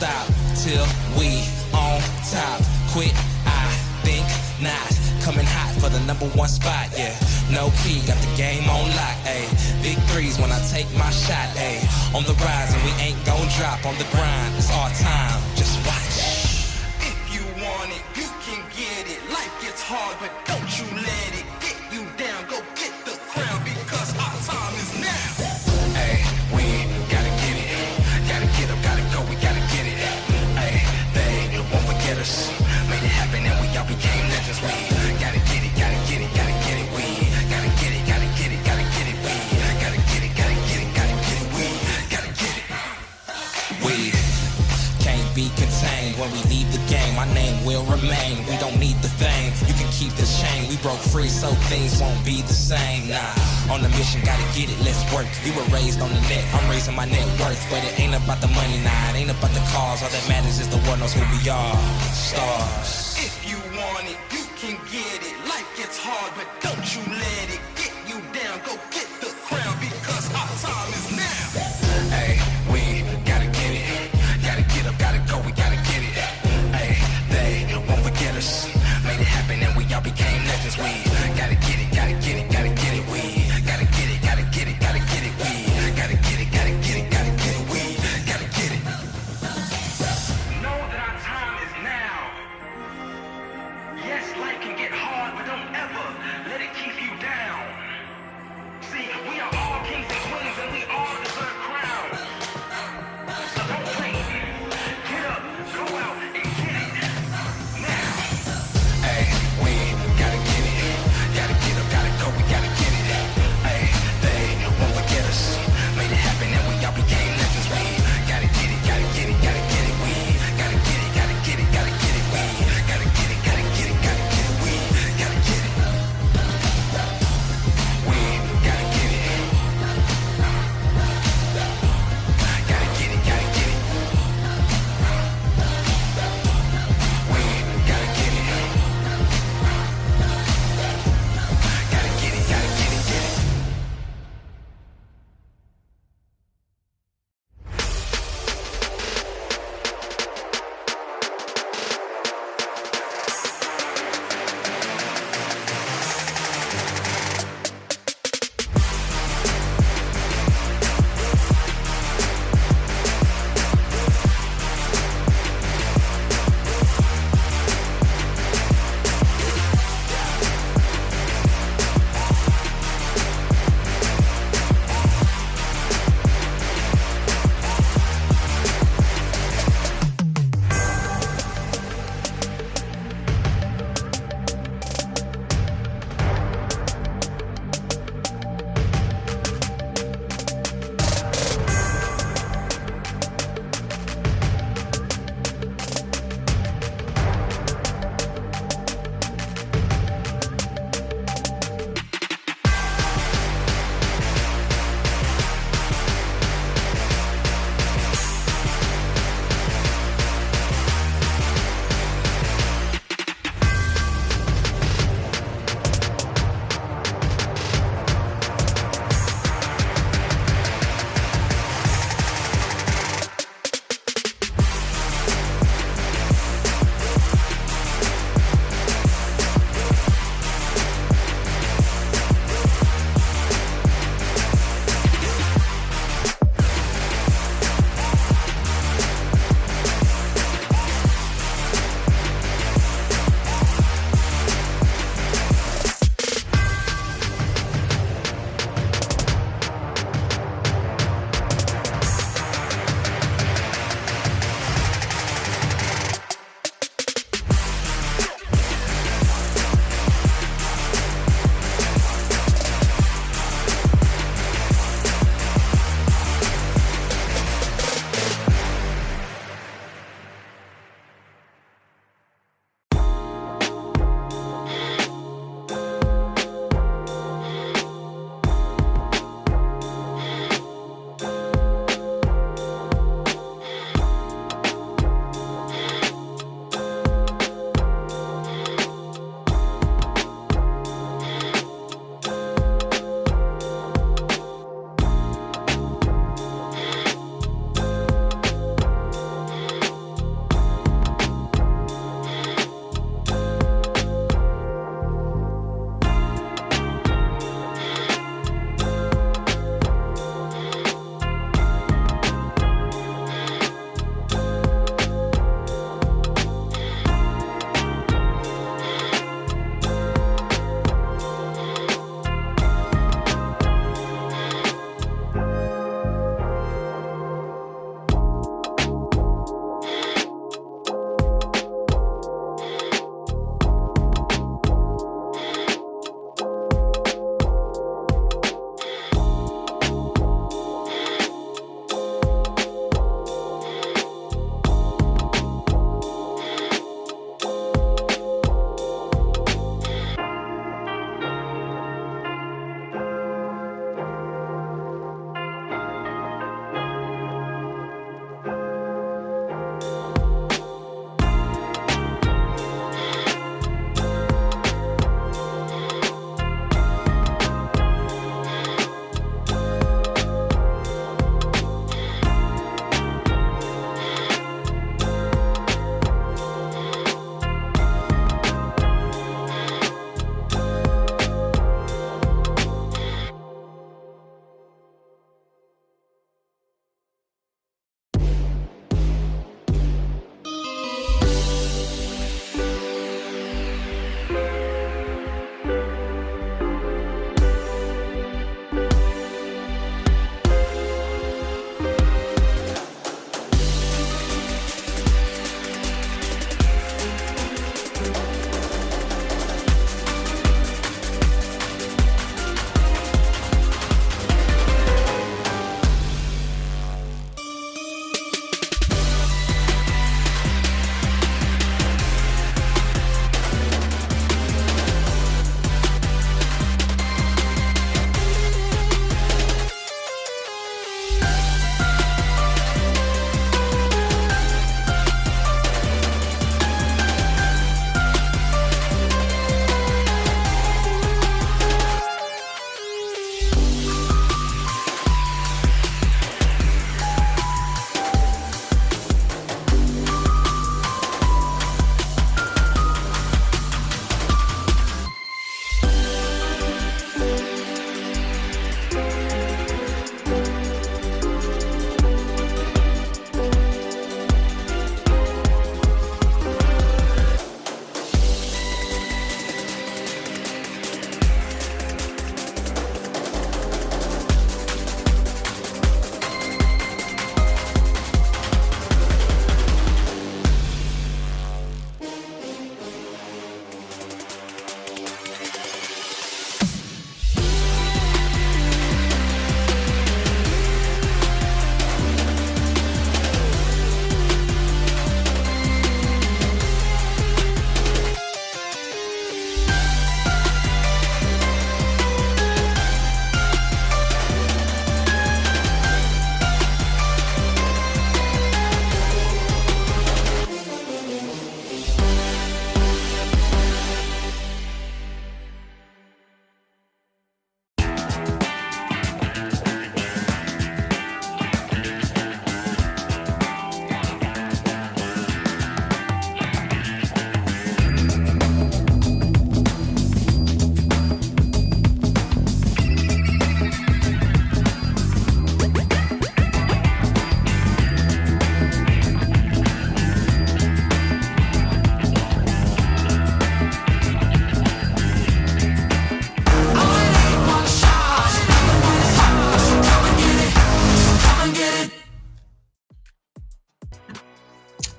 stop till we on top. Quit, I think not. Coming hot for the #1 spot, yeah. No key, got the game on lock, ayy. Big threes when I take my shot, ayy. On the rise and we ain't gon' drop. On the grind, it's our time, just watch. If you want it, you can get it. Life gets hard, but don't you let it get you down. Go get the crown because our time is now. Ayy, we gotta get it. Gotta get up, gotta go, we gotta get it. Ayy, they won't forget us. Made it happen and we all became legends. We gotta get it, gotta get it, gotta get it. We gotta get it, gotta get it, gotta get it. We gotta get it, gotta get it, gotta get it. We gotta get it. We can't be contained when we leave the game. My name will remain. We don't need the fame. You can keep this chain. We broke free so things won't be the same. Nah, on the mission, gotta get it. Let's work. You were raised on the net. I'm raising my net worth, but it ain't about the money. Nah, it ain't about the cause. All that matters is the world knows who we are. Stars. If you want it, you can get it. Life gets hard, but don't you let it get you down. Go get the crown because our time is now. Hey, we gotta get it. Gotta get up, gotta go, we gotta get it. Hey, they won't forget us. Made it happen and we all became legends. We gotta get it, gotta get it, gotta get it. We gotta get it, gotta get it, gotta get it. We gotta get it, gotta get it, gotta get it. We gotta get it. Know that our time is now. Yes, life can get hard, but don't ever let it keep you down.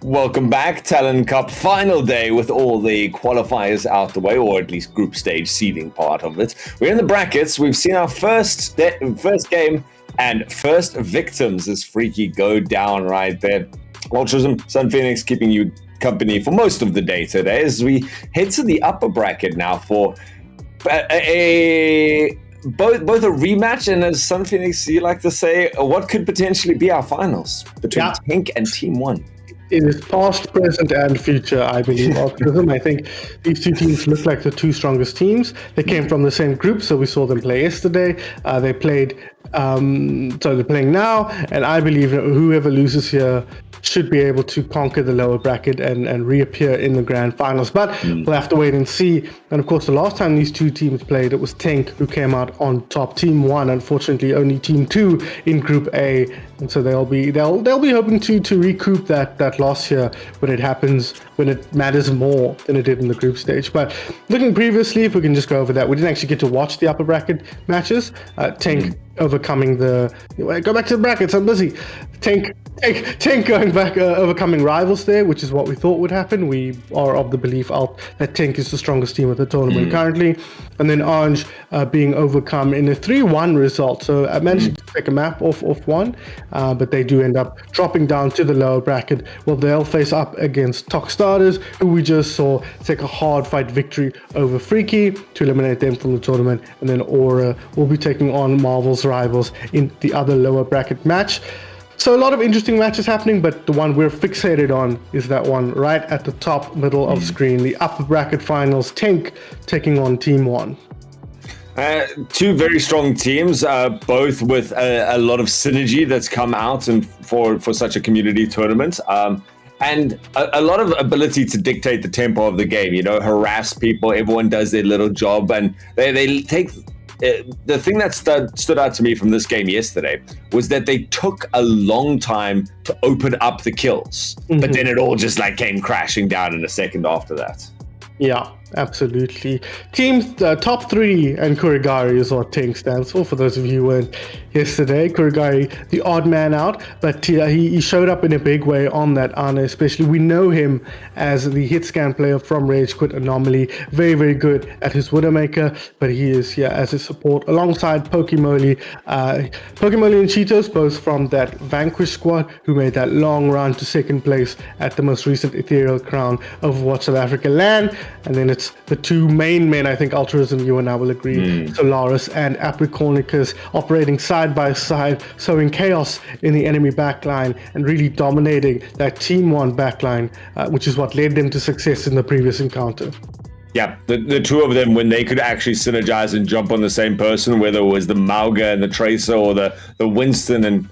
Welcome back, Talon Cup final day with all the qualifiers out the way, or at least group stage seeding part of it. We're in the brackets. We've seen our first game and first victims as Freaky go down right there. Altruism, Sun Phoenix keeping you company for most of the day today as we head to the upper bracket now for both a rematch and, as Sun Phoenix you like to say, what could potentially be our finals between Tank and Team 1. It is past, present, and future, I believe, Altruism. I think these two teams look like the two strongest teams. They came from the same group, so we saw them play yesterday. They played, so they're playing now, and I believe whoever loses here should be able to conquer the lower bracket and reappear in the grand finals. But we'll have to wait and see. And of course, the last time these two teams played, it was Tank who came out on top. Team 1, unfortunately, only Team 2 in Group A. And so they'll be hoping to recoup that loss here when it matters more than it did in the group stage. But looking previously, if we can just go over that, we didn't actually get to watch the upper bracket matches. Tank overcoming go back to the brackets, I'm busy. Tank going back, overcoming rivals there, which is what we thought would happen. We are of the belief that Tank is the strongest team of the tournament currently. And then Orange being overcome in a 3-1 result. So I managed to take a map off one, but they do end up dropping down to the lower bracket. Well, they'll face up against Talk Starters, who we just saw take a hard fight victory over Freaky to eliminate them from the tournament. And then Aura will be taking on Marvel's rivals in the other lower bracket match. So a lot of interesting matches happening, but the one we're fixated on is that one right at the top middle of screen, the upper bracket finals, Tank taking on Team 1. Two very strong teams, both with a lot of synergy that's come out and for such a community tournament. And a lot of ability to dictate the tempo of the game, harass people, everyone does their little job, and they take... the thing that stood out to me from this game yesterday was that they took a long time to open up the kills, but then it all just came crashing down in a second after that. Yeah, absolutely. Team top 3 and Kurigari is what Tank stands for those of you who weren't yesterday. Kurigari, the odd man out, but he showed up in a big way on that Ana especially. We know him as the hit scan player from Rage Quit Anomaly. Very, very good at his Widowmaker, but he is here as a support alongside Pokemoli. Pokemoli and Cheetos, both from that Vanquish squad, who made that long run to second place at the most recent Ethereal Crown of what South Africa land. And then it's the two main men, I think Altruism, you and I will agree, Solaris and Apricornicus, operating side by side, sowing chaos in the enemy backline and really dominating that Team 1 backline, which is what led them to success in the previous encounter. Yeah, the two of them, when they could actually synergize and jump on the same person, whether it was the Mauga and the Tracer or the Winston and...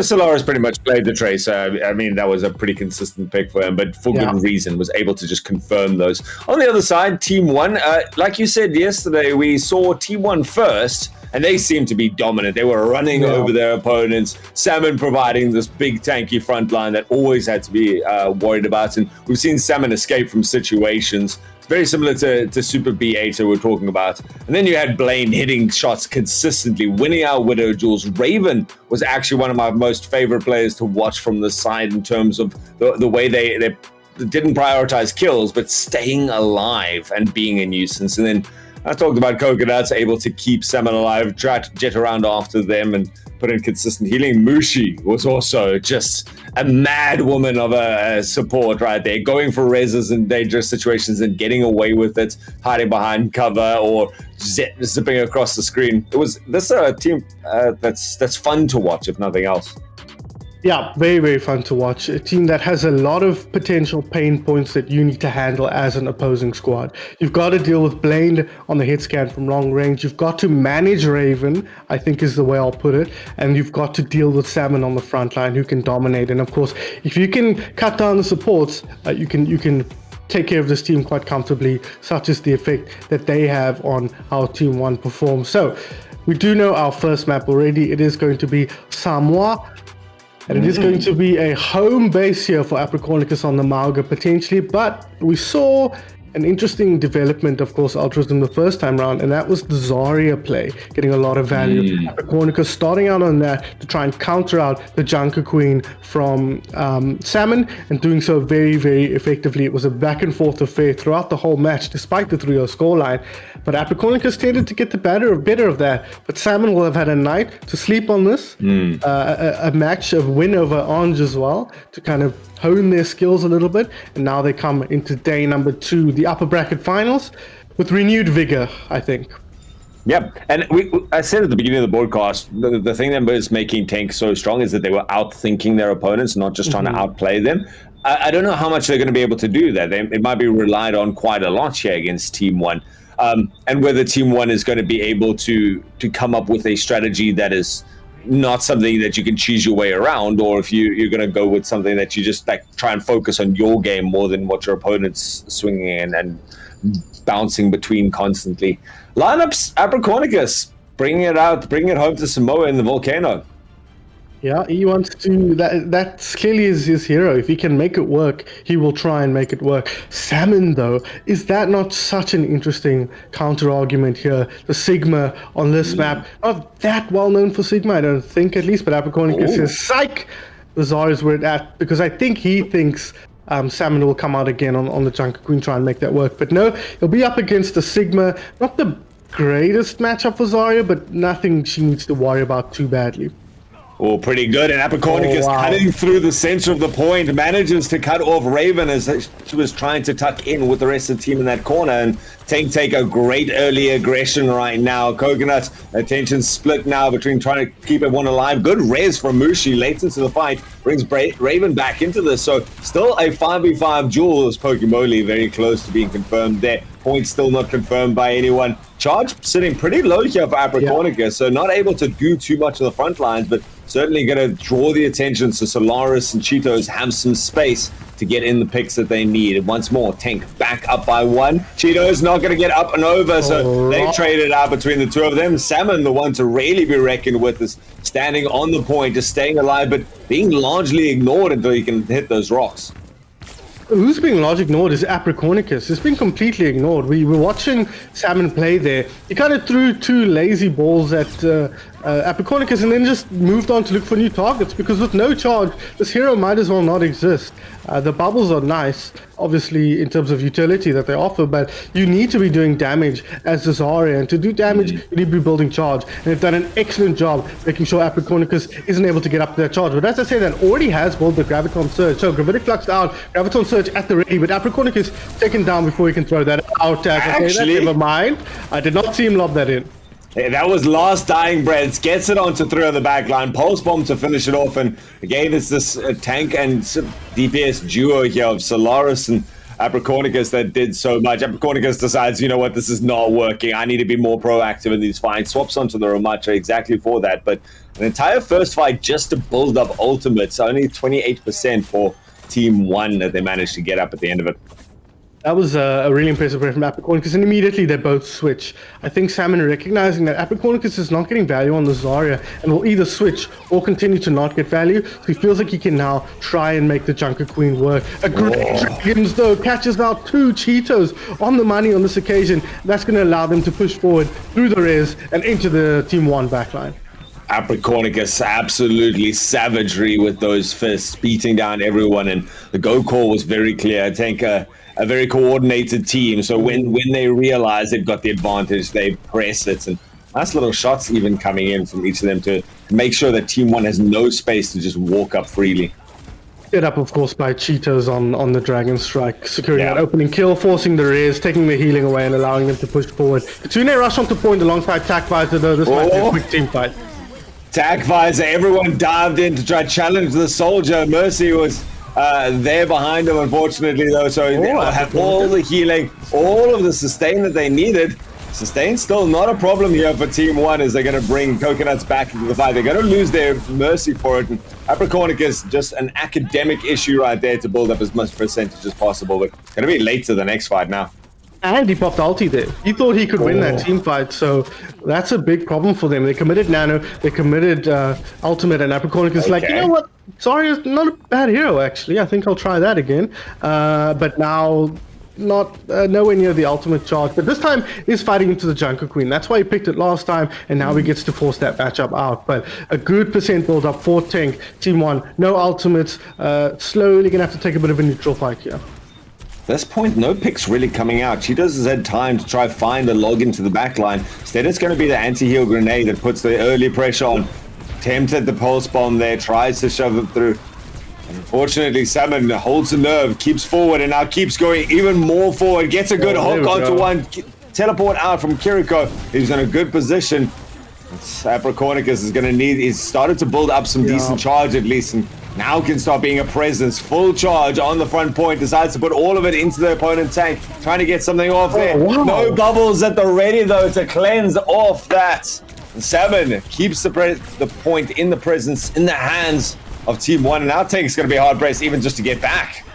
Solaris pretty much played the Tracer. I mean, that was a pretty consistent pick for him, but for good reason, was able to just confirm those. On the other side, Team 1, like you said yesterday, we saw Team 1 first, and they seemed to be dominant. They were running over their opponents, Salmon providing this big tanky front line that always had to be worried about, and we've seen Salmon escape from situations. Very similar to Super B8 we're talking about. And then you had Blaine hitting shots consistently, winning our Widow Jewels. Raven was actually one of my most favorite players to watch from the side in terms of the way they didn't prioritize kills, but staying alive and being a nuisance. And then I talked about Coconuts, able to keep Salmon alive, try to jet around after them and put in consistent healing. Mushi was also just a mad woman of a support right there, going for reses in dangerous situations and getting away with it, hiding behind cover or zipping across the screen. This team that's fun to watch, if nothing else. Yeah, very, very fun to watch. A team that has a lot of potential pain points that you need to handle as an opposing squad. You've got to deal with Blaine on the hit scan from long range. You've got to manage Raven, I think is the way I'll put it. And you've got to deal with Salmon on the front line who can dominate. And of course, if you can cut down the supports, you can take care of this team quite comfortably, such as the effect that they have on how Team 1 performs. So we do know our first map already. It is going to be Samoa. And it is going to be a home base here for Apricornicus on the Mauga potentially, but we saw an interesting development, of course, Altruism the first time round, and that was the Zarya play, getting a lot of value. Apricornicus starting out on that to try and counter out the Junker Queen from Salmon, and doing so very, very effectively. It was a back and forth affair throughout the whole match, despite the 3-0 scoreline. But Apricornicus tended to get the better of that. But Salmon will have had a night to sleep on this, a match of win over Ange as well, to kind of hone their skills a little bit, and now they come into day number 2, the upper bracket finals, with renewed vigor, I think. Yep, and I said at the beginning of the broadcast, the thing that was making Tank so strong is that they were outthinking their opponents, not just trying to outplay them. I don't know how much they're going to be able to do that. It might be relied on quite a lot here against Team 1, and whether Team 1 is going to be able to come up with a strategy that is not something that you can choose your way around, or if you're going to go with something that you just like try and focus on your game more than what your opponent's swinging in and bouncing between constantly. Lineups, Apricornicus, bringing it home to Samoa in the Volcano. Yeah, he wants to. That's clearly his hero. If he can make it work, he will try and make it work. Salmon, though, is that not such an interesting counter argument here? The Sigma on this map, not that well known for Sigma, I don't think, at least. But Apricornicus says, "Psych!" The Czar is where it's at, because I think he thinks Salmon will come out again on the Junker Queen, try and make that work. But no, he'll be up against the Sigma. Not the greatest matchup for Zarya, but nothing she needs to worry about too badly. Oh, pretty good. And Apricornicus cutting through the center of the point, manages to cut off Raven as she was trying to tuck in with the rest of the team in that corner. And Tank take a great early aggression right now. Coconut, attention split now between trying to keep everyone alive. Good res from Mushi late into the fight. Brings Raven back into this. So still a 5v5 duel as Pokemoli very close to being confirmed there. Point still not confirmed by anyone. Charge sitting pretty low here for Apricornicus, so not able to do too much on the front lines, but certainly going to draw the attention so Solaris and Cheetos have some space to get in the picks that they need. And once more, Tank back up by 1. Cheetos not going to get up and over, so they traded out between the two of them. Salmon, the one to really be reckoned with, is standing on the point, just staying alive, but being largely ignored until he can hit those rocks. Who's being largely ignored is Apricornicus. It's been completely ignored. We were watching Salmon play there. He kind of threw 2 lazy balls at Apricornicus and then just moved on to look for new targets, because with no charge, this hero might as well not exist. The bubbles are nice, obviously, in terms of utility that they offer, but you need to be doing damage as the Zarya, and to do damage, you need to be building charge. And they've done an excellent job making sure Apricornicus isn't able to get up to that charge. But as I say, that already has built the Graviton Surge. So Gravitic Flux out, Graviton Surge at the ready, but Apricornicus taken down before he can throw that out. Actually, never mind. I did not see him lob that in. Yeah, that was last dying breaths. Gets it onto 3 on the back line. Pulse bomb to finish it off. And again, it's this tank and DPS duo here of Solaris and Apricornicus that did so much. Apricornicus decides, you know what, this is not working. I need to be more proactive in these fights. Swaps onto the Ramacha exactly for that. But an entire first fight just to build up ultimates. Only 28% for Team 1 that they managed to get up at the end of it. That was a really impressive play from Apricornicus, and immediately they both switch. I think Salmon, recognizing that Apricornicus is not getting value on the Zarya and will either switch or continue to not get value, so he feels like he can now try and make the Junker Queen work. A great Dragons, though, catches out 2 Cheetos on the money on this occasion. That's going to allow them to push forward through the res and into the Team 1 backline. Apricornicus absolutely savagery with those fists, beating down everyone, and the go call was very clear. I think a very coordinated team, so when they realize they've got the advantage, they press it, and nice little shots even coming in from each of them to make sure that Team 1 has no space to just walk up freely. Set up, of course, by Cheetos on the Dragon Strike, securing that opening kill, forcing the res, taking the healing away, and allowing them to push forward. Kitsune rush onto point alongside TAC-Visor, though. This might be a quick team fight. TAC-Visor, everyone dived in to try to challenge the soldier. Mercy was there behind him, unfortunately, though, so they have all the healing, all of the sustain that they needed. Sustain still not a problem here for Team 1 as they're going to bring Coconuts back into the fight. They're going to lose their Mercy for it, and Apricornicus, just an academic issue right there to build up as much percentage as possible, but going to be late to the next fight now. And he popped ulti there. He thought he could win that team fight, so that's a big problem for them. They committed Nano, they committed Ultimate, and Apricornicus like, you know what? Sorry, it's not a bad hero, actually. I think I'll try that again. But now nowhere near the ultimate charge. But this time he's fighting into the Junker Queen. That's why he picked it last time, and now he gets to force that matchup out. But a good percent build up for Tank. Team 1, no ultimates. Slowly gonna have to take a bit of a neutral fight here. This point, no picks really coming out. Cheetahs has had time to try find a log into the backline. Instead, it's going to be the anti-heal grenade that puts the early pressure on. Tempted the pulse bomb there, tries to shove it through. And unfortunately, Salmon holds the nerve, keeps forward, and now keeps going even more forward. Gets a good hook onto one. Teleport out from Kiriko. He's in a good position. Apricornicus is going to need... He's started to build up some decent charge at least, and now can start being a presence. Full charge on the front point. Decides to put all of it into the opponent's tank. Trying to get something off there. No bubbles at the ready, though, to cleanse off that. And Salmon keeps the point in the presence, in the hands of Team 1. And now Tank's going to be hard-pressed even just to get back.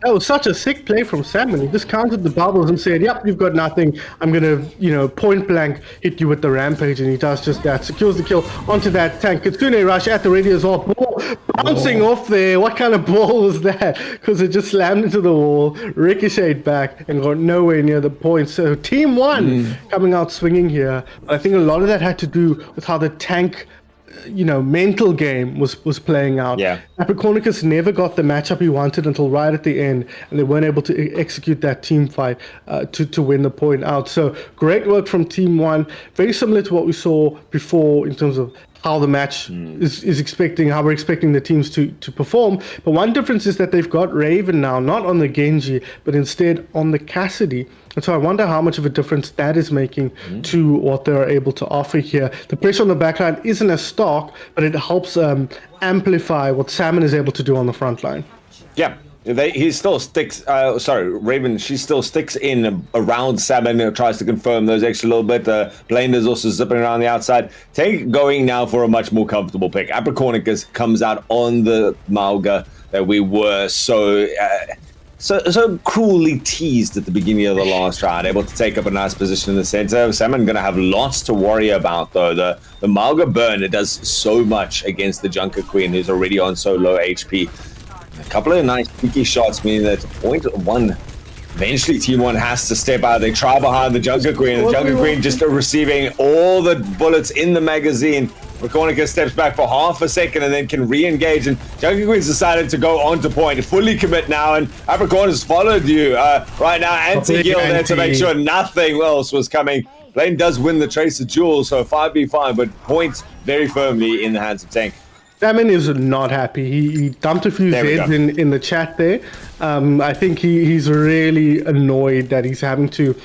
That was such a sick play from Salmon. He just counted the bubbles and said, yep, you've got nothing. I'm going to, point blank hit you with the rampage. And he does just that. Secures the kill onto that tank. Kitsune Rush at the ready as well. Ball bouncing off there. What kind of ball was that? Because it just slammed into the wall, ricocheted back, and got nowhere near the point. So Team 1 coming out swinging here. But I think a lot of that had to do with how the tank mental game was playing out. Yeah. Apricornicus never got the matchup he wanted until right at the end, and they weren't able to execute that team fight to win the point out. So great work from Team 1. Very similar to what we saw before in terms of how the match is expecting, how we're expecting the teams to perform. But one difference is that they've got Raven now, not on the Genji, but instead on the Cassidy. And so I wonder how much of a difference that is making to what they're able to offer here. The pressure on the backline isn't as stark, but it helps amplify what Salmon is able to do on the front line. Yeah. He still sticks, Raven, she still sticks in around Salmon, tries to confirm those extra little bit. Blender's also zipping around the outside. Tank going now for a much more comfortable pick. Apricornicus comes out on the Mauga that we were so cruelly teased at the beginning of the last round, able to take up a nice position in the center. Salmon going to have lots to worry about, though. The Mauga burn, it does so much against the Junker Queen, who's already on so low HP. A couple of nice peaky shots mean that point 1, eventually Team 1 has to step out. They try behind the Junker Queen. The Junker Queen just receiving all the bullets in the magazine. Apricornicus steps back for half a second and then can re-engage, and Junker Queen's decided to go on to point, fully commit now, and Apricornicus followed you right now. Anti-heal there to make sure nothing else was coming. Blaine does win the Tracer duel, so 5v5, but points very firmly in the hands of Tank. Salmon is not happy. He dumped a few Zs in the chat there. I think he's really annoyed that he's having to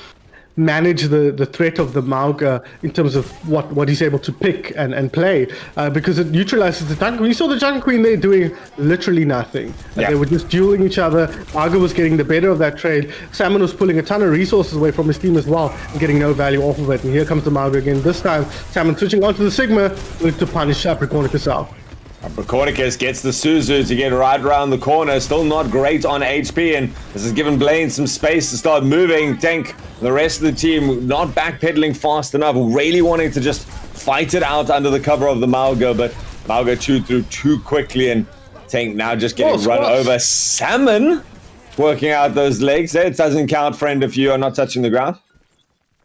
manage the threat of the Mauga in terms of what he's able to pick and play, because it neutralizes the Junker Queen. You saw the Junker Queen there doing literally nothing. They were just dueling each other. Mauga was getting the better of that trade. Salmon was pulling a ton of resources away from his team as well and getting no value off of it. And here comes the Mauga again. This time, Salmon switching onto the Sigma to punish Apricornicus out. Apricornicus gets the Suzu to get right around the corner. Still not great on HP, and this has given Blaine some space to start moving. Tank, the rest of the team, not backpedaling fast enough, really wanting to just fight it out under the cover of the Mauga, but Mauga chewed through too quickly, and Tank now just getting run over. Salmon working out those legs. It doesn't count, friend, if you are not touching the ground.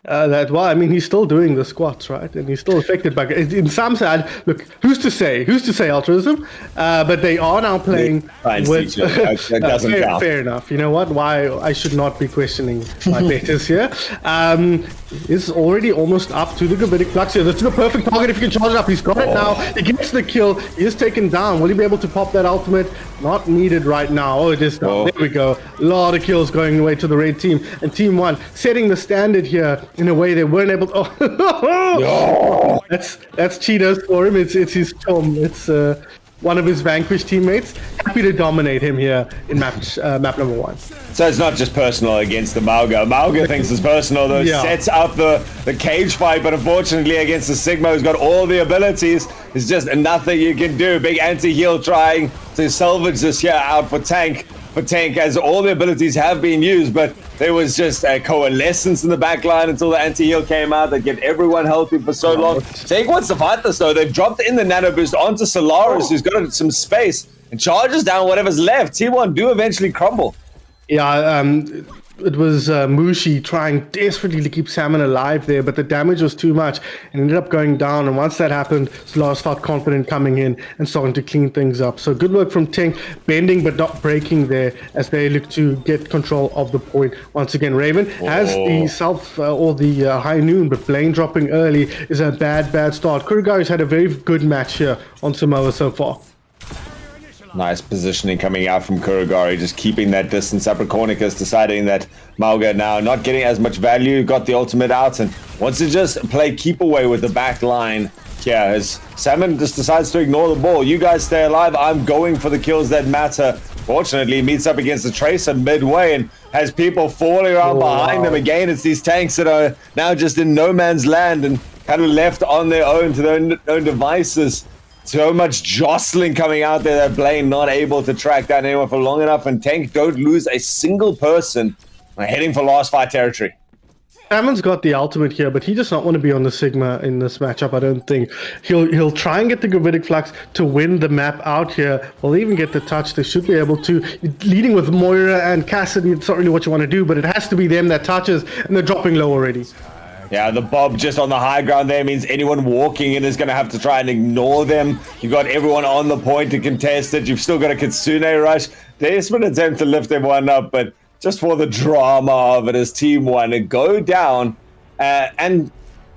He's still doing the squats, right? And he's still affected by it. In some side, look, who's to say altruism? But they are now playing with... That doesn't count. Fair enough. You know what? Why I should not be questioning my betters here. Is already almost up to the Gravitic Flux here. This is a perfect target if he can charge it up. He's got it now. He gets the kill. He is taken down. Will he be able to pop that ultimate? Not needed right now. Oh, it is now. There we go. A lot of kills going away to the red team. And Team 1 setting the standard here in a way they weren't able to... That's Cheetahs for him. It's his chum. It's one of his vanquished teammates. Happy to dominate him here in map number 1. So it's not just personal against the Mauga. Mauga thinks it's personal, though. Sets up the cage fight, but unfortunately against the Sigma, who's got all the abilities, there's just nothing you can do. Big anti-heal trying to salvage this here out for Tank. As all the abilities have been used, but there was just a coalescence in the backline until the anti-heal came out that kept everyone healthy for so long. Tank wants to fight this, though. They've dropped in the nano boost onto Solaris, who's got some space, and charges down whatever's left. T1 do eventually crumble. Yeah, it was Mushi trying desperately to keep Salmon alive there, but the damage was too much and ended up going down. And once that happened, Solaris felt confident coming in and starting to clean things up. So good work from Tank, bending but not breaking there as they look to get control of the point. Once again, Raven has the self or the high noon, but Blaine dropping early is a bad start. Kurugari's had a very good match here on Samoa so far. Nice positioning coming out from Kurugari, just keeping that distance. Apricornicus deciding that Mauga now not getting as much value, got the ultimate out, and wants to just play keep away with the back line here as Salmon just decides to ignore the ball. You guys stay alive, I'm going for the kills that matter. Fortunately, meets up against the Tracer midway and has people falling around behind them. Again, it's these tanks that are now just in no man's land and kind of left on their own to their own devices. So much jostling coming out there that Blaine not able to track down anyone for long enough, and Tank don't lose a single person heading for last fight territory. Salmon's got the ultimate here, but he does not want to be on the Sigma in this matchup, I don't think. He'll try and get the Gravitic Flux to win the map out here. We'll even get the touch. They should be able to. Leading with Moira and Cassidy, it's not really what you want to do, but it has to be them that touches, and they're dropping low already. Yeah, the Bob just on the high ground there means anyone walking in is going to have to try and ignore them. You've got everyone on the point to contest it. You've still got a Kitsune rush. Desperate attempt to lift everyone up, but just for the drama of it as Team 1 go down. And,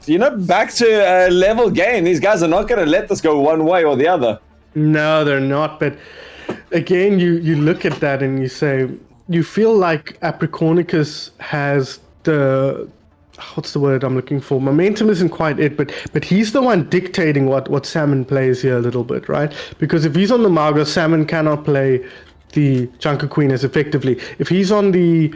you know, back to a level game. These guys are not going to let this go one way or the other. No, they're not. But again, you look at that and you say, you feel like Apricornicus has the... what's the word I'm looking for? Momentum isn't quite it, but he's the one dictating what Salmon plays here a little bit, right? Because if he's on the Mauga, Salmon cannot play the Junker Queen as effectively. If he's on the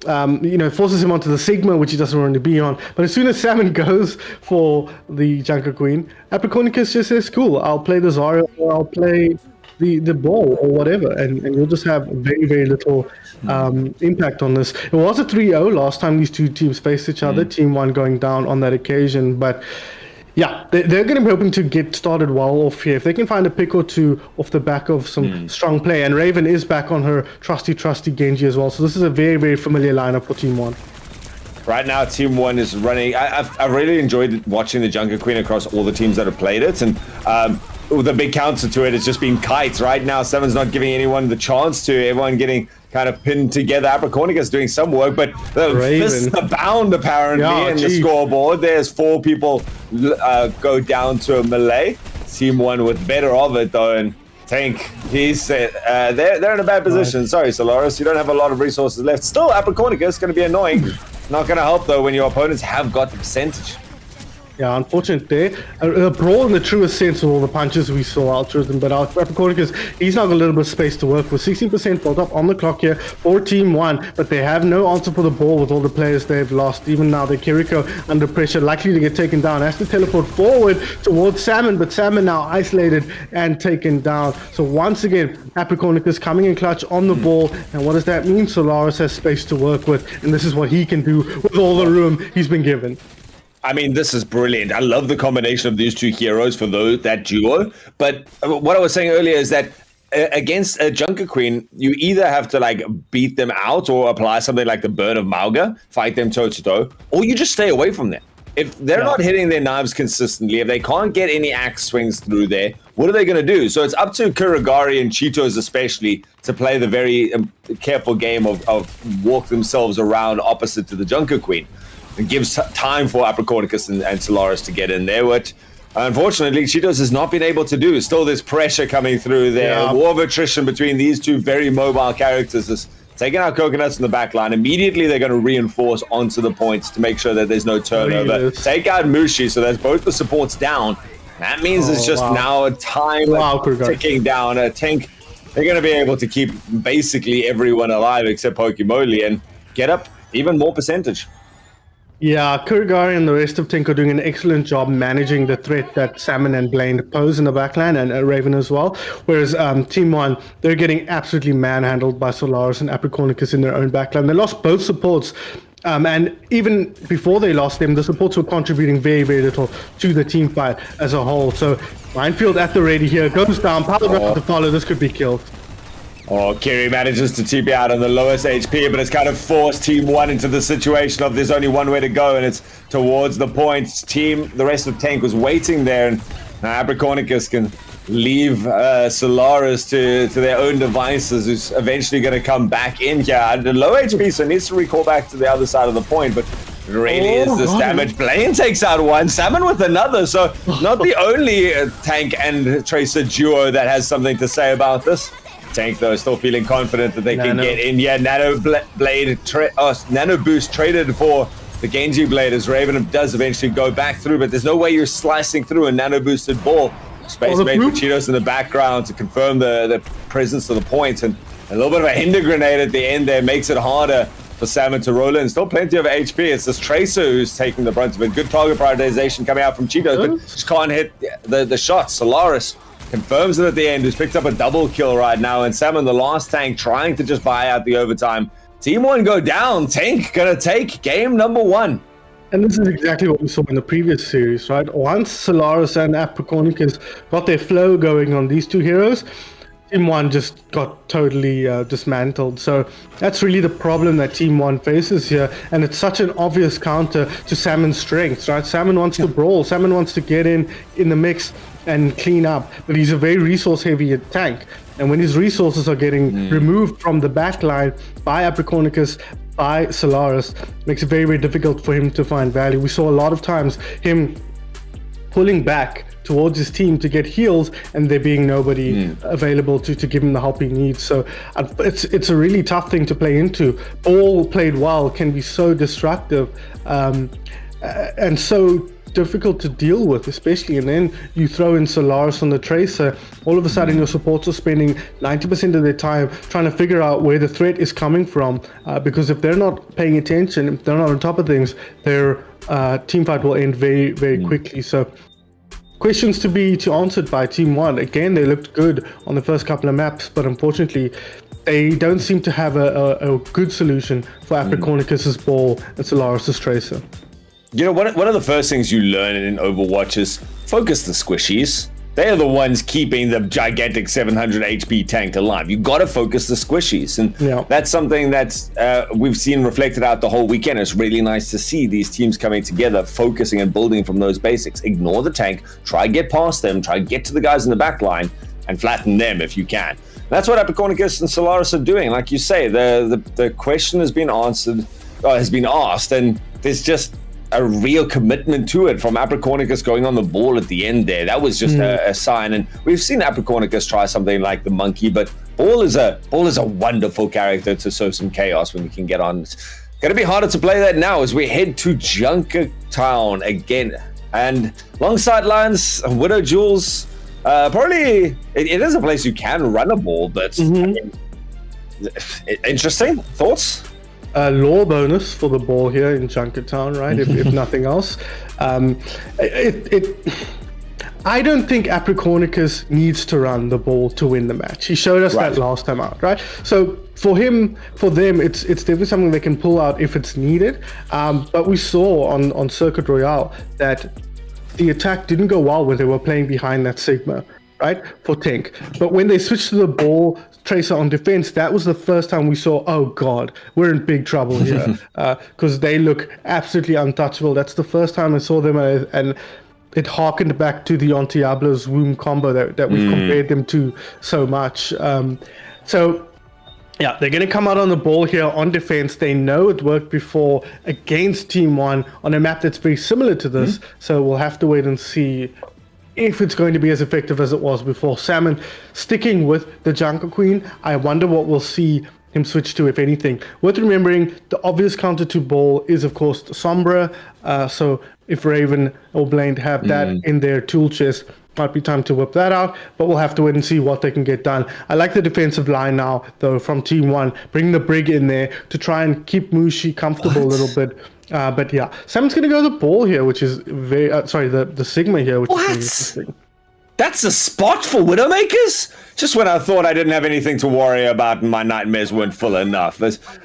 forces him onto the Sigma, which he doesn't want to be on. But as soon as Salmon goes for the Junker Queen, Apricornicus just says, cool, I'll play the Zarya or I'll play the ball or whatever, and you'll just have very, very little impact on this. It was a 3-0 last time these two teams faced each other, Team 1 going down on that occasion, but yeah, they're going to be hoping to get started well off here. If they can find a pick or two off the back of some strong play, and Raven is back on her trusty Genji as well, so this is a very, very familiar lineup for Team 1. Right now, Team 1 is running. I really enjoyed watching the Junker Queen across all the teams that have played it, and the big counter to it has just been kites. Right now, Seven's not giving anyone the chance to. Everyone getting kind of pinned together. Apricornicus doing some work, but the fist abound apparently in the scoreboard. There's 4 people go down to a melee. Team 1 with better of it though, and Tank, he's they're in a bad position. Sorry, Solaris, you don't have a lot of resources left. Still, Apricornicus going to be annoying. Not going to help though when your opponents have got the percentage. Yeah, unfortunate there. A brawl in the truest sense of all the punches we saw altruism, but Apricornicus, he's now got a little bit of space to work with. 16% built up on the clock here for Team 1, but they have no answer for the ball with all the players they've lost. Even now, the Kiriko under pressure, likely to get taken down. Has to teleport forward towards Salmon, but Salmon now isolated and taken down. So once again, Apricornicus coming in clutch on the ball, and what does that mean? Solaris has space to work with, and this is what he can do with all the room he's been given. I mean, this is brilliant. I love the combination of these two heroes for that duo. But what I was saying earlier is that against a Junker Queen, you either have to like beat them out or apply something like the Burn of Mauga, fight them toe-to-toe, or you just stay away from them. If they're not hitting their knives consistently, if they can't get any axe swings through there, what are they going to do? So it's up to Kurugari and Cheetos especially to play the very careful game of walk themselves around opposite to the Junker Queen. It gives time for Apricornicus and Solaris to get in there, which unfortunately Cheetos has not been able to do. Still there's pressure coming through there. Yeah. War of attrition between these two very mobile characters is taking out Coconuts in the back line. Immediately they're going to reinforce onto the points to make sure that there's no turnover. Take out Mushi, so that's both the supports down. That means it's just now a time ticking down. A Tank, they're going to be able to keep basically everyone alive except Pokemoli and get up even more percentage. Yeah, Kurugari and the rest of Tank are doing an excellent job managing the threat that Salmon and Blaine pose in the backline, and Raven as well. Whereas Team 1, they're getting absolutely manhandled by Solaris and Apricornicus in their own backline. They lost both supports, and even before they lost them, the supports were contributing very, very little to the team fight as a whole. So Minefield at the ready here, goes down, power up to follow. This could be killed. Oh, Kerry manages to TP out on the lowest HP, but it's kind of forced Team 1 into the situation of there's only one way to go, and it's towards the point. The rest of Tank was waiting there, and Abracornicus can leave Solaris to their own devices, who's eventually going to come back in here. Under low HP, so needs to recall back to the other side of the point, but it really is this damage. Blaine takes out one, Salmon with another, so not the only Tank and Tracer duo that has something to say about this. Tank, though, still feeling confident that they can get in. Yeah, Nano Boost traded for the Genji Blade as Raven does eventually go back through, but there's no way you're slicing through a Nano Boosted ball. Space made for Cheetos in the background to confirm the presence of the point, and a little bit of a hinder grenade at the end there makes it harder for Salmon to roll in. Still plenty of HP. It's this Tracer who's taking the brunt of it. Good target prioritization coming out from Cheetos, but just can't hit the shot. Solaris confirms it at the end, who's picked up a double kill right now, and Salmon, the last tank, trying to just buy out the overtime. Team 1 go down. Tank gonna take game number 1. And this is exactly what we saw in the previous series, right? Once Solaris and Abracornicus got their flow going on these two heroes, Team 1 just got totally dismantled. So that's really the problem that Team 1 faces here. And it's such an obvious counter to Salmon's strengths, right? Salmon wants to brawl. Salmon wants to get in the mix and clean up. But he's a very resource-heavy tank. And when his resources are getting removed from the backline by Abracornicus, by Solaris, makes it very, very difficult for him to find value. We saw a lot of times him pulling back towards his team to get heals, and there being nobody available to give him the help he needs. So it's a really tough thing to play into. All played well can be so destructive and so difficult to deal with, especially, and then you throw in Solaris on the Tracer. All of a sudden your supports are spending 90% of their time trying to figure out where the threat is coming from, because if they're not paying attention, if they're not on top of things, their team fight will end very, very quickly. So questions to be answered by Team 1. Again, they looked good on the first couple of maps, but unfortunately they don't seem to have a good solution for Abracornicus's ball and Solaris's Tracer. You know, one of the first things you learn in Overwatch is focus the squishies. They are the ones keeping the gigantic 700 HP tank alive. You got to focus the squishies. And that's something that we've seen reflected out the whole weekend. It's really nice to see these teams coming together, focusing and building from those basics. Ignore the tank, try get past them, try get to the guys in the back line, and flatten them if you can. That's what Abracornicus and Solaris are doing. Like you say, the question has been answered, has been asked, and there's just a real commitment to it from Abracornicus going on the ball at the end there. That was just a sign, and we've seen Abracornicus try something like the monkey, but Ball is a wonderful character to sow some chaos when you can get on. It's gonna be harder to play that now as we head to Junkertown again, and long sidelines, Widow Jules. Probably it is a place you can run a ball, but I mean, interesting thoughts. Lore bonus for the ball here in Junkertown, right? if nothing else, I don't think Abracornicus needs to run the ball to win the match. He showed us that last time out, right? So for them, it's definitely something they can pull out if it's needed. But we saw on Circuit Royale that the attack didn't go well when they were playing behind that Sigma, right? For Tank. But when they switched to the ball Tracer on defense, that was the first time we saw, oh God, we're in big trouble here, because they look absolutely untouchable. That's the first time I saw them, and it harkened back to the on Diablo's womb combo that we've compared them to so much. So yeah, they're going to come out on the ball here on defense. They know it worked before against Team 1 on a map that's very similar to this, so we'll have to wait and see if it's going to be as effective as it was before. Salmon sticking with the Junker Queen. I wonder what we'll see him switch to, if anything. Worth remembering, the obvious counter to Ball is, of course, Sombra. So if Raven or Blaine have that in their tool chest, might be time to whip that out, but we'll have to wait and see what they can get done. I like the defensive line now, though, from Team 1. Bring the Brig in there to try and keep Mushi comfortable a little bit. But yeah, Sam's going to go the Ball here, which is very... the Sigma here, which is very interesting. That's a spot for Widowmakers? Just when I thought I didn't have anything to worry about and my nightmares weren't full enough.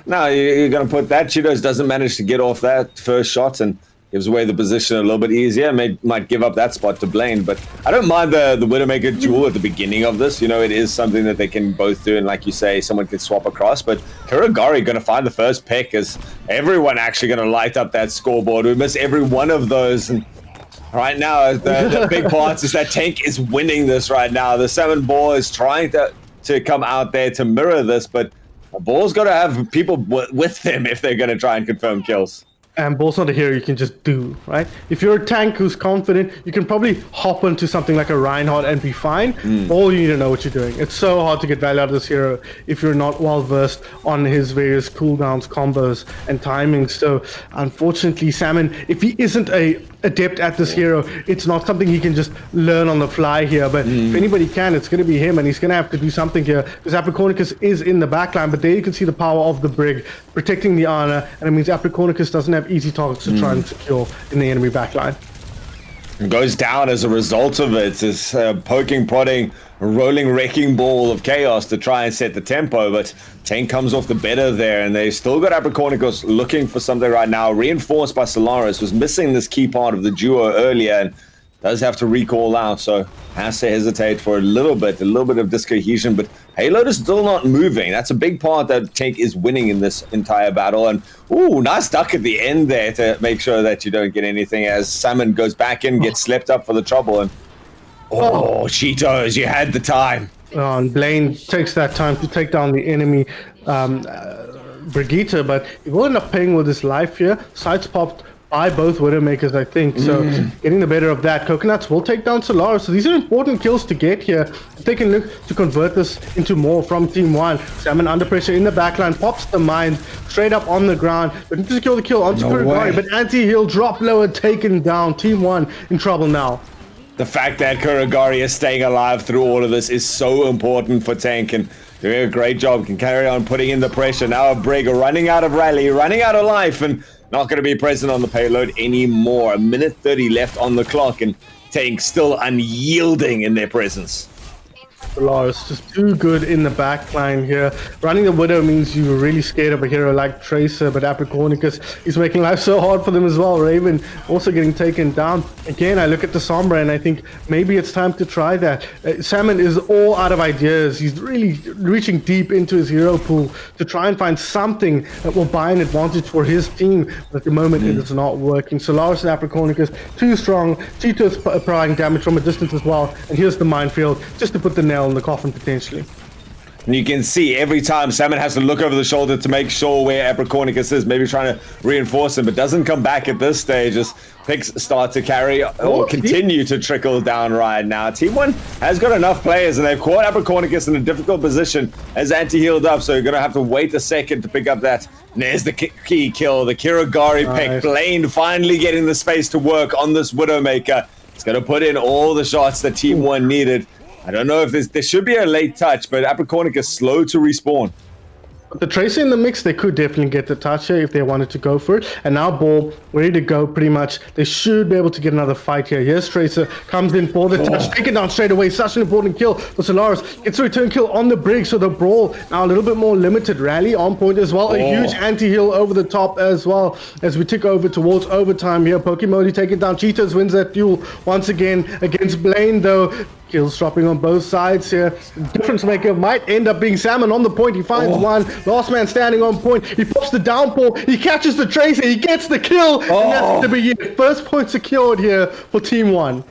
Now you're going to put that. Cheetos doesn't manage to get off that first shot, and gives away the position a little bit easier. Might give up that spot to Blaine, but I don't mind the Widowmaker duel at the beginning of this. You know, it is something that they can both do, and like you say, someone could swap across. But Kuragari going to find the first pick. Is everyone actually going to light up that scoreboard? We miss every one of those, and right now the big parts is that Tank is winning this right now. The 7 ball is trying to come out there to mirror this, but the ball's got to have people with them if they're going to try and confirm kills. And ball's not a hero you can just do, right? If you're a tank who's confident, you can probably hop onto something like a Reinhardt and be fine. All you need to know what you're doing. It's so hard to get value out of this hero if you're not well versed on his various cooldowns, combos, and timings. So unfortunately, Salmon, if he isn't a adept at this hero, it's not something he can just learn on the fly here. But if anybody can, it's going to be him, and he's going to have to do something here because Apricornicus is in the backline. But there you can see the power of the Brig protecting the Ana, and it means Apricornicus doesn't have easy targets to try and secure in the enemy backline. It goes down as a result of it. It's poking, prodding, rolling wrecking ball of chaos to try and set the tempo, but Tank comes off the better there, and they still got Apricornicus looking for something right now, reinforced by Solaris, was missing this key part of the duo earlier, and does have to recall out, so has to hesitate for a little bit of discohesion, but Payload is still not moving. That's a big part that Tank is winning in this entire battle, and ooh, nice duck at the end there to make sure that you don't get anything as Salmon goes back in, gets slept up for the trouble, and Cheetos, you had the time. And Blaine takes that time to take down the enemy Brigitte, but he will end up paying with his life here. Sides popped by both Widowmakers, I think. So getting the better of that. Coconuts will take down Solaris. So these are important kills to get here. If they can look to convert this into more from Team 1. Salmon under pressure in the backline. Pops the mine straight up on the ground. Looking to secure the kill onto Kuragari. But anti-heal drop lower taken down. Team 1 in trouble now. The fact that Kuragari is staying alive through all of this is so important for Tank, and doing a great job, can carry on putting in the pressure. Now a Brig running out of rally, running out of life, and not going to be present on the payload anymore. A minute 30 left on the clock, and Tank still unyielding in their presence. Solaris just too good in the backline here. Running the Widow means you're really scared of a hero like Tracer, but Apricornicus is making life so hard for them as well. Raven also getting taken down. Again, I look at the Sombra and I think maybe it's time to try that. Salmon is all out of ideas. He's really reaching deep into his hero pool to try and find something that will buy an advantage for his team. But at the moment, it is not working. Solaris and Apricornicus, too strong. Cheeto's applying damage from a distance as well. And here's the minefield, just to put the nail in the coffin potentially. And you can see every time Salmon has to look over the shoulder to make sure where Apricornicus is, maybe trying to reinforce him, but doesn't come back at this stage as picks start to carry or continue to trickle down right now. Team 1 has got enough players, and they've caught Apricornicus in a difficult position as anti-healed up, so you're going to have to wait a second to pick up that. And there's the key kill, the Kuragari pick. Blaine finally getting the space to work on this Widowmaker. It's going to put in all the shots that Team 1 needed. I don't know if there should be a late touch, but Apricornicus is slow to respawn. But the Tracer in the mix, they could definitely get the touch here if they wanted to go for it. And now Ball ready to go pretty much. They should be able to get another fight here. Here's Tracer, comes in for the touch, take it down straight away. Such an important kill for Solaris. Gets a return kill on the Brig, so the Brawl now a little bit more limited. Rally on point as well. A huge anti-heal over the top as well as we tick over towards overtime here. Pokemon taking down. Cheetos wins that duel once again against Blaine though. Kills dropping on both sides here. Difference maker might end up being Salmon on the point. He finds one. Last man standing on point. He pops the downpour. He catches the Tracer. He gets the kill. And that's going to be it. First point secured here for Team 1.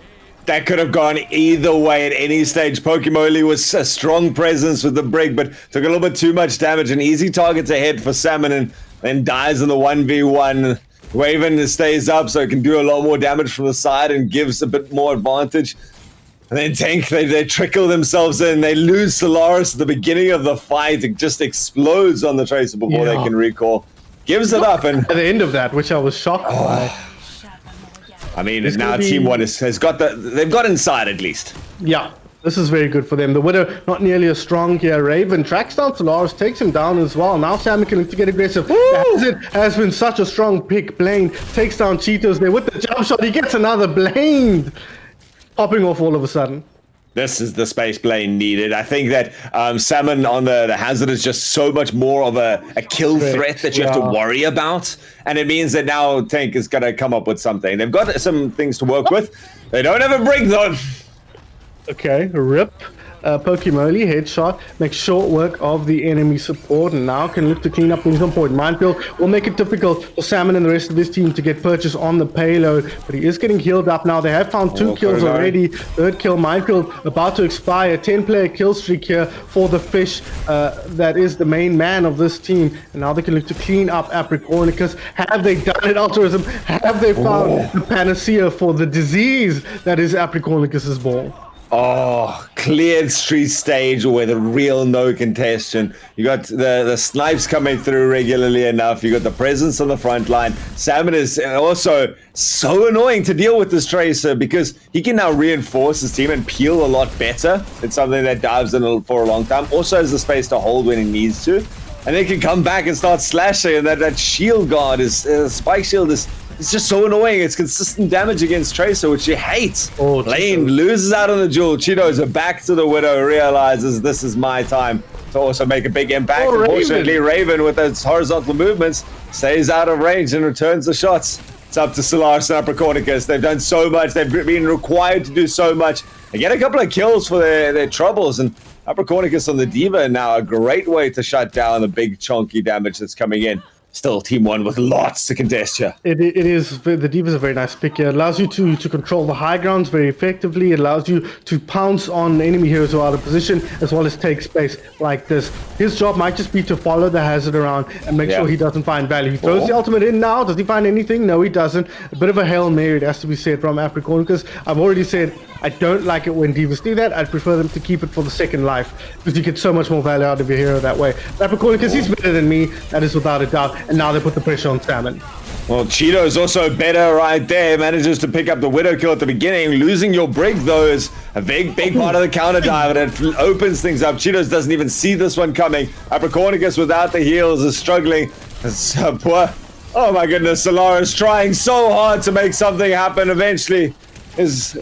That could have gone either way at any stage. Pokemoli was a strong presence with the Brig, but took a little bit too much damage. An easy target ahead for Salmon, and then dies in the 1v1. Raven stays up so it can do a lot more damage from the side and gives a bit more advantage. And then Tank, they trickle themselves in. They lose Solaris at the beginning of the fight. It just explodes on the Tracer before they can recall. Gives it up. And at the end of that, which I was shocked by. I mean, now Team 1 has got they've got inside at least. Yeah, this is very good for them. The Widow not nearly as strong here. Raven tracks down Solaris, takes him down as well. Now Salmon can look to get aggressive. It has been such a strong pick. Blaine takes down Cheetos there with the jump shot. He gets another Blaine. Popping off all of a sudden. This is the space Blaine needed. I think that Salmon on the Hazard is just so much more of a kill threat that you have to worry about. And it means that now Tank is going to come up with something. They've got some things to work with. They don't have a brig, though. Okay, rip. Pokemoli, headshot, makes short work of the enemy support, and now can look to clean up things on point. Minefield will make it difficult for Salmon and the rest of his team to get purchase on the payload, but he is getting healed up now. They have found 2 kills already. Third kill, Minefield about to expire. 10-player kill streak here for the Fish. That is the main man of this team, and now they can look to clean up Apricornicus. Have they done it, Altruism? Have they found the panacea for the disease that is Apricornicus's ball? Oh, cleared street stage with a real no contestation. You got the snipes coming through regularly enough. You got the presence on the front line. Salmon is also so annoying to deal with this Tracer because he can now reinforce his team and peel a lot better. It's something that dives in for a long time. Also has the space to hold when he needs to. And they can come back and start slashing. And that shield guard spike shield is... It's just so annoying. It's consistent damage against Tracer, which you hate. Blaine loses out on the duel. Cheetos are back to the Widow, realizes this is my time to also make a big impact. Unfortunately, Raven, with those horizontal movements, stays out of range and returns the shots. It's up to Solaris and Apricornicus. They've done so much. They've been required to do so much. They get a couple of kills for their troubles, and Apricornicus on the Diva now a great way to shut down the big chunky damage that's coming in. Still Team 1 with lots to contest here. It is. The Diva is a very nice pick here. It allows you to control the high grounds very effectively. It allows you to pounce on enemy heroes who are out of position, as well as take space like this. His job might just be to follow the Hazard around and make sure he doesn't find value. He throws the ultimate in now. Does he find anything? No, he doesn't. A bit of a Hail Mary, it has to be said, from Apricornicus. I've already said I don't like it when Divas do that. I'd prefer them to keep it for the second life, because you get so much more value out of your hero that way. Apricornicus, he's better than me. That is without a doubt. And now they put the pressure on Salmon. Well, Cheeto's also better right there. Manages to pick up the Widow kill at the beginning. Losing your brig, though, is a big part of the counter dive, and it opens things up. Cheetos doesn't even see this one coming. Apricornicus without the heals is struggling. It's poor. Oh my goodness, Solaris trying so hard to make something happen. Eventually is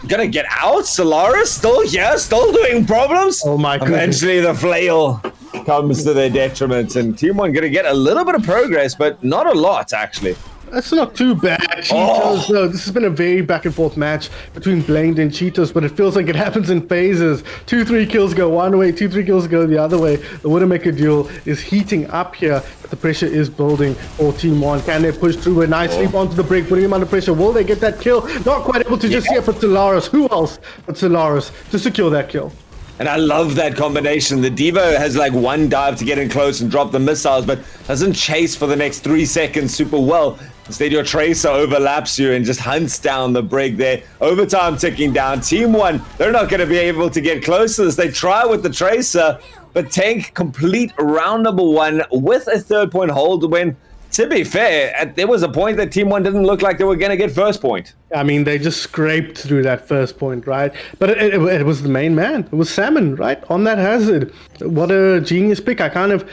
gonna get out. Solaris still here, still doing problems. Oh my goodness. Eventually the flail comes to their detriment, and Team 1 gonna get a little bit of progress, but not a lot actually. That's not too bad, Cheetos. Though this has been a very back and forth match between Blaine and Cheetos, but it feels like it happens in phases. 2-3 kills go one way, 2-3 kills go the other way. The Widowmaker duel is heating up here, but the pressure is building for Team 1. Can they push through a nice leap onto the break, putting him under pressure? Will they get that kill? Not quite able to just see it, but Solaris. Who else but Solaris to secure that kill? And I love that combination. The Devo has like one dive to get in close and drop the missiles, but doesn't chase for the next 3 seconds super well. Instead, your Tracer overlaps you and just hunts down the brig there. Overtime ticking down. Team 1, they're not going to be able to get close to this. They try with the Tracer, but Tank complete round number 1 with a 3rd-point hold when, to be fair, there was a point that Team 1 didn't look like they were going to get first point. I mean, they just scraped through that first point, right? But it was the main man. It was Salmon, right? On that Hazard. What a genius pick. I kind of...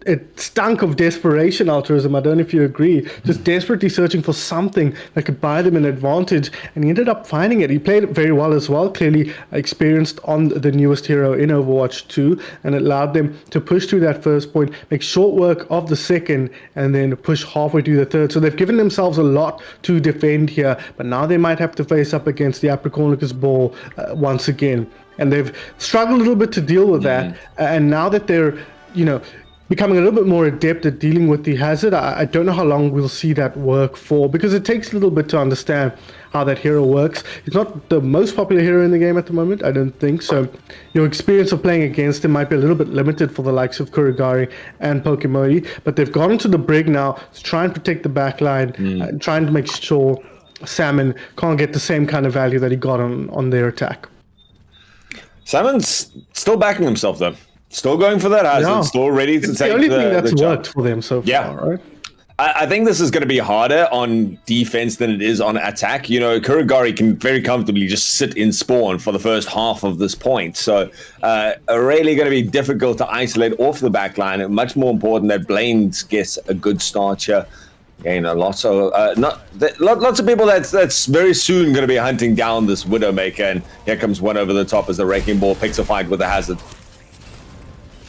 It stunk of desperation, Altruism. I don't know if you agree. Just desperately searching for something that could buy them an advantage. And he ended up finding it. He played it very well as well. Clearly experienced on the newest hero in Overwatch 2. And it allowed them to push through that first point, make short work of the second, and then push halfway through the third. So they've given themselves a lot to defend here. But now they might have to face up against the Apricornicus ball once again. And they've struggled a little bit to deal with that. And now that they're, becoming a little bit more adept at dealing with the Hazard, I don't know how long we'll see that work for, because it takes a little bit to understand how that hero works. He's not the most popular hero in the game at the moment, I don't think. So your experience of playing against him might be a little bit limited for the likes of Kurigari and Pokemoli. But they've gone into the brig now to try and protect the backline, trying to make sure Salmon can't get the same kind of value that he got on their attack. Salmon's still backing himself though. Still going for that Hazard, still ready to take the only thing that's jump. worked for them so far, right? I think this is going to be harder on defense than it is on attack. Kurigari can very comfortably just sit in spawn for the first half of this point. So really going to be difficult to isolate off the back line. Much more important that Blaine gets a good start here. Again, lots of lots of people that's very soon going to be hunting down this Widowmaker, and here comes one over the top as the Wrecking Ball picks a fight with a hazard.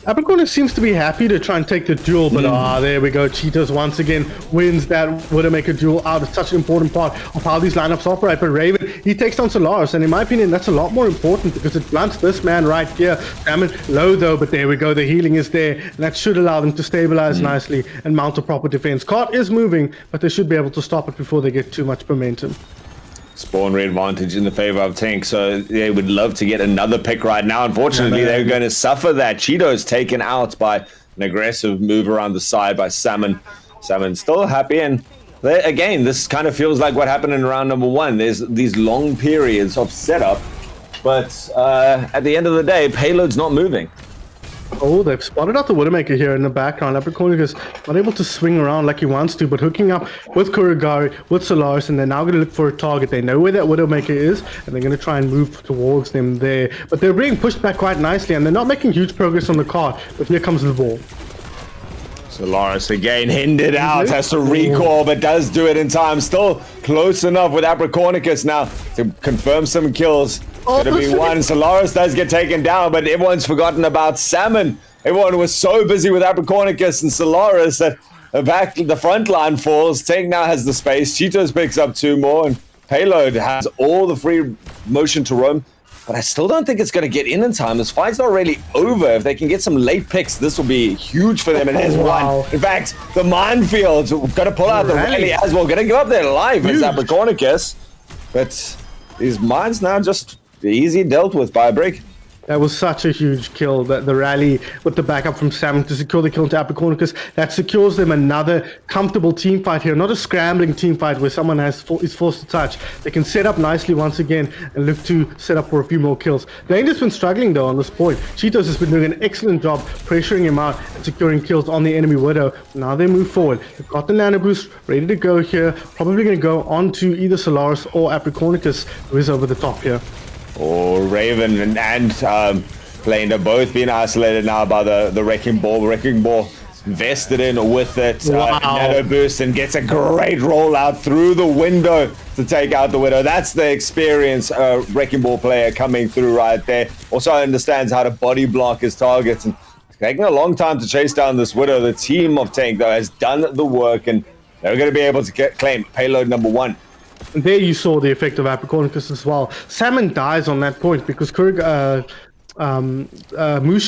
Abercorn seems to be happy to try and take the duel, but there we go. Cheetos once again wins that Widowmaker duel out. It's such an important part of how these lineups operate. But Raven, he takes down Solaris, and in my opinion, that's a lot more important because it blunts this man right here. Damn it, low though, but there we go. The healing is there, and that should allow them to stabilize nicely and mount a proper defense. Cart is moving, but they should be able to stop it before they get too much momentum. Spawn rate advantage in the favor of Tank, so they would love to get another pick right now. Unfortunately, they're going to suffer that. Cheeto's taken out by an aggressive move around the side by Salmon. Salmon still happy, and again, this kind of feels like what happened in round number 1. There's these long periods of setup, but at the end of the day, payload's not moving. Oh, they've spotted out the Widowmaker here in the background. Abercorn is not able to swing around like he wants to, but hooking up with Kuragari, with Solaris, and they're now going to look for a target. They know where that Widowmaker is, and they're going to try and move towards them there. But they're being pushed back quite nicely, and they're not making huge progress on the card. But here comes the ball. Solaris again hindered out, has to recall, but does do it in time. Still close enough with Abricornicus now to confirm some kills. Gonna be one. Solaris does get taken down, but everyone's forgotten about Salmon. Everyone was so busy with Abricornicus and Solaris that the front line falls. Tank now has the space. Cheetos picks up 2 more, and Payload has all the free motion to roam. But I still don't think it's going to get in time. This fight's not really over. If they can get some late picks, this will be huge for them. And there's one. In fact, the Minefield's going to pull out the rally as well. Going to go up there live as Abricornicus. But these mines now just easy dealt with by a break. That was such a huge kill, the rally with the backup from Salmon to secure the kill into Abricornicus. That secures them another comfortable team fight here, not a scrambling team fight where someone is forced to touch. They can set up nicely once again and look to set up for a few more kills. Danger's been struggling though on this point. Cheetos has been doing an excellent job pressuring him out and securing kills on the enemy Widow. Now they move forward. They've got the nano boost ready to go here. Probably going to go on to either Solaris or Abricornicus, who is over the top here. Raven and Plane are both being isolated now by the Wrecking Ball. The Wrecking Ball invested in with it. Nano boost and gets a great rollout through the window to take out the Widow. That's the experienced Wrecking Ball player coming through right there. Also understands how to body block his targets, and it's taking a long time to chase down this Widow. The team of Tank though has done the work, and they're going to be able to claim payload number 1. And there you saw the effect of Abricornicus as well. Salmon dies on that point because Mushi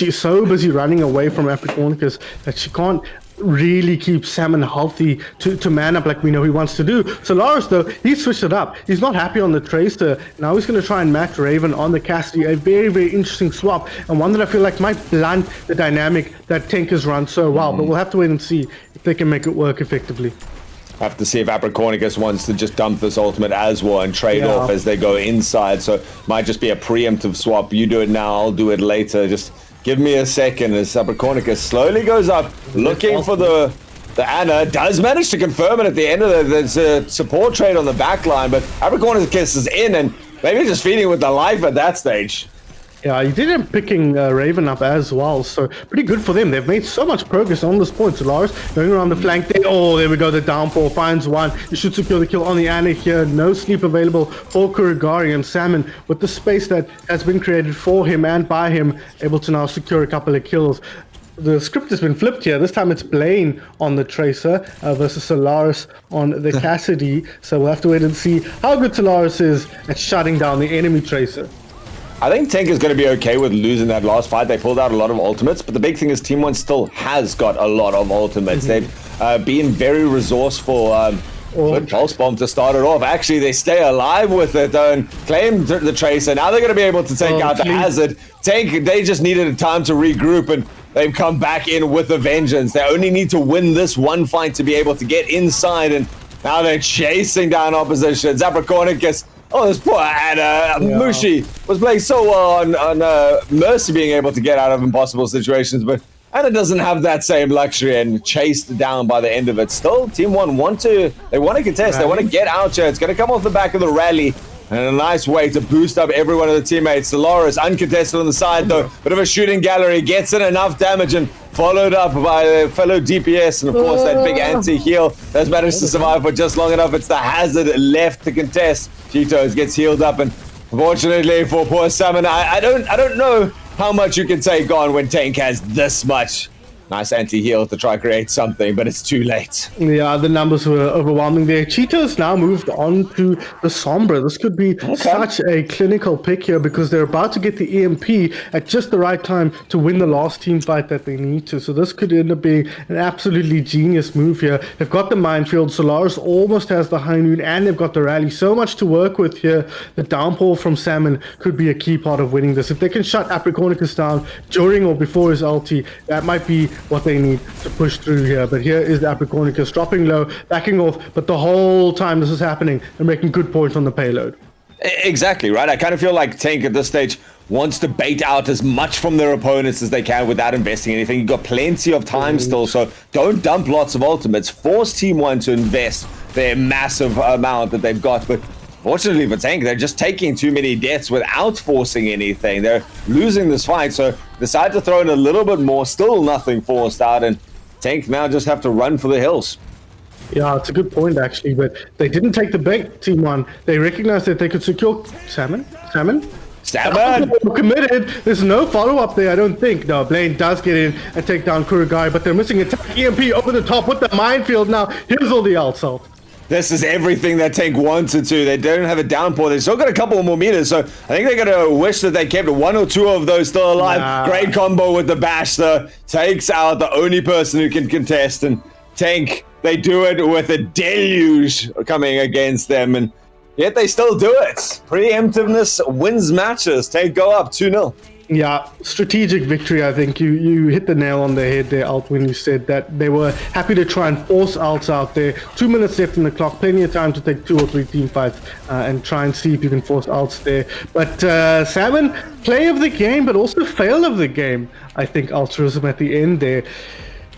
is so busy running away from Abricornicus that she can't really keep Salmon healthy to man up like we know he wants to do. Solaris though, he's switched it up. He's not happy on the Tracer. Now he's going to try and match Raven on the Cassidy. A very, very interesting swap, and one that I feel like might blunt the dynamic that Tank has run so well. But we'll have to wait and see if they can make it work effectively. Have to see if Abricornicus wants to just dump this ultimate as well and trade off as they go inside. So might just be a preemptive swap. You do it now, I'll do it later. Just give me a second as Abricornicus slowly goes up, looking for the Ana. Does manage to confirm it at the end of there's a support trade on the back line, but Abricornicus is in and maybe just feeding with the life at that stage. Yeah, he did end picking Raven up as well, so pretty good for them. They've made so much progress on this point. Solaris going around the flank there. Oh, there we go. The downpour finds one. He should secure the kill on the Ana here. No sleep available for Kuragari, and Salmon with the space that has been created for him and by him, able to now secure a couple of kills. The script has been flipped here. This time it's Blaine on the Tracer versus Solaris on the Cassidy. So we'll have to wait and see how good Solaris is at shutting down the enemy Tracer. I think Tank is going to be okay with losing that last fight. They pulled out a lot of ultimates, but the big thing is Team 1 still has got a lot of ultimates. They've been very resourceful. Good pulse bomb to start it off. Actually, they stay alive with it and claim the Tracer. Now they're going to be able to take out the Hazard. Tank, they just needed a time to regroup, and they've come back in with a vengeance. They only need to win this one fight to be able to get inside, and now they're chasing down opposition. Abricornicus. Oh, this poor Ana. Mushi was playing so well on Mercy being able to get out of impossible situations, but Ana doesn't have that same luxury and chased down by the end of it. Still, Team 1 want to contest. They want to get out here. It's going to come off the back of the rally. And a nice way to boost up every one of the teammates. Solaris uncontested on the side though. Bit of a shooting gallery. Gets in enough damage and followed up by a fellow DPS, and of course that big anti-heal that's managed to survive for just long enough. It's the Hazard left to contest. Cheetos gets healed up, and unfortunately for poor Salmon, I don't know how much you can take on when Tank has this much. Nice anti-heal to try to create something, but it's too late. Yeah, the numbers were overwhelming there. Cheetos now moved on to the Sombra. This could be such a clinical pick here because they're about to get the EMP at just the right time to win the last team fight that they need to. So this could end up being an absolutely genius move here. They've got the minefield. Solaris almost has the high noon, and they've got the rally. So much to work with here. The downpour from Salmon could be a key part of winning this. If they can shut Apricornicus down during or before his ulti, that might be what they need to push through here. But here is the Apricornicus dropping low, backing off, but the whole time this is happening, they're making good points on the payload. Exactly, right? I kind of feel like Tank at this stage wants to bait out as much from their opponents as they can without investing anything. You've got plenty of time still, so don't dump lots of ultimates. Force Team 1 to invest their massive amount that they've got, but fortunately for Tank, they're just taking too many deaths without forcing anything. They're losing this fight, so decide to throw in a little bit more. Still nothing forced out, and Tank now just have to run for the hills. Yeah, it's a good point actually, but they didn't take the bait, Team 1. They recognized that they could secure Salmon. Committed. There's no follow-up there, I don't think. No, Blaine does get in and take down Kurugai, but they're missing attack. EMP over the top with the minefield now. Here's all the outsult. This is everything that Tank wanted to. They don't have a downpour. They've still got a couple more meters, so I think they're going to wish that they kept one or two of those still alive. Great combo with the bash, though. Takes out the only person who can contest, and Tank, they do it with a deluge coming against them, and yet they still do it. Preemptiveness wins matches. Tank go up 2-0. Yeah, strategic victory. I think you hit the nail on the head there, Alt, when you said that they were happy to try and force Alts out there. 2 minutes left in the clock, plenty of time to take 2 or 3 team fights and try and see if you can force Alts there. But Salmon, play of the game, but also fail of the game. I think Altruism at the end there.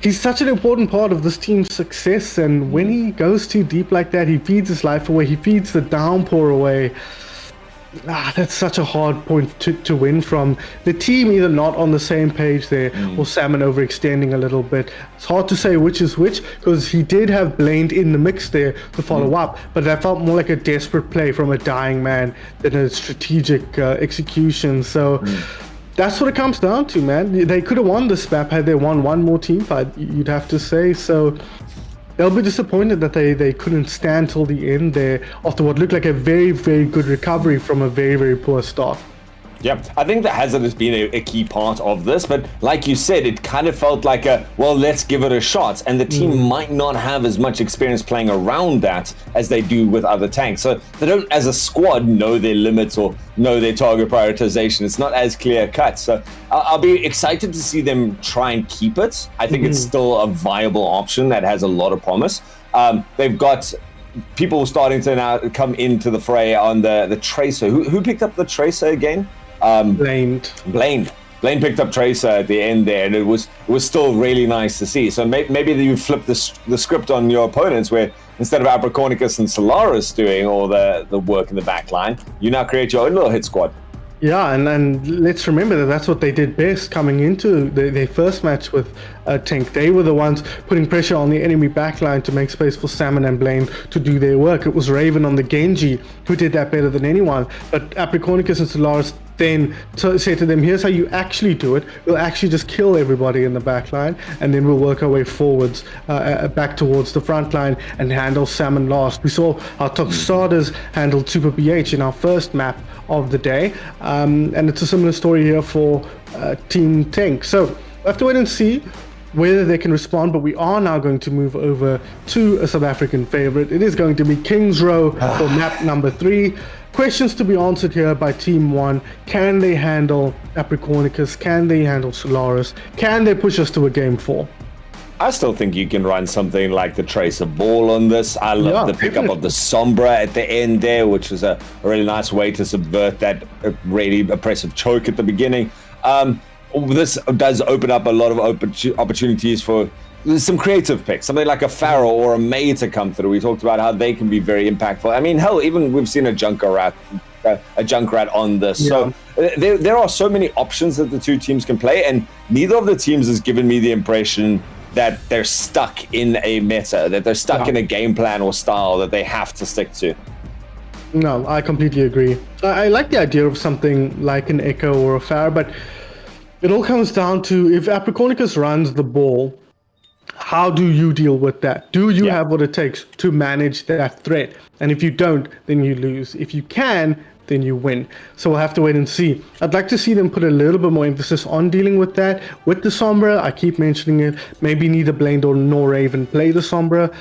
He's such an important part of this team's success, and when he goes too deep like that, he feeds his life away, he feeds the downpour away. That's such a hard point to win from. The team either not on the same page there or Salmon overextending a little bit. It's hard to say which is which because he did have Blaine in the mix there to follow up, but that felt more like a desperate play from a dying man than a strategic execution. So that's what it comes down to, man. They could have won this map had they won one more team fight, you'd have to say. So they'll be disappointed that they couldn't stand till the end there after what looked like a very, very good recovery from a very, very poor start. Yeah, I think the Hazard has been a key part of this, but like you said, it kind of felt like well, let's give it a shot. And the team might not have as much experience playing around that as they do with other tanks. So they don't, as a squad, know their limits or know their target prioritization. It's not as clear cut. So I'll be excited to see them try and keep it. I think it's still a viable option that has a lot of promise. They've got people starting to now come into the fray on the Tracer. Who picked up the Tracer again? Blaine picked up Tracer at the end there, and it was still really nice to see. So maybe you flip the script on your opponents, where instead of Apricornicus and Solaris doing all the work in the back line, you now create your own little hit squad. Yeah, and let's remember that that's what they did best coming into their first match with Tank. They were the ones putting pressure on the enemy backline to make space for Salmon and Blaine to do their work. It was Raven on the Genji who did that better than anyone. But Apricornicus and Solaris then say to them, here's how you actually do it. We'll actually just kill everybody in the back line, and then we'll work our way forwards back towards the front line and handle Salmon last. We saw how Toxadas handled Super BH in our first map of the day, and it's a similar story here for Team Tank. So we'll have to wait and see whether they can respond, but we are now going to move over to a South African favorite. It is going to be Kings Row for map number 3. Questions to be answered here by Team 1. Can they handle Apricornicus? Can they handle Solaris? Can they push us to a game 4? I still think you can run something like the Tracer Ball on this. I love the pickup of the Sombra at the end there, which was a really nice way to subvert that really oppressive choke at the beginning. This does open up a lot of opportunities for some creative picks, something like a Pharaoh or a May to come through. We talked about how they can be very impactful. I mean, hell, even we've seen a Junkrat on this. Yeah. So there are so many options that the two teams can play, and neither of the teams has given me the impression that they're stuck in a meta, that they're stuck in a game plan or style that they have to stick to. No, I completely agree. I like the idea of something like an Echo or a Pharah, but it all comes down to if Apricornicus runs the ball, how do you deal with that? Do you have what it takes to manage that threat? And if you don't, then you lose. If you can, then you win. So we'll have to wait and see. I'd like to see them put a little bit more emphasis on dealing with that. With the Sombra, I keep mentioning it, maybe neither Blaine nor Raven play the Sombra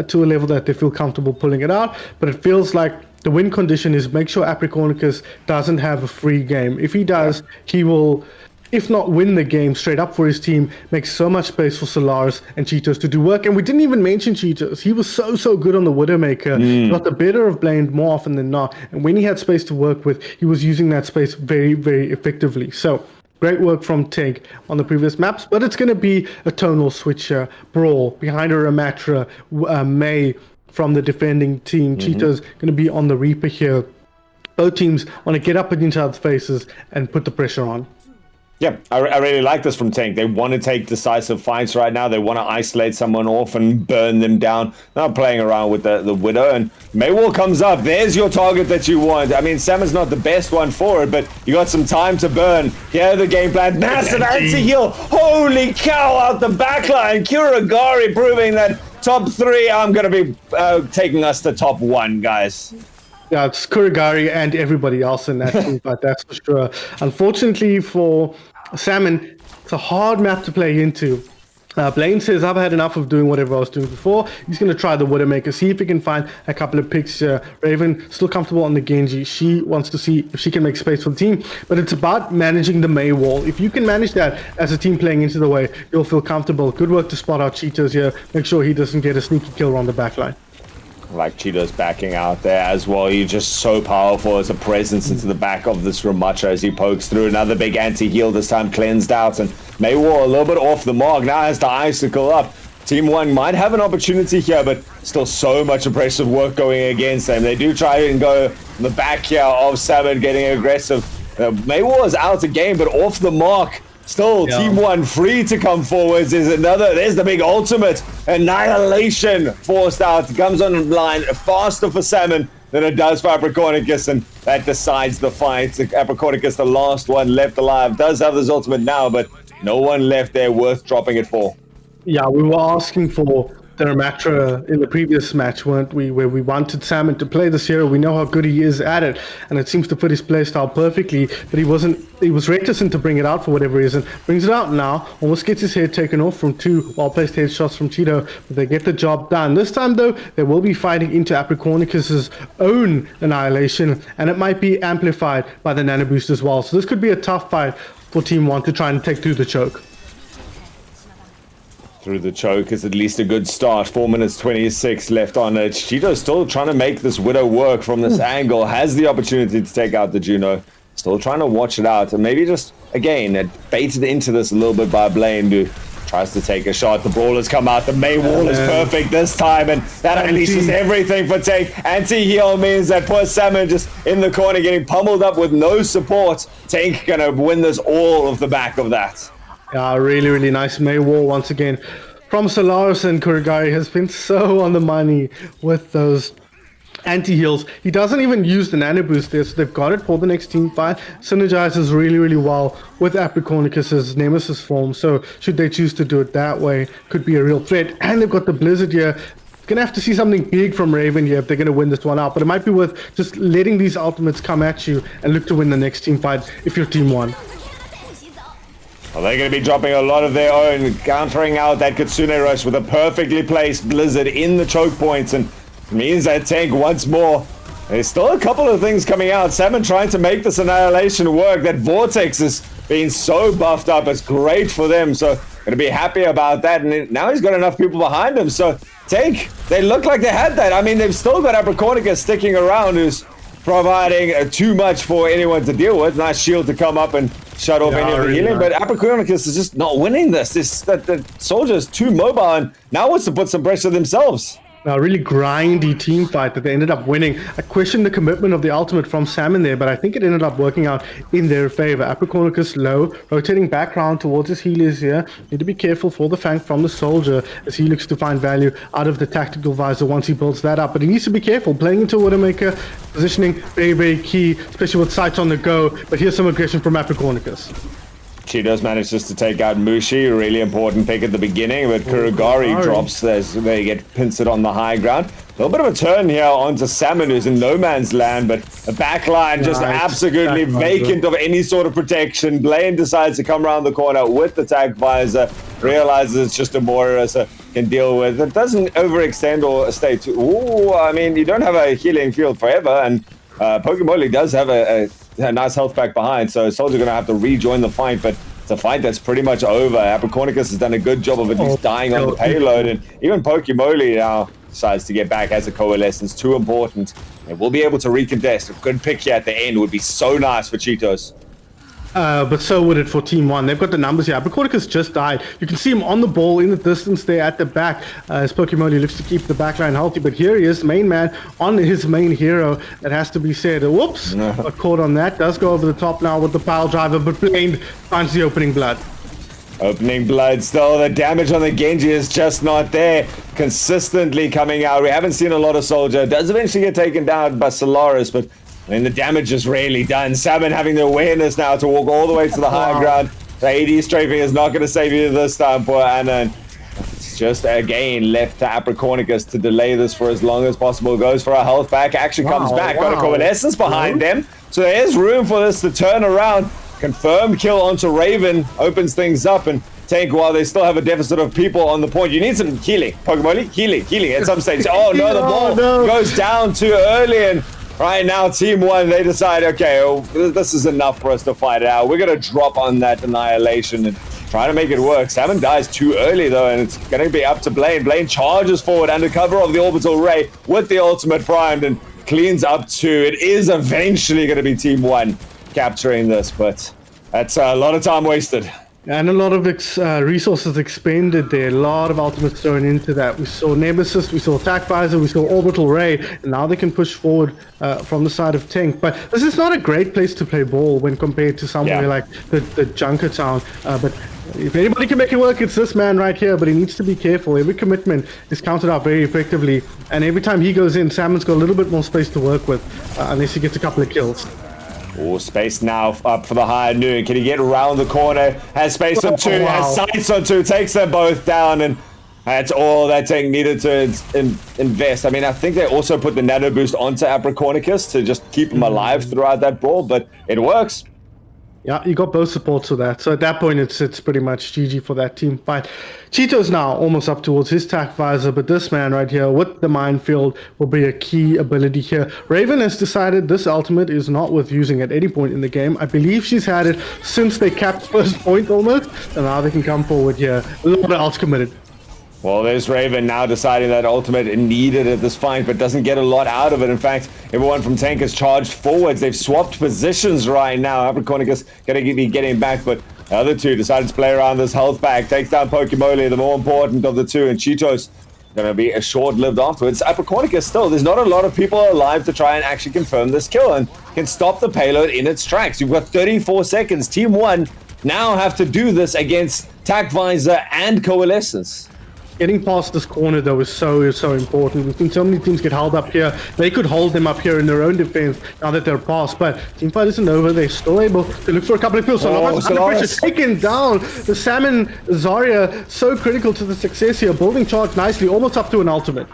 to a level that they feel comfortable pulling it out. But it feels like the win condition is make sure Apricornicus doesn't have a free game. If he does, he will, if not win the game straight up for his team, make so much space for Solaris and Cheetos to do work. And we didn't even mention Cheetos. He was so good on the Widowmaker. He got the better of Blaine more often than not. And when he had space to work with, he was using that space very, very effectively. So great work from Tig on the previous maps, but it's going to be a tonal switcher, Brawl, behind her Ramatra, May from the defending team. Cheetos going to be on the Reaper here. Both teams want to get up in each other's faces and put the pressure on. Yeah, I really like this from Tank. They want to take decisive fights right now. They want to isolate someone off and burn them down. Not playing around with the Widow. And Maywall comes up. There's your target that you want. I mean, Salmon's not the best one for it, but you got some time to burn. Here the game plan. Massive anti-heal. Holy cow, out the backline. Kuragari proving that top 3, I'm going to be taking us to top 1, guys. Yeah, it's Kuragari and everybody else in that team, but that's for sure. Unfortunately for Salmon, it's a hard map to play into. Blaine says, I've had enough of doing whatever I was doing before. He's going to try the Widowmaker, see if he can find a couple of picks. Raven, still comfortable on the Genji. She wants to see if she can make space for the team. But it's about managing the Mei wall. If you can manage that as a team playing into the way, you'll feel comfortable. Good work to spot out Cheetos here. Make sure he doesn't get a sneaky kill on the backline. Like Cheetos backing out there as well. You're just so powerful as a presence into the back of this Ramacha as he pokes through. Another big anti-heal, this time cleansed out. And Maywar a little bit off the mark. Now has to icicle up. Team 1 might have an opportunity here, but still so much impressive work going against them. They do try and go in the back here of Salmon getting aggressive. Maywar is out of game, but off the mark. Still, Team 1 free to come forwards. There's the big ultimate. Annihilation forced out. Comes online faster for Salmon than it does for Apricornicus, and that decides the fight. Apricornicus, the last one left alive, does have his ultimate now, but no one left there worth dropping it for. Yeah, we were asking for the Ramatra in the previous match, weren't we, where we wanted Salmon to play this hero. We know how good he is at it, and it seems to fit his playstyle perfectly, but he was reticent to bring it out for whatever reason. Brings it out now, almost gets his head taken off from 2 well-placed headshots from Cheeto, but they get the job done. This time, though, they will be fighting into Apricornicus's own annihilation, and it might be amplified by the Nano Boost as well. So this could be a tough fight for Team 1 to try and take through the choke. Through the choke is at least a good start. 4 minutes 26 left on it. Cheeto's still trying to make this Widow work from this angle. Has the opportunity to take out the Juno. Still trying to watch it out. And maybe just, again, baited into this a little bit by Blaine, who tries to take a shot. The Brawlers come out. The Mei wall is perfect this time. And that unleashes everything for Tank. Anti-heal means that poor Salmon just in the corner getting pummeled up with no support. Tank gonna win this all off the back of that. Yeah, really, really nice Mei wall once again from Solaris, and Kuragari has been so on the money with those anti-heals. He doesn't even use the nano boost there, so they've got it for the next team fight. Synergizes really, really well with Apricornicus's Nemesis form, so should they choose to do it that way, could be a real threat. And they've got the Blizzard here. Gonna have to see something big from Raven here if they're gonna win this one out, but it might be worth just letting these ultimates come at you and look to win the next team fight if you're Team 1. Well, they're going to be dropping a lot of their own, countering out that Kitsune Rush with a perfectly placed Blizzard in the choke points, and means that Tank once more. There's still a couple of things coming out. Salmon trying to make this annihilation work. That Vortex is being so buffed up. It's great for them, so going to be happy about that. And now he's got enough people behind him, so Tank, they look like they had that. I mean, they've still got Apricornicus sticking around, who's providing too much for anyone to deal with. Nice shield to come up and shut off any of the healing, but Apricornicus is just not winning this. The soldier is too mobile and now wants to put some pressure themselves. A really grindy team fight that they ended up winning. I questioned the commitment of the ultimate from Salmon there, but I think it ended up working out in their favor. Apricornicus low, rotating back round towards his healers here. Need to be careful for the flank from the soldier as he looks to find value out of the tactical visor once he builds that up. But he needs to be careful. Playing into Widowmaker, positioning very, very key, especially with sights on the go. But here's some aggression from Apricornicus. Cheetos manages to take out Mushi, a really important pick at the beginning, but Kurugari drops as they get pincered on the high ground. A little bit of a turn here onto Salmon, who's in no man's land, but the back line just absolutely vacant of any sort of protection. Blaine decides to come around the corner with the tag visor, realizes it's just a Moira, so can deal with it. Doesn't overextend or stay too... Ooh, I mean, you don't have a healing field forever, and Pokemoli does have a nice health pack behind, so Soldier gonna have to rejoin the fight, but it's a fight that's pretty much over. Apricornicus has done a good job of at least dying on the payload, and even Pokemoli now decides to get back as a Coalescence. Too important. And we'll be able to recontest. A good pick here at the end would be so nice for Cheetos. But so would it for Team 1. They've got the numbers here. Apricornicus just died. You can see him on the ball in the distance there at the back. As Pokemon looks to keep the backline healthy. But here he is, main man on his main hero. That has to be said. Whoops! Got caught on that. Does go over the top now with the pile driver. But Blaine finds the opening blood. Opening blood still. The damage on the Genji is just not there. Consistently coming out. We haven't seen a lot of Soldier. Does eventually get taken down by Solaris, but I mean, the damage is really done. Salmon having the awareness now to walk all the way to the high ground. The AD strafing is not going to save you this time, poor Anna. It's just, again, left to Apricornicus to delay this for as long as possible. Goes for a health back. Actually comes back. Got a Coalescence behind them. So there's room for this to turn around. Confirmed kill onto Raven. Opens things up. And Tank, while they still have a deficit of people on the point, you need some healing. Pokemon, healing at some stage. Oh, no, the ball goes down too early. And right now, Team 1, they decide, okay, this is enough for us to fight it out. We're going to drop on that Annihilation and try to make it work. Salmon dies too early, though, and it's going to be up to Blaine. Blaine charges forward under cover of the Orbital Ray with the ultimate primed and cleans up 2. It is eventually going to be Team 1 capturing this, but that's a lot of time wasted. And a lot of resources expended there. A lot of ultimates thrown into that. We saw Nemesis, we saw Attack Visor, we saw Orbital Ray, and now they can push forward from the side of Tank. But this is not a great place to play ball when compared to somewhere like the Junkertown. But if anybody can make it work, it's this man right here. But he needs to be careful. Every commitment is counted out very effectively. And every time he goes in, Salmon's got a little bit more space to work with, unless he gets a couple of kills. Oh, space now up for the high noon. Can he get around the corner? Has space on 2, has sights on 2, takes them both down, and that's all that Tank needed to invest. I mean, I think they also put the nano boost onto Apricornicus to just keep him alive throughout that brawl, but it works. Yeah, you got both supports for that. So at that point, it's pretty much GG for that team fight. Cheeto's now almost up towards his tack visor, but this man right here with the minefield will be a key ability here. Raven has decided this ultimate is not worth using at any point in the game. I believe she's had it since they capped first point almost, and now they can come forward here. A lot of ults committed. Well, there's Raven now deciding that ultimate needed at this fight, but doesn't get a lot out of it. In fact, everyone from Tank has charged forwards. They've swapped positions right now. Apricornicus going to be getting back, but the other two decided to play around this health pack. Takes down Pokemoli, the more important of the two, and Cheetos going to be a short-lived afterwards. Apricornicus still, there's not a lot of people alive to try and actually confirm this kill and can stop the payload in its tracks. You've got 34 seconds. Team 1 now have to do this against Tac Visor and Coalescence. Getting past this corner, though, is so important. We've seen so many teams get held up here. They could hold them up here in their own defense now that they're past, but teamfight isn't over. They're still able to look for a couple of kills. Solaris under pressure, taken down. The Salmon Zarya, so critical to the success here. Building charge nicely, almost up to an ultimate.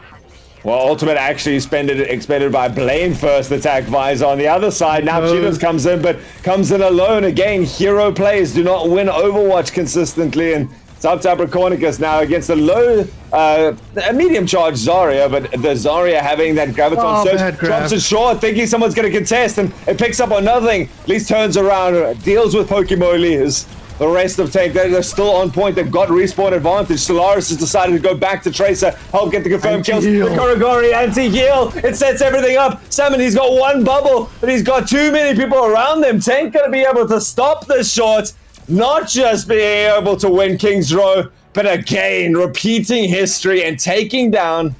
Well, ultimate actually expended by Blaine first attack visor on the other side. Now Cheetos comes in, but comes in alone again. Hero plays do not win Overwatch consistently, and it's up to Apricornicus now against a low, a medium charge Zarya, but the Zarya having that graviton surge drops it short, thinking someone's going to contest, and it picks up on nothing. At least turns around, deals with Pokemoli. The rest of Tank, they're still on point. They've got respawn advantage. Solaris has decided to go back to Tracer, help get the confirmed kills. The Korogori anti-heal. It sets everything up. Salmon, he's got one bubble, but he's got too many people around him. Tank going to be able to stop this short. Not just being able to win King's Row, but again, repeating history and taking down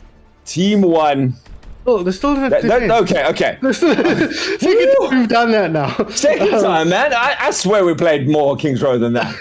Team 1. Oh, they're still in defense. Okay. Second time we've done that now. Second time, man. I swear we played more Kings Row than that.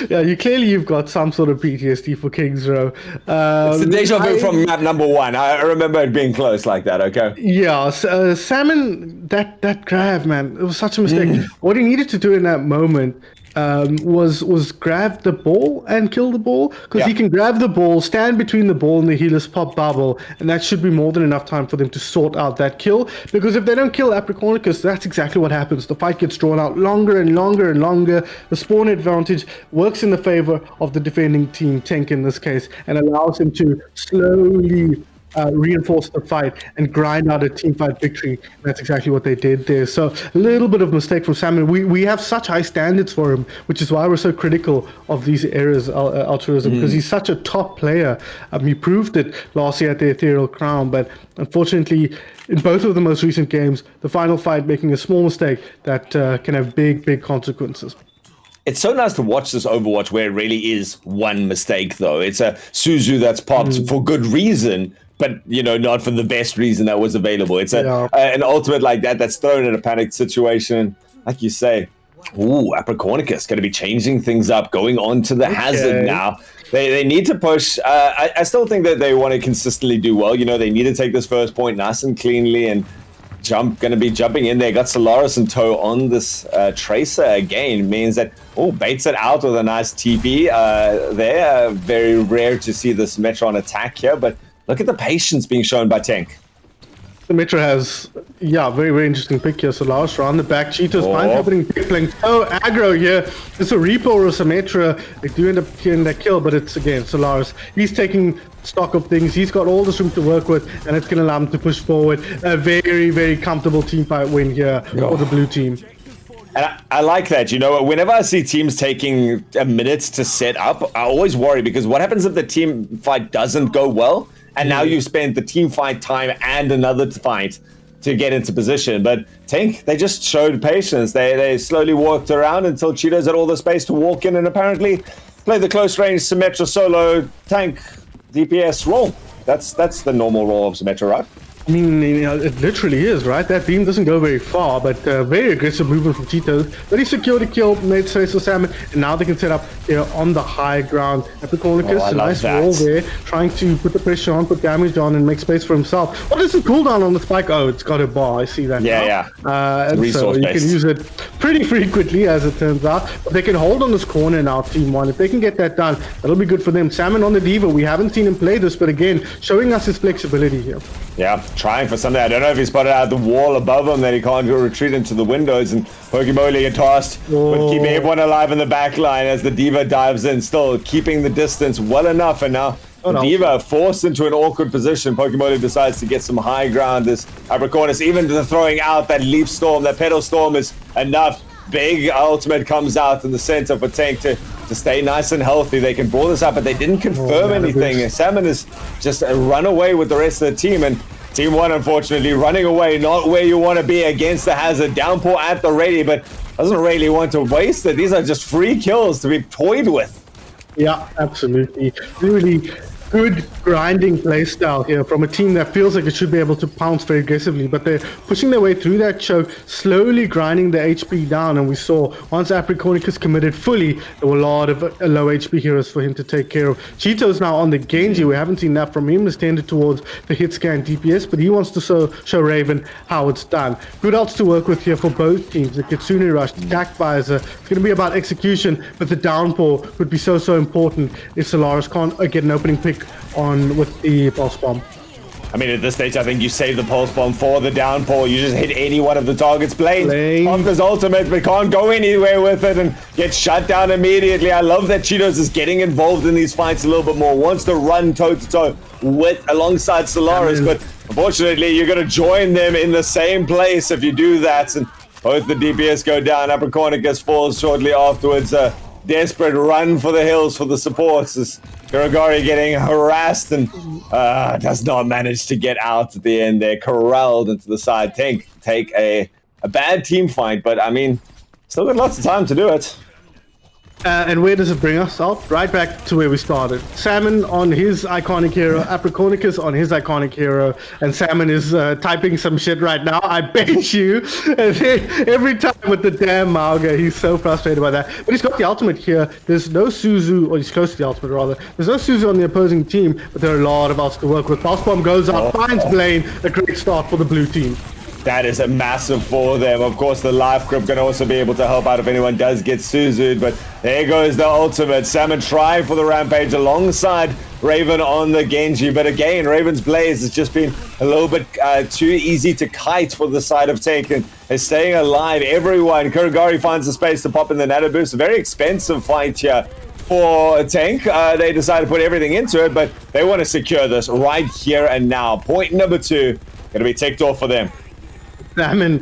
Yeah, you've got some sort of PTSD for Kings Row. It's the deja vu from map number 1. I remember it being close like that, okay? Yeah, Salmon, that grab, man, it was such a mistake. What he needed to do in that moment was grab the ball and kill the ball, because he can grab the ball, stand between the ball and the healer's pop bubble, and that should be more than enough time for them to sort out that kill. Because if they don't kill Apricornicus, that's exactly what happens. The fight gets drawn out longer and longer and longer. The spawn advantage works in the favor of the defending team, Tank in this case, and allows him to slowly reinforce the fight and grind out a team fight victory. That's exactly what they did there. So a little bit of mistake from Salmon. We have such high standards for him, which is why we're so critical of these areas, altruism, because he's such a top player. He proved it last year at the Ethereal Crown, but unfortunately in both of the most recent games, the final fight making a small mistake that can have big consequences. It's so nice to watch this Overwatch where it really is one mistake, though. It's a Suzu that's popped for good reason, but, not for the best reason that was available. It's an ultimate like that that's thrown in a panicked situation. Like you say, Apricornicus going to be changing things up, going on to the Hazard now. They need to push. I still think that they want to consistently do well. They need to take this first point nice and cleanly and going to be jumping in there. Got Solaris in tow on this Tracer again. Means that, baits it out with a nice TP there. Very rare to see this Metron attack here, but look at the patience being shown by Tank. The Metro has, very interesting pick here. Solaris around the back. Cheetos find happening, playing so aggro here. It's a Reaper or a Symmetra. They do end up getting that kill, but it's, again, Solaris. He's taking stock of things. He's got all this room to work with, and it's going to allow him to push forward. A very comfortable team fight win here for the blue team. And I like that. Whenever I see teams taking a minute to set up, I always worry, because what happens if the team fight doesn't go well? And now you've spent the team fight time and another fight to get into position. But Tank, they just showed patience. They slowly walked around until Cheetos had all the space to walk in and apparently play the close range Symmetra solo tank DPS role. That's the normal role of Symmetra, right? I mean, it literally is, right? That beam doesn't go very far, but very aggressive movement from Cheetos. But he secured a kill, made space for Salmon, and now they can set up on the high ground. Apricornicus, a nice wall there, trying to put the pressure on, put damage on, and make space for himself. What is the cooldown on the spike? Oh, it's got a bar. I see that now. And so you can use it pretty frequently, as it turns out. But they can hold on this corner now, Team 1. If they can get that done, that'll be good for them. Salmon on the Diva. We haven't seen him play this, but again, showing us his flexibility here. Yeah, trying for something. I don't know if he spotted out the wall above him, that he can't go retreat into the windows, and Pokemoli tasked with keeping everyone alive in the back line as the Diva dives in, still keeping the distance well enough, and now the Diva forced into an awkward position. Pokemoli decides to get some high ground. This Apricornicus, even to throwing out that Leaf Storm, that Petal Storm is enough. Big ultimate comes out in the center for Tank to stay nice and healthy. They can brawl this up, but they didn't confirm anything. Salmon is just run away with the rest of the team, and Team 1, unfortunately, running away, not where you want to be against the Hazard. Downpour at the ready, but doesn't really want to waste it. These are just free kills to be toyed with. Yeah, absolutely. Really good grinding playstyle here from a team that feels like it should be able to pounce very aggressively, but they're pushing their way through that choke, slowly grinding the HP down. And we saw once Apricornicus committed fully, there were a lot of low HP heroes for him to take care of. Cheeto's now on the Genji. We haven't seen that from him. He's tended towards the hit scan DPS, but he wants to show Raven how it's done. Good ults to work with here for both teams. The Kitsune Rush, the Attack Visor. It's going to be about execution, but the downpour would be so important if Solaris can't get an opening pick on with the pulse bomb. I mean, at this stage, I think you save the pulse bomb for the downpour. You just hit any one of the target's blade off his ultimate, but can't go anywhere with it and get shut down immediately. I love that Cheetos is getting involved in these fights a little bit more. Wants to run toe-to-toe alongside Solaris, but unfortunately, you're going to join them in the same place if you do that. And both the DPS go down. Apricornicus falls shortly afterwards. Desperate run for the hills for the supports as Kuragari getting harassed and does not manage to get out at the end. They're corralled into the side. Take a bad team fight, but I mean, still got lots of time to do it. And where does it bring us up? Right back to where we started. Salmon on his iconic hero, Aprikonicus on his iconic hero, and Salmon is typing some shit right now. I bet you. Every time with the damn Mauga, he's so frustrated by that. But he's got the ultimate here. There's no Suzu, or he's close to the ultimate rather. There's no Suzu on the opposing team, but there are a lot of outs to work with. Pulse Bomb goes out, finds Blaine. A great start for the blue team. That is a massive for them. Of course, the life grip can also be able to help out if anyone does get Suzu'd, but there goes the ultimate. Salmon trying for the rampage alongside Raven on the Genji, but again, Raven's Blaze has just been a little bit too easy to kite for the side of Tank, and is staying alive. Everyone, Kuragari finds the space to pop in the Nano Boost. A very expensive fight here for Tank. They decided to put everything into it, but they want to secure this right here and now. Point number 2 going to be ticked off for them. Salmon,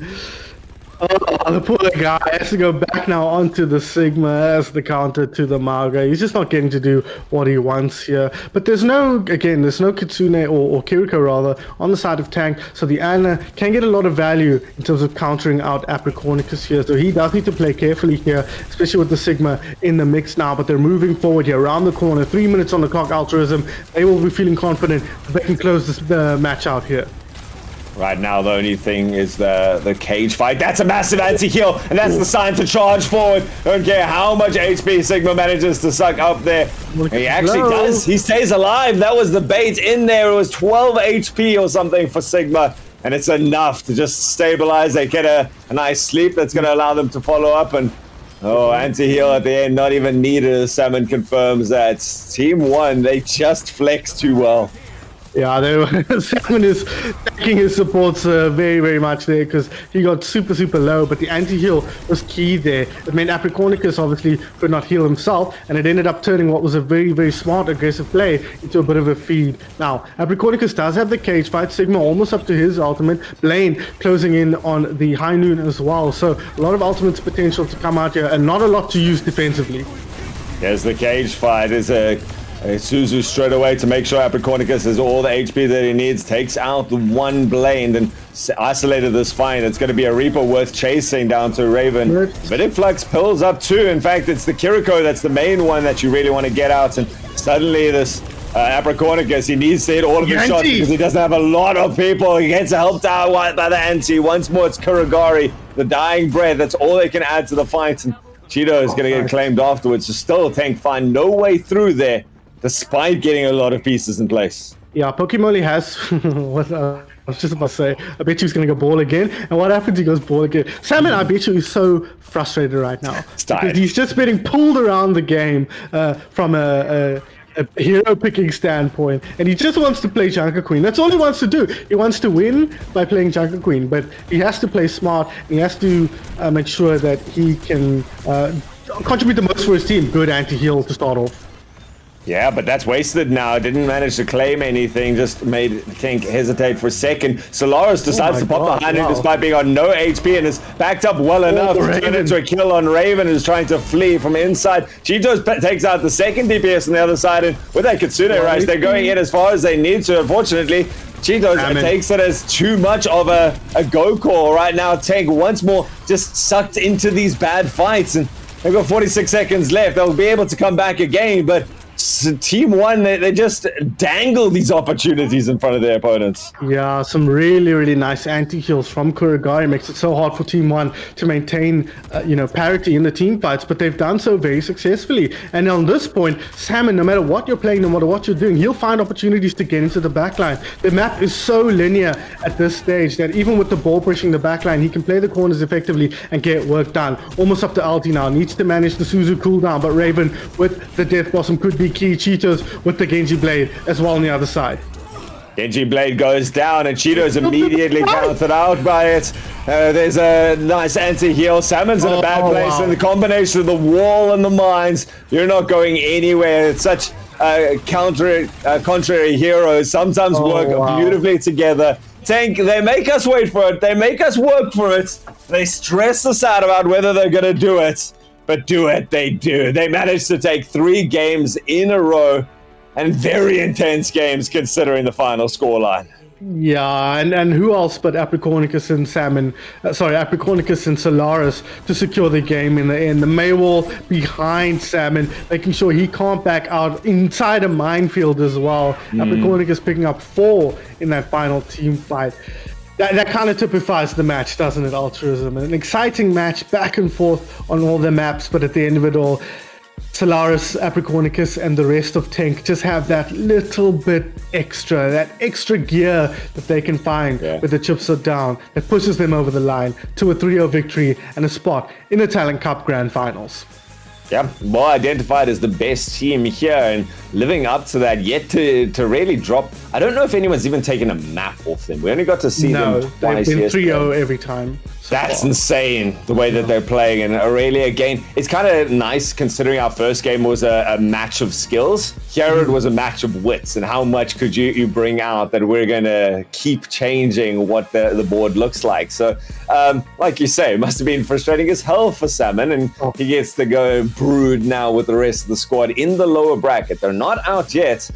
the poor guy has to go back now onto the Sigma as the counter to the Mauga. He's just not getting to do what he wants here. But there's no Kitsune or Kiriko rather on the side of Tank, so the Ana can get a lot of value in terms of countering out Aprikonicus here. So he does need to play carefully here, especially with the Sigma in the mix now. But they're moving forward here around the corner. 3 minutes on the clock, Altruism. They will be feeling confident that they can close this match out here. Right now, the only thing is the cage fight. That's a massive anti-heal, and that's the sign to charge forward. Don't care how much HP Sigma manages to suck up there. He actually does. He stays alive. That was the bait in there. It was 12 HP or something for Sigma, and it's enough to just stabilize. They get a nice sleep that's going to allow them to follow up, and anti-heal at the end, not even needed. Salmon confirms that. Team 1, they just flex too well. Yeah, Salmon is thanking his supports very, very much there because he got super, super low, but the anti-heal was key there. It meant Aprikonicus obviously could not heal himself, and it ended up turning what was a very, very smart, aggressive play into a bit of a feed. Now, Aprikonicus does have the cage fight. Sigma almost up to his ultimate. Blaine closing in on the high noon as well. So a lot of ultimate's potential to come out here and not a lot to use defensively. There's the cage fight. There's a Suzu straight away to make sure Aprikonicus has all the HP that he needs, takes out the one Blaine and isolated this fight. It's going to be a Reaper worth chasing down to Raven. But Influx pulls up too. In fact, it's the Kiriko that's the main one that you really want to get out. And suddenly this Aprikonicus, he needs to hit all of his shots because he doesn't have a lot of people. He gets helped out by the anti. Once more, it's Kuragari, the dying breath. That's all they can add to the fight. And Cheeto is going to get claimed afterwards. So still, Tank find no way through there, despite getting a lot of pieces in place. Yeah, Pokemoli has what I was just about to say. I bet you he's going to go ball again. And what happens? He goes ball again. Salmon, I bet you he's so frustrated right now. Because he's just getting pulled around the game from a hero picking standpoint. And he just wants to play Junker Queen. That's all he wants to do. He wants to win by playing Junker Queen. But he has to play smart. And he has to make sure that he can contribute the most for his team. Good anti-heal to start off. Yeah, but that's wasted now. Didn't manage to claim anything. Just made Tank hesitate for a second. Solaris decides to pop behind him despite being on no HP and is backed up well enough to turn into a kill on Raven, who's trying to flee from inside. Cheetos takes out the second DPS on the other side, and with that Kitsune Rush, they're going in as far as they need to. Unfortunately, Cheetos takes it as too much of a go call right now. Tank once more just sucked into these bad fights, and they've got 46 seconds left. They'll be able to come back again, but Team 1, they just dangle these opportunities in front of their opponents. Yeah, some really, really nice anti-heals from Kuragari. Makes it so hard for Team 1 to maintain, parity in the team fights, but they've done so very successfully. And on this point, Salmon, no matter what you're playing, no matter what you're doing, he'll find opportunities to get into the backline. The map is so linear at this stage that even with the ball pushing the backline, he can play the corners effectively and get work done. Almost up to ulti now. Needs to manage the Suzu cooldown, but Raven with the Death Blossom could be key. Cheetos with the Genji Blade as well on the other side. Genji Blade goes down and Cheetos immediately counted out by it. There's a nice anti-heal. Salmon's in a bad place, and the combination of the wall and the mines, you're not going anywhere. It's such contrary heroes sometimes work beautifully together. Tank, they make us wait for it. They make us work for it. They stress us out about whether they're going to do it. But do it, they do. They managed to take 3 games in a row, and very intense games considering the final scoreline. Yeah, and who else but Apricornicus and Apricornicus and Solaris to secure the game in the end. The Maywall behind Salmon, making sure he can't back out inside a minefield as well. Apricornicus picking up 4 in that final team fight. That kind of typifies the match, doesn't it, Altruism? An exciting match, back and forth on all the maps, but at the end of it all, Solaris, Apricornicus, and the rest of Tank just have that little bit extra, that extra gear that they can find where the chips are down, that pushes them over the line to a 3-0 victory and a spot in the Talon Cup Grand Finals. Yeah, well identified as the best team here and living up to that, yet to really drop. I don't know if anyone's even taken a map off them. We only got to see them twice. They've been 3-0 every time. That's insane, the way that they're playing. And Aurelia, again, it's kind of nice considering our first game was a match of skills. Here it was a match of wits. And how much could you bring out that we're going to keep changing what the board looks like? So, like you say, it must have been frustrating as hell for Salmon. And he gets to go brood now with the rest of the squad in the lower bracket. They're not out yet.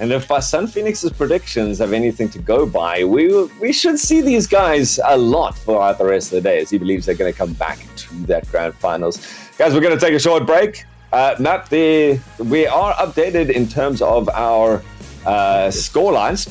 And if Sun Phoenix's predictions have anything to go by, we should see these guys a lot throughout the rest of the day, as he believes they're going to come back to that grand finals. Guys, we're going to take a short break. Matt, we are updated in terms of our score lines.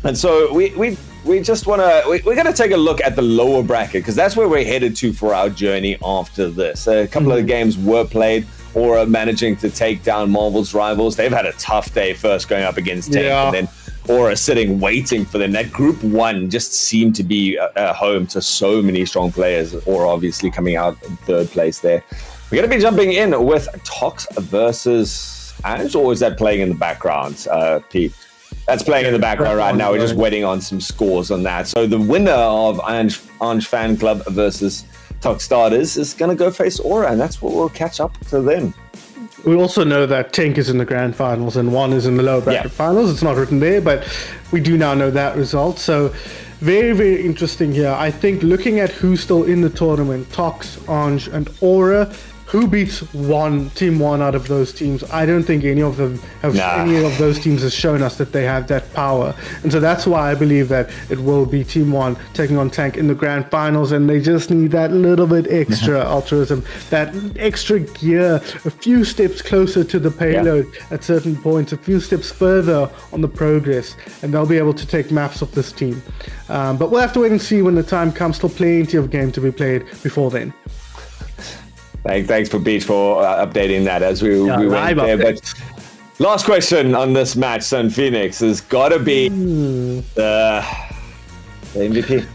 And so we just want to, we're going to take a look at the lower bracket, because that's where we're headed to for our journey after this. A couple of the games were played. Aura managing to take down Marvel's rivals. They've had a tough day first going up against Tank, and then Aura sitting waiting for them. That group 1 just seemed to be a home to so many strong players. Aura obviously coming out in 3rd place there. We're going to be jumping in with Tox versus Ange, or is that playing in the background, Pete? That's playing in the background right now. We're just waiting on some scores on that. So the winner of Ange Fan Club versus Talk Starters is going to go face Aura, and that's what we'll catch up to then. We also know that Tank is in the grand finals and 1 is in the lower bracket finals. It's not written there, but we do now know that result. So very, very interesting here. I think looking at who's still in the tournament, Tox, Ange, and Aura, who beats Team 1 out of those teams? I don't think any of them any of those teams has shown us that they have that power. And so that's why I believe that it will be Team 1 taking on Tank in the grand finals, and they just need that little bit extra altruism, that extra gear, a few steps closer to the payload at certain points, a few steps further on the progress, and they'll be able to take maps of this team. But we'll have to wait and see when the time comes. Still plenty of game to be played before then. Thanks for Beach for updating that as we went there. But last question on this match, Sun Phoenix, has got to be the MVP.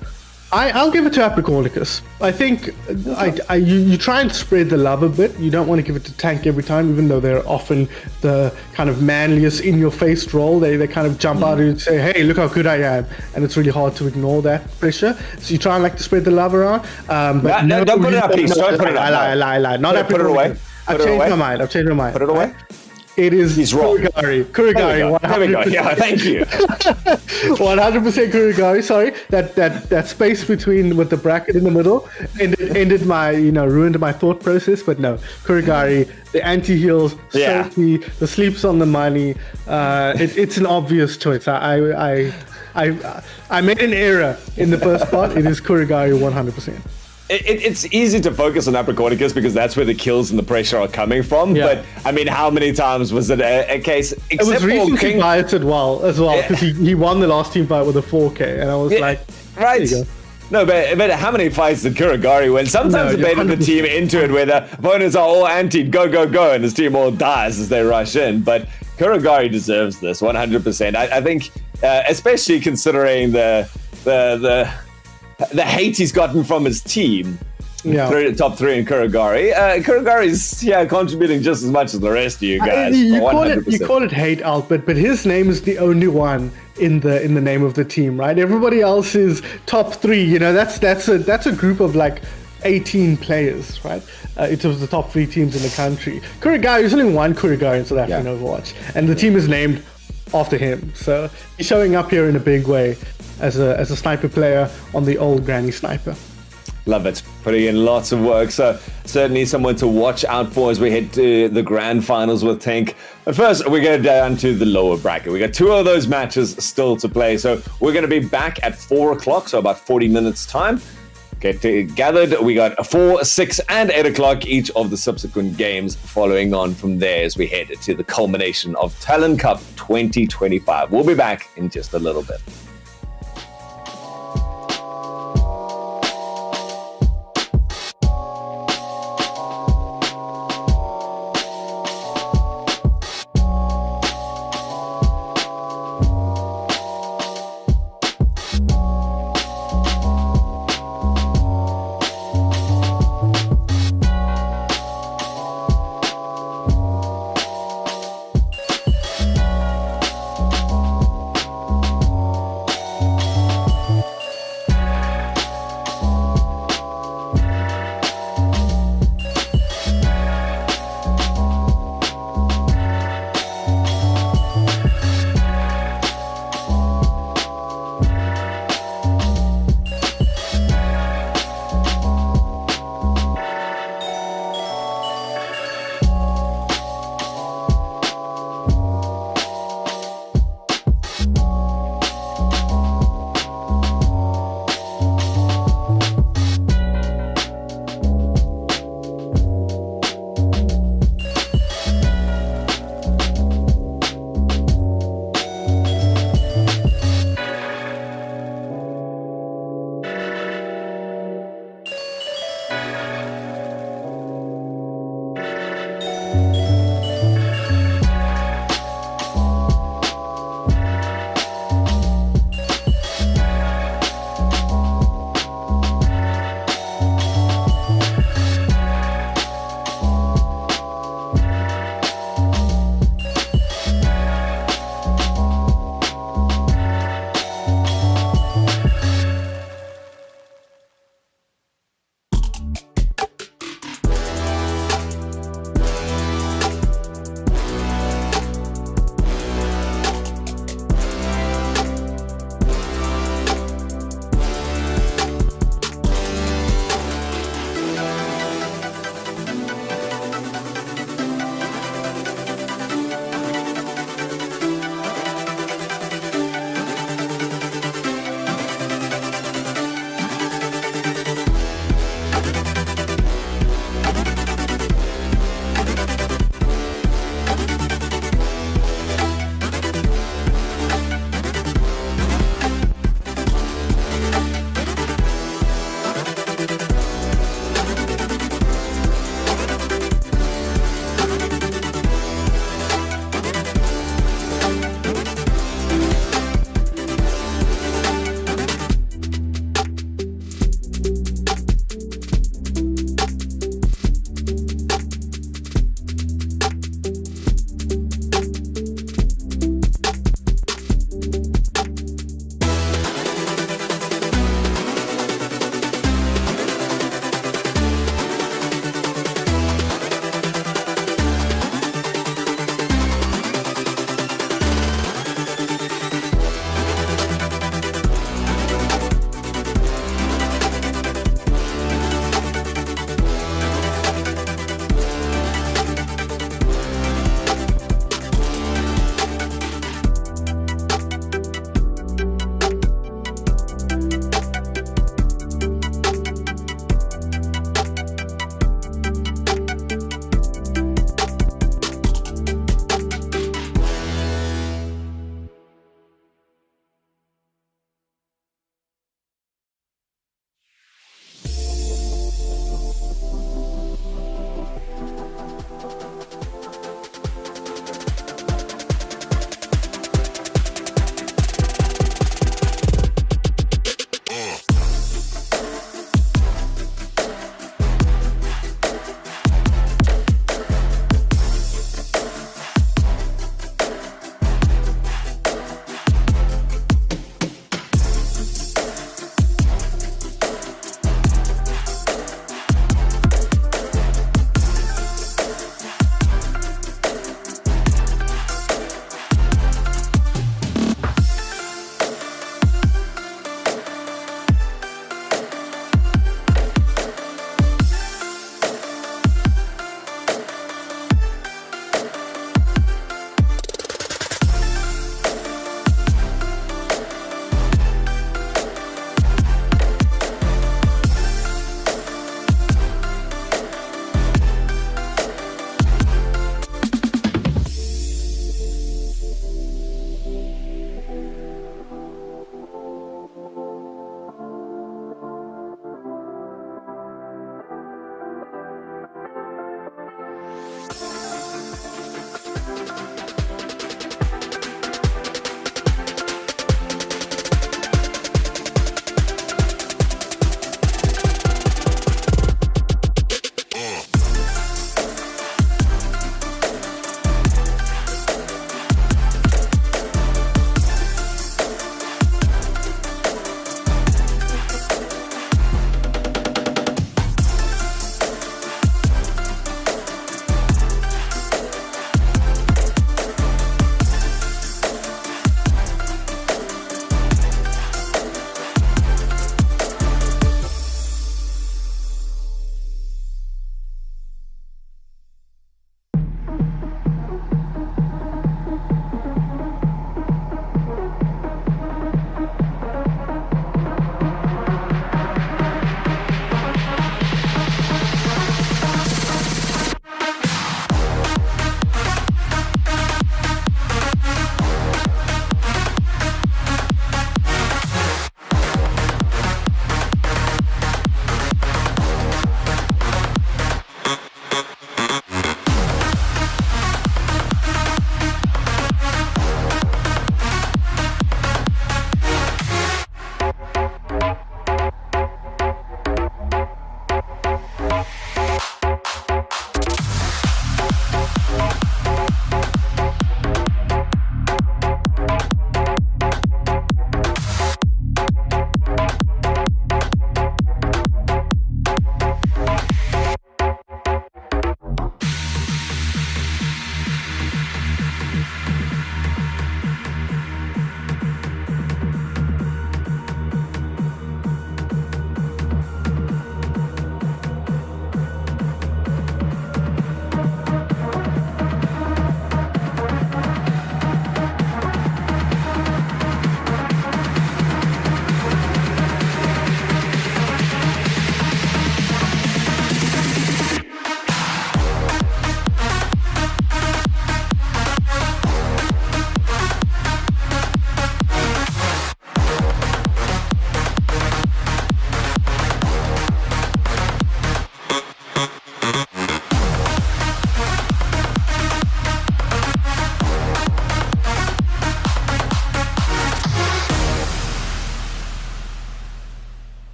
I'll give it to Apricornicus. I think you try and spread the love a bit. You don't want to give it to Tank every time, even though they're often the kind of manliest in-your-face role. They kind of jump out and say, hey, look how good I am. And it's really hard to ignore that pressure. So you try and to spread the love around. But no, don't put it up, please. Don't put it up. I lie. Not Apricornicus. Put it away. I've changed my mind. Put it away. It is He's wrong. Kurigari. There we go. Yeah, thank you. 100% Kurigari. Sorry, that space between with the bracket in the middle ended my ruined my thought process. But no, Kurigari, the anti-heals, Sophie, the sleeps on the money. It's an obvious choice. I made an error in the first part. It is Kurigari 100%. It's easy to focus on Apricornicus because that's where the kills and the pressure are coming from. Yeah. But I mean, how many times was it a case? It was recency biased as well, because he won the last team fight with a 4K, and I was like, right. There you go. No, but how many fights did Kurigari win? Sometimes it baited the team into it where the opponents are all antied, go, and his team all dies as they rush in. But Kurigari deserves this 100%. I think, especially considering the hate he's gotten from his team. Top 3 in Kurigari. Kurigari's contributing just as much as the rest of you guys. You call it hate, Alt, but his name is the only one in the name of the team, right? Everybody else is top 3. That's a group of 18 players, right? It was the top 3 teams in the country. Kurigari, there's only one Kurigari in South African Overwatch, and the team is named after him. So he's showing up here in a big way as a sniper player on the old granny sniper. Love it. Putting in lots of work. So certainly someone to watch out for as we head to the grand finals with Tank. But first, we're going down to the lower bracket. We got 2 of those matches still to play. So we're going to be back at 4 o'clock, so about 40 minutes time. Get gathered. We got 4, 6, and 8 o'clock each of the subsequent games following on from there as we head to the culmination of Talon Cup 2025. We'll be back in just a little bit.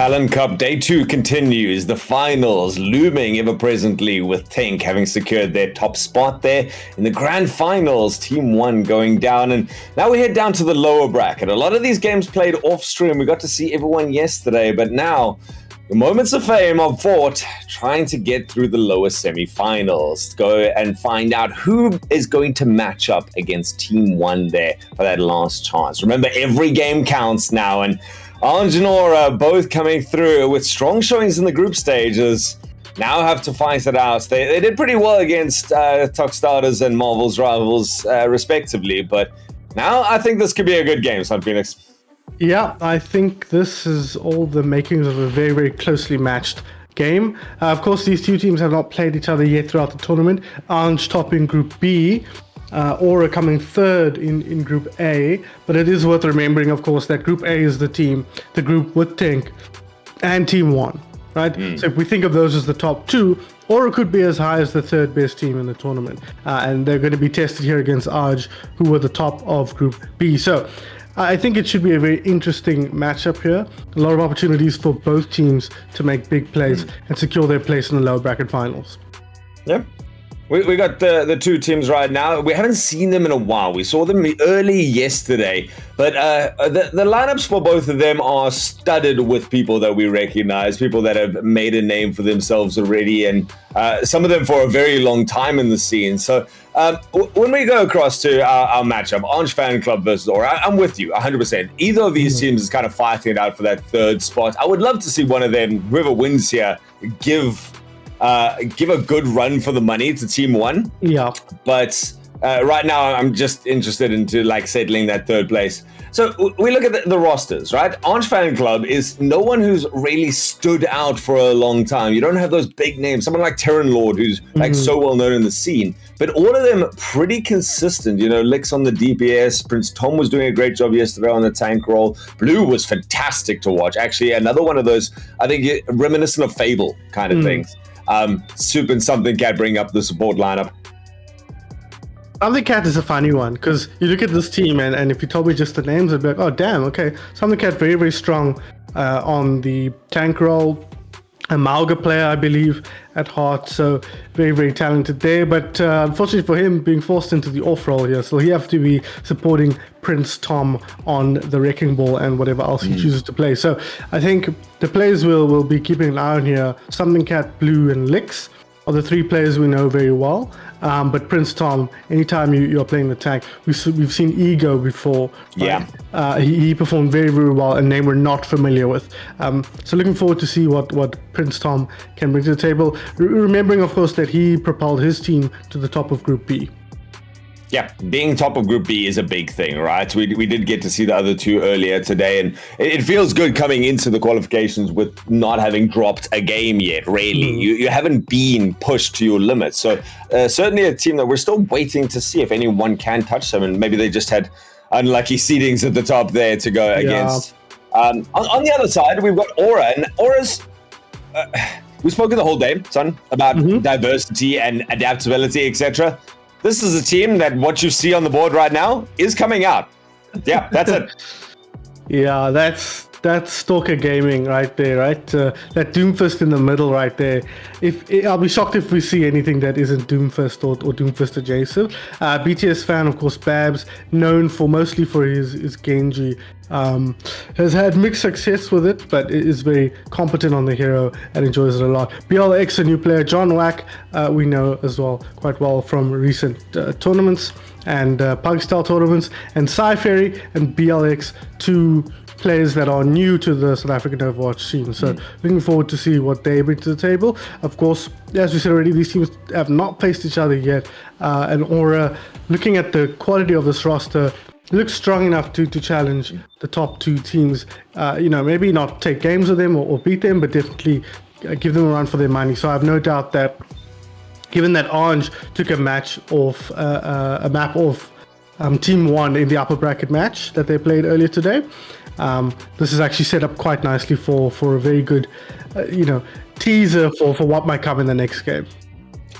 Talon Cup Day 2 continues. The finals looming ever presently with Tank having secured their top spot there in the grand finals. Team 1 going down, and now we head down to the lower bracket. A lot of these games played off stream. We got to see everyone yesterday, but now the moments of fame are fought trying to get through the lower semi-finals. Go and find out who is going to match up against Team 1 there for that last chance. Remember, every game counts now, and Ange and Aura both coming through with strong showings in the group stages. Now have to fight it out. They did pretty well against Starters and Marvel's rivals, respectively, but now I think this could be a good game, Sun Phoenix. Yeah, I think this is all the makings of a very, very closely matched game. Of course, these two teams have not played each other yet throughout the tournament. Ange topping Group B, Aura coming third in Group A. But it is worth remembering, of course, that Group A is the group with Tank and Team 1, right? So if we think of those as the top two, Aura could be as high as the third best team in the tournament. And they're going to be tested here against Ange, who were the top of Group B. So I think it should be a very interesting matchup here. A lot of opportunities for both teams to make big plays and secure their place in the lower bracket finals. Yeah. We got the two teams right now. We haven't seen them in a while. We saw them early yesterday, but the lineups for both of them are studded with people that we recognize, people that have made a name for themselves already, and some of them for a very long time in the scene. So when we go across to our matchup, Ange Fan Club versus Aura, I'm with you 100%. Either of these teams is kind of fighting it out for that third spot. I would love to see one of them, whoever wins here, give a good run for the money to Team 1. Yeah. But right now, I'm just interested into settling that third place. So we look at the rosters, right? Ange Fan Club is no one who's really stood out for a long time. You don't have those big names. Someone like Terran Lord, who's so well known in the scene. But all of them pretty consistent. You know, Licks on the DPS. Prince Tom was doing a great job yesterday on the tank role. Blue was fantastic to watch. Actually, another one of those, I think, reminiscent of Fable kind of things. Soup and Something Cat bring up the support lineup. Something Cat is a funny one because you look at this team and if you told me just the names, I'd be like, oh, damn, okay. Something Cat very, very strong on the tank role. A Mauga player, I believe, at heart, so very, very talented there. But unfortunately for him, being forced into the off role here, so he have to be supporting Prince Tom on the Wrecking Ball and whatever else he chooses to play. So I think the players will be keeping an eye on here. Something Cat, Blue, and Licks are the three players we know very well. But Prince Tom, anytime you're playing the tank, we've seen Ego before. Right? Yeah. He performed very, very well, a name we're not familiar with. So looking forward to see what Prince Tom can bring to the table. Remembering, of course, that he propelled his team to the top of Group B. Yeah, being top of Group B is a big thing, right? We did get to see the other two earlier today, and it feels good coming into the qualifications with not having dropped a game yet, really. You haven't been pushed to your limits. So certainly a team that we're still waiting to see if anyone can touch them, and maybe they just had unlucky seedings at the top there to go against. On the other side, we've got Aura, and Aura's... we've spoken the whole day, son, about diversity and adaptability, etc. This is a team that what you see on the board right now is coming out. Yeah, that's it. Yeah, that's Stalker Gaming right there, right? That Doomfist in the middle right there. I'll be shocked if we see anything that isn't Doomfist or Doomfist adjacent. BTS fan, of course, Babs, known mostly for his Genji. Has had mixed success with it, but is very competent on the hero and enjoys it a lot. BLX, a new player. John Wack, we know as well quite well from recent tournaments and Pug-style tournaments. And Sci-Fairy and BLX, two players that are new to the South African Overwatch scene. So looking forward to see what they bring to the table. Of course, as we said already, these teams have not faced each other yet. And Aura, looking at the quality of this roster, looks strong enough to challenge the top two teams. Maybe not take games with them or beat them, but definitely give them a run for their money. So I have no doubt that given that Ange took a map off Team 1 in the upper bracket match that they played earlier today, this is actually set up quite nicely for a very good teaser for what might come in the next game.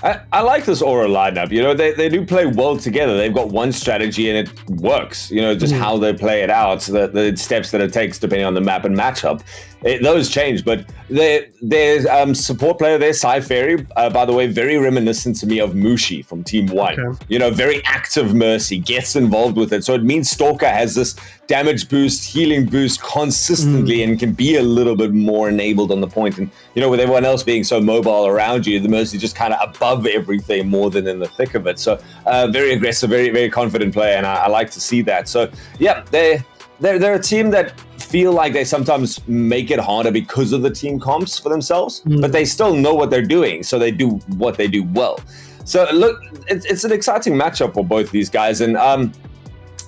I like this Aura lineup. You know, they do play well together. They've got one strategy and it works. You know, just how they play it out, so the steps that it takes depending on the map and matchup. those change, but there's support player there, Cy Ferry, by the way, very reminiscent to me of Mushi from Team One. Okay. You know, very active Mercy, gets involved with it. So it means Stalker has this damage boost, healing boost consistently and can be a little bit more enabled on the point. And, you know, with everyone else being so mobile around you, the Mercy just kind of above everything more than in the thick of it. So very aggressive, very, very confident player, and I like to see that. So, yeah, they're a team that feel like they sometimes make it harder because of the team comps for themselves, but they still know what they're doing, so they do what they do well. So look, it's an exciting matchup for both these guys, and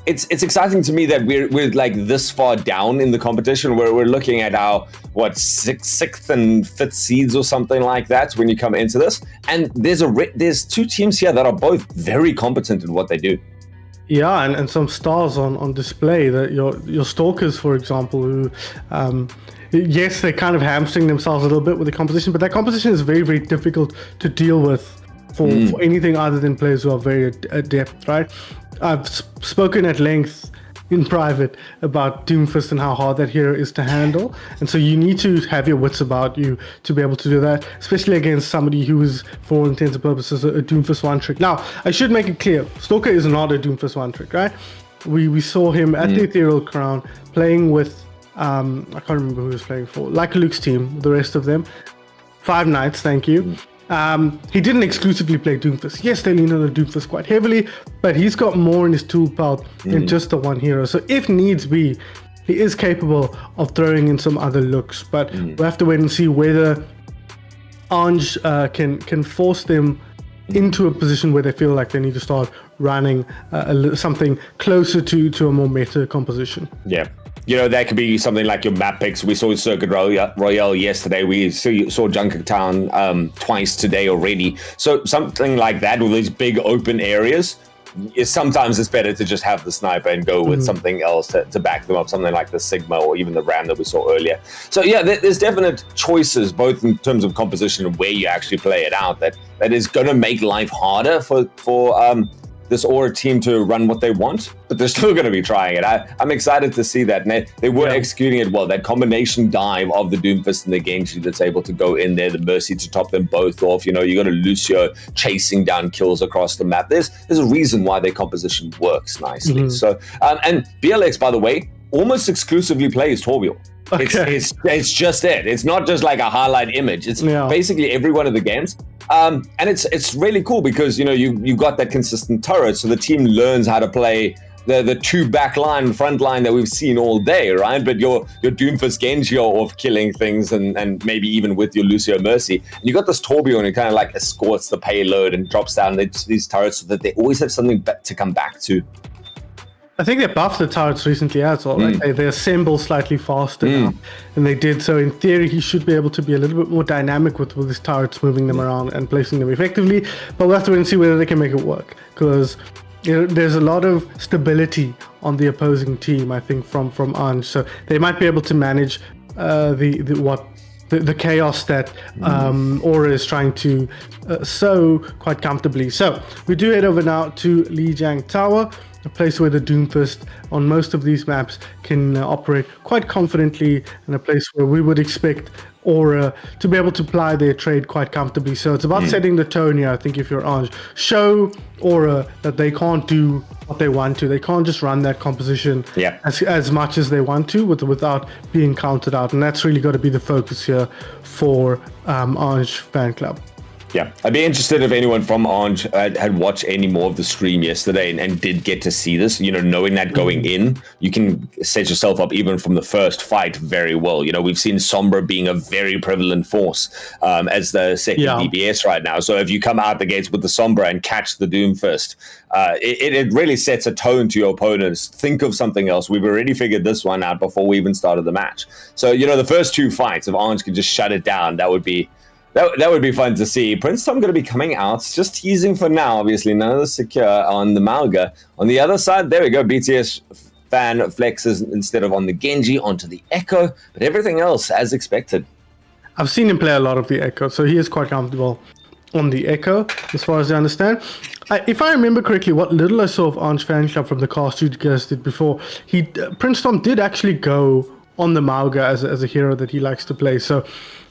it's exciting to me that we're like this far down in the competition, where we're looking at our sixth and fifth seeds or something like that when you come into this, and there's two teams here that are both very competent in what they do. Yeah, and some stars on display. That your Stalkers, for example, who yes, they kind of hamstring themselves a little bit with the composition, but that composition is very, very difficult to deal with for anything other than players who are very adept, right? I've spoken at length in private about Doomfist and how hard that hero is to handle, and so you need to have your wits about you to be able to do that, especially against somebody who is, for all intents and purposes, a Doomfist one trick. Now, I should make it clear, Stalker is not a Doomfist one trick, right? We saw him at the Ethereal Crown playing with I can't remember who he was playing for, like Luke's team, the rest of them. Five Knights, thank you. He didn't exclusively play Doomfist. Yes, they lean on the Doomfist quite heavily, but he's got more in his tool belt than just the one hero. So if needs be, he is capable of throwing in some other looks. But we'll have to wait and see whether Ange can force them into a position where they feel like they need to start running something closer to a more meta composition. Yeah. You know, that could be something like your map picks. We saw Circuit Royale yesterday. We saw Junkertown twice today already. So something like that with these big open areas, sometimes it's better to just have the sniper and go with something else to back them up, something like the Sigma or even the Ram that we saw earlier. So yeah, there's definite choices, both in terms of composition and where you actually play it out, that is going to make life harder for this Aura team to run what they want, but they're still going to be trying it. I'm excited to see that. And they were executing it well. That combination dive of the Doomfist and the Genji that's able to go in there, the Mercy to top them both off. You know, you got a Lucio chasing down kills across the map. There's a reason why their composition works nicely. So, and BLX, by the way, almost exclusively plays Torbjorn. Okay. It's just it. It's not just like a highlight image. It's basically every one of the games. And it's really cool because, you know, you've got that consistent turret, so the team learns how to play the two back line, front line that we've seen all day, right? But your Doomfist Genji are off killing things and maybe even with your Lucio Mercy. And you got this Torbjorn who kind of like escorts the payload and drops down these turrets so that they always have something to come back to. I think they buffed the turrets recently as well, right? They assemble slightly faster now, and they did. So in theory, he should be able to be a little bit more dynamic with his turrets, moving them around and placing them effectively. But we'll have to wait and see whether they can make it work, because there's a lot of stability on the opposing team, I think, from Ange. So they might be able to manage the chaos that Aura is trying to sow quite comfortably. So we do head over now to Lijiang Tower, a place where the Doomfist on most of these maps can operate quite confidently, and a place where we would expect Aura to be able to ply their trade quite comfortably. So it's about setting the tone here, I think, if you're Ange. Show Aura that they can't do what they want to. They can't just run that composition as much as they want to without being counted out. And that's really got to be the focus here for Ange fan club. Yeah, I'd be interested if anyone from Ange had watched any more of the stream yesterday and did get to see this. You know, knowing that going in, you can set yourself up even from the first fight very well. You know, we've seen Sombra being a very prevalent force as the second DPS right now. So if you come out the gates with the Sombra and catch the Doomfist, it really sets a tone to your opponents. Think of something else. We've already figured this one out before we even started the match. So, you know, the first two fights, if Ange could just shut it down, that would be fun to see. Prince Tom going to be coming out, just teasing for now, obviously. None of the secure on the Malga. On the other side, there we go. BTS fan flexes instead of on the Genji, onto the Echo. But everything else, as expected. I've seen him play a lot of the Echo, so he is quite comfortable on the Echo, as far as I understand. If I remember correctly, what little I saw of Ange Fan Club from the cast you guys did before, Prince Tom did actually go on the Mauga as a hero that he likes to play. So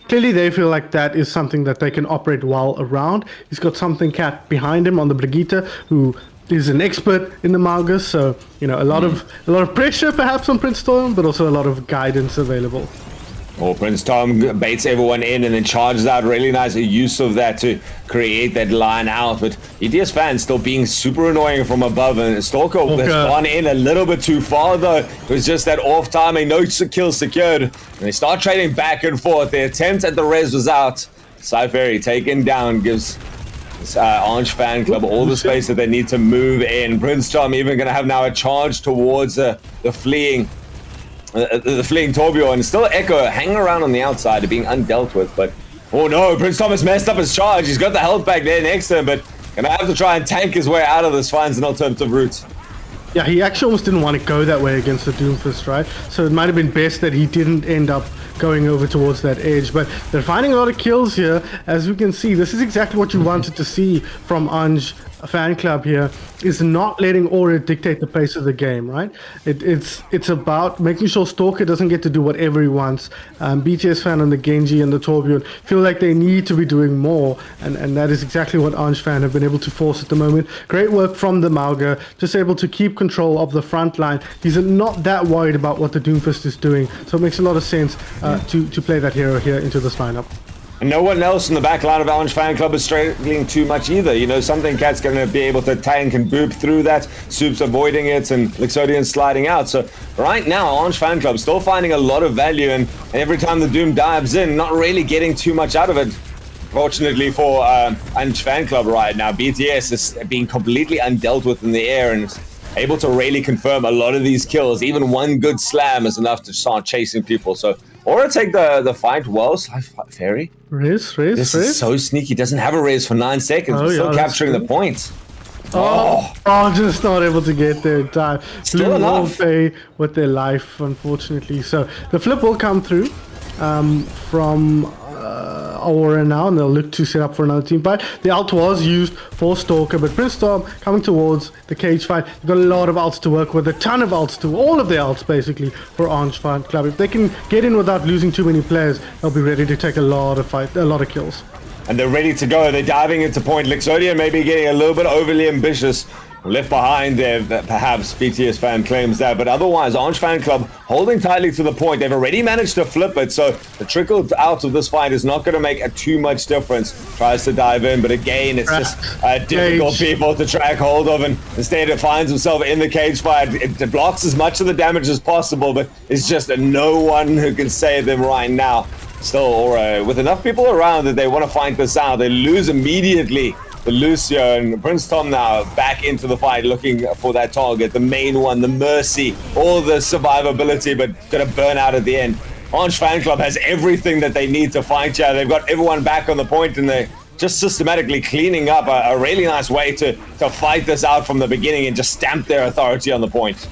clearly they feel like that is something that they can operate well around. He's got something cat behind him on the Brigitte, who is an expert in the Mauga. So, you know, a lot of pressure perhaps on Prince Storm, but also a lot of guidance available. Or Prince Tom baits everyone in and then charges out. Really nice use of that to create that line out. But ETS fans still being super annoying from above. And Stalker has gone in a little bit too far, though. It was just that off timing, no kill secured. And they start trading back and forth. The attempt at the res was out. Cypher taken down, gives Orange Fan Club all the space that they need to move in. Prince Tom even going to have now a charge towards the fleeing Torbjorn, and still Echo hanging around on the outside, being undealt with. But oh no, Prince Thomas messed up his charge. He's got the health back there next to him, but gonna have to try and tank his way out of this. Finds an alternative route. Yeah, he actually almost didn't want to go that way against the Doomfist, right? So it might have been best that he didn't end up going over towards that edge. But they're finding a lot of kills here. As we can see, this is exactly what you wanted to see from Anj Fan Club here, is not letting Aura dictate the pace of the game, right? It's about making sure Stalker doesn't get to do whatever he wants. BTS Fan and the Genji and the Torbjorn feel like they need to be doing more, and that is exactly what Anj Fan have been able to force at the moment. Great work from the Mauga, just able to keep control of the front line. He's not that worried about what the Doomfist is doing, so it makes a lot of sense to play that hero here into this lineup. And no one else in the back line of Orange Fan Club is struggling too much either. You know, Something Cat's going to be able to tank and boop through that. Soup's avoiding it, and Lixodian's sliding out. So right now, Orange Fan Club still finding a lot of value, and every time the Doom dives in, not really getting too much out of it. Fortunately for Orange Fan Club right now, BTS is being completely undealt with in the air and able to really confirm a lot of these kills. Even one good slam is enough to start chasing people. So Aura take the fight well. Fairy. Res. This is so sneaky. Doesn't have a res for 9 seconds. We're still capturing the point. Oh, just not able to get there in time. Blue will pay with their life, unfortunately. So the flip will come through from Aura now, and they'll look to set up for another team fight. The ult was used for Stalker, but Prince Storm coming towards the cage fight. They've got a lot of ults to work with, a ton of ults to all of their ults basically for Orange Fan Club. If they can get in without losing too many players, they'll be ready to take a lot of kills. And they're ready to go. They're diving into point. Lixodian maybe getting a little bit overly ambitious. Left behind there, perhaps BTS Fan claims that, but otherwise Orange Fan Club holding tightly to the point. They've already managed to flip it, so the trickle out of this fight is not going to make too much difference. Tries to dive in, but again, it's just difficult people to track hold of, and instead it finds himself in the cage fight. It blocks as much of the damage as possible, but it's just no one who can save them right now. Still, Aura, with enough people around that they want to find this out, they lose immediately. The Lucio and Prince Tom now back into the fight, looking for that target, the main one, the Mercy, all the survivability, but gonna burn out at the end. Orange Fan Club has everything that they need to fight here. They've got everyone back on the point, and they're just systematically cleaning up a really nice way to fight this out from the beginning and just stamp their authority on the point.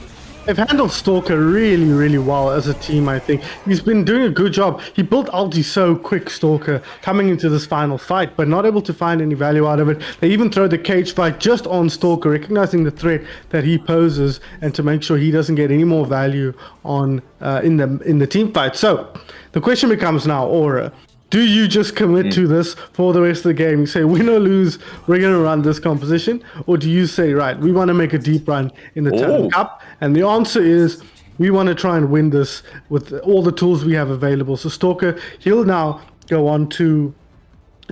They've handled Stalker really, really well as a team, I think. He's been doing a good job. He built ulti so quick, Stalker, coming into this final fight, but not able to find any value out of it. They even throw the cage fight just on Stalker, recognizing the threat that he poses, and to make sure he doesn't get any more value on in the team fight. So the question becomes now, Aura, do you just commit to this for the rest of the game? You say, win or lose, we're going to run this composition? Or do you say, right, we want to make a deep run in the Talon Cup? And the answer is, we want to try and win this with all the tools we have available. So Stalker, he'll now go on to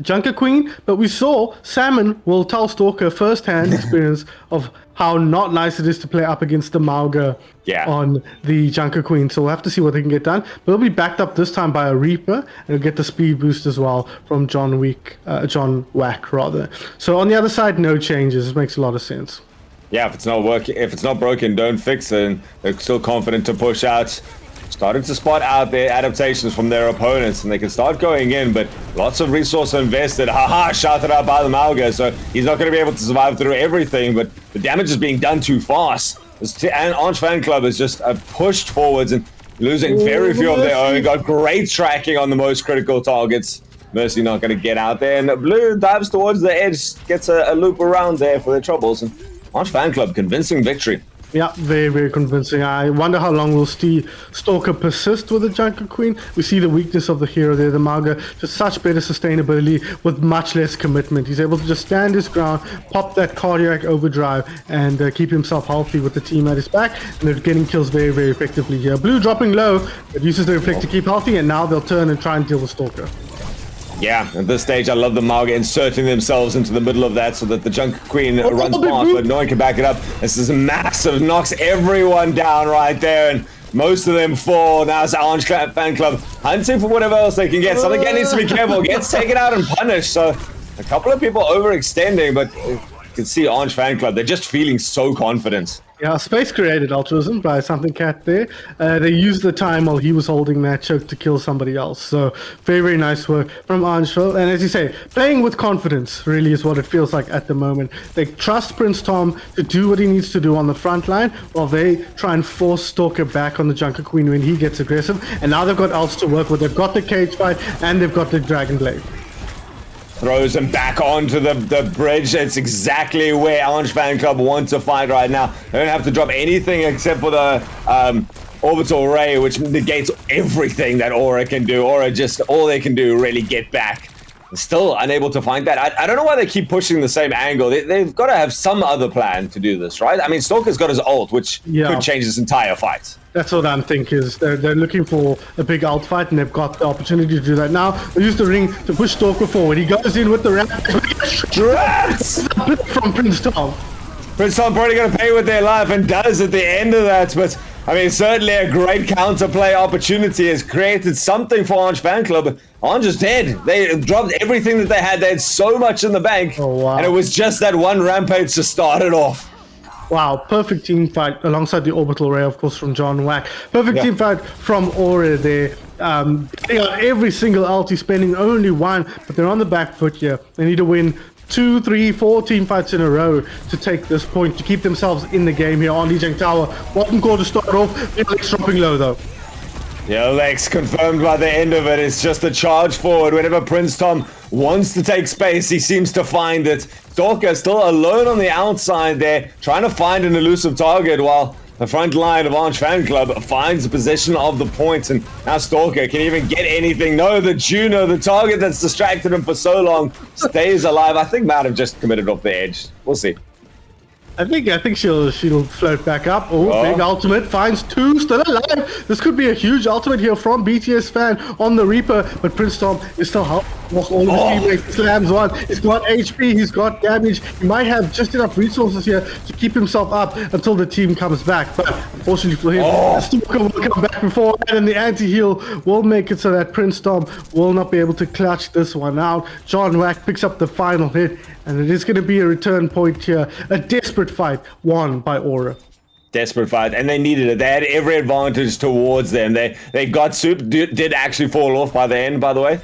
Junker Queen, but we saw Salmon will tell Stalker first-hand experience of how not nice it is to play up against the Mauga on the Junker Queen. So we'll have to see what they can get done. But it'll be backed up this time by a Reaper, and it'll get the speed boost as well from John Wack rather. So on the other side, no changes. It makes a lot of sense. Yeah, if it's not working, if it's not broken, don't fix it. And they're still confident to push out. Starting to spot out their adaptations from their opponents, and they can start going in, but lots of resource invested. Haha, shouted out by the Mauga, so he's not going to be able to survive through everything, but the damage is being done too fast. And Orange Fan Club is just pushed forwards and losing very few of their own. Got great tracking on the most critical targets. Mercy not going to get out there, and Blue dives towards the edge, gets a loop around there for their troubles, and Orange Fan Club convincing victory. Yeah, very, very convincing. I wonder how long will Stalker persist with the Junker Queen. We see the weakness of the hero there, the Mauga, just such better sustainability with much less commitment. He's able to just stand his ground, pop that cardiac overdrive, and keep himself healthy with the team at his back. And they're getting kills very, very effectively here. Blue dropping low, but uses the reflect to keep healthy, and now they'll turn and try and deal with Stalker. Yeah, at this stage, I love the Mauga inserting themselves into the middle of that so that the Junker Queen runs past, but no one can back it up. This is massive, knocks everyone down right there, and most of them fall. Now it's Orange Fan Club hunting for whatever else they can get. Something needs to be careful, gets taken out and punished. So a couple of people overextending, but you can see Orange Fan Club, they're just feeling so confident. Yeah, space created altruism by something cat there. They used the time while he was holding that choke to kill somebody else. So very, very nice work from Anshul. And as you say, playing with confidence really is what it feels like at the moment. They trust Prince Tom to do what he needs to do on the front line while they try and force Stalker back on the Junker Queen when he gets aggressive. And now they've got ults to work with. They've got the cage fight and they've got the Dragon Blade. Throws him back onto the bridge. It's exactly where Orange Fan Club want to fight right now. They don't have to drop anything except for the orbital ray, which negates everything that Aura can do. Aura just, all they can do really get back. Still unable to find that. I don't know why they keep pushing the same angle. They've got to have some other plan to do this, right? I mean, Stalker's got his ult, which could change this entire fight. That's what I'm thinking. Is they're looking for a big ult fight, and they've got the opportunity to do that now. They use the ring to push Stalker forward. He goes in with the ramp. From Prince Tom. Prince Tom probably going to pay with their life, and does at the end of that. But I mean, certainly a great counterplay opportunity has created something for Orange Fan Club. Orange is dead. They dropped everything that they had. They had so much in the bank, and it was just that one rampage to start it off. Wow, perfect team fight alongside the orbital ray, of course, from John Wack. Perfect team fight from Aura there. They got every single ulti, spending only one, but they're on the back foot here. They need to win 2, 3, 4 team fights in a row to take this point, to keep themselves in the game here on Lijiang Tower. Bottom core to start off, Lex dropping low though. Yeah, Lex confirmed by the end of it. It's just a charge forward. Whenever Prince Tom wants to take space, he seems to find it. Stalker still alone on the outside there, trying to find an elusive target while the front line of Orange Fan Club finds the position of the points. And now Stalker can even get anything. No, the Juno, the target that's distracted him for so long, stays alive. I think might have just committed off the edge. We'll see. I think she'll float back up. Oh, big ultimate, finds two, still alive. This could be a huge ultimate here from BTS Fan on the Reaper, but Prince Tom is still helping. All of his teammates, slams one. He's got HP, he's got damage. He might have just enough resources here to keep himself up until the team comes back. But unfortunately for him, the Stalker will come back before, and the anti-heal will make it so that Prince Tom will not be able to clutch this one out. John Wack picks up the final hit, and it is going to be a return point here. A desperate fight won by Aura. Desperate fight, and they needed it. They had every advantage towards them. They got Soup, did actually fall off by the end, by the way.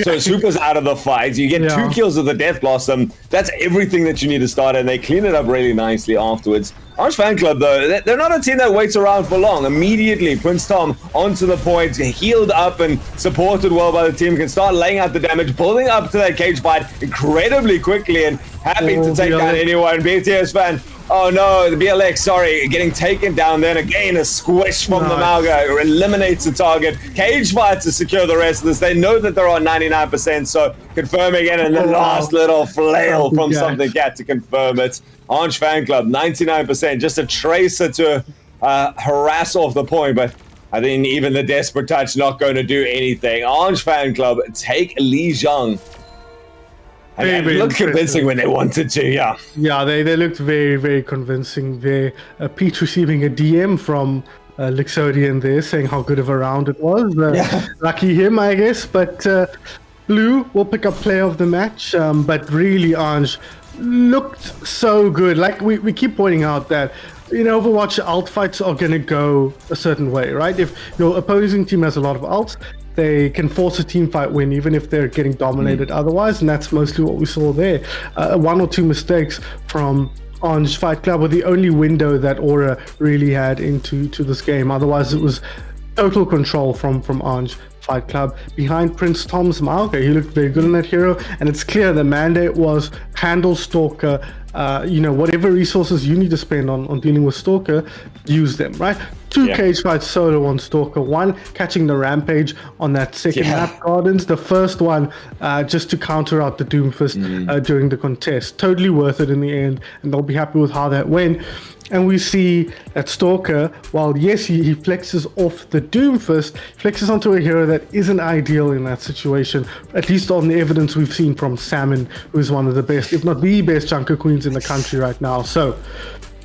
So Soup was out of the fight. You get 2 kills with the Death Blossom. That's everything that you need to start, and they clean it up really nicely afterwards. Orange Fan Club, though, they're not a team that waits around for long. Immediately, Prince Tom onto the point, healed up and supported well by the team, can start laying out the damage, building up to that cage fight incredibly quickly, and happy to take down anyone. BTS Fan. Oh no, the BLX, sorry, getting taken down. Then again, a squish from the Mauga eliminates the target. Cage fight to secure the rest of this. They know that they're on 99%, so confirming it, and the last little flail from Something Cat to confirm it. Orange Fan Club, 99%, just a tracer to harass off the point, but I think even the desperate touch not going to do anything. Orange Fan Club take Lijiang. And they looked convincing when they wanted to, yeah. Yeah, they looked very, very convincing there. Pete receiving a DM from Lixodian there saying how good of a round it was. Lucky him, I guess. But Blue will pick up player of the match. But really, Ange looked so good. Like we keep pointing out that, in Overwatch, ult fights are going to go a certain way, right? If your opposing team has a lot of ults, they can force a team fight win, even if they're getting dominated otherwise, and that's mostly what we saw there. 1 or 2 mistakes from Orange Fight Club were the only window that Aura really had into this game. Otherwise, it was total control from Orange Fight Club behind Prince Tom's Mauga. He looked very good in that hero, and it's clear the mandate was handle Stalker. Whatever resources you need to spend on dealing with Stalker, use them, right? 2 cage fights solo on Stalker, 1 catching the Rampage on that second map Gardens, the first one just to counter out the Doomfist during the contest. Totally worth it in the end, and they'll be happy with how that went. And we see that Stalker, while yes, he flexes off the Doomfist, flexes onto a hero that isn't ideal in that situation, at least on the evidence we've seen from Salmon, who is one of the best, if not the best Junker Queens in the country right now. So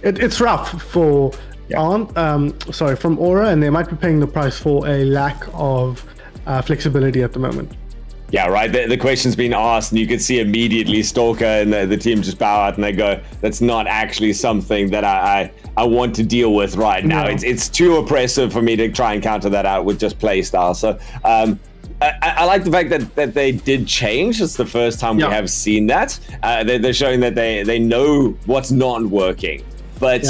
it's rough for from Aura, and they might be paying the price for a lack of flexibility at the moment. Yeah, right. The question's been asked, and you can see immediately Stalker and the team just bow out and they go, "That's not actually something that I want to deal with right now. No. It's too oppressive for me to try and counter that out with just play style." So I like the fact that they did change. It's the first time we have seen that. They're showing that they know what's not working. But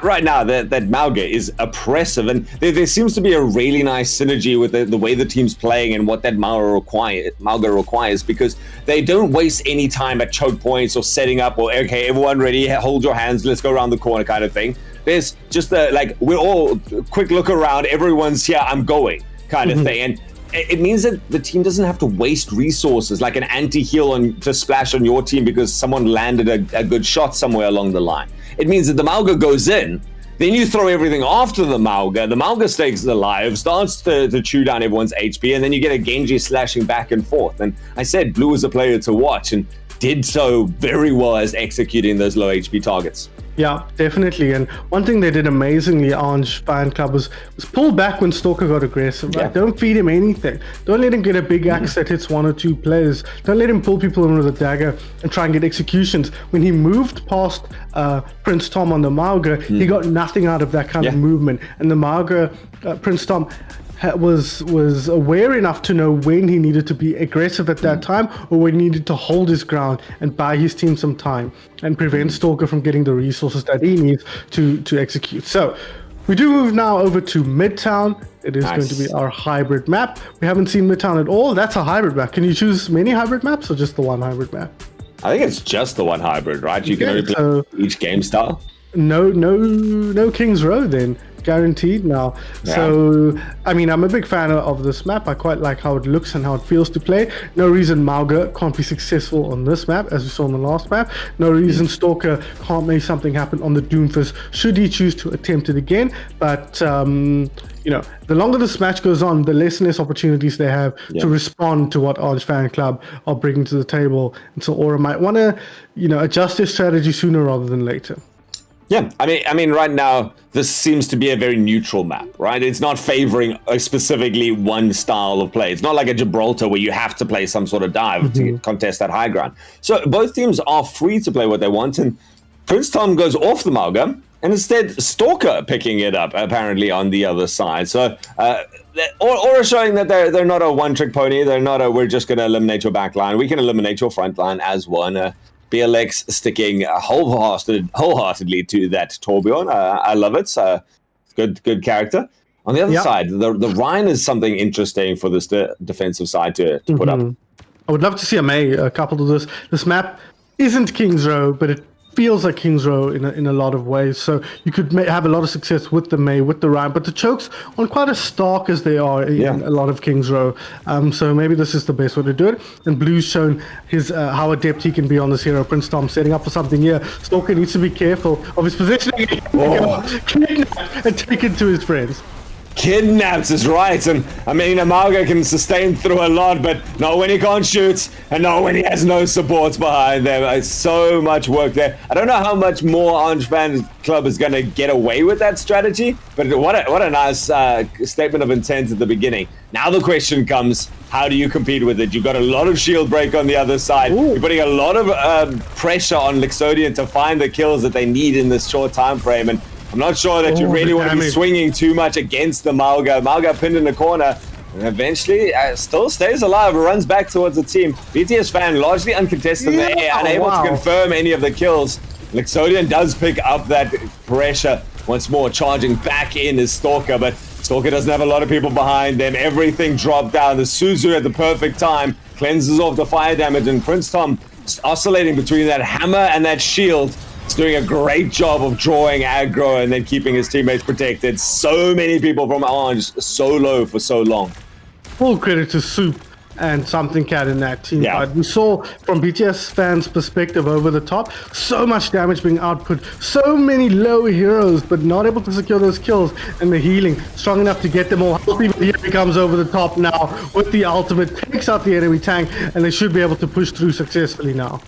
right now, that Mauga is oppressive, and there seems to be a really nice synergy with the way the team's playing and what that Mauga requires, because they don't waste any time at choke points or setting up or, okay, everyone ready, hold your hands, let's go around the corner kind of thing. There's just we're all quick look around, everyone's here, I'm going kind of thing. And it means that the team doesn't have to waste resources like an anti-heal to splash on your team because someone landed a good shot somewhere along the line. It means that the Mauga goes in, then you throw everything after the Mauga stays alive, starts to chew down everyone's HP, and then you get a Genji slashing back and forth. And I said Blue is a player to watch, and did so very well as executing those low HP targets. Yeah, definitely. And one thing they did amazingly, Orange Fan Club, was pull back when Stalker got aggressive. Right? Don't feed him anything. Don't let him get a big axe that hits 1 or 2 players. Don't let him pull people in with a dagger and try and get executions. When he moved past Prince Tom on the Mauga, he got nothing out of that kind of movement. And the Mauga, Prince Tom, was aware enough to know when he needed to be aggressive at that time or when he needed to hold his ground and buy his team some time and prevent Stalker from getting the resources that he needs to execute. So we do move now over to Midtown. It is going to be our hybrid map. We haven't seen Midtown at all. That's a hybrid map. Can you choose many hybrid maps or just the one hybrid map? I think it's just the one hybrid, right? You can only play each game style. No King's Row then. Guaranteed now. So I mean, I'm a big fan of this map. I quite like how it looks and how it feels to play. No reason Mauga can't be successful on this map, as we saw on the last map. No reason Stalker can't make something happen on the Doomfist should he choose to attempt it again. But the longer this match goes on, the less and less opportunities they have to respond to what Orange Fan Club are bringing to the table. And so Aura might want to adjust their strategy sooner rather than later. Yeah, I mean, right now this seems to be a very neutral map, right? It's not favoring specifically one style of play. It's not like a Gibraltar where you have to play some sort of dive to contest that high ground. So both teams are free to play what they want, and Prince Tom goes off the Mauga, and instead Stalker picking it up apparently on the other side. So Aura showing that they're not a one-trick pony. They're not we're just going to eliminate your back line. We can eliminate your front line as one. BLX sticking wholeheartedly to that Torbjorn. I love it. Good character. On the other side, the Rhine is something interesting for this defensive side to put up. I would love to see a Mei coupled to this. This map isn't King's Row, but it feels like King's Row in a lot of ways. So you could have a lot of success with the Mei, with the Rhine, but the chokes aren't quite as stark as they are in a lot of King's Row. So maybe this is the best way to do it. And Blue's shown his how adept he can be on this hero. Prince Tom setting up for something here. Stalker needs to be careful of his positioning. And take it to his friends. Kidnaps is right, and I mean, Mauga can sustain through a lot, but not when he can't shoot, and not when he has no supports behind them. It's so much work there. I don't know how much more Orange Fan Club is going to get away with that strategy, but what a nice statement of intent at the beginning. Now the question comes, how do you compete with it? You've got a lot of shield break on the other side. Ooh. You're putting a lot of pressure on Lixodian to find the kills that they need in this short time frame, and I'm not sure that you really want to be swinging too much against the Mauga. Mauga pinned in the corner, and eventually still stays alive, runs back towards the team. BTS fan largely uncontested in the air, unable to confirm any of the kills. Lixodian does pick up that pressure once more, charging back in his Stalker, but Stalker doesn't have a lot of people behind them. Everything dropped down. The Suzu at the perfect time cleanses off the fire damage, and Prince Tom oscillating between that hammer and that shield. He's doing a great job of drawing aggro and then keeping his teammates protected. So many people from Orange so low for so long. Full credit to Soup and Something Cat in that team Yeah. fight. We saw from BTS fans' perspective over the top, so much damage being output, so many low heroes, but not able to secure those kills, and the healing strong enough to get them all healthy. But here he comes over the top now with the ultimate, takes out the enemy tank, and they should be able to push through successfully now.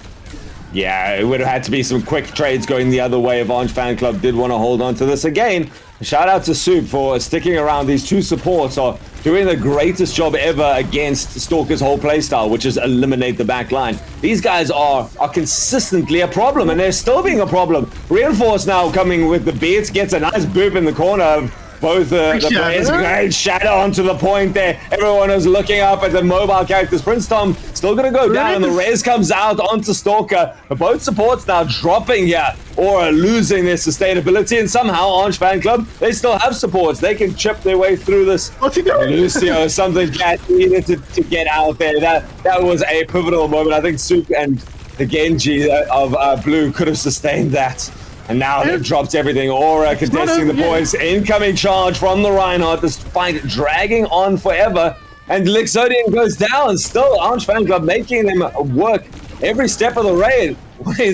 Yeah, it would have had to be some quick trades going the other way if Orange Fan Club did want to hold on to this. Again, shout out to Soup for sticking around. These two supports are doing the greatest job ever against Stalker's whole playstyle, which is eliminate the back line. These guys are consistently a problem, and they're still being a problem. Reinforce now coming with the beats, gets a nice boop in the corner of both the players. Great shadow onto the point there. Everyone is looking up at the mobile characters. Prince Tom still going to go down, and the res comes out onto Stalker. But both supports now dropping here or losing their sustainability, and somehow Orange Fan Club, they still have supports. They can chip their way through this. What's he doing? Lucio, Something Cat needed to get out there. That was a pivotal moment. I think Soup and the Genji of Blue could have sustained that. And now they've dropped everything. Aura contesting the points. Incoming charge from the Reinhardt. This fight dragging on forever. And Lixodian goes down. Still, Orange Fan Club making them work every step of the raid.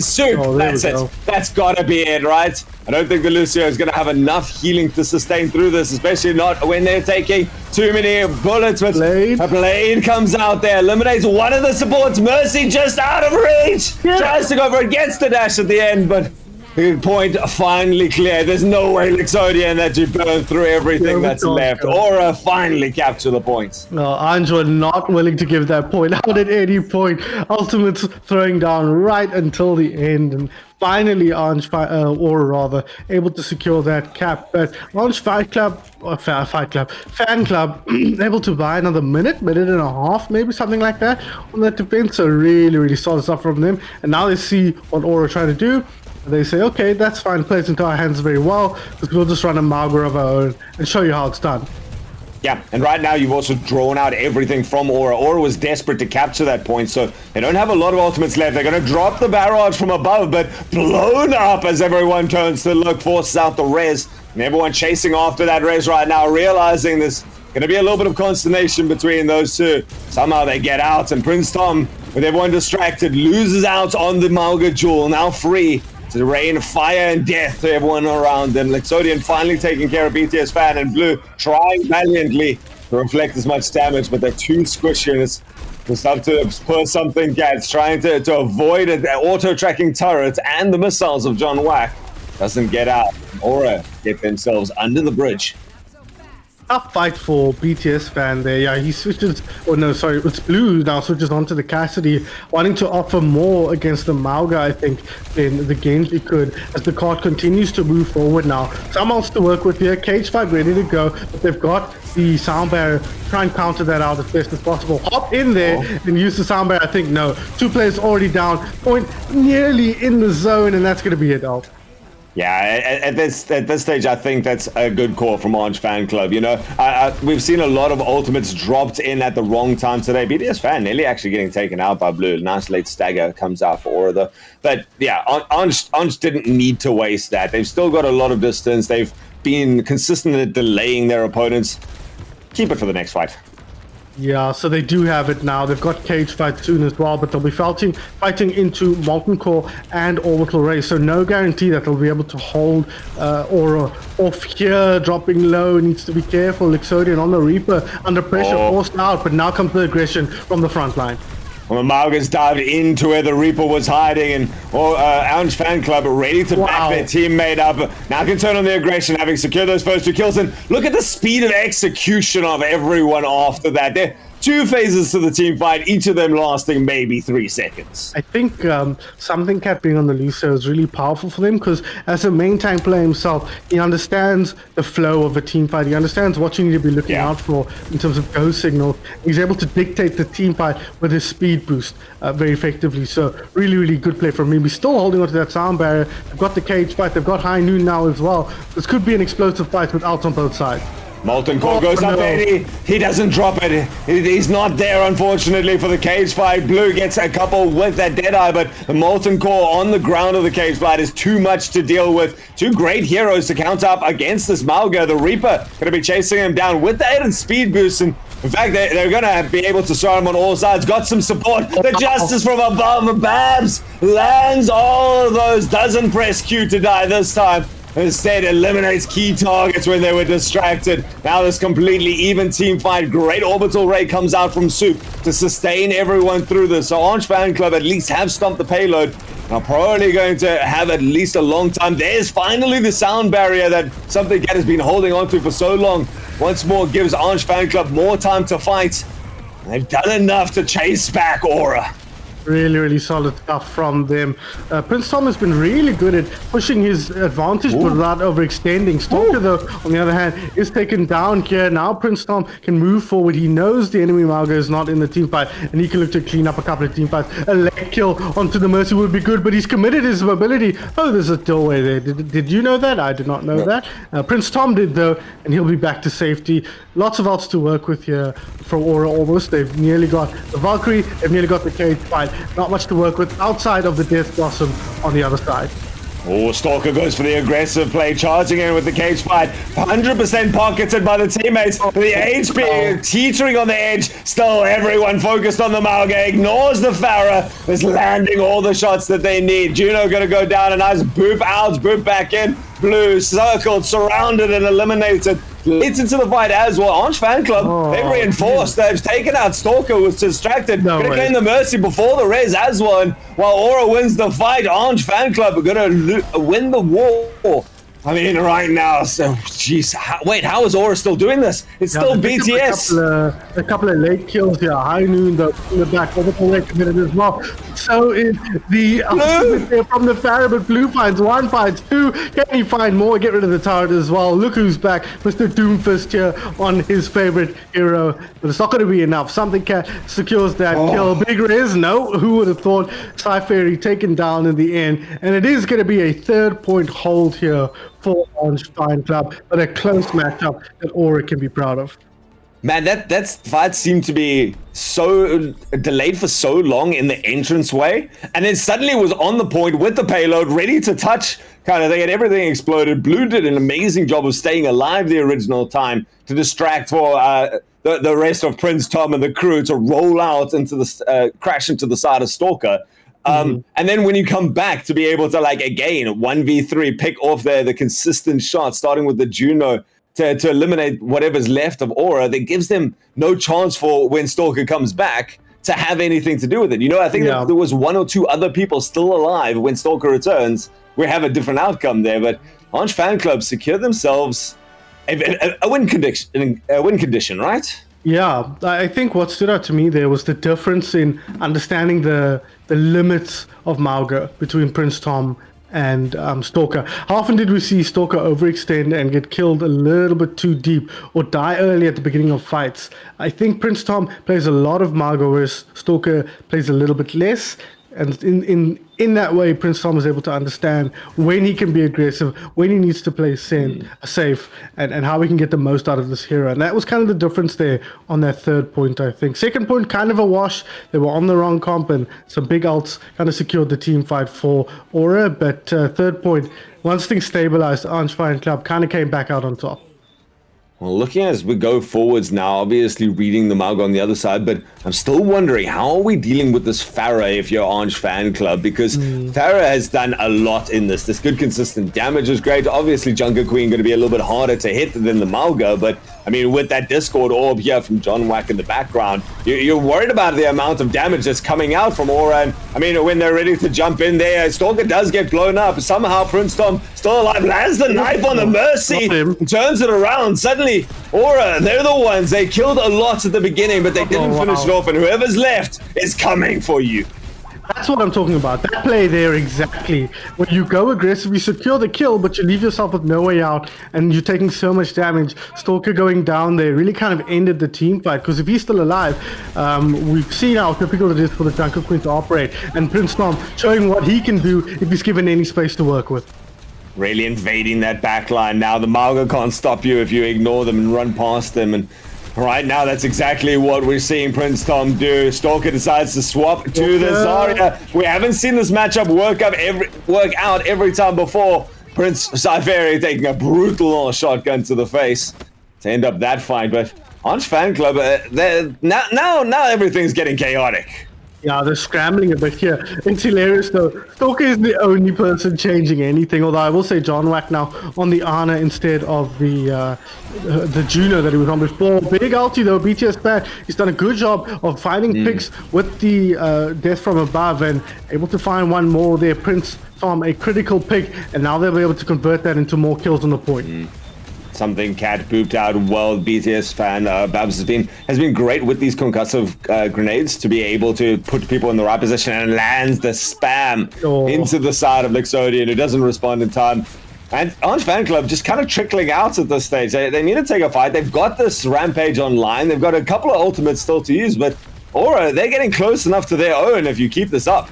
Soup, that's it. That's got to be it, right? I don't think the Lucio is going to have enough healing to sustain through this, especially not when they're taking too many bullets. But a blade comes out there, eliminates one of the supports. Mercy just out of reach. Tries to go for it, gets the dash at the end, but point finally clear. There's no way Lixodian that you burn through everything that's left. Aura finally capture the points. No, Ange were not willing to give that point out at any point. Ultimates throwing down right until the end, and finally Orange able to secure that cap. But Orange Fan Club, able to buy another minute and a half, maybe something like that on that defense. So really solid stuff from them. And now they see what Aura trying to do. They say, okay, that's fine, plays into our hands very well, because we'll just run a Mauger of our own and show you how it's done. Yeah, and right now you've also drawn out everything from Aura. Aura was desperate to capture that point, so they don't have a lot of ultimates left. They're going to drop the barrage from above, but blown up as everyone turns to look, forces out the res. And everyone chasing after that res right now, realizing there's going to be a little bit of consternation between those two. Somehow they get out, and Prince Tom, with everyone distracted, loses out on the Mauger jewel, now free to rain fire and death to everyone around them. Lixodian finally taking care of BTS Fan, and Blue trying valiantly to reflect as much damage, but they're too squishy, and it's up to poor Something Cats trying to avoid an auto-tracking turret and the missiles of John Wack. Doesn't get out. Aura get themselves under the bridge. Tough fight for BTS Fan there. Yeah, he switches. Oh no, sorry, it's Blue now switches onto the Cassidy, wanting to offer more against the Mauga, I think, than the Genji could, as the card continues to move forward now. Some else to work with here. Cage fight ready to go, but they've got the sound barrier. Try and counter that out as best as possible. Hop in there and use the sound barrier. I think no. Two players already down. Point nearly in the zone, and that's going to be it, Alp. Yeah, at this stage, I think that's a good call from Orange Fan Club. You know, we've seen a lot of ultimates dropped in at the wrong time today. BTS Fan nearly actually getting taken out by Blue. Nice late stagger comes out for Aura though. But yeah, Orange didn't need to waste that. They've still got a lot of distance. They've been consistent at delaying their opponents. Keep it for the next fight. Yeah, so they do have it now. They've got cage fight soon as well, but they'll be fighting into Molten Core and Orbital Ray. So no guarantee that they'll be able to hold Aura off here. Dropping low, needs to be careful. Lixodian on the Reaper, under pressure, forced out, but now comes the aggression from the front line. Well, Mauga's dived into where the Reaper was hiding, and Orange Fan Club ready to back their teammate up. Now can turn on the aggression, having secured those first two kills. And look at the speed of execution of everyone after that. They're two phases to the team fight, each of them lasting maybe 3 seconds. I think Something Cat being on the Lucio is really powerful for them, because as a main tank player himself, he understands the flow of a team fight. He understands what you need to be looking out for in terms of go signals. He's able to dictate the team fight with his speed boost very effectively. So really good play from him. He's still holding onto that sound barrier. They've got the cage fight. They've got High Noon now as well. This could be an explosive fight with outs on both sides. Molten Core goes up there. He doesn't drop it. He's not there, unfortunately, for the cage fight. Blue gets a couple with that Deadeye, but the Molten Core on the ground of the cage fight is too much to deal with. Two great heroes to counter up against this Mauga. The Reaper going to be chasing him down with the added speed boost. And in fact, they're going to be able to surround him on all sides. Got some support. The Justice from above. Babs lands all of those. Doesn't press Q to die this time. Instead, eliminates key targets when they were distracted. Now this completely even team fight. Great orbital ray comes out from Soup to sustain everyone through this. So Orange Fan Club at least have stomped the payload. Now probably going to have at least a long time. There's finally the sound barrier that something Cat has been holding on to for so long. Once more gives Orange Fan Club more time to fight. They've done enough to chase back Aura. Really, really solid stuff from them. Prince Tom has been really good at pushing his advantage, but without overextending. Stalker, though, on the other hand, is taken down here. Now Prince Tom can move forward. He knows the enemy Mauga is not in the team fight, and he can look to clean up a couple of team fights. A leg kill onto the Mercy would be good, but he's committed his mobility. Oh, there's a doorway there. Did you know that? I did not know that. Prince Tom did, though, and he'll be back to safety. Lots of ults to work with here for Aura almost. They've nearly got the Valkyrie. They've nearly got the cage fight. Not much to work with outside of the Death Blossom on the other side. Oh, Stalker goes for the aggressive play, charging in with the cage fight. 100% pocketed by the teammates. The HP teetering on the edge. Still, everyone focused on the Mauga. Ignores the Pharah. Is landing all the shots that they need. Juno going to go down. A nice boop out, boop back in. Blue circled, surrounded, and eliminated. Leads into the fight as well. Orange Fan Club, they've reinforced. They've taken out Stalker, who was distracted. Gonna claim the Mercy before the res as well. And while Aura wins the fight, Orange Fan Club are gonna win the war. I mean, right now, so, jeez. Wait, how is Aura still doing this? It's still BTS. A couple of late kills here. High Noon, in the back, orbital ray committed as well. So is the from the Pharah, but Blue finds one, finds two. Can he find more? Get rid of the turret as well. Look who's back. Mr. Doomfist here on his favorite hero. But it's not going to be enough. Something secures that kill. Big Riz, no. Who would have thought Cypher taken down in the end? And it is going to be a 3rd-point hold here for Orange Fan Club, but a close matchup that Aura can be proud of. Man, that fight seemed to be so delayed for so long in the entranceway, and then suddenly was on the point with the payload, ready to touch kind of thing, and everything exploded. Blue did an amazing job of staying alive the original time to distract for the rest of Prince Tom and the crew to roll out into the crash into the side of Stalker. And then when you come back to be able to, like, again, 1v3, pick off the consistent shots, starting with the Juno to eliminate whatever's left of Aura, that gives them no chance for when Stalker comes back to have anything to do with it. You know, I think that there was 1 or 2 other people still alive when Stalker returns. We have a different outcome there, but Orange Fan Club secure themselves a win condition, right? Yeah, I think what stood out to me there was the difference in understanding the limits of Mauga between Prince Tom and Stalker. How often did we see Stalker overextend and get killed a little bit too deep or die early at the beginning of fights? I think Prince Tom plays a lot of Mauga, whereas Stalker plays a little bit less. And in that way, Prince Tom is able to understand when he can be aggressive, when he needs to play safe, and how we can get the most out of this hero. And that was kind of the difference there on that 3rd point, I think. 2nd point, kind of a wash. They were on the wrong comp, and some big ults kind of secured the team fight for Aura. But 3rd point, once things stabilized, Orange Fan Club kind of came back out on top. Well, looking as we go forwards now, obviously reading the Mauga on the other side, but I'm still wondering, how are we dealing with this Pharah if you're Orange Fan Club? Because Pharah has done a lot in this. This good consistent damage is great. Obviously, Junker Queen going to be a little bit harder to hit than the Mauga, but I mean, with that Discord orb here from John Wack in the background, you're worried about the amount of damage that's coming out from Aura. And I mean, when they're ready to jump in there, Stalker does get blown up. Somehow Prince Tom, still alive, lands the knife on the Mercy, turns it around. Suddenly, Aura, they're the ones. They killed a lot at the beginning, but they didn't finish it off. And whoever's left is coming for you. That's what I'm talking about. That play there, exactly. When you go aggressive, you secure the kill, but you leave yourself with no way out, and you're taking so much damage. Stalker going down there really kind of ended the team fight, because if he's still alive, we've seen how typical it is for the Junker Queen to operate, and Prince Tom showing what he can do if he's given any space to work with. really invading that back line. Now the Mauga can't stop you if you ignore them and run past them. And right now, that's exactly what we're seeing Prince Tom do. Stalker decides to swap to the Zarya. We haven't seen this matchup work out every time before. Prince Cypher taking a brutal shotgun to the face to end up that fight. But Orange Fan Club, now everything's getting chaotic. Yeah, they're scrambling a bit here. It's hilarious though. Stalker is the only person changing anything. Although I will say John Wack now on the Ana instead of the Juno that he was on before. Big ulti though, BTS fan. He's done a good job of finding picks with the death from above and able to find one more there. Prince Tom, a critical pick, and now they'll be able to convert that into more kills on the point. Something Cat booped out well. BTS fan Babs has been great with these concussive grenades to be able to put people in the right position and lands the spam into the side of Lixodian, who doesn't respond in time. And Orange Fan Club just kind of trickling out at this stage. They need to take a fight. They've got this Rampage online. They've got a couple of ultimates still to use, but Aura, they're getting close enough to their own if you keep this up.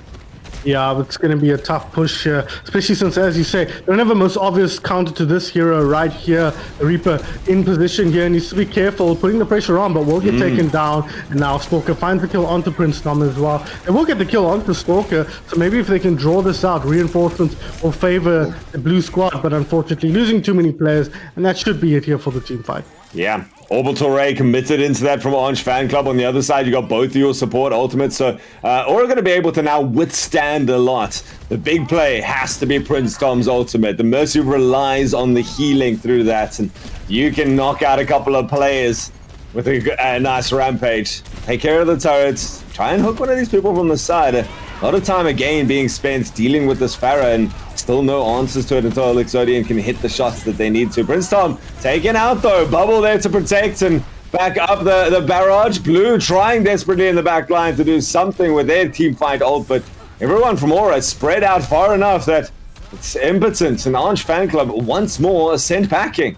Yeah, it's going to be a tough push here, especially since, as you say, they don't have a most obvious counter to this hero right here. The Reaper in position here, needs to be careful, putting the pressure on, but will get taken down. And now Stalker finds the kill onto Prince Tom as well. They will get the kill onto Stalker, so maybe if they can draw this out, reinforcements will favor the blue squad, but unfortunately losing too many players, and that should be it here for the team fight. Yeah. Orbital Ray committed into that from Orange Fan Club. On the other side, you got both of your support ultimates. So Aura going to be able to now withstand a lot. The big play has to be Prince Tom's ultimate. The Mercy relies on the healing through that. And you can knock out a couple of players with a nice Rampage. Take care of the turrets. Try and hook one of these people from the side. A lot of time again being spent dealing with this Pharah, and still no answers to it until Lixodian can hit the shots that they need to. Prince Tom taken out though. Bubble there to protect and back up the barrage. Blue trying desperately in the back line to do something with their team fight ult, but everyone from Aura spread out far enough that it's impotent, and Orange Fan Club once more sent packing.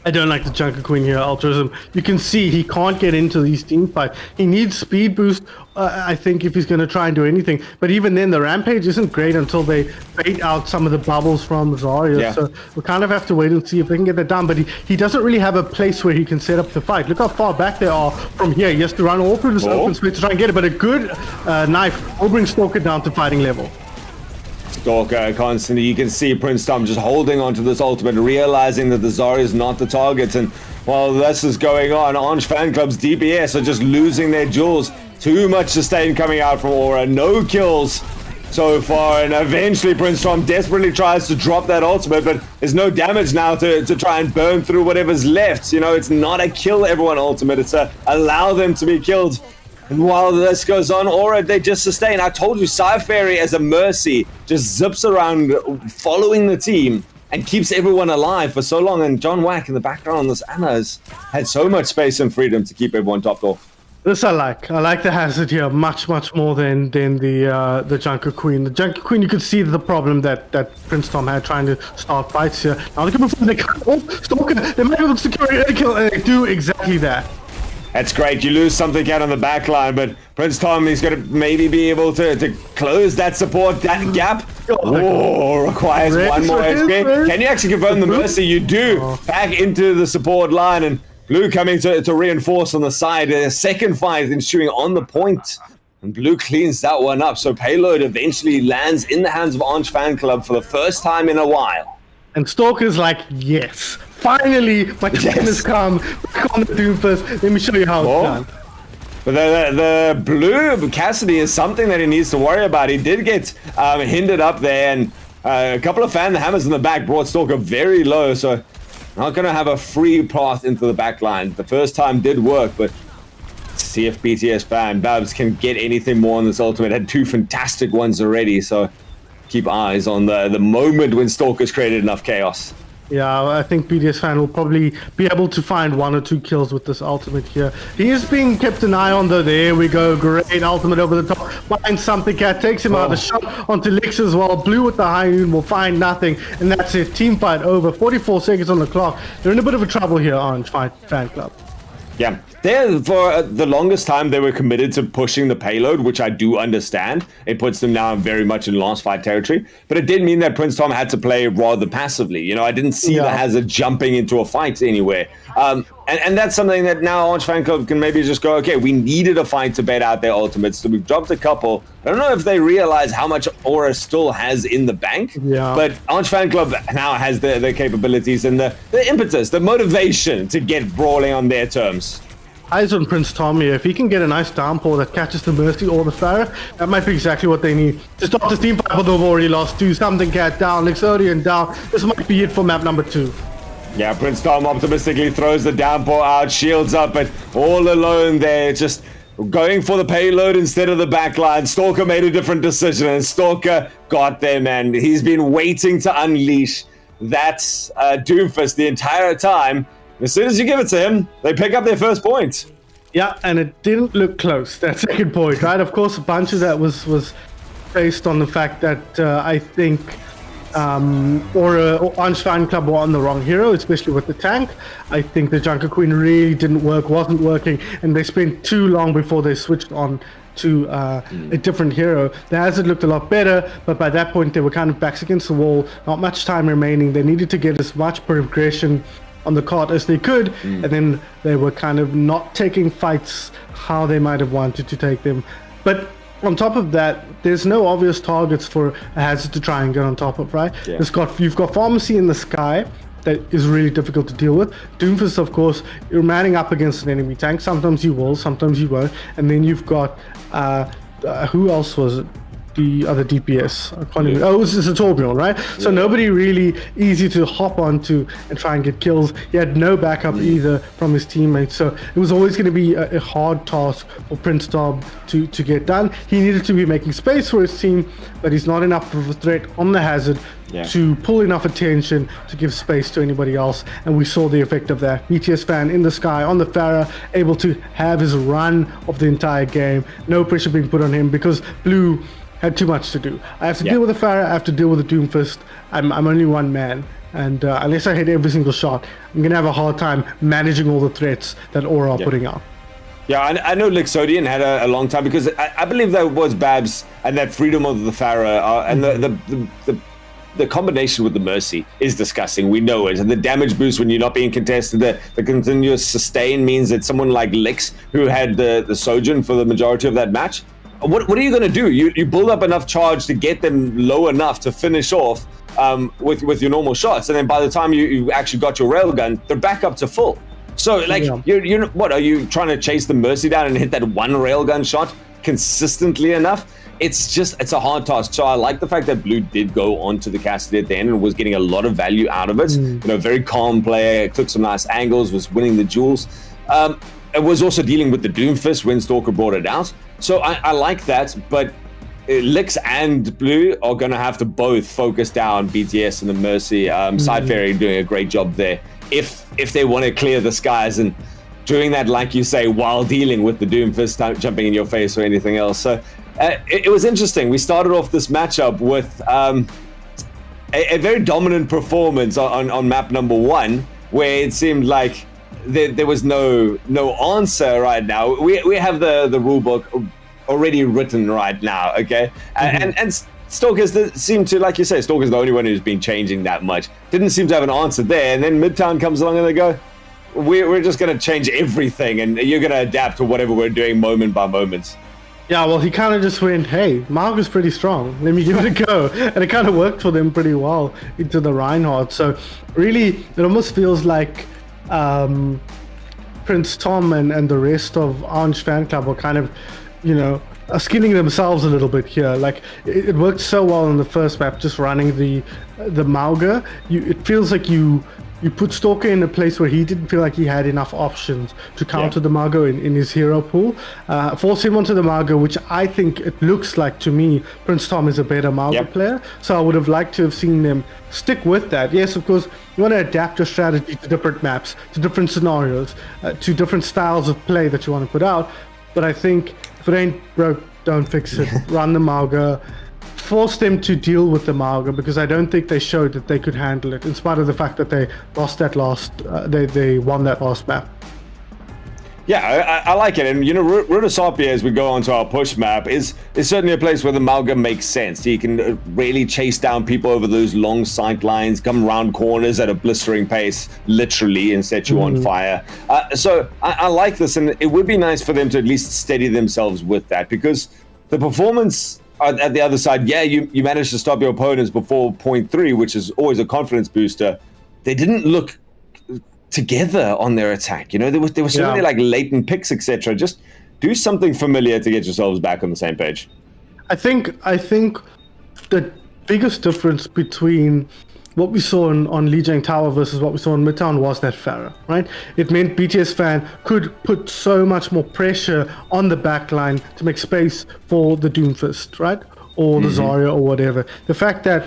I don't like the Junker Queen here, Altruism. You can see he can't get into these team fights. He needs speed boost, I think, if he's going to try and do anything. But even then, the Rampage isn't great until they bait out some of the bubbles from Zarya. Yeah. So we kind of have to wait and see if they can get that done. But he doesn't really have a place where he can set up the fight. Look how far back they are from here. He has to run all through this open space to try and get it. But a good knife will bring Stalker down to fighting level. Stalker constantly, you can see Prince Tom just holding onto this ultimate, realizing that the Zarya is not the target. And while this is going on, Orange Fan Club's DPS are just losing their jewels. Too much sustain coming out from Aura. No kills so far, and eventually Prince Tom desperately tries to drop that ultimate, but there's no damage now to try and burn through whatever's left. You know, it's not a kill everyone ultimate, it's a allow them to be killed. And while this goes on, Aura, they just sustain. I told you, Cypher as a Mercy just zips around following the team and keeps everyone alive for so long. And John Wack in the background on this Ana has had so much space and freedom to keep everyone topped off. This I like. I like the hazard here much more than the Junker Queen. The Junker Queen, you could see the problem that Prince Tom had trying to start fights here. Now they're coming from the Stalker. They might be able to secure a kill, and they do exactly that. That's great. You lose something out on the back line, but Prince Tom is going to maybe be able to close that support, that gap. Requires one more HP. Can you actually confirm the Mercy? You do. Back into the support line, and Blue coming to reinforce on the side. A second fight ensuing on the point, and Blue cleans that one up. So payload eventually lands in the hands of Orange Fan Club for the first time in a while. And Stalker's like, yes, finally, my time has come. Back on the Doomfist. Let me show you how it's done. But the Blue Cassidy is something that he needs to worry about. He did get hindered up there, and a couple of fan hammers in the back brought Stalker very low, so not going to have a free path into the back line. The first time did work, but see if BTS fan Babs can get anything more on this ultimate. Had two fantastic ones already, so keep eyes on the moment when Stalker's created enough chaos. Yeah, I think BTS fan will probably be able to find 1 or 2 kills with this ultimate here. He is being kept an eye on though. There we go. Great ultimate over the top. Finds something. Cat takes him out. The shot onto Lix as well. Blue with the high noon will find nothing. And that's it. Team fight over. 44 seconds on the clock. They're in a bit of a trouble here, Orange Fan Club. Yeah, for the longest time they were committed to pushing the payload, which I do understand. It puts them now very much in last fight territory, but it did mean that Prince Tom had to play rather passively. You know, I didn't see the Hazard jumping into a fight anywhere. And that's something that now Orange Fan Club can maybe just go, okay, we needed a fight to bait out their ultimates, so we've dropped a couple. I don't know if they realize how much Aura still has in the bank, but Orange Fan Club now has the capabilities and the impetus, the motivation to get brawling on their terms. Eyes on Prince Tom here. If he can get a nice downpour that catches the Mercy or the Pharah, that might be exactly what they need to stop this team fight. But they've already lost 2. Something Cat down, Lexodian down. This might be it for map number 2. Yeah, Prince Tom optimistically throws the downpour out, shields up, but all alone there, just going for the payload instead of the backline. Stalker made a different decision, and Stalker got there, man. He's been waiting to unleash that Doomfist the entire time. As soon as you give it to him, they pick up their first point. Yeah, and it didn't look close, that second point, right? Of course, a bunch of that was based on the fact that I think Orange Fan Club were on the wrong hero, especially with the tank. I think the Junker Queen really wasn't working, and they spent too long before they switched on to a different hero. The Hazard looked a lot better, but by that point they were kind of backs against the wall, not much time remaining. They needed to get as much progression on the card as they could, and then they were kind of not taking fights how they might have wanted to take them. But on top of that, there's no obvious targets for a Hazard to try and get on top of, right? Yeah. You've got Pharmacy in the sky that is really difficult to deal with. Doomfist, of course, you're manning up against an enemy tank. Sometimes you will, sometimes you won't. And then you've got, who else was it? The other DPS. I can't even. Oh, it was a Torbjorn, right? So nobody really easy to hop onto and try and get kills. He had no backup either from his teammates. So it was always going to be a hard task for Prince Tom to get done. He needed to be making space for his team, but he's not enough of a threat on the Hazard to pull enough attention to give space to anybody else. And we saw the effect of that. BTS fan in the sky on the Pharah, able to have his run of the entire game. No pressure being put on him because Blue had too much to do. I have to deal with the Pharah, I have to deal with the Doomfist. I'm only one man, and unless I hit every single shot, I'm gonna have a hard time managing all the threats that Aura are putting out. Yeah, I know Lexodian had a long time, because I believe that was Babs and that freedom of the Pharah, and the combination with the Mercy is disgusting. We know it. And the damage boost when you're not being contested, the continuous sustain means that someone like Lex, who had the Sojourn for the majority of that match, what are you going to do? You build up enough charge to get them low enough to finish off with your normal shots, and then by the time you actually got your railgun, they're back up to full. So like, you're what are you trying to chase the Mercy down and hit that one railgun shot consistently enough? It's a hard task. So I like the fact that Blue did go onto the Cassidy at the end and was getting a lot of value out of it. You know, very calm player, took some nice angles, was winning the duels. It was also dealing with the Doomfist when Stalker brought it out. So I like that, but Lix and Blue are going to have to both focus down BTS and the Mercy. Side Fairy doing a great job there. If they want to clear the skies, and doing that, like you say, while dealing with the Doomfist jumping in your face or anything else. So it was interesting. We started off this matchup with a very dominant performance on map number 1, where it seemed like there was no answer right now. We have the rule book already written right now, okay? And Stalkers seem to, like you say, Stalker's the only one who's been changing that much. Didn't seem to have an answer there, and then Midtown comes along and they go, we're just going to change everything, and you're going to adapt to whatever we're doing moment by moment. Yeah, well, he kind of just went, hey, Mark is pretty strong. Let me give it a go. And it kind of worked for them pretty well into the Reinhardt. So really, it almost feels like Prince Tom and the rest of Orange Fan Club are kind of, are skinning themselves a little bit here. Like, it worked so well in the first map, just running the Mauga. It feels like you put Stalker in a place where he didn't feel like he had enough options to counter the Margo in his hero pool. Force him onto the Margo, which I think it looks like to me Prince Tom is a better Margo player. So I would have liked to have seen them stick with that. Yes, of course, you want to adapt your strategy to different maps, to different scenarios, to different styles of play that you want to put out. But I think if it ain't broke, don't fix it. Run the Margo. Force them to deal with the Mauga, because I don't think they showed that they could handle it, in spite of the fact that they lost that they won that last map. Yeah, I like it. And, Rutasopia, as we go onto our push map, is certainly a place where the Malga makes sense. You can really chase down people over those long sight lines, come around corners at a blistering pace, literally, and set you on fire. So I like this, and it would be nice for them to at least steady themselves with that, because the performance at the other side, you managed to stop your opponents before point 3, which is always a confidence booster. They didn't look together on their attack. There was so many like latent picks, etc. Just do something familiar to get yourselves back on the same page. I think the biggest difference between what we saw on Lijiang Tower versus what we saw in Midtown was that Pharah, right? It meant BTS Fan could put so much more pressure on the backline to make space for the Doomfist, right? Or the Zarya or whatever. The fact that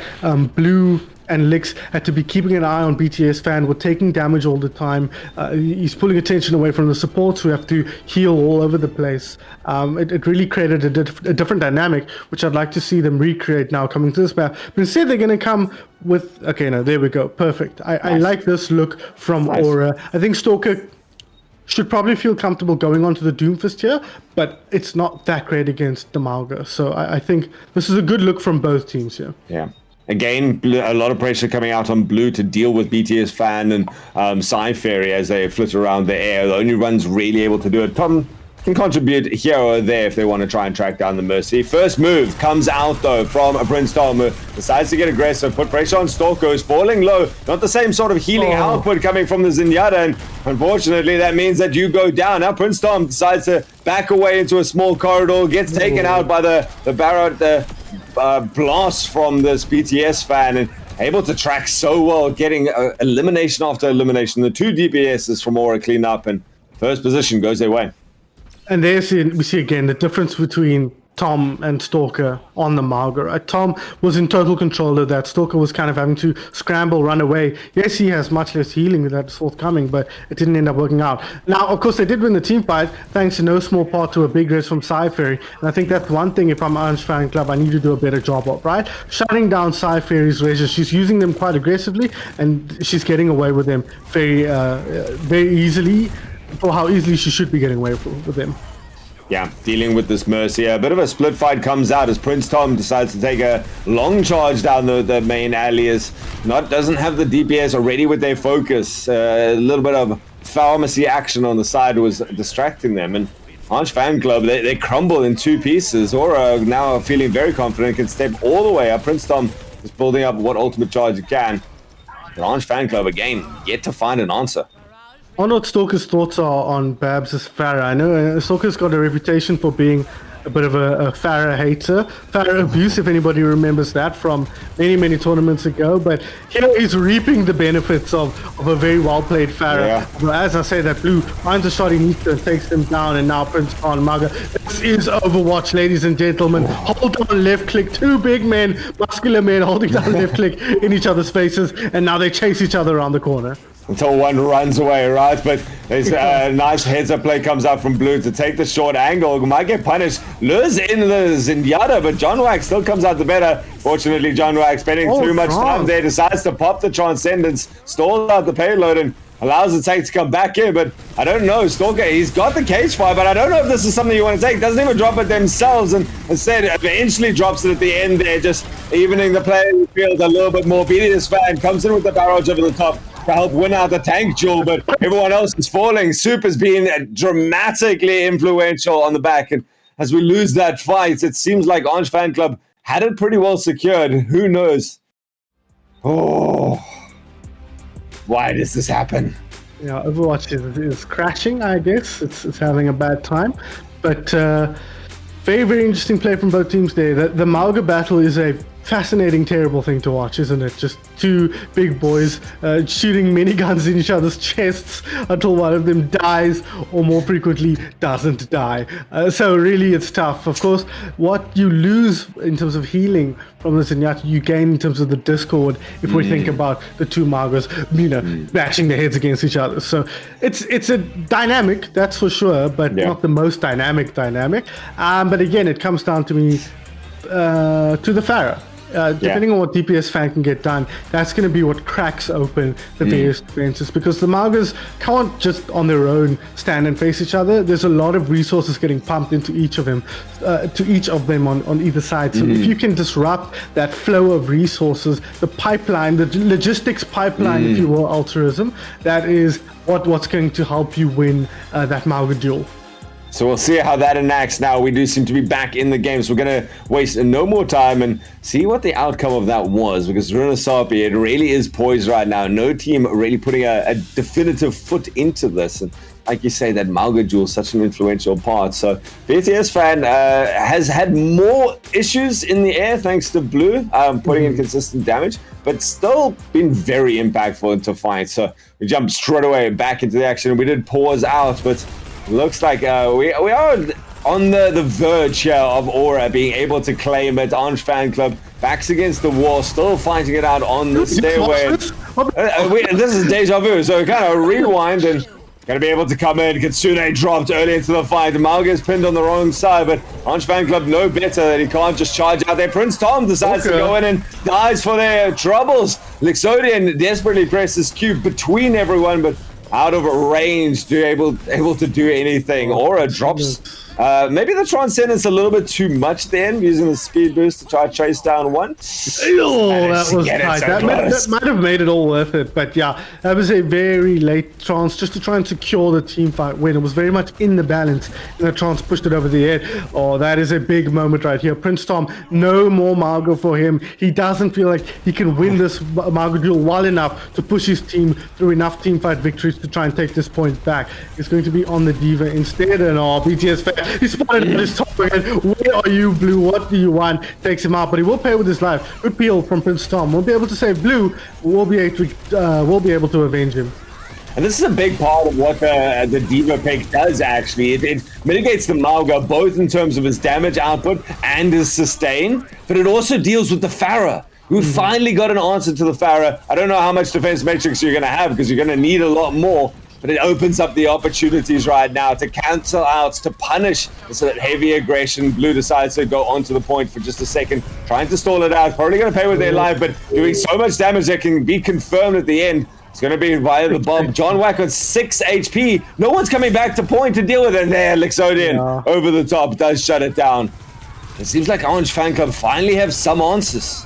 Blue and Lix had to be keeping an eye on BTS Fan, were taking damage all the time. He's pulling attention away from the supports who have to heal all over the place. It really created a different dynamic, which I'd like to see them recreate now coming to this map. But instead, they're going to come with, there we go. Perfect. I like this look from Aura. I think Stalker should probably feel comfortable going onto the Doomfist here, but it's not that great against the Malga. So I think this is a good look from both teams here. Yeah. Again, a lot of pressure coming out on Blue to deal with BTS Fan and Psy-Fairy as they flit around the air. The only one's really able to do it. Tom can contribute here or there if they want to try and track down the Mercy. First move comes out, though, from a Prince Tom, who decides to get aggressive, put pressure on Stalker, who's falling low. Not the same sort of healing output coming from the Zenyatta, and unfortunately, that means that you go down. Now, Prince Tom decides to back away into a small corridor, gets taken out by the Barrett, blast from this BTS Fan, and able to track so well, getting elimination after elimination. The 2 DPSs from Aura clean up, and first position goes their way. And we see again the difference between Tom and Stalker on the Malga. Right? Tom was in total control of that. Stalker was kind of having to scramble, run away. Yes, he has much less healing that's forthcoming, but it didn't end up working out. Now, of course, they did win the team fight, thanks in no small part to a big res from Psy-Fairy. And I think that's one thing, if I'm Orange Fan Club, I need to do a better job of, right? Shutting down Psy-Fairy's reses. She's using them quite aggressively, and she's getting away with them very easily, for how easily she should be getting away with them. Yeah, dealing with this Mercy. A bit of a split fight comes out as Prince Tom decides to take a long charge down the main alley, as doesn't have the DPS already with their focus. A little bit of pharmacy action on the side was distracting them, and Orange Fan Club, they crumble in 2 pieces. Aura now feeling very confident, can step all the way up. Prince Tom is building up what ultimate charge he can. But Orange Fan Club, again, yet to find an answer. I wonder what Stalker's thoughts are on Babs' Pharah. I know Stalker's got a reputation for being a bit of a Pharah hater. Pharah abuse, if anybody remembers that from many tournaments ago. But here he's reaping the benefits of a very well-played Pharah. Yeah. As I say, that Blue finds a shot he needs to, takes them down, and now Prince on Maga. This is Overwatch, ladies and gentlemen. Hold down left click. 2 big men, muscular men holding down left click in each other's faces, and now they chase each other around the corner. Until one runs away, right? But there's a nice heads-up play comes out from Blue to take the short angle. Might get punished. Lures in the Zenyatta, but John Wax still comes out the better. Fortunately, John Wax spending too much time there, decides to pop the Transcendence, stalls out the payload, and allows the tank to come back in. But I don't know, Stalker, he's got the cage fire, but I don't know if this is something you want to take. Doesn't even drop it themselves, and instead eventually drops it at the end there, just evening the playing field a little bit more. BTS Fan comes in with the barrage over the top to help win out the tank duel, but everyone else is falling. Soup has been dramatically influential on the back, and as we lose that fight, it seems like Orange Fan Club had it pretty well secured. Who knows? Oh, why does this happen? Yeah, Overwatch is crashing, I guess. It's having a bad time, but very interesting play from both teams there. The Malga battle is a fascinating, terrible thing to watch, isn't it? Just 2 big boys shooting miniguns in each other's chests until one of them dies, or more frequently doesn't die. So really it's tough. Of course, what you lose in terms of healing from the Zenyatta, you gain in terms of the discord, if we think about the 2 Malgas, bashing their heads against each other. So it's a dynamic, that's for sure, but not the most dynamic. But again, it comes down to me to the Pharah. depending on what DPS fan can get done, that's going to be what cracks open the various defenses, because the Maugas can't just on their own stand and face each other. There's a lot of resources getting pumped into each of them, on either side. So if you can disrupt that flow of resources, the pipeline, the logistics pipeline, if you will, altruism, that is what's going to help you win that Mauga duel. So we'll see how that enacts now. We do seem to be back in the game, so we're going to waste no more time and see what the outcome of that was, because Runasapi, it really is poised right now. No team really putting a definitive foot into this. And like you say, that Mauga duel is such an influential part. So BTS fan has had more issues in the air thanks to Blue putting in consistent damage, but still been very impactful into fights. So we jumped straight away back into the action. We did pause out, but looks like we are on the verge here of Aura being able to claim it. Orange Fan Club backs against the wall, still fighting it out on the stairway. This is deja vu, so kind of rewind and gonna be able to come in. Kitsune dropped early into the fight. Mauga is pinned on the wrong side, but Orange Fan Club know better that he can't just charge out there. Prince Tom decides to go in and dies for their troubles. Lixodian desperately presses Q between everyone, but out of range, able to do anything. Aura drops. Maybe the Transcendence a little bit too much then, using the speed boost to try to chase down one. That was tight. That might have made it all worth it. But yeah, that was a very late Trance just to try and secure the team fight win. It was very much in the balance, and the Trance pushed it over the edge. Oh, that is a big moment right here. Prince Tom, no more Mauga for him. He doesn't feel like he can win this Mauga duel well enough to push his team through enough team fight victories to try and take this point back. It's going to be on the Diva instead, and BTS fan, he spotted at his top again. Where are you, Blue? What do you want? Takes him out, but he will pay with his life. Good peel from Prince Tom. We'll be able to save Blue. We'll be able to avenge him. And this is a big part of what the Diva pick does, actually. It mitigates the Mauga, both in terms of his damage output and his sustain, but it also deals with the Pharah. We finally got an answer to the Pharah. I don't know how much defense matrix you're going to have, because you're going to need a lot more. But it opens up the opportunities right now to cancel out, to punish so that heavy aggression. Blue decides to go onto the point for just a second, trying to stall it out. Probably going to pay with their life, but doing so much damage that can be confirmed at the end. It's going to be via the bomb. John Wack with 6 HP. No one's coming back to point to deal with it. There, Lixodian over the top does shut it down. It seems like Orange Fan Club finally have some answers.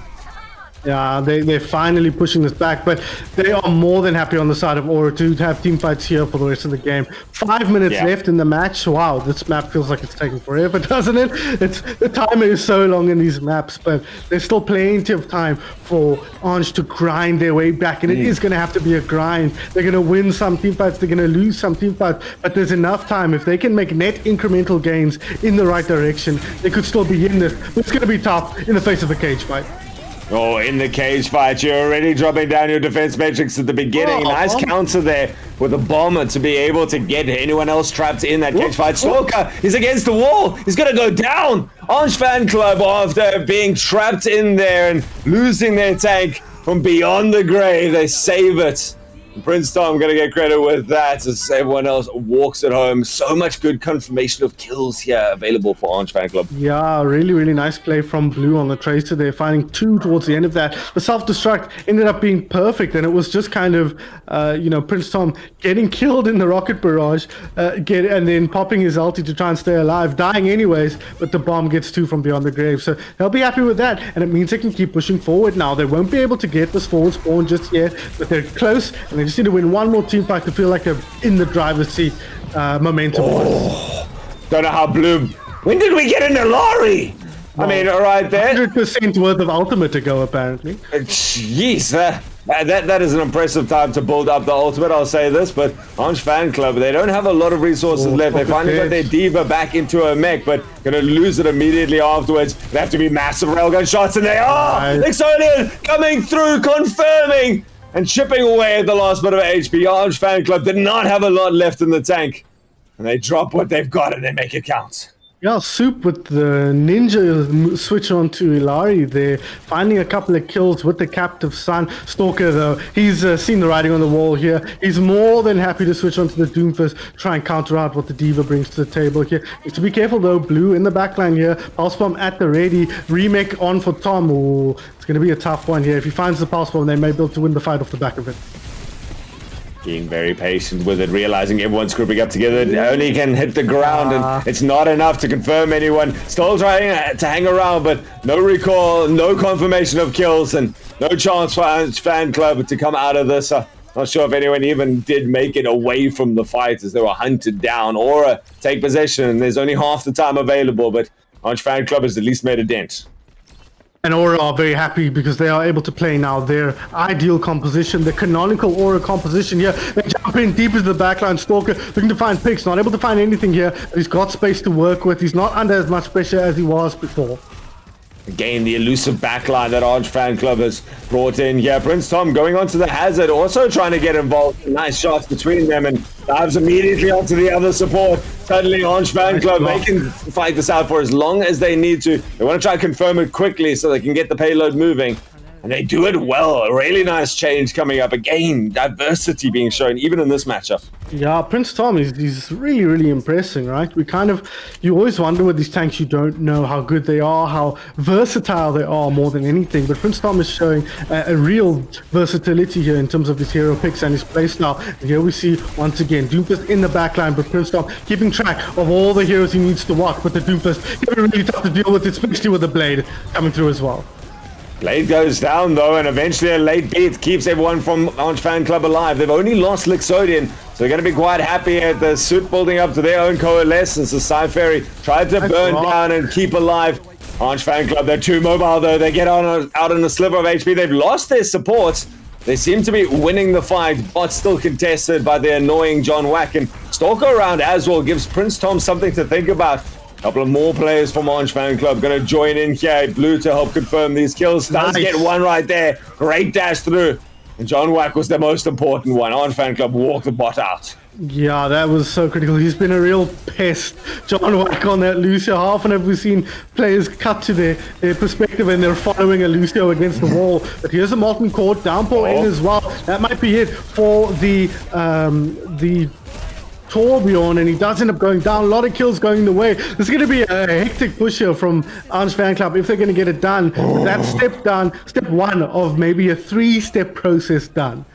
Yeah, they're finally pushing this back, but they are more than happy on the side of Aura to have team fights here for the rest of the game. 5 minutes left in the match. Wow, this map feels like it's taking forever, doesn't it? The timer is so long in these maps, but there's still plenty of time for Orange to grind their way back, and it is going to have to be a grind. They're going to win some team fights, they're going to lose some team fights, but there's enough time. If they can make net incremental gains in the right direction, they could still be in this. But it's going to be tough in the face of a cage fight. Oh, in the cage fight, you're already dropping down your defense matrix at the beginning. Nice counter there with a bomber to be able to get anyone else trapped in that cage fight. Stalker is against the wall. He's going to go down. Orange Fan Club, after being trapped in there and losing their tank from beyond the grave, they save it. Prince Tom going to get credit with that as everyone else walks it home. So much good confirmation of kills here available for Orange Fan Club. Yeah, really, really nice play from Blue on the Tracer there, finding 2 towards the end of that. The self-destruct ended up being perfect, and it was just kind of, Prince Tom getting killed in the rocket barrage, and then popping his ulti to try and stay alive, dying anyways, but the bomb gets 2 from beyond the grave. So they'll be happy with that, and it means they can keep pushing forward now. They won't be able to get this forward spawn just yet, but they're close, and they just need to win one more team fight to feel like they're in the driver's seat momentum. Don't know how Blue... When did we get in the lorry? I mean, right there. 100% worth of ultimate to go, apparently. Jeez, that is an impressive time to build up the ultimate, I'll say this, but Orange Fan Club, they don't have a lot of resources left. They finally got their Diva back into a mech, but gonna lose it immediately afterwards. They have to be massive railgun shots, and they are! Lixodian coming through, confirming! And chipping away at the last bit of HP. Orange Fan Club did not have a lot left in the tank. And they drop what they've got and they make it count. Yeah, Soup with the ninja switch on to Ilari there, finding a couple of kills with the captive son. Stalker, though, he's seen the writing on the wall here. He's more than happy to switch onto the Doomfist, try and counter out what the Diva brings to the table here. Needs to be careful, though. Blue in the backline here. Pulse Bomb at the ready. Remake on for Tom. Ooh, it's going to be a tough one here. If he finds the Pulse Bomb, they may be able to win the fight off the back of it. Being very patient with it, realizing everyone's grouping up together. It only can hit the ground, and it's not enough to confirm anyone. Still trying to hang around, but no recall, no confirmation of kills, and no chance for Ange Fan Club to come out of this. Not sure if anyone even did make it away from the fight as they were hunted down or take possession, and there's only half the time available, but Ange Fan Club has at least made a dent. And Aura are very happy because they are able to play now their ideal composition, the canonical Aura composition here. They jump in deep into the backline. Stalker looking to find picks, not able to find anything here. But he's got space to work with. He's not under as much pressure as he was before. Again, the elusive backline that Ange Fan Club has brought in here. Prince Tom going onto the hazard, also trying to get involved. Nice shots between them, and dives immediately onto the other support. Suddenly, Ange Fan Club, they can fight this out for as long as they need to. They want to try and confirm it quickly so they can get the payload moving. And they do it well. A really nice change coming up. Again, diversity being shown, even in this matchup. Yeah, Prince Tom he's really, really impressing, right? You always wonder with these tanks, you don't know how good they are, how versatile they are more than anything. But Prince Tom is showing a real versatility here in terms of his hero picks and his playstyle. And here we see, once again, Doomfist in the backline, but Prince Tom keeping track of all the heroes he needs to walk. But the Doomfist, it's really tough to deal with, especially with the Blade coming through as well. Blade goes down though, and eventually a late beat keeps everyone from Ange Fan Club alive. They've only lost Lixodian, so they're going to be quite happy at the suit building up to their own coalescence. The Sci-Fairy tried to burn down and keep alive Ange Fan Club. They're too mobile though. They get out on a sliver of HP. They've lost their supports. They seem to be winning the fight, but still contested by the annoying John Wack. And Stalker around as well gives Prince Tom something to think about. Couple of more players from Ange Fan Club going to join in here. Blue to help confirm these kills. Does get one right there. Great dash through. And John Wack was the most important one. Ange Fan Club walked the bot out. Yeah, that was so critical. He's been a real pest. John Wack on that Lucio. How often have we seen players cut to their perspective and they're following a Lucio against the wall? But here's a Molten Cord. Downpour in as well. That might be it for the Torbjorn, and he does end up going down. A lot of kills going the way. There's going to be a hectic push here from Ange Fan Club if they're going to get it done. That's step one of maybe a 3-step process done.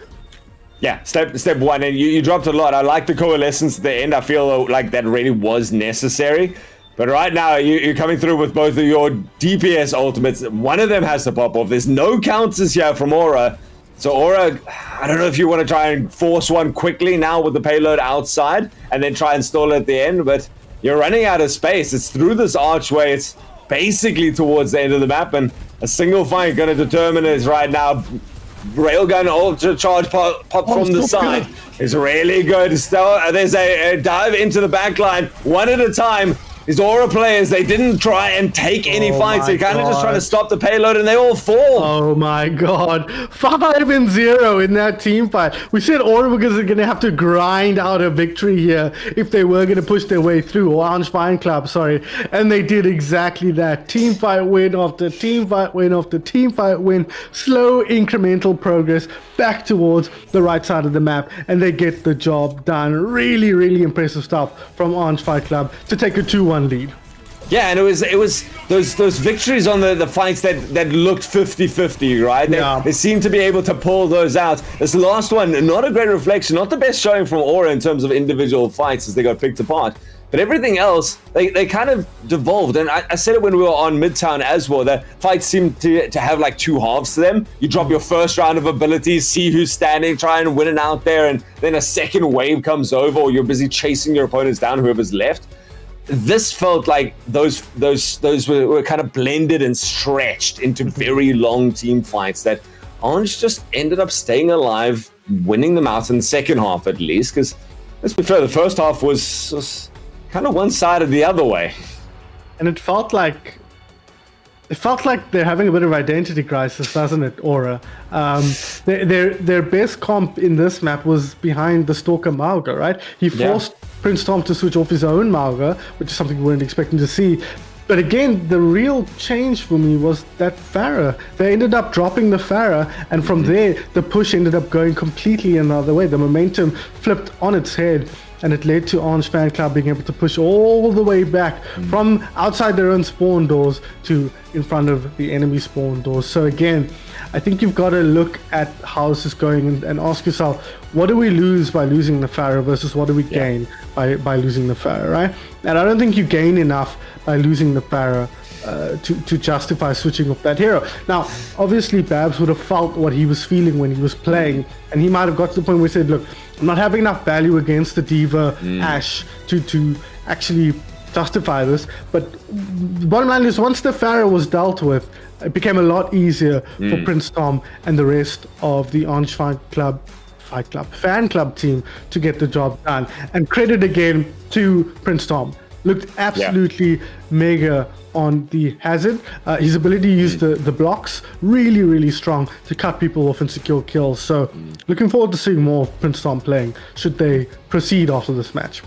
Yeah, step one, and you dropped a lot. I like the coalescence at the end. I feel like that really was necessary. But right now, you're coming through with both of your DPS ultimates. One of them has to pop off. There's no counters here from Aura. So Aura, I don't know if you want to try and force one quickly now with the payload outside and then try and stall it at the end, but you're running out of space. It's through this archway. It's basically towards the end of the map, and a single fight going to determine it right now. Railgun ultra charge pop from the side is really good. Still, there's a dive into the backline, one at a time. These Aura players, they didn't try and take any fights. They kind of just trying to stop the payload, and they all fall. Oh my god. 5-0 in that team fight. We said Aura because they're going to have to grind out a victory here if they were going to push their way through. Or Ange Fan Club, sorry. And they did exactly that. Team fight win after team fight win after team fight win. Slow incremental progress back towards the right side of the map. And they get the job done. Really, really impressive stuff from Ange Fan Club to take a 2-1 lead. Yeah, and it was those victories on the fights that looked 50-50, right? They seemed to be able to pull those out. This last one, not a great reflection, not the best showing from Aura in terms of individual fights as they got picked apart. But everything else, they kind of devolved. And I said it when we were on Midtown as well, that fights seem to have like two halves to them. You drop your first round of abilities, see who's standing, try and win it out there, and then a second wave comes over, or you're busy chasing your opponents down, whoever's left. This felt like those were kind of blended and stretched into very long team fights that Ange just ended up staying alive, winning them out in the second half at least, because let's be fair, the first half was kind of one-sided the other way. And it felt like they're having a bit of identity crisis, doesn't it, Aura? Their best comp in this map was behind the Stalker Mauga, right? He forced Prince Tom to switch off his own Mauga, which is something we weren't expecting to see. But again, the real change for me was that Pharah. They ended up dropping the Pharah, and from there, the push ended up going completely another way. The momentum flipped on its head, and it led to Orange Fan Club being able to push all the way back from outside their own spawn doors to in front of the enemy spawn doors. So again, I think you've got to look at how this is going and ask yourself, what do we lose by losing the Pharah versus what do we gain by losing the Pharah, right? And I don't think you gain enough by losing the Pharah to justify switching off that hero. Now, obviously, Babs would have felt what he was feeling when he was playing, and he might have got to the point where he said, look, I'm not having enough value against the Diva Ashe to actually justify this. But the bottom line is, once the Pharah was dealt with, it became a lot easier for Prince Tom and the rest of the Orange Fan Club team to get the job done. And credit again to Prince Tom. Looked absolutely mega on the hazard. His ability to use the blocks, really, really strong to cut people off and secure kills. So looking forward to seeing more of Prince Tom playing, should they proceed after this match.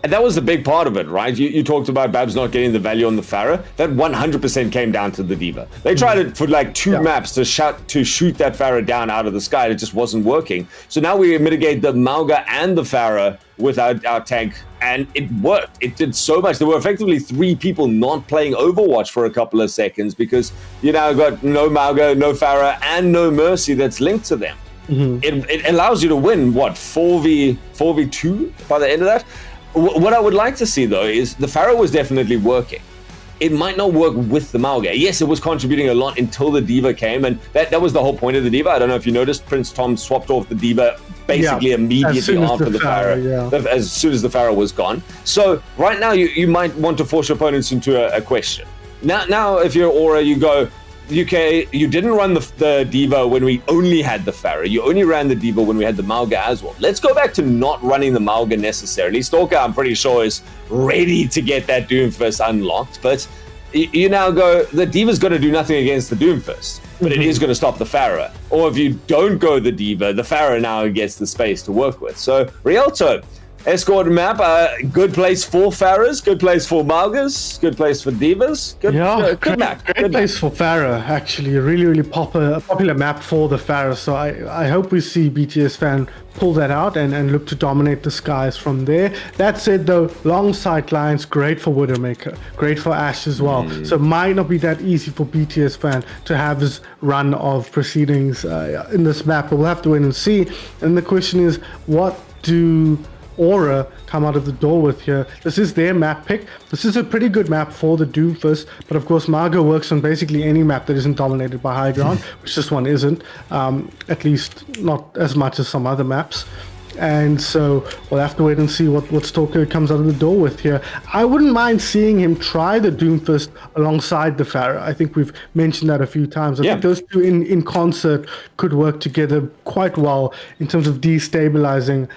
And that was the big part of it, right? You talked about Babs not getting the value on the Pharah. That 100% came down to the Diva. They tried it for like two maps to shoot that Pharah down out of the sky. It just wasn't working. So now we mitigate the Mauga and the Pharah with our tank, and it worked. It did so much. There were effectively 3 people not playing Overwatch for a couple of seconds because you now got no Mauga, no Pharah, and no Mercy that's linked to them. It allows you to win, 4v2 by the end of that? What I would like to see, though, is the Pharah was definitely working. It might not work with the Mauga. Yes, it was contributing a lot until the Diva came, and that was the whole point of the Diva. I don't know if you noticed, Prince Tom swapped off the Diva basically immediately after the Pharah, as soon as the Pharah was gone. So right now, you might want to force your opponents into a question. Now, if you're Aura, you go, UK, you didn't run the Diva when we only had the Pharah. You only ran the Diva when we had the Mauga as well. Let's go back to not running the Mauga necessarily. Stalker, I'm pretty sure, is ready to get that Doomfist unlocked. But you now go, the Diva's going to do nothing against the Doomfist, but it is going to stop the Pharah. Or if you don't go the Diva, the Pharah now gets the space to work with. So, Rialto, Escort map, good place for Pharahs, good place for Maugas, good place for Divas. Good map. Great place for Pharah, actually. A really, really popular map for the Pharah. So I hope we see BTS fan pull that out and look to dominate the skies from there. That said, though, long sight lines, great for Widowmaker, great for Ashe as well. So it might not be that easy for BTS fan to have his run of proceedings in this map, but we'll have to wait and see. And the question is, what do Aura come out of the door with here? This is their map pick. This is a pretty good map for the Doomfist, but of course Mauga works on basically any map that isn't dominated by high ground, which this one isn't, at least not as much as some other maps. And so we'll have to wait and see what Stalker comes out of the door with here. I wouldn't mind seeing him try the Doomfist alongside the Pharah. I think we've mentioned that a few times. I think those two in concert could work together quite well in terms of destabilizing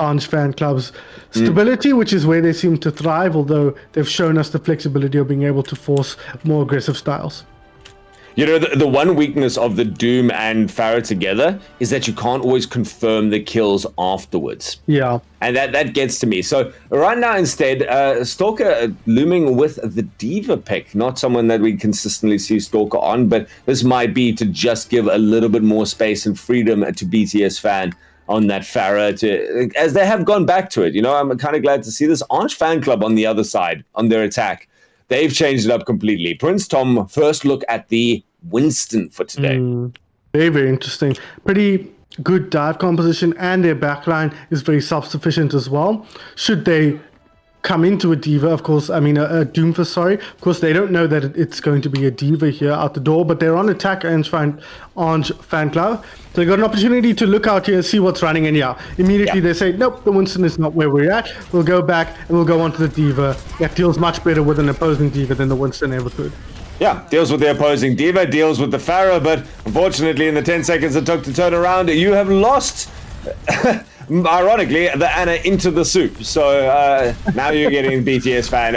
Orange Fan Club's stability, which is where they seem to thrive, although they've shown us the flexibility of being able to force more aggressive styles. You know, the one weakness of the Doom and Pharah together is that you can't always confirm the kills afterwards. Yeah. And that gets to me. So right now, instead, Stalker looming with the Diva pick, not someone that we consistently see Stalker on, but this might be to just give a little bit more space and freedom to BTS fan on that Pharah, as they have gone back to it. You know, I'm kind of glad to see this. Orange Fan Club on the other side, on their attack, they've changed it up completely. Prince Tom, first look at the Winston for today. Very, very interesting. Pretty good dive composition, and their backline is very self-sufficient as well. Should they come into a Diva, of course, I mean a Doomfist, sorry. Of course, they don't know that it's going to be a Diva here out the door, but they're on attack Orange Fan Club. So they got an opportunity to look out here and see what's running, and immediately they say, nope, the Winston is not where we're at. We'll go back and we'll go on to the Diva. That deals much better with an opposing Diva than the Winston ever could. Yeah, deals with the opposing Diva, deals with the Pharah, but unfortunately in the 10 seconds it took to turn around, you have lost, ironically, the Ana into the soup. So now you're getting BTS fan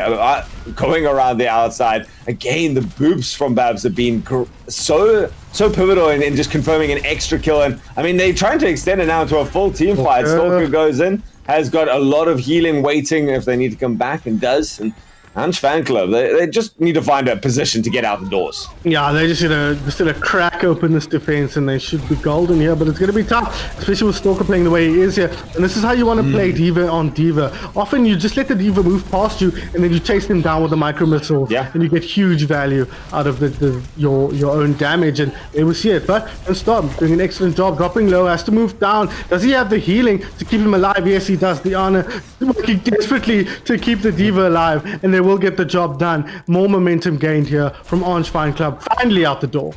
going around the outside. Again, the boops from Babs have been so pivotal in just confirming an extra kill. And I mean, they're trying to extend it now to a full team fight. Stalker goes in, has got a lot of healing waiting if they need to come back, and does. And Ange Fan Club, they just need to find a position to get out the doors. Yeah, they just gonna crack open this defense and they should be golden here, but it's gonna be tough, especially with Stalker playing the way he is here. And this is how you want to play D.Va on D.Va. Often you just let the D.Va move past you and then you chase them down with the micro missiles, and you get huge value out of your own damage. And there we see it. But Storm doing an excellent job, dropping low, has to move down. Does he have the healing to keep him alive? Yes, he does. The honor working desperately to keep the D.Va alive, and they will get the job done. More momentum gained here from Orange Fine Club, finally out the door.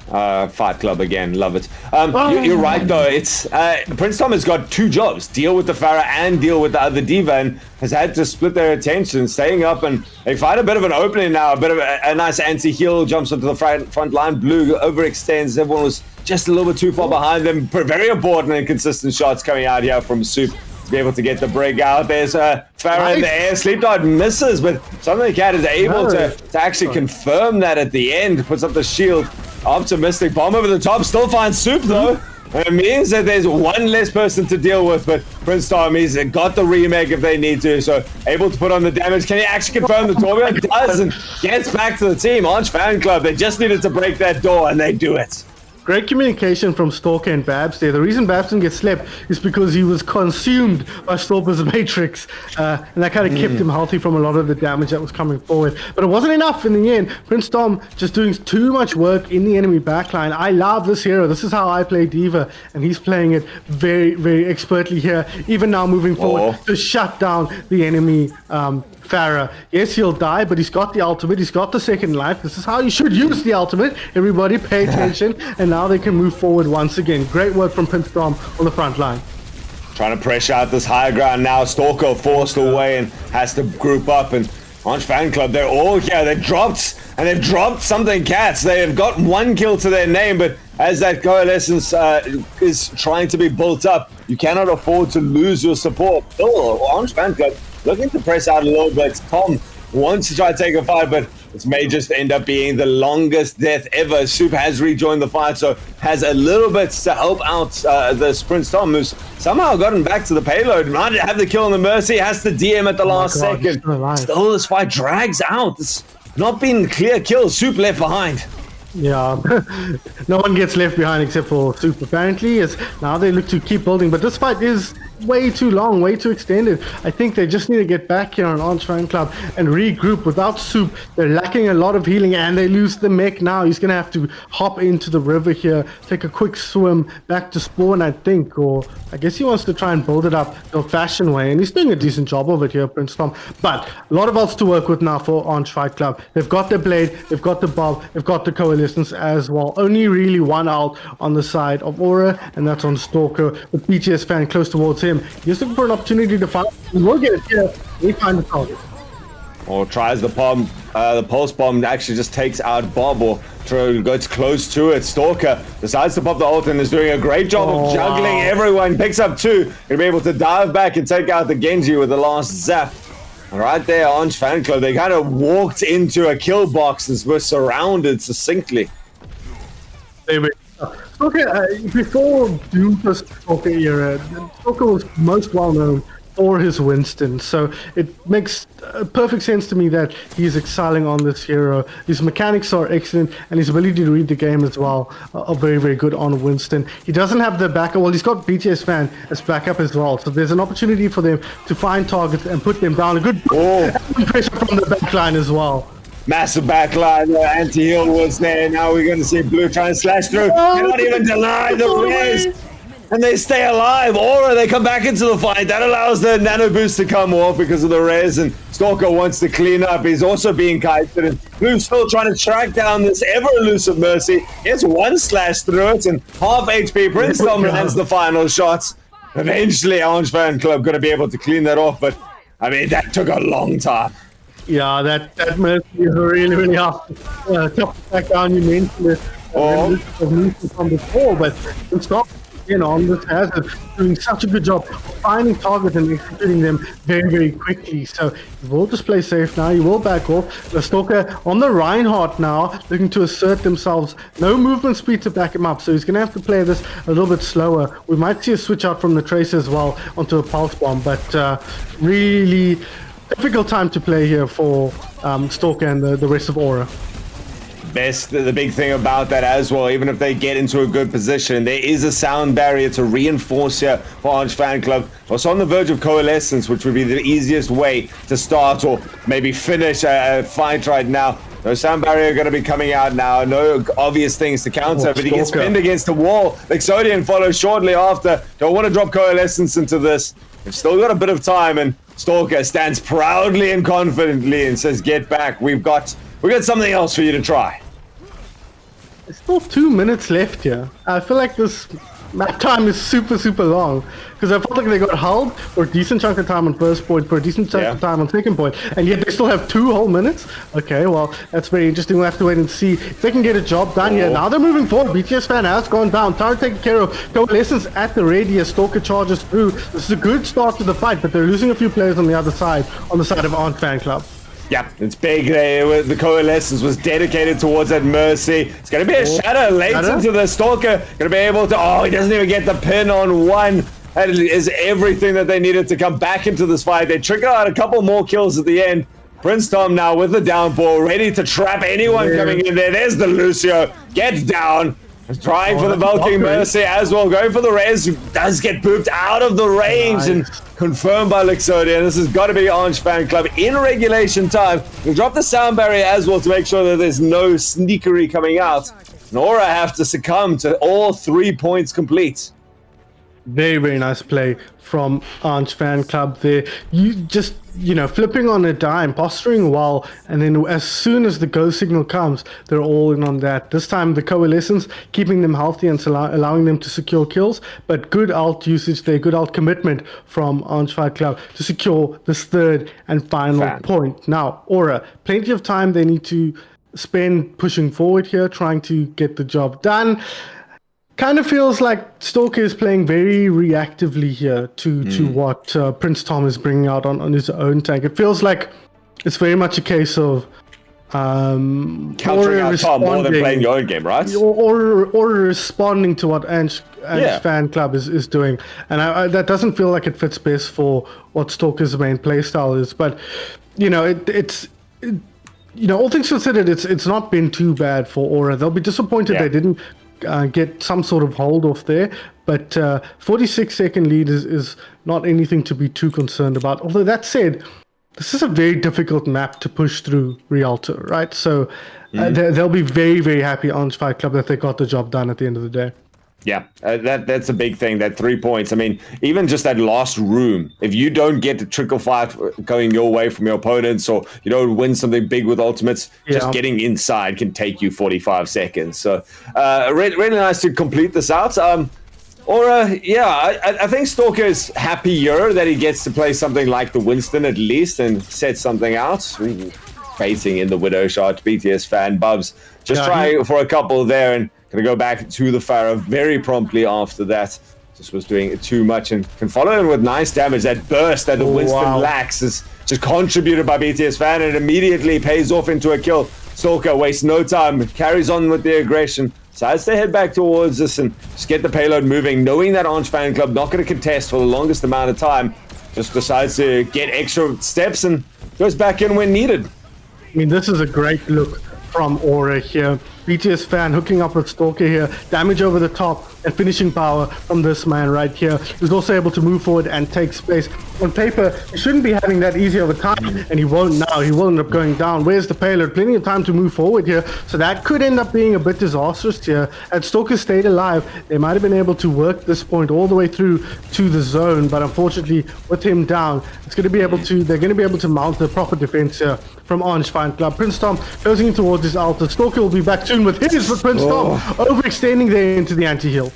Fight Club again, love it. You're right though, it's Prince Tom has got two jobs, deal with the Pharah and deal with the other D.Va, and has had to split their attention, staying up, and they find a bit of an opening now, a bit of a nice anti-heal, jumps onto the front line. Blue overextends, everyone was just a little bit too far behind them. Very important and consistent shots coming out here from Soup to be able to get the break out. There's Pharah in the air. Sleep Dart misses, but Something Cat is able to actually confirm that at the end. Puts up the shield. Optimistic bomb over the top. Still finds Soup though. And it means that there's one less person to deal with, but Prince Tom, he's got the remake if they need to, so able to put on the damage. Can he actually confirm the door? He does, and gets back to the team. Orange Fan Club, they just needed to break that door, and they do it. Great communication from Stalker and Babs there. The reason Babs didn't get slept is because he was consumed by Stalker's Matrix, and that kind of kept him healthy from a lot of the damage that was coming forward. But it wasn't enough in the end. Prince Tom just doing too much work in the enemy backline. I love this hero. This is how I play D.Va, and he's playing it very, very expertly here, even now moving forward to shut down the enemy Pharah. Yes, he'll die, but he's got the ultimate. He's got the second life. This is how you should use the ultimate. Everybody pay attention. And now they can move forward once again. Great work from Prince Tom on the front line. Trying to pressure out this high ground now. Stalker forced away and has to group up. And Orange Fan Club, they're all here. They've dropped Something Cats. They have got one kill to their name, but as that coalescence is trying to be built up, you cannot afford to lose your support. Orange Fan Club looking to press out a little bit. Tom wants to try to take a fight, but this may just end up being the longest death ever. Soup has rejoined the fight, so has a little bit to help out this Prince Tom, who's somehow gotten back to the payload. Might have the kill on the Mercy, has to DM at the last second. Still, this fight drags out. It's not been clear kills. Soup left behind. Yeah, no one gets left behind except for Soup, apparently, as now they look to keep building, but this fight is way too long, way too extended. I think they just need to get back here on Orange Fan Club and regroup. Without Soup, they're lacking a lot of healing, and they lose the mech now. He's going to have to hop into the river here, take a quick swim back to spawn, I think, or I guess he wants to try and build it up the old-fashioned way, and he's doing a decent job of it here, Prince Tom. But a lot of else to work with now for Orange Fight Club. They've got the Blade, they've got the Bob, they've got the Coalescence as well. Only really one out on the side of Aura, and that's on Stalker, with BTS fan close towards him. He's looking for an opportunity to find. He will get it here. He find the target. Or tries the bomb. The pulse bomb actually just takes out Bob, or gets close to it. Stalker decides to pop the ult and is doing a great job of juggling everyone. Picks up two. Gonna be able to dive back and take out the Genji with the last zap. Right there, Orange Fan Club. They kind of walked into a kill box and were surrounded succinctly. Stalker, before Doom's Stalker era, Stalker was most well known for his Winston, so it makes perfect sense to me that he's excelling on this hero. His mechanics are excellent, and his ability to read the game as well are very, very good on Winston. He doesn't have the backup. Well, he's got BTS fan as backup as well, so there's an opportunity for them to find targets and put them down. A good pressure from the backline as well. Massive backline, anti-heal was there. Now we're going to see Blue trying to slash through. Cannot even deny the res. And they stay alive. Aura, they come back into the fight. That allows the nano boost to come off because of the res. And Stalker wants to clean up. He's also being kited. And Blue's still trying to track down this ever-elusive Mercy. Gets one slash through it. And half HP. Prince Tom lands the final shots. Eventually, Orange Fan Club going to be able to clean that off. But, I mean, that took a long time. Yeah, that Mercy is really, really hard. Tough to back down. You mentioned it. From before, but it's not again on this hazard, doing such a good job of finding targets and executing them very, very quickly. So he will just play safe now. He will back off. The Stalker on the Reinhardt now, looking to assert themselves. No movement speed to back him up, so he's going to have to play this a little bit slower. We might see a switch out from the Tracer as well onto a Pulse Bomb, but really difficult time to play here for Stalker and the rest of Aura. The big thing about that as well, even if they get into a good position, there is a sound barrier to reinforce here for Orange Fan Club. Also on the verge of Coalescence, which would be the easiest way to start or maybe finish a fight right now. No sound barrier going to be coming out now. No obvious things to counter, but he gets pinned against the wall. Exodian follows shortly after. Don't want to drop Coalescence into this. They've still got a bit of time, and Stalker stands proudly and confidently and says, "Get back. We've got something else for you to try." There's still 2 minutes left here. I feel like this map time is super, super long. Because I felt like they got hulled for a decent chunk of time on first point, for a decent chunk of time on second point, and yet they still have 2 whole minutes? Okay, well, that's very interesting. We'll have to wait and see if they can get a job done here. Now they're moving forward. BTS Fan has gone down. Tower taken care of. Coalescence at the radius. Stalker charges through. This is a good start to the fight, but they're losing a few players on the other side, on the side of Orange Fan Club. Yeah, it's big. The Coalescence was dedicated towards that Mercy. It's going to be a Shatter late into the Stalker. Going to be able to... Oh, he doesn't even get the pin on one. That is everything that they needed to come back into this fight. They trigger out a couple more kills at the end. Prince Tom now with the downpour, ready to trap anyone coming in there. There's the Lucio. Gets down. Trying for the Valkyrie Mercy as well. Going for the res. Does get booped out of the range and confirmed by Luxodia. This has got to be Orange Fan Club in regulation time. We'll drop the sound barrier as well to make sure that there's no sneakery coming out. Nora have to succumb to all 3 points complete. Very, very nice play from Orange Fan Club there. You just, flipping on a dime, posturing well, and then as soon as the go signal comes, they're all in on that. This time the Coalescence, keeping them healthy and allowing them to secure kills, but good ult usage there, good ult commitment from Orange Fan Club to secure this third and final point. Now, Aura, plenty of time they need to spend pushing forward here, trying to get the job done. Kind of feels like Stalker is playing very reactively here to what Prince Tom is bringing out on his own tank. It feels like it's very much a case of countering out Tom more than playing your own game, right? Or responding to what Ange Fan Club is doing. And that doesn't feel like it fits best for what Stalker's main playstyle is. But, it's all things considered, it's not been too bad for Aura. They'll be disappointed they didn't get some sort of hold off there, but 46-second lead is not anything to be too concerned about. Although that said, this is a very difficult map to push through Rialto, right? So they'll be very, very happy on Fight Club that they got the job done at the end of the day. Yeah, that's a big thing, that 3 points. I mean, even just that last room, if you don't get the trickle fight going your way from your opponents, or you don't win something big with ultimates, just getting inside can take you 45 seconds. So really nice to complete this out. I think Stalker is happier that he gets to play something like the Winston at least and set something out. Ooh, baiting in the Widow shot. BTS Fan Bubs just try for a couple there and going to go back to the Pharaoh very promptly after that. Just was doing too much and can follow in with nice damage. That burst that the Winston lacks is just contributed by BTS Fan and immediately pays off into a kill. Stalker wastes no time, carries on with the aggression, decides to head back towards us and just get the payload moving, knowing that Orange Fan Club not going to contest for the longest amount of time. Just decides to get extra steps and goes back in when needed. I mean, this is a great look from Aura here. BTS Fan hooking up with Stalker here. Damage over the top and finishing power from this man right here. He's also able to move forward and take space. On paper, he shouldn't be having that easy of a time, and he won't now. He will end up going down. Where's the payload? Plenty of time to move forward here. So that could end up being a bit disastrous here. Had Stalker stayed alive, they might have been able to work this point all the way through to the zone, but unfortunately, with him down, they're going to be able to mount a proper defense here from Orange Fan Club. Prince Tom closing towards his altar. Stalker will be back soon with his, but Prince Tom overextending there into the anti-heal.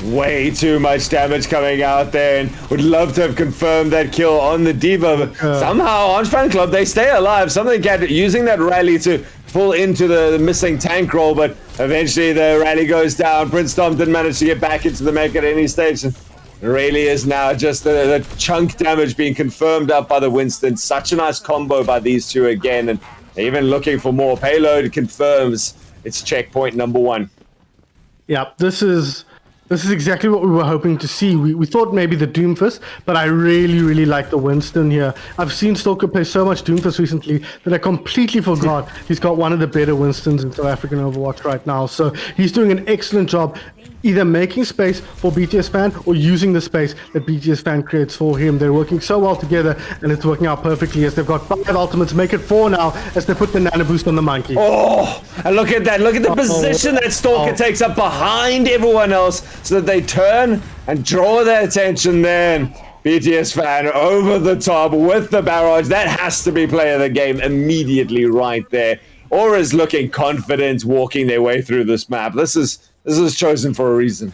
Way too much damage coming out there, and would love to have confirmed that kill on the Diva, but somehow Orange Fan Club, they stay alive. Something using that rally to pull into the missing tank roll, but Eventually, the rally goes down. Prince Tom didn't manage to get back into the mech at any stage. It really is now just the chunk damage being confirmed up by the Winston. Such a nice combo by these two again, and even looking for more payload confirms it's checkpoint number 1. Yeah, this is exactly what we were hoping to see. We thought maybe the Doomfist, but I really like the Winston here. I've seen Stalker play so much Doomfist recently that I completely forgot he's got one of the better Winstons in South African Overwatch right now. So he's doing an excellent job either making space for BTS Fan or using the space that BTS Fan creates for him. They're working so well together, and it's working out perfectly as they've got 5 ultimates, make it 4 now as they put the nano boost on the monkey. Oh, and look at that. Look at the position that Stalker takes up behind everyone else so that they turn and draw their attention then. BTS Fan over the top with the barrage. That has to be play of the game immediately right there. Aura's looking confident walking their way through this map. This is chosen for a reason.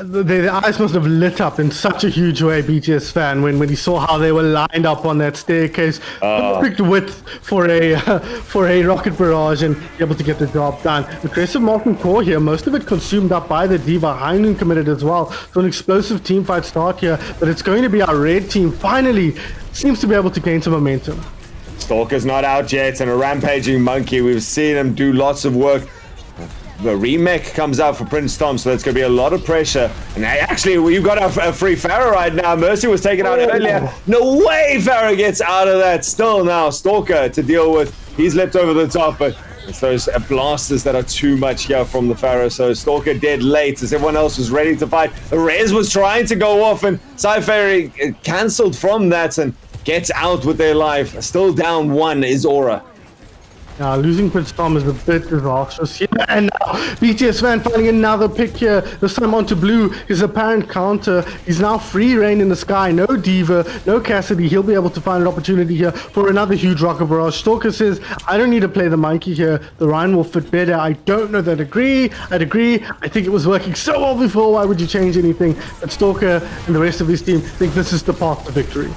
The eyes must have lit up in such a huge way, BTS Fan, when he saw how they were lined up on that staircase. Perfect width for a rocket barrage and be able to get the job done. Aggressive Molten Core here, most of it consumed up by the Diva. High Noon committed as well. So an explosive team fight start here, but it's going to be our red team finally seems to be able to gain some momentum. Stalker's not out yet, and a rampaging monkey. We've seen him do lots of work. The remake comes out for Prince Tom, so that's going to be a lot of pressure. And actually, you've got a free Pharah right now. Mercy was taken out earlier. No way Pharah gets out of that. Still now, Stalker to deal with. He's leapt over the top, but it's those blasters that are too much here from the Pharah. So Stalker dead late as everyone else was ready to fight. Rez was trying to go off, and Sci-Fairy cancelled from that and gets out with their life. Still down 1 is Aura. Losing Prince Tom is a bit disastrous here, and now BTS Fan finding another pick here, this time onto blue, his apparent counter. He's now free reign in the sky, no Diva, no Cassidy. He'll be able to find an opportunity here for another huge rocket barrage. Stalker says, I don't need to play the monkey here, the Ryan will fit better. I don't know that I'd agree. I think it was working so well before, why would you change anything? But Stalker and the rest of his team think this is the path to victory.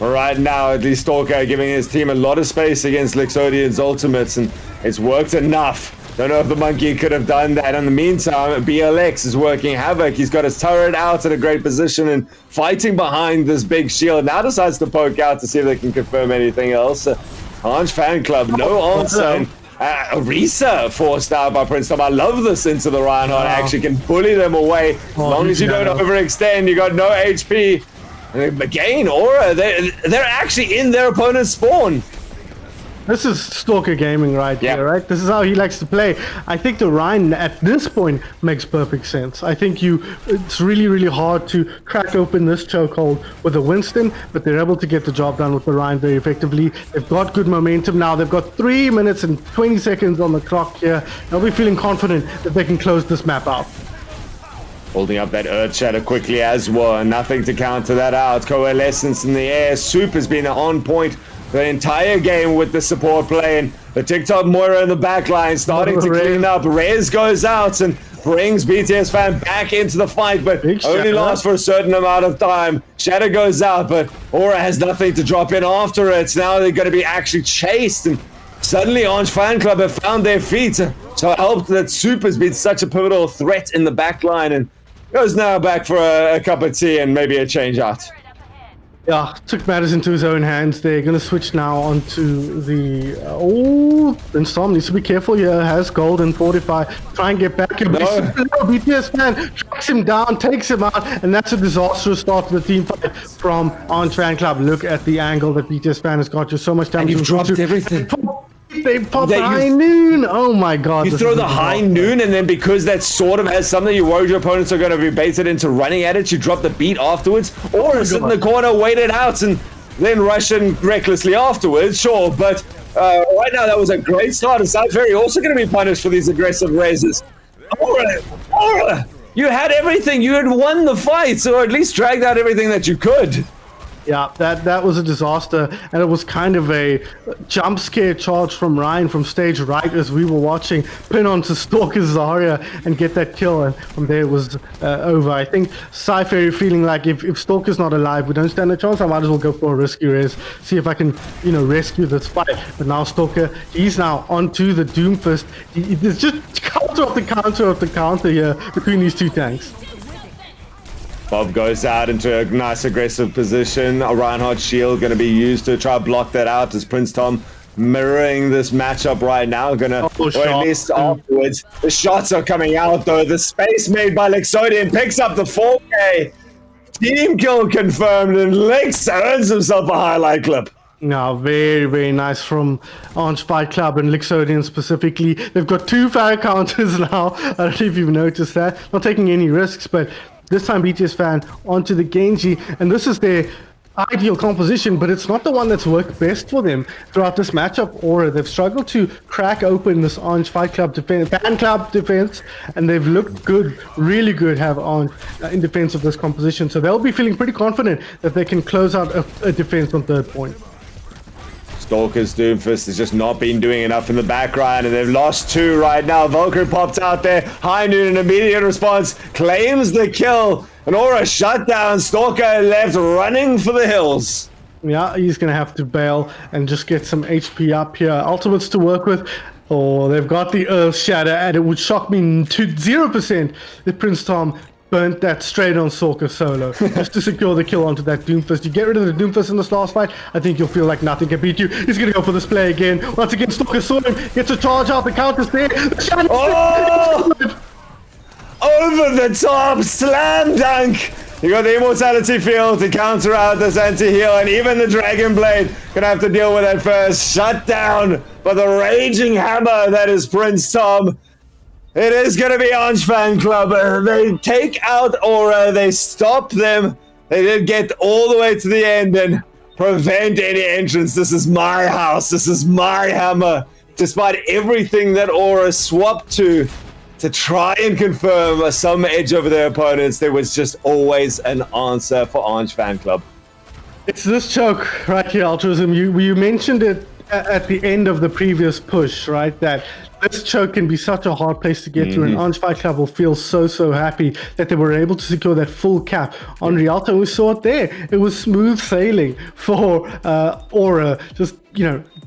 Right now, at least Stalker giving his team a lot of space against Lixodian's ultimates, and it's worked enough. Don't know if the monkey could have done that. In the meantime, BLX is working havoc. He's got his turret out in a great position and fighting behind this big shield. Now decides to poke out to see if they can confirm anything else. Orange Fan Club, no answer. And, Risa forced out by Prince Tom. I love this into the Reinhardt. Actually can bully them away. As long as you don't overextend, you got no HP. Again, Aura, they're actually in their opponent's spawn. This is Stalker Gaming right here, right? This is how he likes to play. I think the Rhine at this point makes perfect sense. I think it's really hard to crack open this chokehold with a Winston, but they're able to get the job done with the Rhine very effectively. They've got good momentum now. They've got 3 minutes and 20 seconds on the clock here. They'll be feeling confident that they can close this map out. Holding up that Earth Shatter quickly as well. Nothing to counter that out. Coalescence in the air. Soup has been on point the entire game with the support play. And the TikTok Moira in the back line starting to clean up. Rez goes out and brings BTS Fan back into the fight, but only lasts for a certain amount of time. Shatter goes out, but Aura has nothing to drop in after it. Now they're going to be actually chased, and suddenly Orange Fan Club have found their feet. So it helped that Soup has been such a pivotal threat in the back line, and goes now back for a cup of tea and maybe a change out. Yeah, took matters into his own hands. They're going to switch now onto the... Prince Tom needs to be careful here. Has gold and fortify. Try and get back. BTS Fan tracks him down, takes him out, and that's a disastrous start to the team fight from Orange Fan Club. Look at the angle that BTS Fan has got. Just so much damage. And you've dropped everything. They pop the High Noon. Oh my god. You throw the High Noon, and then because that sort of has something, you worry your opponents are going to be baited into running at it, you drop the beat afterwards, or sit in the corner, wait it out, and then rush in recklessly afterwards, sure. But right now, that was a great start. And Sci-Fairy also going to be punished for these aggressive raises. Aura, you had everything. You had won the fight, or at least dragged out everything that you could. Yeah, that was a disaster, and it was kind of a jump scare charge from Ryan from stage right as we were watching, pin onto Stalker Zarya and get that kill, and from there it was over. I think Sci-Fairy feeling like if Stalker's not alive, we don't stand a chance. I might as well go for a risky res, see if I can, rescue this fight. But now Stalker, he's now onto the Doomfist. There's just a couple counter of the counter here between these two tanks. Bob goes out into a nice aggressive position. A Reinhardt shield going to be used to try to block that out as Prince Tom mirroring this matchup right now. Or at least afterwards. The shots are coming out though. The space made by Lexodian picks up the 4K. Team kill confirmed, and Lex earns himself a highlight clip. No, very, very nice from Orange Fight Club and Lixodian specifically. They've got 2 fire counters now. I don't know if you've noticed that. Not taking any risks, but this time BTS fan onto the Genji, and this is their ideal composition, but it's not the one that's worked best for them throughout this matchup. Or they've struggled to crack open this Orange Fight Club defense, Fan Club defense, and they've looked good, really good, have on in defense of this composition. So they'll be feeling pretty confident that they can close out a defense on 3rd point. Stalker's Doomfist has just not been doing enough in the background, and they've lost 2 right now. Valkyrie popped out there. High Noon, an immediate response, claims the kill. An Aura shutdown. Stalker left running for the hills. Yeah, he's going to have to bail and just get some HP up here. Ultimates to work with. Oh, they've got the Earth Shatter, and it would shock me to 0% if Prince Tom burnt that straight on Stalker solo just to secure the kill onto that Doomfist. You get rid of the Doomfist in this last fight, I think you'll feel like nothing can beat you. He's going to go for this play again. Once again, Stalker saw him, gets a charge out, the counter's there. The Over the top slam dunk. You got the Immortality Field to counter out this anti-heal, and even the Dragon Blade gonna have to deal with that first. Shut down by the Raging Hammer that is Prince Tom. It is going to be Orange Fan Club. They take out Aura. They stop them. They did get all the way to the end and prevent any entrance. This is my house. This is my hammer. Despite everything that Aura swapped to try and confirm some edge over their opponents, there was just always an answer for Orange Fan Club. It's this choke right here, Altruism. You mentioned it at the end of the previous push, right? That this choke can be such a hard place to get to, and Orange Fight Club will feel so happy that they were able to secure that full cap on Rialto. We saw it there. It was smooth sailing for Aura, just,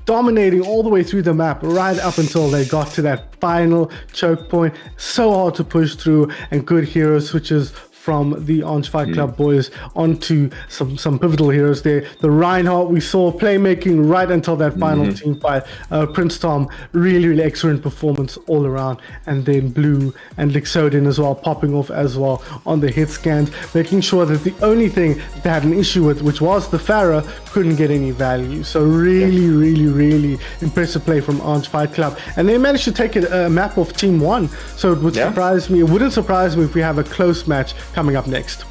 dominating all the way through the map right up until they got to that final choke point. So hard to push through, and good hero switches from the Orange Fight Club boys onto some pivotal heroes there. The Reinhardt, we saw playmaking right until that final team fight. Prince Tom, really excellent performance all around. And then Blue and Lixodian as well, popping off as well on the hit scans, making sure that the only thing they had an issue with, which was the Pharah, couldn't get any value. So really impressive play from Orange Fight Club. And they managed to take a map off Team 1. So it would surprise me. It wouldn't surprise me if we have a close match coming up next.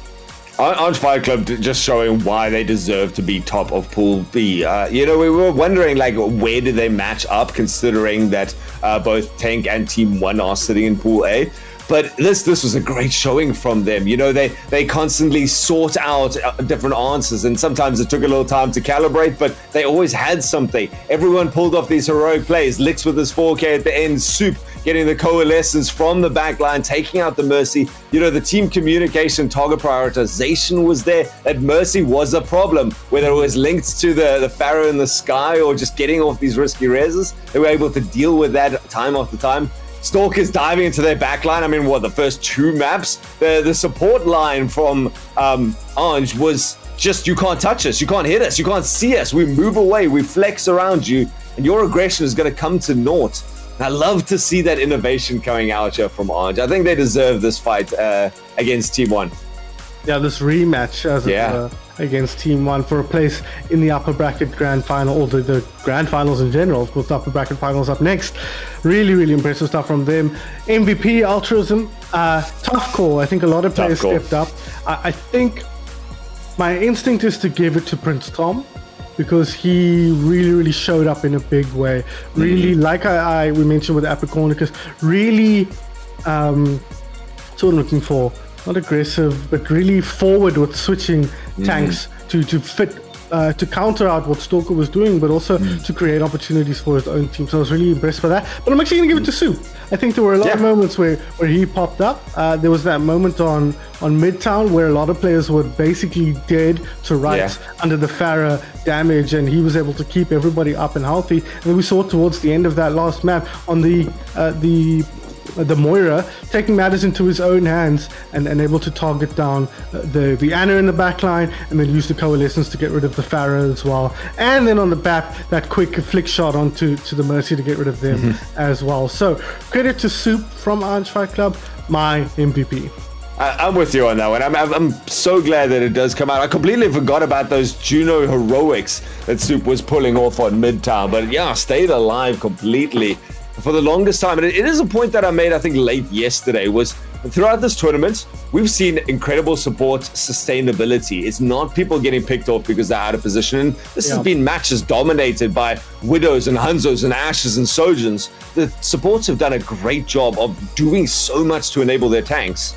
Orange Fight Club just showing why they deserve to be top of Pool B. We were wondering, where did they match up, considering that both Tank and Team 1 are sitting in Pool A. But this was a great showing from them. They constantly sought out different answers, and sometimes it took a little time to calibrate, but they always had something. Everyone pulled off these heroic plays. Licks with his 4K at the end, Soup getting the coalescence from the backline, taking out the Mercy. The team communication, target prioritization was there. That Mercy was a problem, whether it was linked to the Pharaoh in the sky or just getting off these risky reses. They were able to deal with that time after time. Stalkers diving into their backline. I mean, the first 2 maps? The support line from Orange was just, you can't touch us, you can't hit us, you can't see us. We move away, we flex around you, and your aggression is going to come to naught. And I love to see that innovation coming out here from Orange. I think they deserve this fight against Team 1. Yeah, this rematch against Team 1 for a place in the upper bracket grand final, or the grand finals in general. Of course, the upper bracket finals up next. Really impressive stuff from them. MVP, Altruism, tough call. I think a lot of players stepped up. I think my instinct is to give it to Prince Tom, because he really showed up in a big way. Really, like we mentioned with Apicornicus, really sort of looking for, not aggressive, but really forward with switching tanks to fit, to counter out what Stalker was doing, but also to create opportunities for his own team. So I was really impressed by that. But I'm actually going to give it to Soup. I think there were a lot of moments where he popped up. There was that moment on Midtown where a lot of players were basically dead to rights under the Pharah damage, and he was able to keep everybody up and healthy. And we saw towards the end of that last map on the the Moira, taking matters into his own hands and able to target down the Anna in the back line, and then use the Coalescence to get rid of the Pharaoh as well. And then on the back, that quick flick shot onto the Mercy to get rid of them as well. So credit to Soup from Orange Fight Club, my MVP. I'm with you on that one. I'm so glad that it does come out. I completely forgot about those Juno heroics that Soup was pulling off on Midtown. But yeah, stayed alive completely for the longest time. And it is a point that I made, I think, late yesterday, was throughout this tournament, we've seen incredible support sustainability. It's not people getting picked off because they're out of position. And this has been matches dominated by Widows and Hanzos and Ashes and Sojans. The supports have done a great job of doing so much to enable their tanks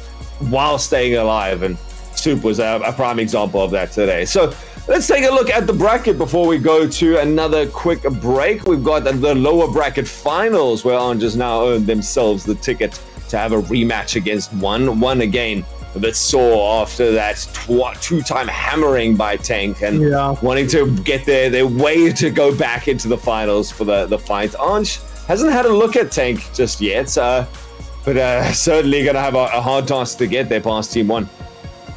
while staying alive, and Soup was a prime example of that today. So let's take a look at the bracket before we go to another quick break. We've got the lower bracket finals, where Orange now earned themselves the ticket to have a rematch against one again a bit sore after that two-time hammering by Tank, and wanting to get their way to go back into the finals for the fight. Orange hasn't had a look at Tank just yet, but certainly going to have a hard task to get there past Team 1.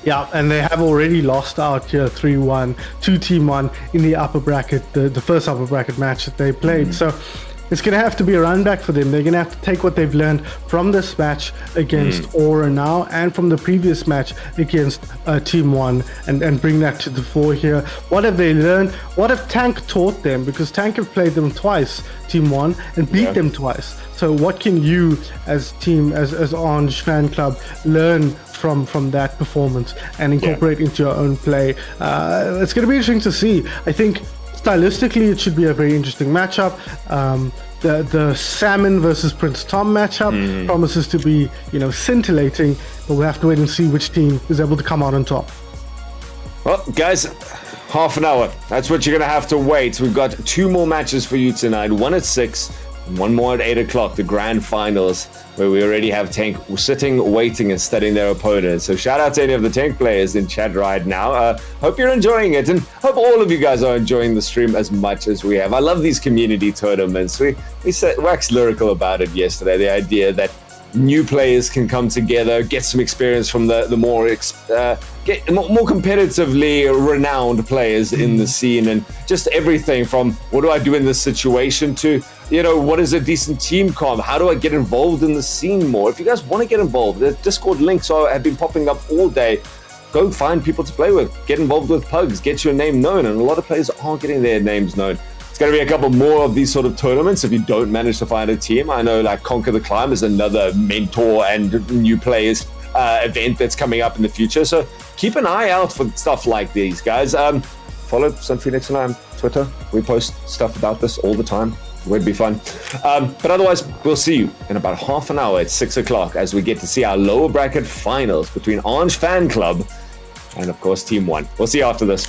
Yeah, and they have already lost out here 3-1 to Team 1 in the upper bracket, the first upper bracket match that they played. So it's going to have to be a run back for them. They're going to have to take what they've learned from this match against Aura now, and from the previous match against Team 1, and bring that to the fore here. What have they learned? What have Tank taught them? Because Tank have played them twice, Team 1, and beat them twice. So what can you as Orange Fan Club learn from that performance and incorporate into your own play? It's going to be interesting to see. I think stylistically it should be a very interesting matchup. The Salmon versus Prince Tom matchup promises to be, scintillating, but we'll have to wait and see which team is able to come out on top. Well, guys, half an hour. That's what you're going to have to wait. We've got 2 more matches for you tonight. One at 6, and one more at 8 o'clock, the grand finals, where we already have Tank sitting, waiting, and studying their opponents. So shout out to any of the Tank players in chat right now. Hope you're enjoying it, and hope all of you guys are enjoying the stream as much as we have. I love these community tournaments. We waxed lyrical about it yesterday, the idea that new players can come together, get some experience from the more competitively renowned players in the scene, and just everything from what do I do in this situation to what is a decent team comp? How do I get involved in the scene more? If you guys want to get involved, the Discord links have been popping up all day. Go find people to play with. Get involved with pugs. Get your name known. And a lot of players aren't getting their names known. It's going to be a couple more of these sort of tournaments if you don't manage to find a team. I know like Conquer the Climb is another mentor and new players event that's coming up in the future. So keep an eye out for stuff like these, guys. Follow Sun Phoenix and I on Twitter. We post stuff about this all the time. It would be fun. But otherwise, we'll see you in about half an hour at 6 o'clock as we get to see our lower bracket finals between Orange Fan Club and, of course, Team 1. We'll see you after this.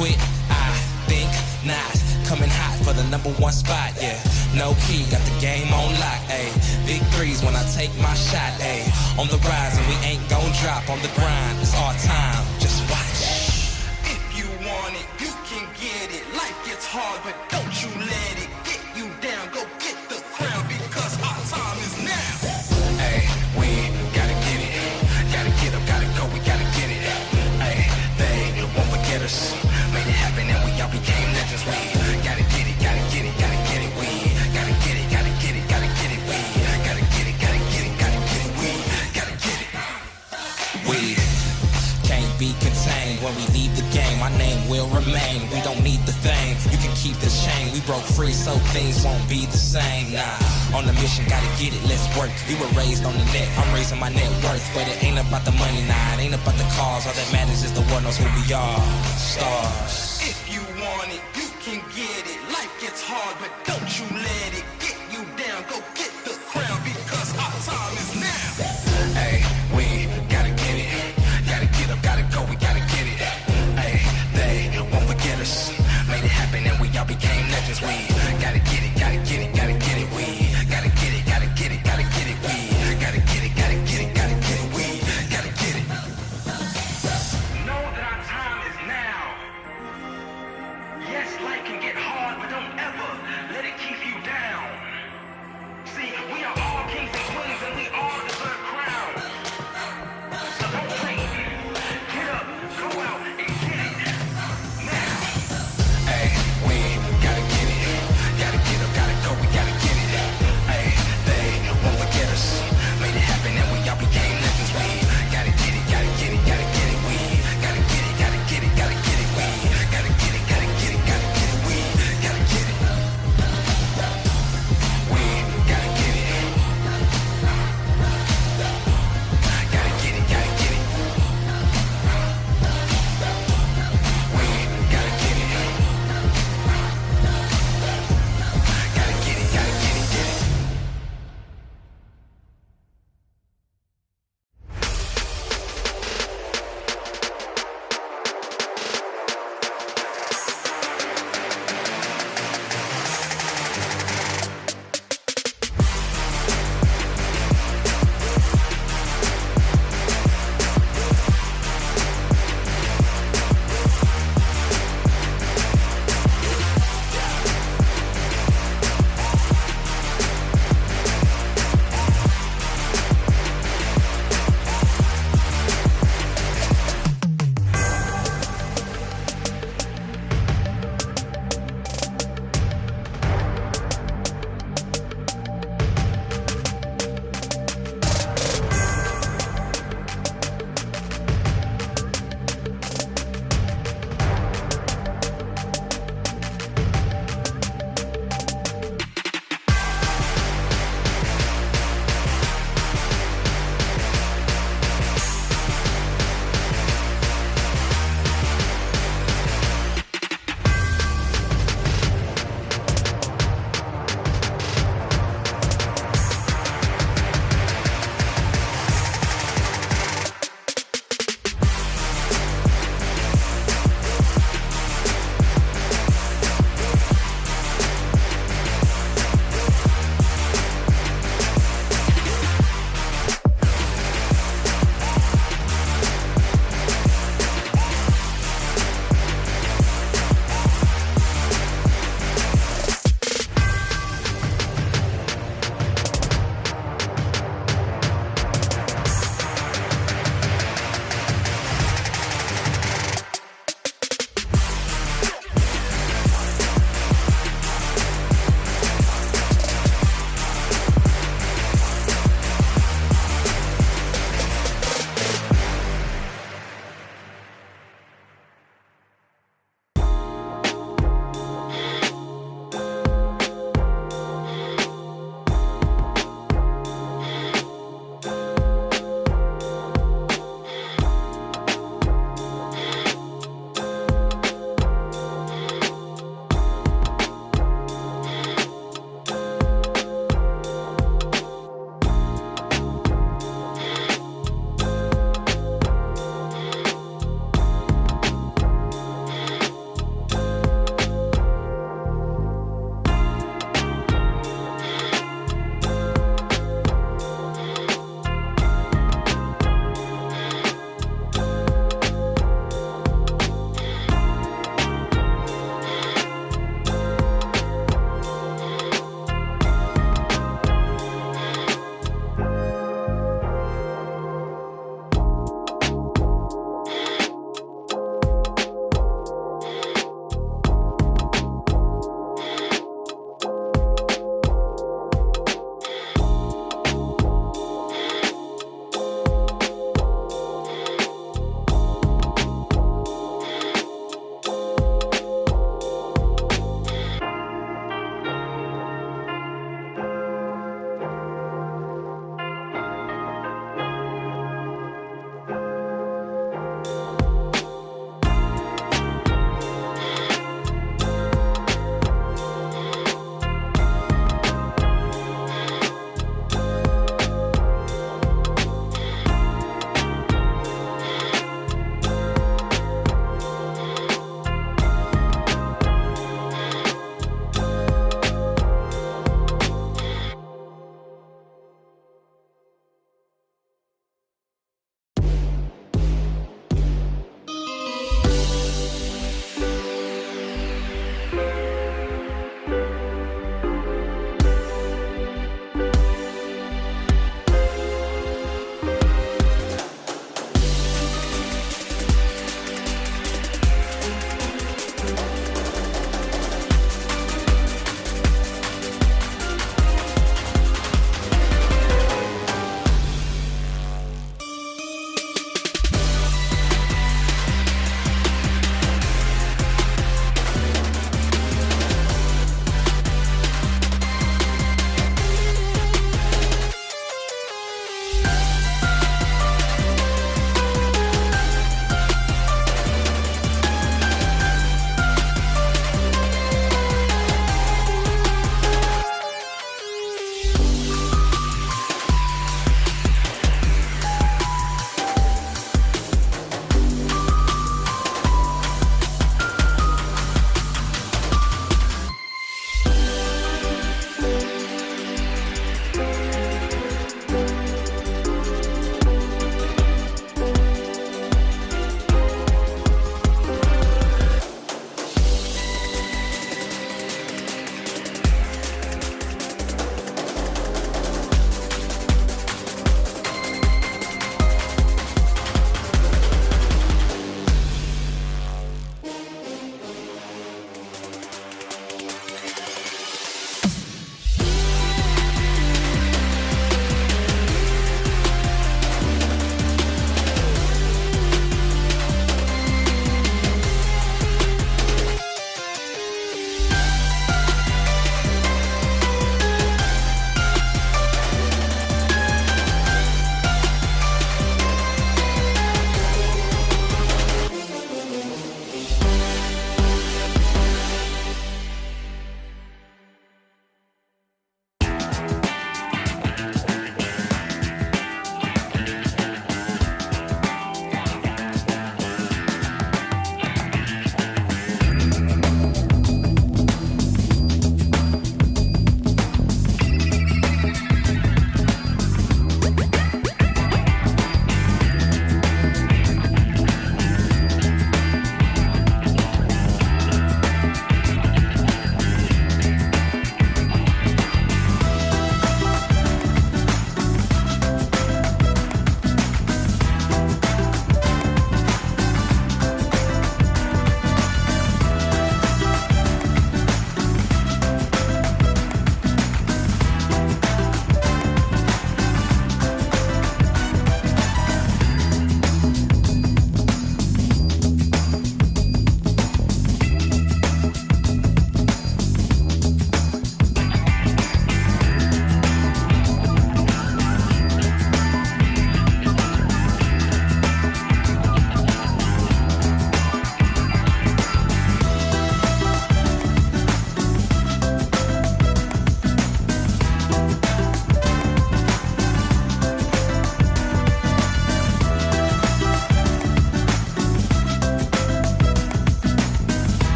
quit? I think not. Coming hot for the #1 spot, yeah. No key, got the game on lock, ayy. Big threes when I take my shot, ayy. On the rise and we ain't gon' drop. On the grind, it's our time, just watch. If you want it, you can get it. Life gets hard, but don't you let it get you down. Go get the crown because our time is now. Hey, we gotta get it. Gotta get up, gotta go, we gotta get it. Hey, they won't forget us. Made it happen and we all became legends. We gotta get it, gotta get it, gotta get it. We gotta get it, gotta get it, gotta get it. We gotta get it, gotta get it, gotta get it. We gotta get it. We can't be contained when we leave the game. My name will remain. We don't need the fame. You can keep this chain. We broke free, so things won't be the same. Nah, on the mission, gotta get it. Let's work. We were raised on the net. I'm raising my net worth, but it ain't about the money. Nah, it ain't about the cause. All that matters is the world knows who we are. Stars. If you want it, you can get it. Life gets hard, but don't you let it get you down. Go get the crown because our time is now. Hey, we gotta get it. Gotta get up, gotta go, we gotta get it. Hey, they won't forget us. Made it happen and we all became legends. We gotta get it, gotta get it, gotta get it. We gotta get it, gotta get it, gotta get it. We gotta get it, gotta get it, gotta get it. We gotta get it. Know that our time is now. Yes, life can get hard, but don't ever let it keep you down. See, we are all kings and queens and we all deserve crowns. So don't wait. Get up, go out and get it. Now. Hey, we gotta get it. Gotta get up, gotta go, we gotta get it. Hey, they won't forget us. Made it happen and we all became legends. We gotta get it, gotta get it, gotta get it. We gotta get it, gotta get it, gotta get it. We gotta get it, gotta get it, gotta get it. We gotta get it.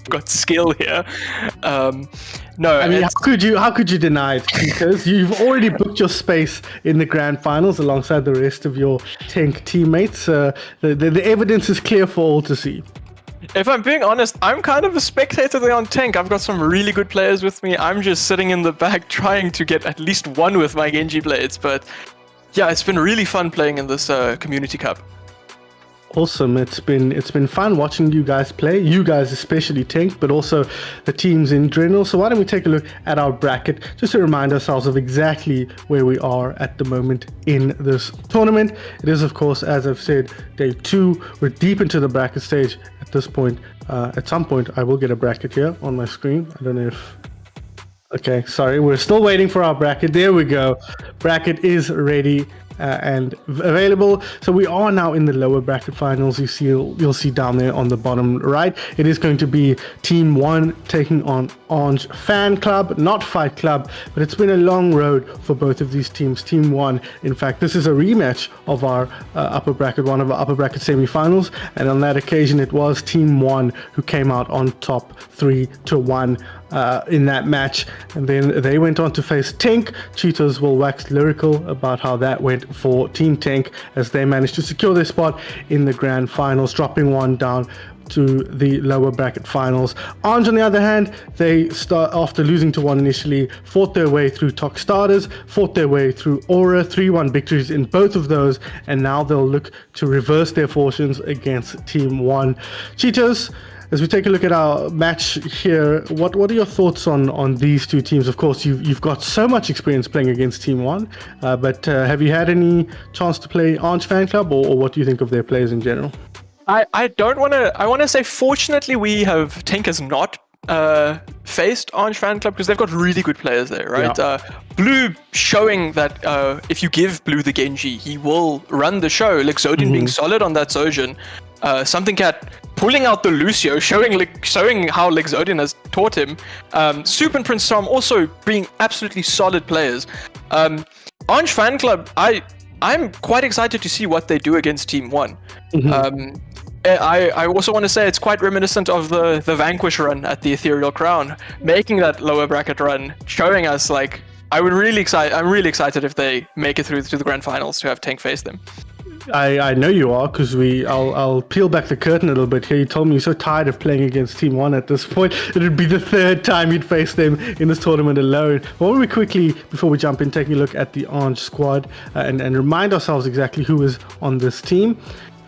got skill here. No, I mean, how could you deny it? Because you've already booked your space in the grand finals alongside the rest of your tank teammates. The evidence is clear for all to see. if I'm being honest, I'm kind of a spectator there on tank. I've got some really good players with me. I'm just sitting in the back trying to get at least one with my Genji blades. But yeah, it's been really fun playing in this Community Cup. Awesome. It's been fun watching you guys play, you guys especially tank, but also the teams in general. So why don't we take a look at our bracket just to remind ourselves of exactly where we are at the moment in this tournament. It is, of course, as I've said, day 2. We're deep into the bracket stage at this point. At some point, I will get a bracket here on my screen. I don't know if... Okay, sorry. We're still waiting for our bracket. There we go. Bracket is ready. And available. So we are now in the lower bracket finals. You'll see down there on the bottom right. It is going to be Team 1 taking on Orange Fan Club, not Fight Club, but it's been a long road for both of these teams. Team 1, in fact, this is a rematch of our one of our upper bracket semi-finals, and on that occasion it was Team 1 who came out on top 3-1 in that match, and then they went on to face Tank. Cheetos will wax lyrical about how that went for Team Tank as they managed to secure their spot in the grand finals, dropping one down to the lower bracket finals. Orange, on the other hand, they start after losing to 1 initially, fought their way through Talk Starters, fought their way through Aura, 3-1 victories in both of those, and now they'll look to reverse their fortunes against Team 1. Cheetos, as we take a look at our match here, what are your thoughts on these two teams? Of course, you've got so much experience playing against Team 1, but have you had any chance to play Orange Fan Club, or what do you think of their players in general? I want to say fortunately Tank has not faced Orange Fan Club because they've got really good players there, right? Yeah. Blue showing that if you give Blue the Genji, he will run the show. Like Zodin being solid on that Zojin. Something Cat pulling out the Lucio, showing how Zodin has taught him. Soup and Prince Tom also being absolutely solid players. Orange Fan Club, I'm quite excited to see what they do against Team 1. I also want to say it's quite reminiscent of the Vanquish run at the Ethereal Crown, making that lower bracket run, showing us I'm really excited if they make it through to the grand finals to have Tank face them. I know you are, because I'll peel back the curtain a little bit here. You told me you're so tired of playing against Team 1 at this point. It would be the 3rd time you'd face them in this tournament alone. Why don't we quickly, before we jump in, take a look at the Orange squad and remind ourselves exactly who is on this team.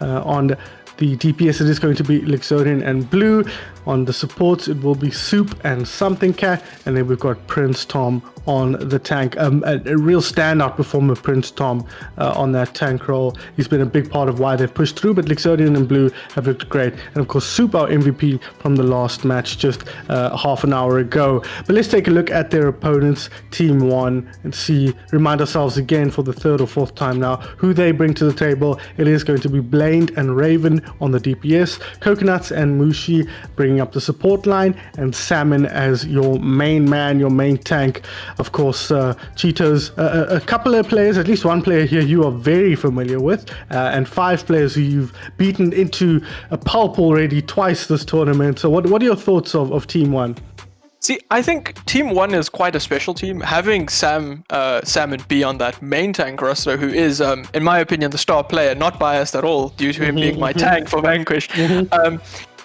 On the DPS, it is going to be Lixodian and Blue. On the supports, it will be Soup and Something Cat. And then we've got Prince Tom on the tank. A real standout performer, Prince Tom, on that tank role. He's been a big part of why they've pushed through, but Lixodian and Blue have looked great. And of course, Soup, our MVP from the last match just half an hour ago. But let's take a look at their opponents, Team 1, and remind ourselves again for the 3rd or 4th time now who they bring to the table. It is going to be Blaine and Raven on the DPS, Coconuts and Mushi bringing up the support line, and Salmon as your main man, your main tank. Of course, Cheetos, a couple of players, at least one player here you are very familiar with, and 5 players who you've beaten into a pulp already twice this tournament. So what are your thoughts of Team 1? See, I think Team 1 is quite a special team. Having Salmon be on that main tank roster, who is, in my opinion, the star player, not biased at all, due to him being my tank for Vanquish.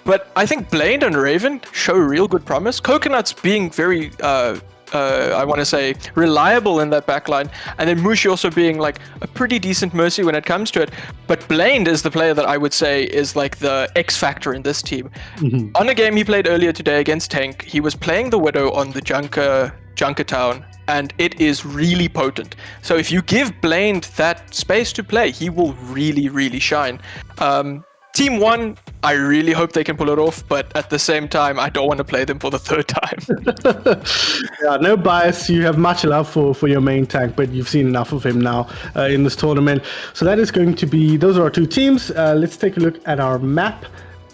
But I think Blaine and Raven show real good promise. Coconuts being very, I want to say, reliable in that backline. And then Mushi also being a pretty decent Mercy when it comes to it. But Blaine is the player that I would say is the X factor in this team. On a game he played earlier today against Tank, he was playing the Widow on the Junkertown, and it is really potent. So if you give Blaine that space to play, he will really, really shine. Team 1, I really hope they can pull it off, but at the same time, I don't want to play them for the 3rd time. Yeah, no bias. You have much love for your main tank, but you've seen enough of him now in this tournament. So that is going to be, those are our 2 teams. Let's take a look at our map.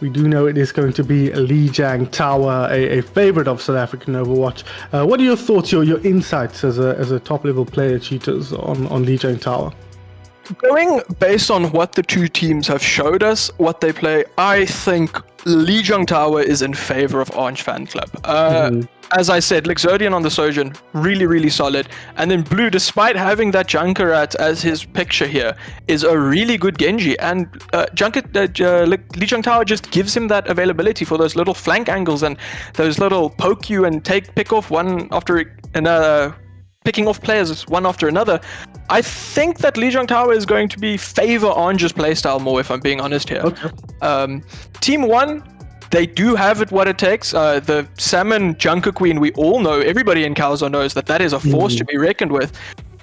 We do know it is going to be Lijiang Tower, a favorite of South African Overwatch. What are your thoughts, your insights as a top-level player, Cheetahs, on Lijiang Tower? Going based on what the 2 teams have showed us, what they play, I think Lijiang Tower is in favor of Orange Fan Club. As I said, Luxodian on the Sojourn, really, really solid. And then Blue, despite having that Junkerat as his picture here, is a really good Genji. And Lijiang Tower just gives him that availability for those little flank angles and those little poke you and pick off one after another, picking off players one after another. I think that Lijiang Tower is going to be favor Orange's playstyle more, if I'm being honest here. Okay. Team 1, they do have it what it takes. The Salmon Junker Queen, we all know, everybody in COWZA knows that is a force to be reckoned with.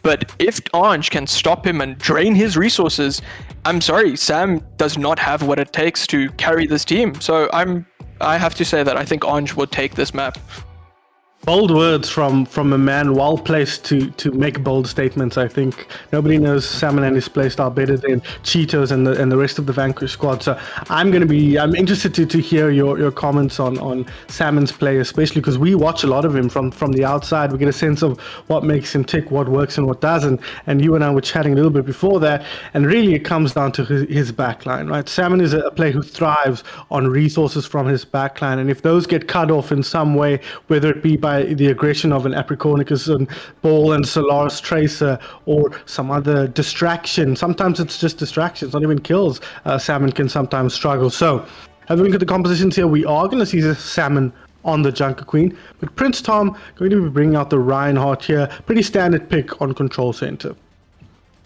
But if Orange can stop him and drain his resources, I'm sorry, Sam does not have what it takes to carry this team. So I have to say that I think Orange will take this map. Bold words from a man well placed to make bold statements. I think nobody knows Salmon and his playstyle better than Cheetos and the rest of the Vanquish squad. So I'm interested to hear your comments on Salmon's play, especially because we watch a lot of him from the outside. We get a sense of what makes him tick, what works and what doesn't. And you and I were chatting a little bit before that, and really it comes down to his backline, right? Salmon is a player who thrives on resources from his backline, and if those get cut off in some way, whether it be by the aggression of an Apricornicus and Ball and Solaris Tracer or some other distraction. Sometimes it's just distractions, not even kills. Salmon can sometimes struggle. So, having a look at the compositions here, we are going to see Salmon on the Junker Queen, but Prince Tom going to be bringing out the Reinhardt here. Pretty standard pick on Control Center.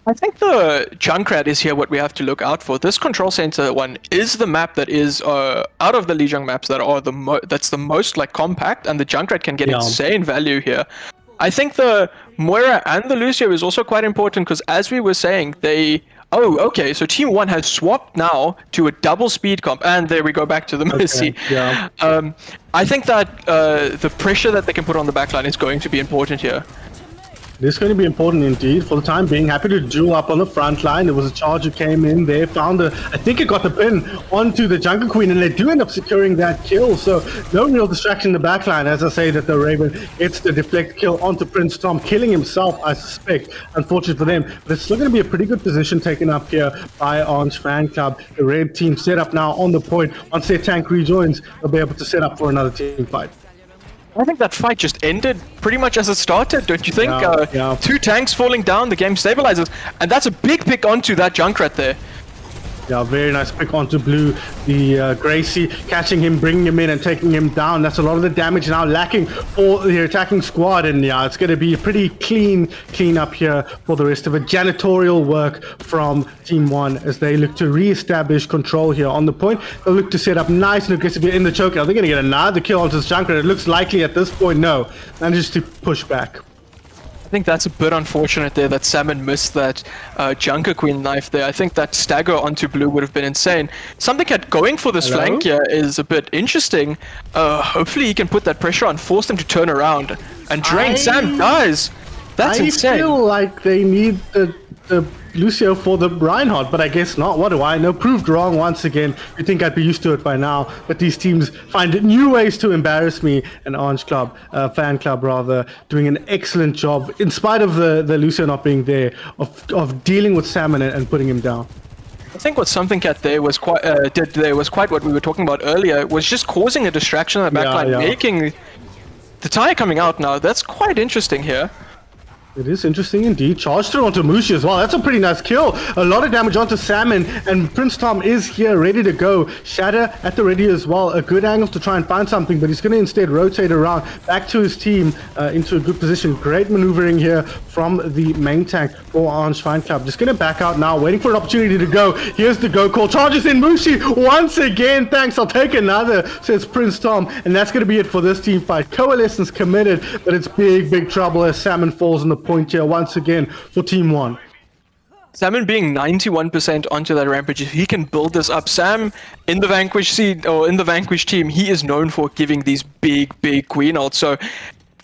I think the Junkrat is here what we have to look out for. This Control Center one is the map that is out of the Lijiang maps that are that's the most like compact, and the Junkrat can get insane value here. I think the Moira and the Lucio is also quite important because, as we were saying, so Team 1 has swapped now to a double speed comp, and there we go back to the Mercy. I think that the pressure that they can put on the backline is going to be important here. This is going to be important indeed. For the time being, happy to duel up on the front line. There was a charge who came in there, I think it got the pin onto the Junker Queen, and they do end up securing that kill. So no real distraction in the back line. As I say, that the Raven gets the deflect kill onto Prince Tom, killing himself, I suspect. Unfortunate for them. But it's still going to be a pretty good position taken up here by Orange Fan Club. The red team set up now on the point. Once their tank rejoins, they'll be able to set up for another team fight. I think that fight just ended pretty much as it started, don't you think? Two tanks falling down, the game stabilizes, and that's a big pick onto that Junkrat there. Yeah, very nice pick onto Blue. The Gracie catching him, bringing him in and taking him down. That's a lot of the damage now lacking for the attacking squad. And yeah, it's going to be a pretty clean up here for the rest of it. Janitorial work from Team 1 as they look to re-establish control here on the point. They'll look to set up nice and aggressively in the choke. Are they going to get another kill onto this Junkrat? It looks likely at this point, no. Manages to push back. I think that's a bit unfortunate there that Salmon missed that Junker Queen knife there. I think that stagger onto Blue would have been insane. Something going for this flank here is a bit interesting. Hopefully he can put that pressure on, force them to turn around and drain. Sam dies. That's insane. I feel like they need the Lucio for the Reinhardt, but I guess not. What do I know? Proved wrong once again. You'd think I'd be used to it by now, but these teams find new ways to embarrass me. And Orange Club, Fan Club rather, doing an excellent job, in spite of the Lucio not being there, of dealing with Salmon and putting him down. I think what Something Cat there was quite what we were talking about earlier, was just causing a distraction on the backline, making the tire coming out now. That's quite interesting here. It is interesting indeed. Charge through onto Mushi as well. That's a pretty nice kill. A lot of damage onto Salmon, and Prince Tom is here ready to go. Shatter at the ready as well. A good angle to try and find something, but he's going to instead rotate around back to his team into a good position. Great maneuvering here from the main tank for Orange Fan Club. Just going to back out now, waiting for an opportunity to go. Here's the go call. Charges in Mushi once again. Thanks, I'll take another, says Prince Tom. And that's going to be it for this team fight. Coalescence committed, but it's big trouble as Salmon falls on the point here once again for Team 1. Salmon being 91% onto that rampage, if he can build this up. Sam in the Vanquish scene, or in the Vanquish team, he is known for giving these big queen ults, so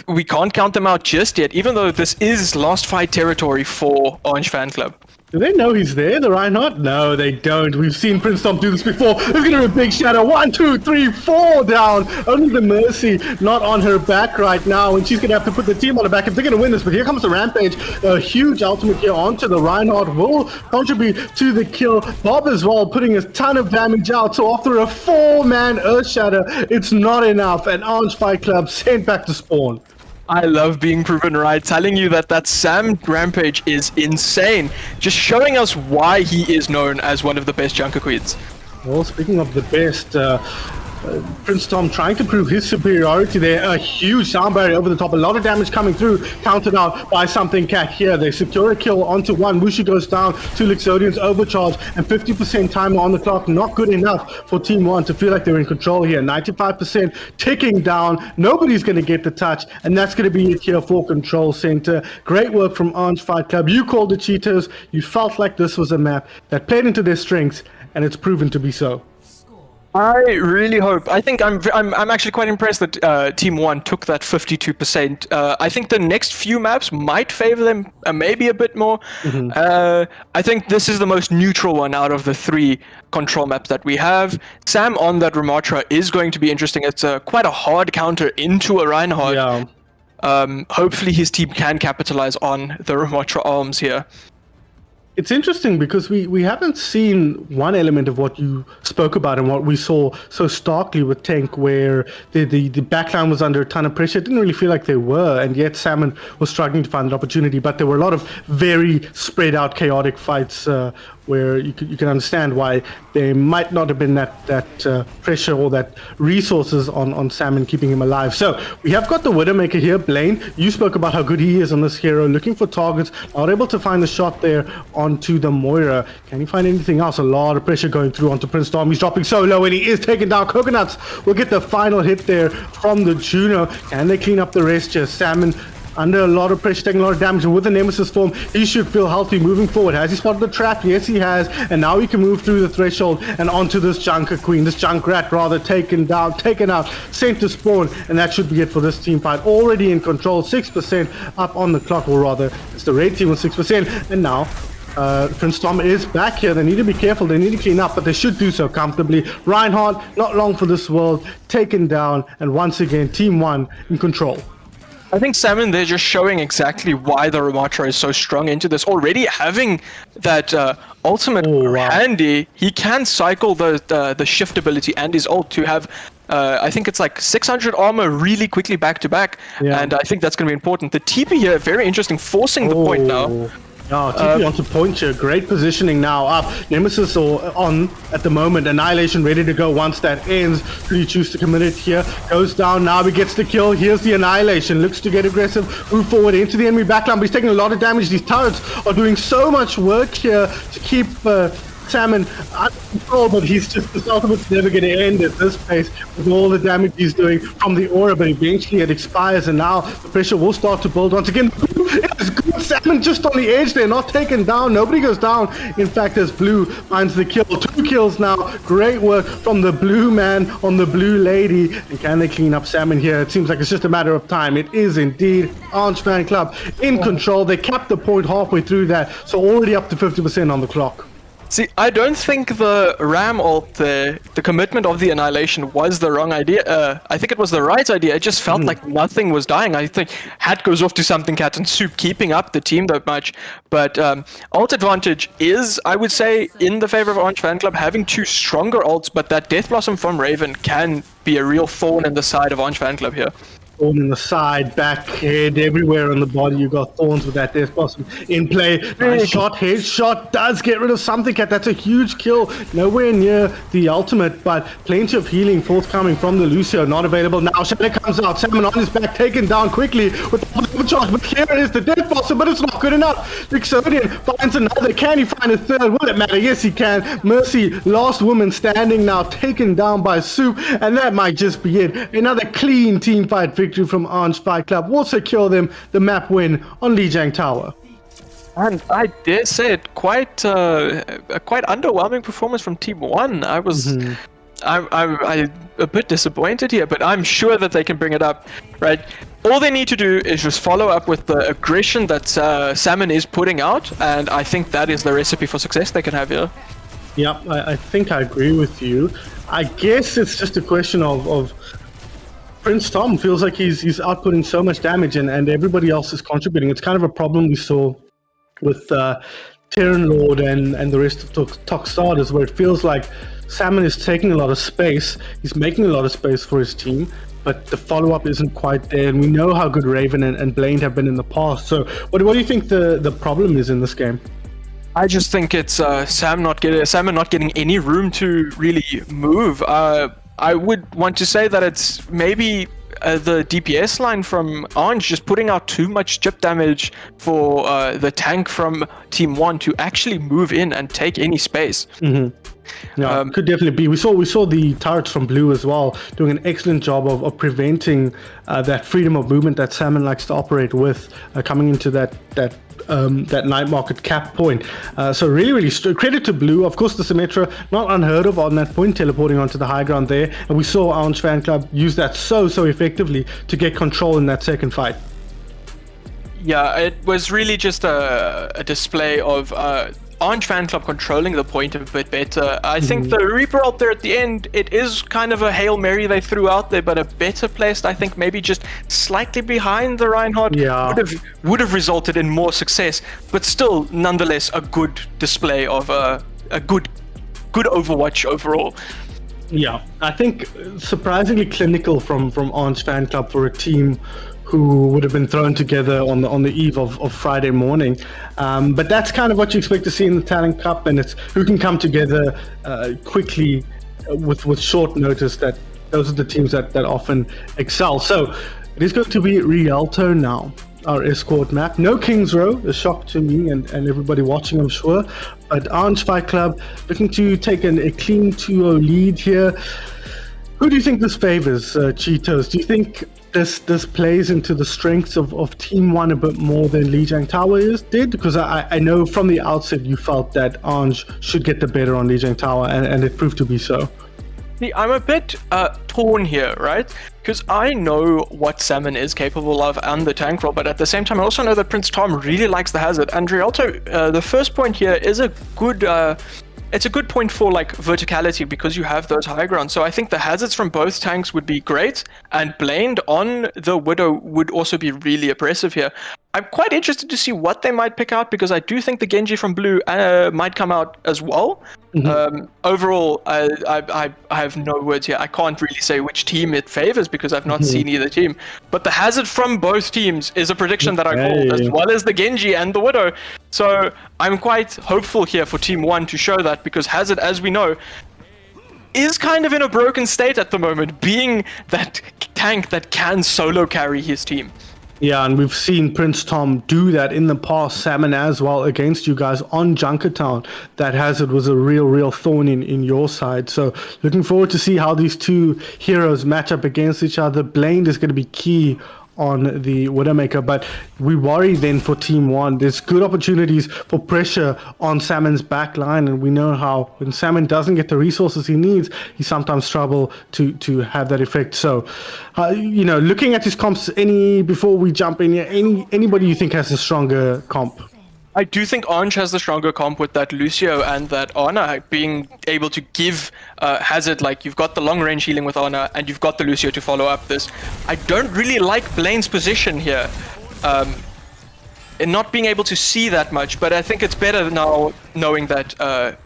we can't count them out just yet, even though this is last fight territory for Orange Fan Club. Do they know he's there, the Reinhardt? No, they don't. We've seen Prince Tom do this before. There's going to be a big shadow. 1, 2, 3, 4 down. Only the Mercy not on her back right now, and she's going to have to put the team on her back if they're going to win this. But here comes the Rampage. A huge ultimate here onto the Reinhardt. Will contribute to the kill. Bob as well, putting a ton of damage out. So after a 4-man Earth Shatter, it's not enough. And Orange Fight Club sent back to spawn. I love being proven right, telling you that Sam Rampage is insane, just showing us why he is known as one of the best Junker Queens. Well, speaking of the best, Prince Tom trying to prove his superiority there. A huge sound barrier over the top. A lot of damage coming through. Countered out by Something Cat here. They secure a kill onto one. Wushi goes down to Luxodian's overcharge. And 50% timer on the clock. Not good enough for Team 1 to feel like they're in control here. 95% ticking down. Nobody's going to get the touch. And that's going to be it here for Control Center. Great work from Orange Fight Club. You called the cheaters. You felt like this was a map that played into their strengths. And it's proven to be so. I really hope. I think I'm actually quite impressed that Team 1 took that 52%. I think the next few maps might favor them maybe a bit more. I think this is the most neutral one out of the 3 control maps that we have. Sam on that Ramatra is going to be interesting. It's quite a hard counter into a Reinhardt. Yeah. Hopefully his team can capitalize on the Ramatra arms here. It's interesting because we haven't seen one element of what you spoke about and what we saw so starkly with Tank, where the backline was under a ton of pressure. It didn't really feel like they were, and yet Salmon was struggling to find an opportunity. But there were a lot of very spread out, chaotic fights where you can understand why there might not have been that pressure or that resources on Salmon keeping him alive. So we have got the Widowmaker here. Blaine, you spoke about how good he is on this hero, looking for targets, not able to find the shot there onto the Moira. Can he find anything else? A lot of pressure going through onto Prince Tom. He's dropping so low and he is taking down. Coconuts will get the final hit there from the Juno. Can they clean up the rest here? Salmon under a lot of pressure, taking a lot of damage, and with the Nemesis form, he should feel healthy moving forward. Has he spotted the trap? Yes, he has, and now he can move through the threshold and onto this Junker Queen, this Junkrat rather, taken out, sent to spawn, and that should be it for this team fight. Already in control, 6% up on the clock, or rather, it's the red team with 6%, and now Prince Tom is back here. They need to be careful, they need to clean up, but they should do so comfortably. Reinhardt, not long for this world, taken down, and once again, Team 1 in control. I think Salmon, they're just showing exactly why the Ramatra is so strong into this. Already having that ultimate handy, he can cycle the shift ability and his ult to have, I think it's like 600 armor really quickly back to back. And I think that's going to be important. The TP here, very interesting, forcing the point now. Oh, TP onto point here. Great positioning now up. Nemesis on at the moment. Annihilation ready to go once that ends. Who you choose to commit it here? Goes down now. He gets the kill. Here's the Annihilation. Looks to get aggressive. Move forward into the enemy backline. But he's taking a lot of damage. These turrets are doing so much work here to keep Salmon under control, but his ultimate's never going to end at this pace with all the damage he's doing from the aura, but eventually it expires, and now the pressure will start to build once again. It is good. Salmon just on the edge there, not taken down. Nobody goes down. In fact, as Blue finds the kill. 2 kills now. Great work from the Blue man on the Blue lady. And can they clean up Salmon here? It seems like it's just a matter of time. It is indeed Orange Fan Club in control. They capped the point halfway through that, so already up to 50% on the clock. See, I don't think the Ram ult, the commitment of the Annihilation was the wrong idea. I think it was the right idea. It just felt like nothing was dying. I think hat goes off to Something Cat and Soup keeping up the team that much. But ult advantage is, I would say, in the favor of Orange Fan Club, having 2 stronger ults, but that Death Blossom from Raven can be a real thorn in the side of Orange Fan Club here. Thorn in the side, back, head, everywhere on the body. You got thorns with that Death Blossom in play. Nice shot, headshot does get rid of Something Cat. That's a huge kill. Nowhere near the ultimate, but plenty of healing forthcoming from the Lucio. Not available now. Shadow comes out. Salmon on his back, taken down quickly with the overcharge. But here is the Death Blossom, but it's not good enough. Luxodian finds another. Can he find a third? Will it matter? Yes, he can. Mercy, last woman standing now, taken down by Soup, and that might just be it. Another clean team fight victory from Orange Fight Club will secure them the map win on Lijiang Tower. And I dare say it, quite underwhelming performance from Team 1. I was I'm a bit disappointed here, but I'm sure that they can bring it up, right? All they need to do is just follow up with the aggression that Salmon is putting out, and I think that is the recipe for success they can have here. Yeah, I think I agree with you. I guess it's just a question of Prince Tom feels like he's outputting so much damage and everybody else is contributing. It's kind of a problem we saw with Terran Lord and the rest of Tok starters, where it feels like Salmon is taking a lot of space. He's making a lot of space for his team, but the follow-up isn't quite there. And we know how good Raven and Blaine have been in the past. So what do you think the problem is in this game? I just think it's Salmon not getting any room to really move. I would want to say that it's maybe the DPS line from Orange just putting out too much chip damage for the tank from Team 1 to actually move in and take any space. Yeah, could definitely be. We saw the turrets from Blue as well doing an excellent job of preventing that freedom of movement that Salmon likes to operate with, coming into that night market cap point. So really credit to Blue. Of course, the Symmetra, not unheard of on that point, teleporting onto the high ground there. And we saw Orange Fan Club use that so effectively to get control in that second fight. Yeah, it was really just a display of Orange Fan Club controlling the point a bit better. I think the Reaper out there at the end, it is kind of a Hail Mary they threw out there, but a better placed, I think maybe just slightly behind the Reinhardt would have resulted in more success, but still, nonetheless, a good display of a good Overwatch overall. Yeah, I think surprisingly clinical from Orange Fan Club for a team who would have been thrown together on the eve of Friday morning. But that's kind of what you expect to see in the Talon Cup, and it's who can come together quickly with short notice. That those are the teams that often excel. So it is going to be Rialto now, our escort map. No Kings Row, a shock to me and everybody watching, I'm sure. But Orange Fight Club looking to take a clean 2-0 lead here. Who do you think this favors, Cheetos? Do you think this plays into the strengths of Team 1 a bit more than Lijiang Tower did? Because I know from the outset you felt that Orange should get the better on Lijiang Tower, and it proved to be so. See, I'm a bit torn here, right? Because I know what Salmon is capable of and the tank role, but at the same time I also know that Prince Tom really likes the hazard. And Rialto, the first point here is a good... it's a good point for like verticality because you have those high grounds. So I think the hazards from both tanks would be great, and Blamed on the Widow would also be really oppressive here. I'm quite interested to see what they might pick out because I do think the Genji from Blue might come out as well. Overall, I have no words here. I can't really say which team it favors because I've not seen either team. But the hazard from both teams is a prediction that I called, as well as the Genji and the Widow. So I'm quite hopeful here for Team 1 to show that, because hazard, as we know, is kind of in a broken state at the moment, being that tank that can solo carry his team. Yeah, and we've seen Prince Tom do that in the past, Salmon as well, against you guys on Junkertown. That hazard was a real thorn in your side. So looking forward to see how these two heroes match up against each other. Blaine is going to be key on the Widowmaker, but we worry then for Team 1. There's good opportunities for pressure on Salmon's back line, and we know how when Salmon doesn't get the resources he needs, he sometimes struggle to have that effect. So, looking at his comps, before we jump in here, anybody you think has a stronger comp? I do think Orange has the stronger comp with that Lucio and that Ana being able to give hazard. Like, you've got the long range healing with Ana and you've got the Lucio to follow up this. I don't really like Blaine's position here. In not being able to see that much, but I think it's better now knowing that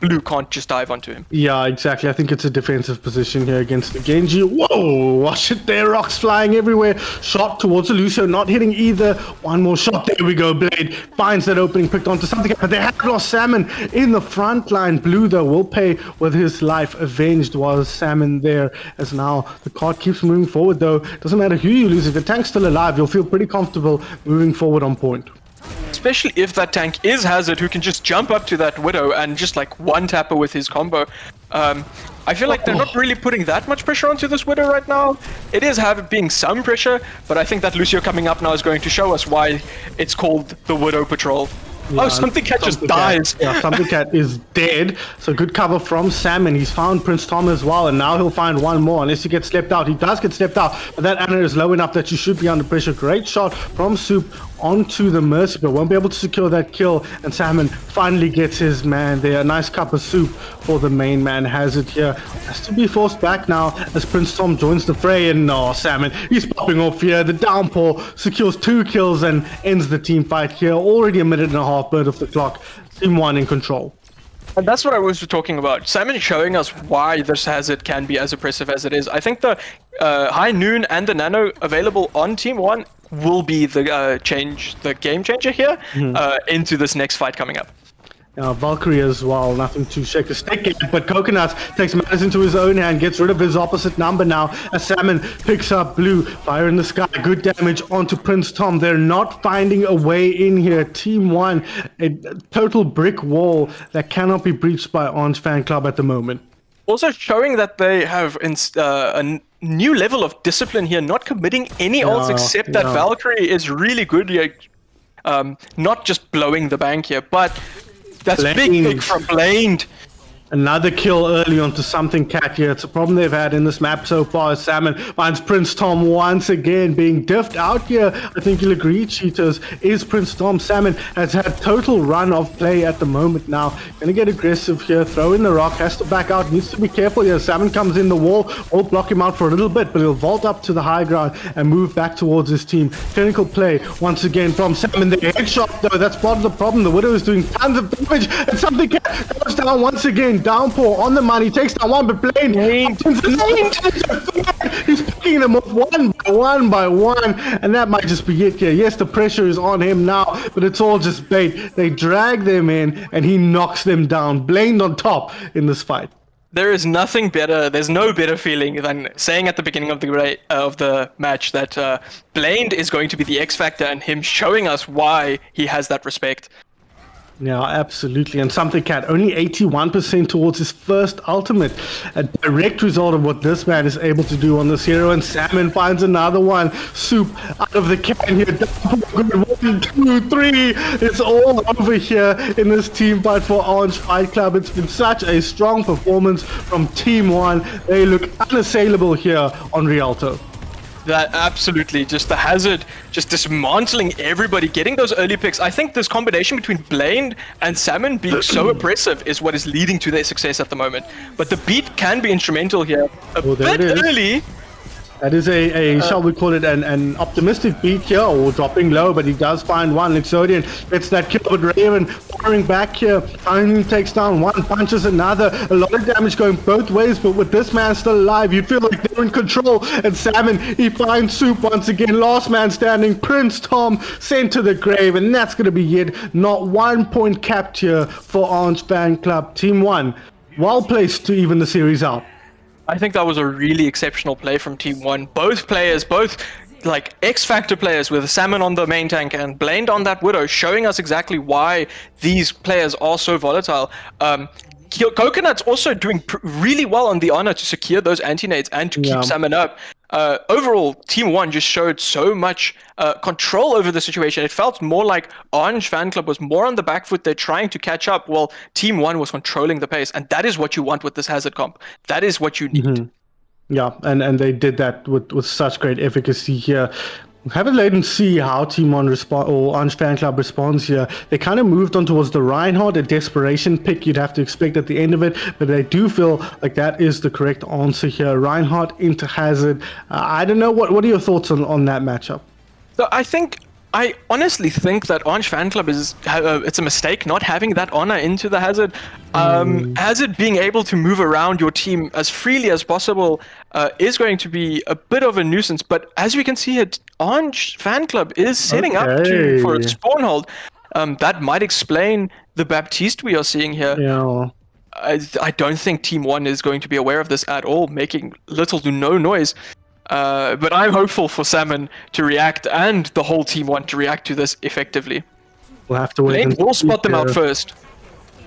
Blue can't just dive onto him. Yeah, exactly. I think it's a defensive position here against the Genji. Whoa, watch it there, rocks flying everywhere. Shot towards the Lucio, not hitting either. One more shot, there we go. Blade finds that opening, picked onto something, but they have lost Salmon in the front line. Blue, though, will pay with his life. Avenged was Salmon there, as now the card keeps moving forward, though. Doesn't matter who you lose, if the tank's still alive, you'll feel pretty comfortable moving forward on point. Especially if that tank is Hazard, who can just jump up to that Widow and just like one-tapper with his combo. I feel like they're not really putting that much pressure onto this Widow right now. It is being some pressure, but I think that Lucio coming up now is going to show us why it's called the Widow Patrol. Oh, Something Cat just dies. Something Cat is dead. So good cover from Salmon. He's found Prince Tom as well, and now he'll find one more unless he gets slept out. He does get slept out, but that Ana is low enough that you should be under pressure. Great shot from Soup onto the Mercy, but won't be able to secure that kill, and Salmon finally gets his man there. A nice cup of soup for the main man. Hazard here has to be forced back now as Prince Tom joins the fray, and Salmon, he's popping off here. The downpour secures 2 kills and ends the team fight here. Already a minute and a half bird of the clock. Team 1 in control. And that's what I was talking about. Salmon showing us why this Hazard can be as oppressive as it is. I think the High Noon and the Nano available on Team 1 will be the game changer here into this next fight coming up. Valkyrie as well, nothing to shake a stick at, but Coconut takes matters into his own hand, gets rid of his opposite number now as Salmon picks up Blue. Fire in the sky, good damage onto Prince Tom. They're not finding a way in here. Team 1, a total brick wall that cannot be breached by Orange Fan Club at the moment. Also showing that they have a new level of discipline here, not committing any ults except that Valkyrie is really good here. Not just blowing the bank here, but that's big from Blamed. Another kill early onto Something Cat here. It's a problem they've had in this map so far as Salmon finds Prince Tom once again being diffed out here. I think you'll agree, cheaters, is Prince Tom. Salmon has had total run of play at the moment now. Gonna get aggressive here, throw in the rock, has to back out, needs to be careful here. Salmon comes in the wall, will block him out for a little bit, but he'll vault up to the high ground and move back towards his team. Clinical play once again from Salmon. The headshot though, that's part of the problem. The Widow is doing tons of damage and Something Cat goes down once again. Downpour on the money, takes down one, but Blaine he's picking them up one by one, and that might just be it here. Yes, the pressure is on him now, but it's all just bait. They drag them in, and he knocks them down. Blamed on top in this fight. There is nothing better. There's no better feeling than saying at the beginning of the match that Blamed is going to be the X factor, and him showing us why he has that respect. Yeah, absolutely. And Something Cat, only 81% towards his first ultimate. A direct result of what this man is able to do on this hero. And Salmon finds another one. Soup out of the can here. Good 1, 2, 3. It's all over here in this team fight for Orange Fight Club. It's been such a strong performance from Team 1. They look unassailable here on Rialto. That absolutely, just the Hazard, just dismantling everybody, getting those early picks. I think this combination between Blaine and Salmon being so oppressive is what is leading to their success at the moment. But the beat can be instrumental here. A bit early. That is shall we call it an optimistic beat here, or dropping low, but he does find one. Lixodian gets that kill with Raven, firing back here. Finally takes down one, punches another. A lot of damage going both ways, but with this man still alive, you feel like they're in control. And Salmon, he finds Soup once again. Last man standing, Prince Tom sent to the grave, and that's going to be it. Not 1 point capped here for Orange Fan Club. Team 1, well placed to even the series out. I think that was a really exceptional play from Team 1. Both players, both like X-Factor players with Salmon on the main tank and Blaine on that Widow, showing us exactly why these players are so volatile. Coconut's also doing really well on the honor to secure those anti-nades and to keep Salmon up. Overall, Team 1 just showed so much control over the situation. It felt more like Orange Fan Club was more on the back foot. They're trying to catch up, while Team 1 was controlling the pace. And that is what you want with this Hazard comp. That is what you need. Mm-hmm. Yeah, and they did that with such great efficacy here. Have a wait and see how Team 1 or Orange Fan Club responds here. They kind of moved on towards the Reinhardt, a desperation pick you'd have to expect at the end of it, but I do feel like that is the correct answer here. Reinhardt into Hazard. I don't know, what are your thoughts on that matchup? So I honestly think that Orange Fan Club it's a mistake not having that honor into the Hazard. Hazard being able to move around your team as freely as possible is going to be a bit of a nuisance. But as we can see here, Orange Fan Club is setting up for a spawn hold. That might explain the Baptiste we are seeing here. Yeah. I don't think Team 1 is going to be aware of this at all, making little to no noise. But I'm hopeful for Salmon to react and the whole Team 1 to react to this effectively. We'll have to wait. Blaine will spot them out first.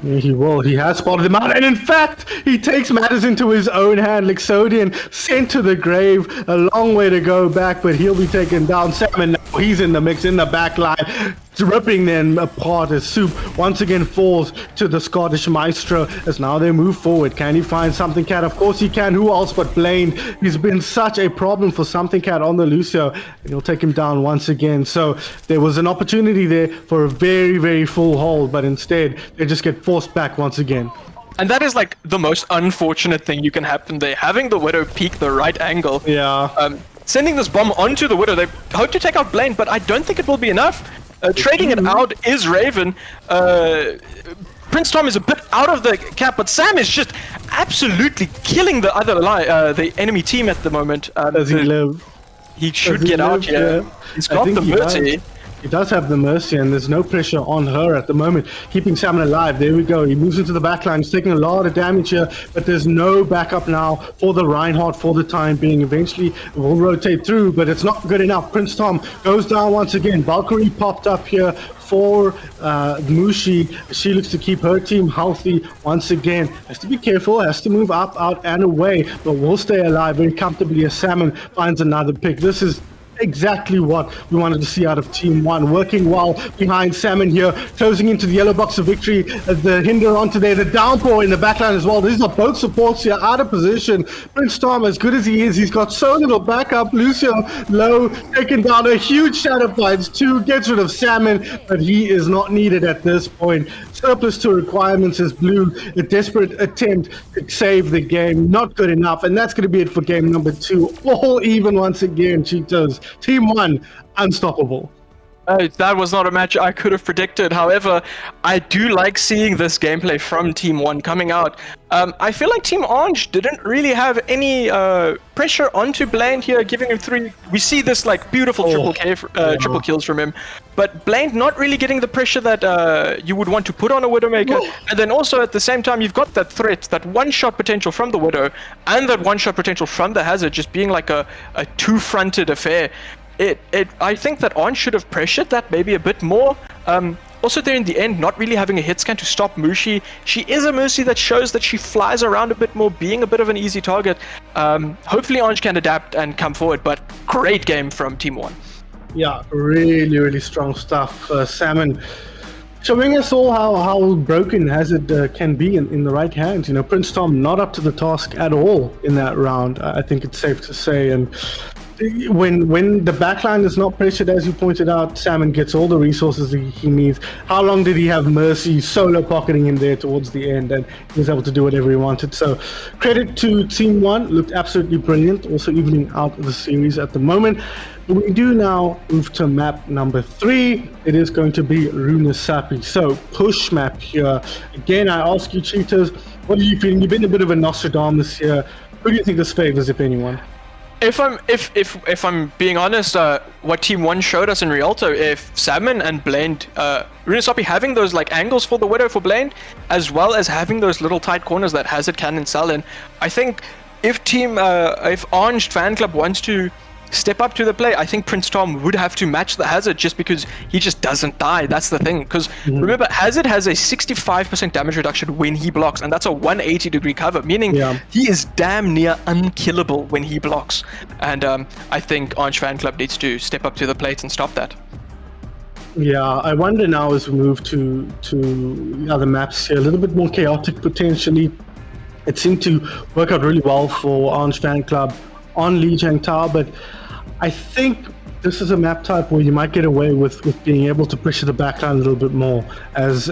He will. He has spotted them out. And in fact, he takes matters into his own hand. Lixodian sent to the grave. A long way to go back, but he'll be taken down. Salmon now, he's in the mix, in the back line. ripping them apart as Soup once again falls to the Scottish Maestro as now they move forward. Can he find Something Cat? Of course he can. Who else but Blaine? He's been such a problem for Something Cat on the Lucio, and he'll take him down once again. So there was an opportunity there for a very, very full hold, but instead they just get forced back once again. And that is like the most unfortunate thing you can happen there. Having the Widow peek the right angle. Yeah. Sending this bomb onto the Widow. They hope to take out Blaine, but I don't think it will be enough. Trading it out is Raven. Prince Tom is a bit out of the cap, but Sam is just absolutely killing the other the enemy team at the moment. Does he live? He should get out here. Yeah. He's got the mercy. He does have the mercy, and there's no pressure on her at the moment, keeping Salmon alive. There we go. He moves into the backline. He's taking a lot of damage here, but there's no backup now for the Reinhardt for the time being. Eventually, it will rotate through, but it's not good enough. Prince Tom goes down once again. Valkyrie popped up here for Mushi. She looks to keep her team healthy once again. Has to be careful, has to move up, out, and away, but will stay alive very comfortably as Salmon finds another pick. This is exactly what we wanted to see out of Team 1. Working well behind Salmon here, closing into the yellow box of victory. The hinder onto there, the downpour in the backline as well. These are both supports here out of position. Prince Tom, as good as he is, he's got so little backup. Lucio low, taking down a huge Shadow Finds 2, gets rid of Salmon, but he is not needed at this point. Surplus to requirements is Blue. A desperate attempt to save the game. Not good enough, and that's going to be it for game number 2. All even once again, Cheetos. Team 1, unstoppable. That was not a match I could have predicted. However, I do like seeing this gameplay from Team 1 coming out. I feel like Team Orange didn't really have any pressure onto Blaine here, giving him 3. We see this like beautiful triple kills from him. But Blaine not really getting the pressure that you would want to put on a Widowmaker. And then also at the same time, you've got that threat, that one-shot potential from the Widow, and that one-shot potential from the Hazard, just being like a two-fronted affair. I think that Orange should have pressured that maybe a bit more. Also there in the end, not really having a hit scan to stop Mushi. She is a Mercy that shows that she flies around a bit more, being a bit of an easy target. Hopefully Orange can adapt and come forward, but great game from Team 1. Yeah, really, really strong stuff. Salmon showing us all how broken Hazard can be in the right hands. You know, Prince Tom not up to the task at all in that round, I think it's safe to say. And when the backline is not pressured, as you pointed out, Salmon gets all the resources he needs. How long did he have Mercy solo pocketing him there towards the end, and he was able to do whatever he wanted. So credit to Team 1, looked absolutely brilliant, also evening out the series at the moment. But we do now move to map number 3. It is going to be Runesapi. So push map here. Again, I ask you, Cheetahs, what are you feeling? You've been a bit of a Nostradamus here. Who do you think this favors, if anyone? If I'm being honest, what Team 1 showed us in Rialto, if Salmon and Blaine, Runesapi having those like angles for the Widow for Blaine, as well as having those little tight corners that Hazard can and sell in, I think if Orange Fan Club wants to step up to the play, I think Prince Tom would have to match the Hazard just because he just doesn't die. That's the thing. Because remember, Hazard has a 65% damage reduction when he blocks, and that's a 180-degree cover, meaning he is damn near unkillable when he blocks. And I think Orange Fan Club needs to step up to the plate and stop that. Yeah, I wonder now as we move to other maps here, a little bit more chaotic potentially. It seemed to work out really well for Orange Fan Club on Lijiang Tower, but I think this is a map type where you might get away with being able to pressure the backline a little bit more as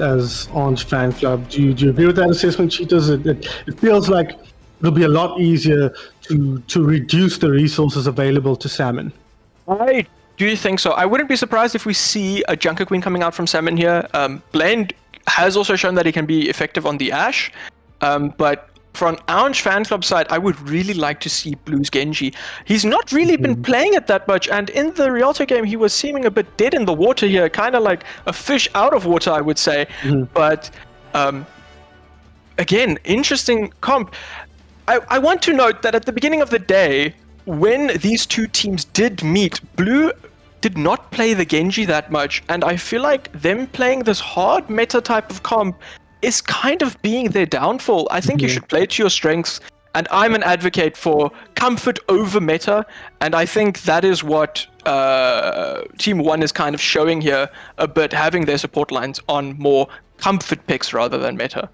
Orange Fan Club. Do you agree with that assessment, Cheetahs? It feels like it'll be a lot easier to reduce the resources available to Salmon. I do think so. I wouldn't be surprised if we see a Junker Queen coming out from Salmon here. Blaine has also shown that he can be effective on the Ashe, but from Orange Fan Club side, I would really like to see Blue's Genji. He's not really been playing it that much, and in the Rialto game, he was seeming a bit dead in the water here, kind of like a fish out of water, I would say. But again, interesting comp. I want to note that at the beginning of the day, when these two teams did meet, Blue did not play the Genji that much, and I feel like them playing this hard meta type of comp is kind of being their downfall. I think you should play to your strengths And I'm an advocate for comfort over meta, and I think that is what Team 1 is kind of showing here a bit, having their support lines on more comfort picks rather than meta.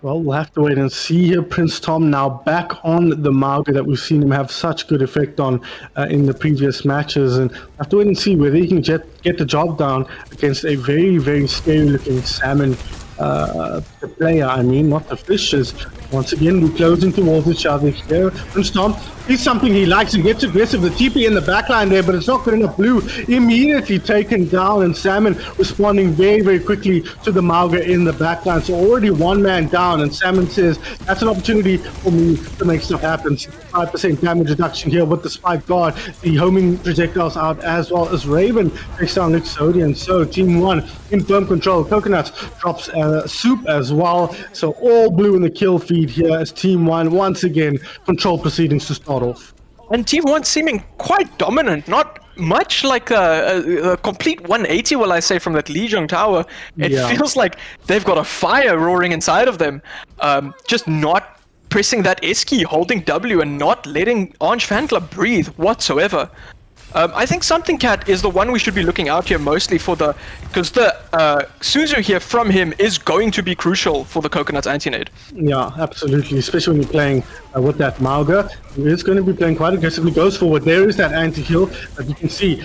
Well, we'll have to wait and see here. Prince Tom now back on the Mauga that we've seen him have such good effect on in the previous matches. And we'll have to wait and see whether he can get the job down against a very, very scary-looking Salmon the player, I mean, not the fishes. Once again, we're closing towards each other here. Prince Tom, he's something he likes and gets aggressive. The TP in the backline there, but it's not good enough. Blue immediately taken down, and Salmon responding very, very quickly to the Mauga in the backline. So already one man down, and Salmon says, that's an opportunity for me to make stuff happen. 5% damage reduction here with the spike guard. The homing projectiles out as well as Raven takes down Luxodian. So Team 1 in firm control. Coconuts drops Soup as well. So all blue in the kill feed here as Team 1 once again control proceedings to start off. And Team 1 seeming quite dominant, not much like a complete 180, will I say, from that Lijiang tower. It feels like they've got a fire roaring inside of them. Just not pressing that S key, holding W, and not letting Orange Fan Club breathe whatsoever. I think Something Cat is the one we should be looking out here mostly for because the Suzu here from him is going to be crucial for the Coconut's anti-nade. Yeah, absolutely, especially when you're playing with that Mauga. It's going to be playing quite aggressively, goes forward. There is that anti-heal, but you can see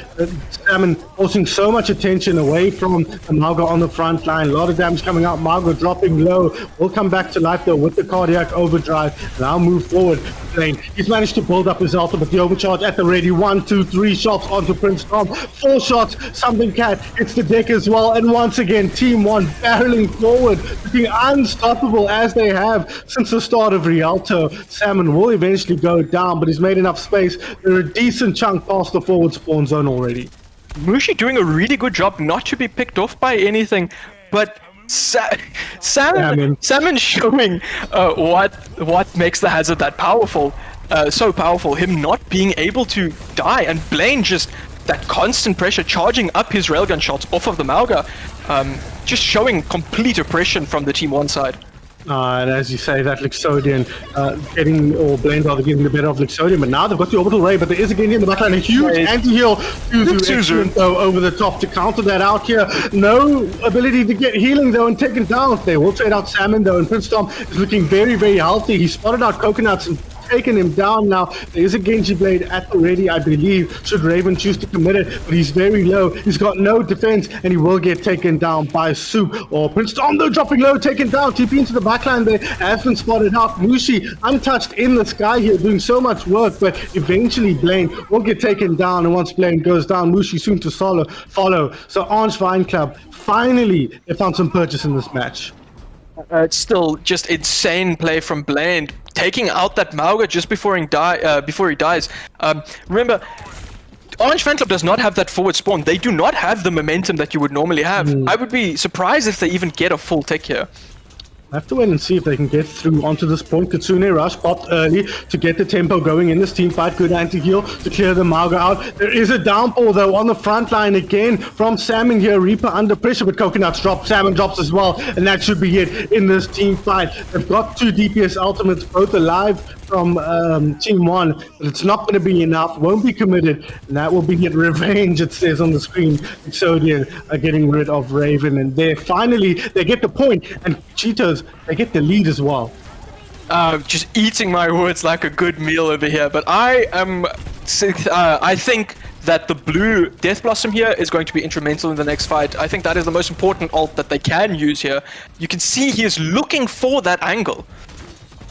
Salmon forcing so much attention away from the Mauga on the front line. A lot of damage coming out. Mauga dropping low. We'll come back to life though with the cardiac overdrive. Now move forward. Playing. He's managed to build up his ultimate, the overcharge at the ready. 1, 2, 3 shots onto Prince Tom. 4 shots. Something Cat hits the deck as well. And once again, Team 1 barreling forward, looking unstoppable as they have since the start of Rialto. Salmon will eventually go down, but he's made enough space. They're a decent chunk past the forward spawn zone already. Mushi doing a really good job not to be picked off by anything, but Salmon showing what makes the hazard that powerful, so powerful. Him not being able to die, and Blaine just that constant pressure, charging up his railgun shots off of the Mauga, just showing complete oppression from the Team 1 side. And as you say, that Luxodian Blaine rather getting the better of Luxodian, but now they've got the orbital ray, but there is again in the backline a huge anti-heal Suzu though over the top to counter that out here. No ability to get healing though and taken down. They will trade out Salmon though, and Prince Tom is looking very, very healthy. He spotted out Coconuts and taken him down now. There is a Genji Blade at the ready, I believe, should Raven choose to commit it, but he's very low. He's got no defense, and he will get taken down by Soup. Or Prince Tom, though, dropping low, taken down. TP into the backline there, has been spotted out. Mushi, untouched in the sky here, doing so much work, but eventually Blaine will get taken down, and once Blaine goes down, Mushi soon to follow. So Orange Vine Club, finally, they found some purchase in this match. It's still just insane play from Blaine, taking out that Mauga just before he dies. Remember, Orange Fan Club does not have that forward spawn. They do not have the momentum that you would normally have. I would be surprised if they even get a full tick here. I have to wait and see if they can get through onto this point. Kitsune Rush popped early to get the tempo going in this team fight. Good anti-heal to clear the Mauga out. There is a downpour though on the front line again from Salmon here. Reaper under pressure, but Coconuts drop. Salmon drops as well, and that should be it in this team fight. They've got 2 DPS ultimates, both alive from Team 1, but it's not going to be enough. Won't be committed, and that will be it. Revenge, it says on the screen. Exodian are getting rid of Raven, and they get the point, and Cheetos, they get the lead as well. Just eating my words like a good meal over here, but I think that the blue Death Blossom here is going to be instrumental in the next fight. I think that is the most important ult that they can use here. You can see he is looking for that angle.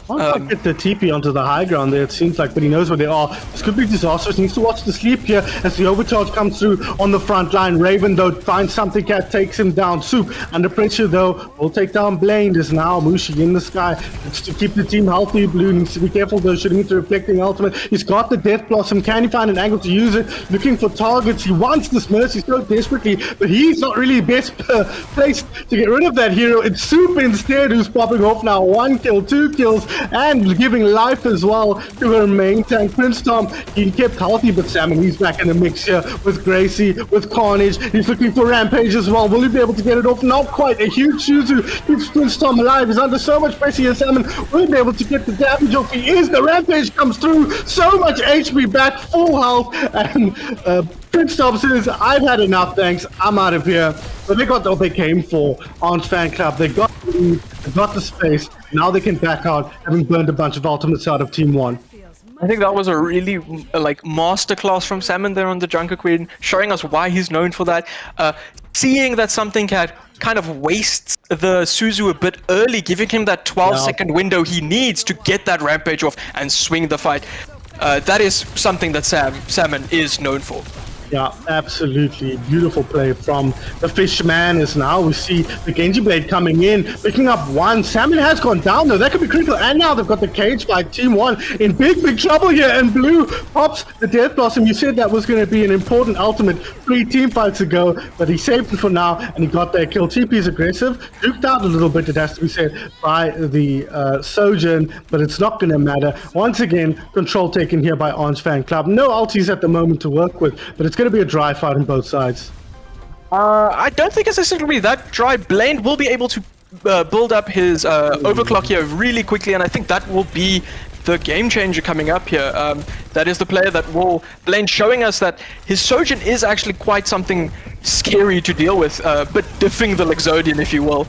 Can't get the TP onto the high ground there, it seems like, but he knows where they are. This could be disastrous. He needs to watch the sleep here as the overcharge comes through on the front line. Raven, though, finds Something Cat, takes him down. Soup under pressure, though, will take down Blaine. There's now Mushi in the sky. It's to keep the team healthy. Blue needs to be careful, though, shooting into Reflecting Ultimate. He's got the Death Blossom. Can he find an angle to use it? Looking for targets. He wants this Mercy so desperately, but he's not really best placed to get rid of that hero. It's Soup instead who's popping off now. 1 kill, 2 kills. and giving life as well to her main tank. Prince Tom, he kept healthy, but Salmon, he's back in the mix here with Gracie, with Carnage. He's looking for Rampage as well. Will he be able to get it off? Not quite. A huge Suzu keeps Prince Tom alive. He's under so much pressure here. Salmon will he be able to get the damage off? He is. The Rampage comes through. So much HP back, full health, and Prince Tom says, I've had enough, thanks. I'm out of here. But they got what they came for. Orange Fan Club, they got the lead, they got the space. Now they can back out, having burned a bunch of ultimates out of Team 1. I think that was a really masterclass from Salmon there on the Junker Queen, showing us why he's known for that. Seeing that Something Cat kind of wastes the Suzu a bit early, giving him that 12-second window he needs to get that Rampage off and swing the fight. That is something that Salmon is known for. Yeah, absolutely. Beautiful play from the Fishman as now we see the Genji Blade coming in, picking up one. Salmon has gone down though. That could be critical. And now they've got the cage fight. Team 1 in big trouble here. And Blue pops the Death Blossom. You said that was going to be an important ultimate 3 team fights ago, but he saved it for now and he got their kill. TP is aggressive. Duked out a little bit, it has to be said, by the Sojourn, but it's not going to matter. Once again, control taken here by Orange Fan Club. No ultis at the moment to work with, but it's going to be a dry fight on both sides. I don't think it's necessarily that dry. Blaine will be able to build up his overclock here really quickly, and I think that will be the game changer coming up here. That is the player that will... Blaine showing us that his Sojourn is actually quite something scary to deal with, but diffing the Luxodian, if you will.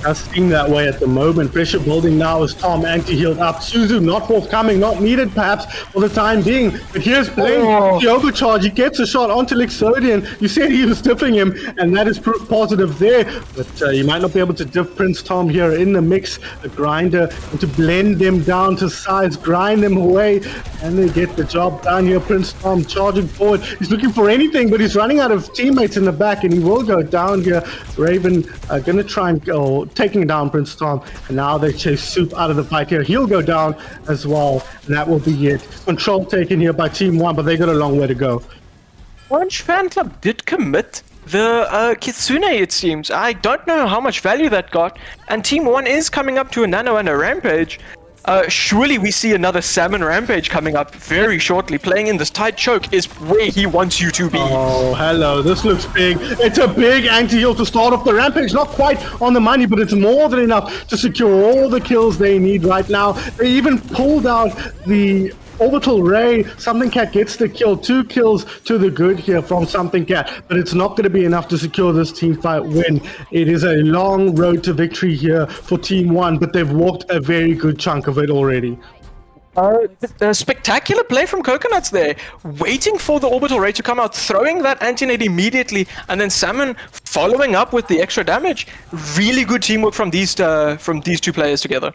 Does seem that way at the moment. Pressure building now as Tom anti-healed up. Suzu not forthcoming, not needed perhaps for the time being. But here's Blaine, the overcharge. He gets a shot onto Luxodian. You said he was diffing him, and that is proof positive there. But you might not be able to diff Prince Tom here in the mix. The grinder, and to blend them down to size, grind them away, and they get the job done here. Prince Tom charging forward. He's looking for anything, but he's running out of teammates in the back, and he will go down here. Raven going to try and go, taking down Prince Tom, and now they chase Soup out of the fight here. He'll go down as well, and that will be it. Control taken here by Team 1, but they got a long way to go. Orange Fan Club did commit the Kitsune, it seems. I don't know how much value that got, and Team 1 is coming up to a Nano and a Rampage. Surely we see another Salmon Rampage coming up very shortly. Playing in this tight choke is where he wants you to be. Oh, hello. This looks big. It's a big anti-heal to start off the Rampage. Not quite on the money, but it's more than enough to secure all the kills they need right now. They even pulled out the Orbital Ray. Something Cat gets the kill. 2 kills to the good here from Something Cat, but it's not going to be enough to secure this team fight win. It is a long road to victory here for Team 1, but they've walked a very good chunk of it already. A spectacular play from Coconuts there, waiting for the Orbital Ray to come out, throwing that anti-nade immediately, and then Salmon following up with the extra damage. Really good teamwork from these 2 players together.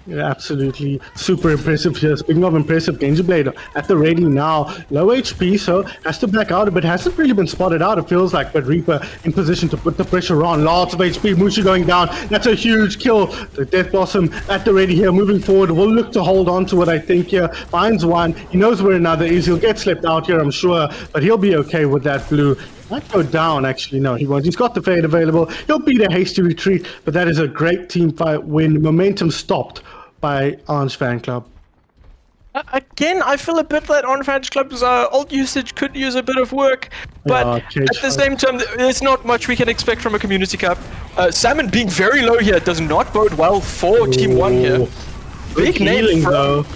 Yeah, absolutely super impressive here. Speaking of impressive, Genji Blade at the ready now. Low HP, so has to back out a bit. Hasn't really been spotted out, it feels like, but Reaper in position to put the pressure on. Lots of HP, Mushi going down. That's a huge kill. The Death Blossom at the ready here, moving forward. Will look to hold on to it, I think, here. Finds one. He knows where another is. He'll get slipped out here, I'm sure, but he'll be okay with that blue. Might go down, actually. No, he won't. He's got the fade available. He'll beat a hasty retreat, but that is a great team fight win. Momentum stopped by Orange Fan Club. Again, I feel a bit that Orange Fan Club's ult usage could use a bit of work, but at the same time, there's not much we can expect from a Community Cup. Salmon being very low here does not bode well for Team 1 here. Big nade though.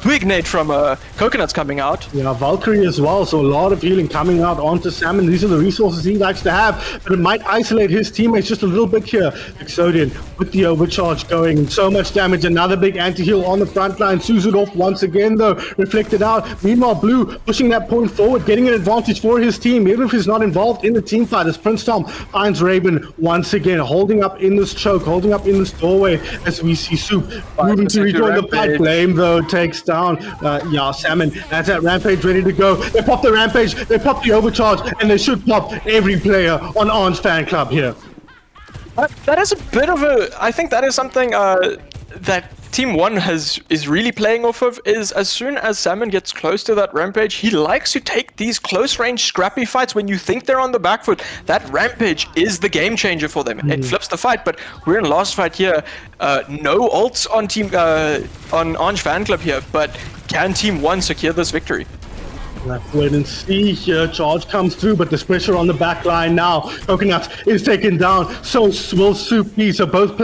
Big nade from Coconuts coming out. Yeah, Valkyrie as well, so a lot of healing coming out onto Salmon. These are the resources he likes to have, but it might isolate his teammates just a little bit here. Exodian with the overcharge going, so much damage. Another big anti-heal on the front line. Suzu'd off once again though, reflected out. Meanwhile, Blue pushing that point forward, getting an advantage for his team, even if he's not involved in the team fight, as Prince Tom finds Raven once again, holding up in this choke, holding up in this doorway, as we see Soup moving to rejoin the fight. Flame though takes down yeah, Salmon has that Rampage ready to go. They pop the Rampage, they pop the overcharge, and they should pop every player on Orange Fan Club here. That is a bit of a... I think that is something that Team 1 is really playing off of is as soon as Salmon gets close to that Rampage, he likes to take these close-range scrappy fights when you think they're on the back foot. That Rampage is the game changer for them. It flips the fight, but we're in last fight here. No ults on on Orange Fan Club here, but can Team 1 secure this victory? We'll have to wait and see here. Charge comes through, but there's pressure on the back line now. Coconuts is taken down. So will Soup be. So both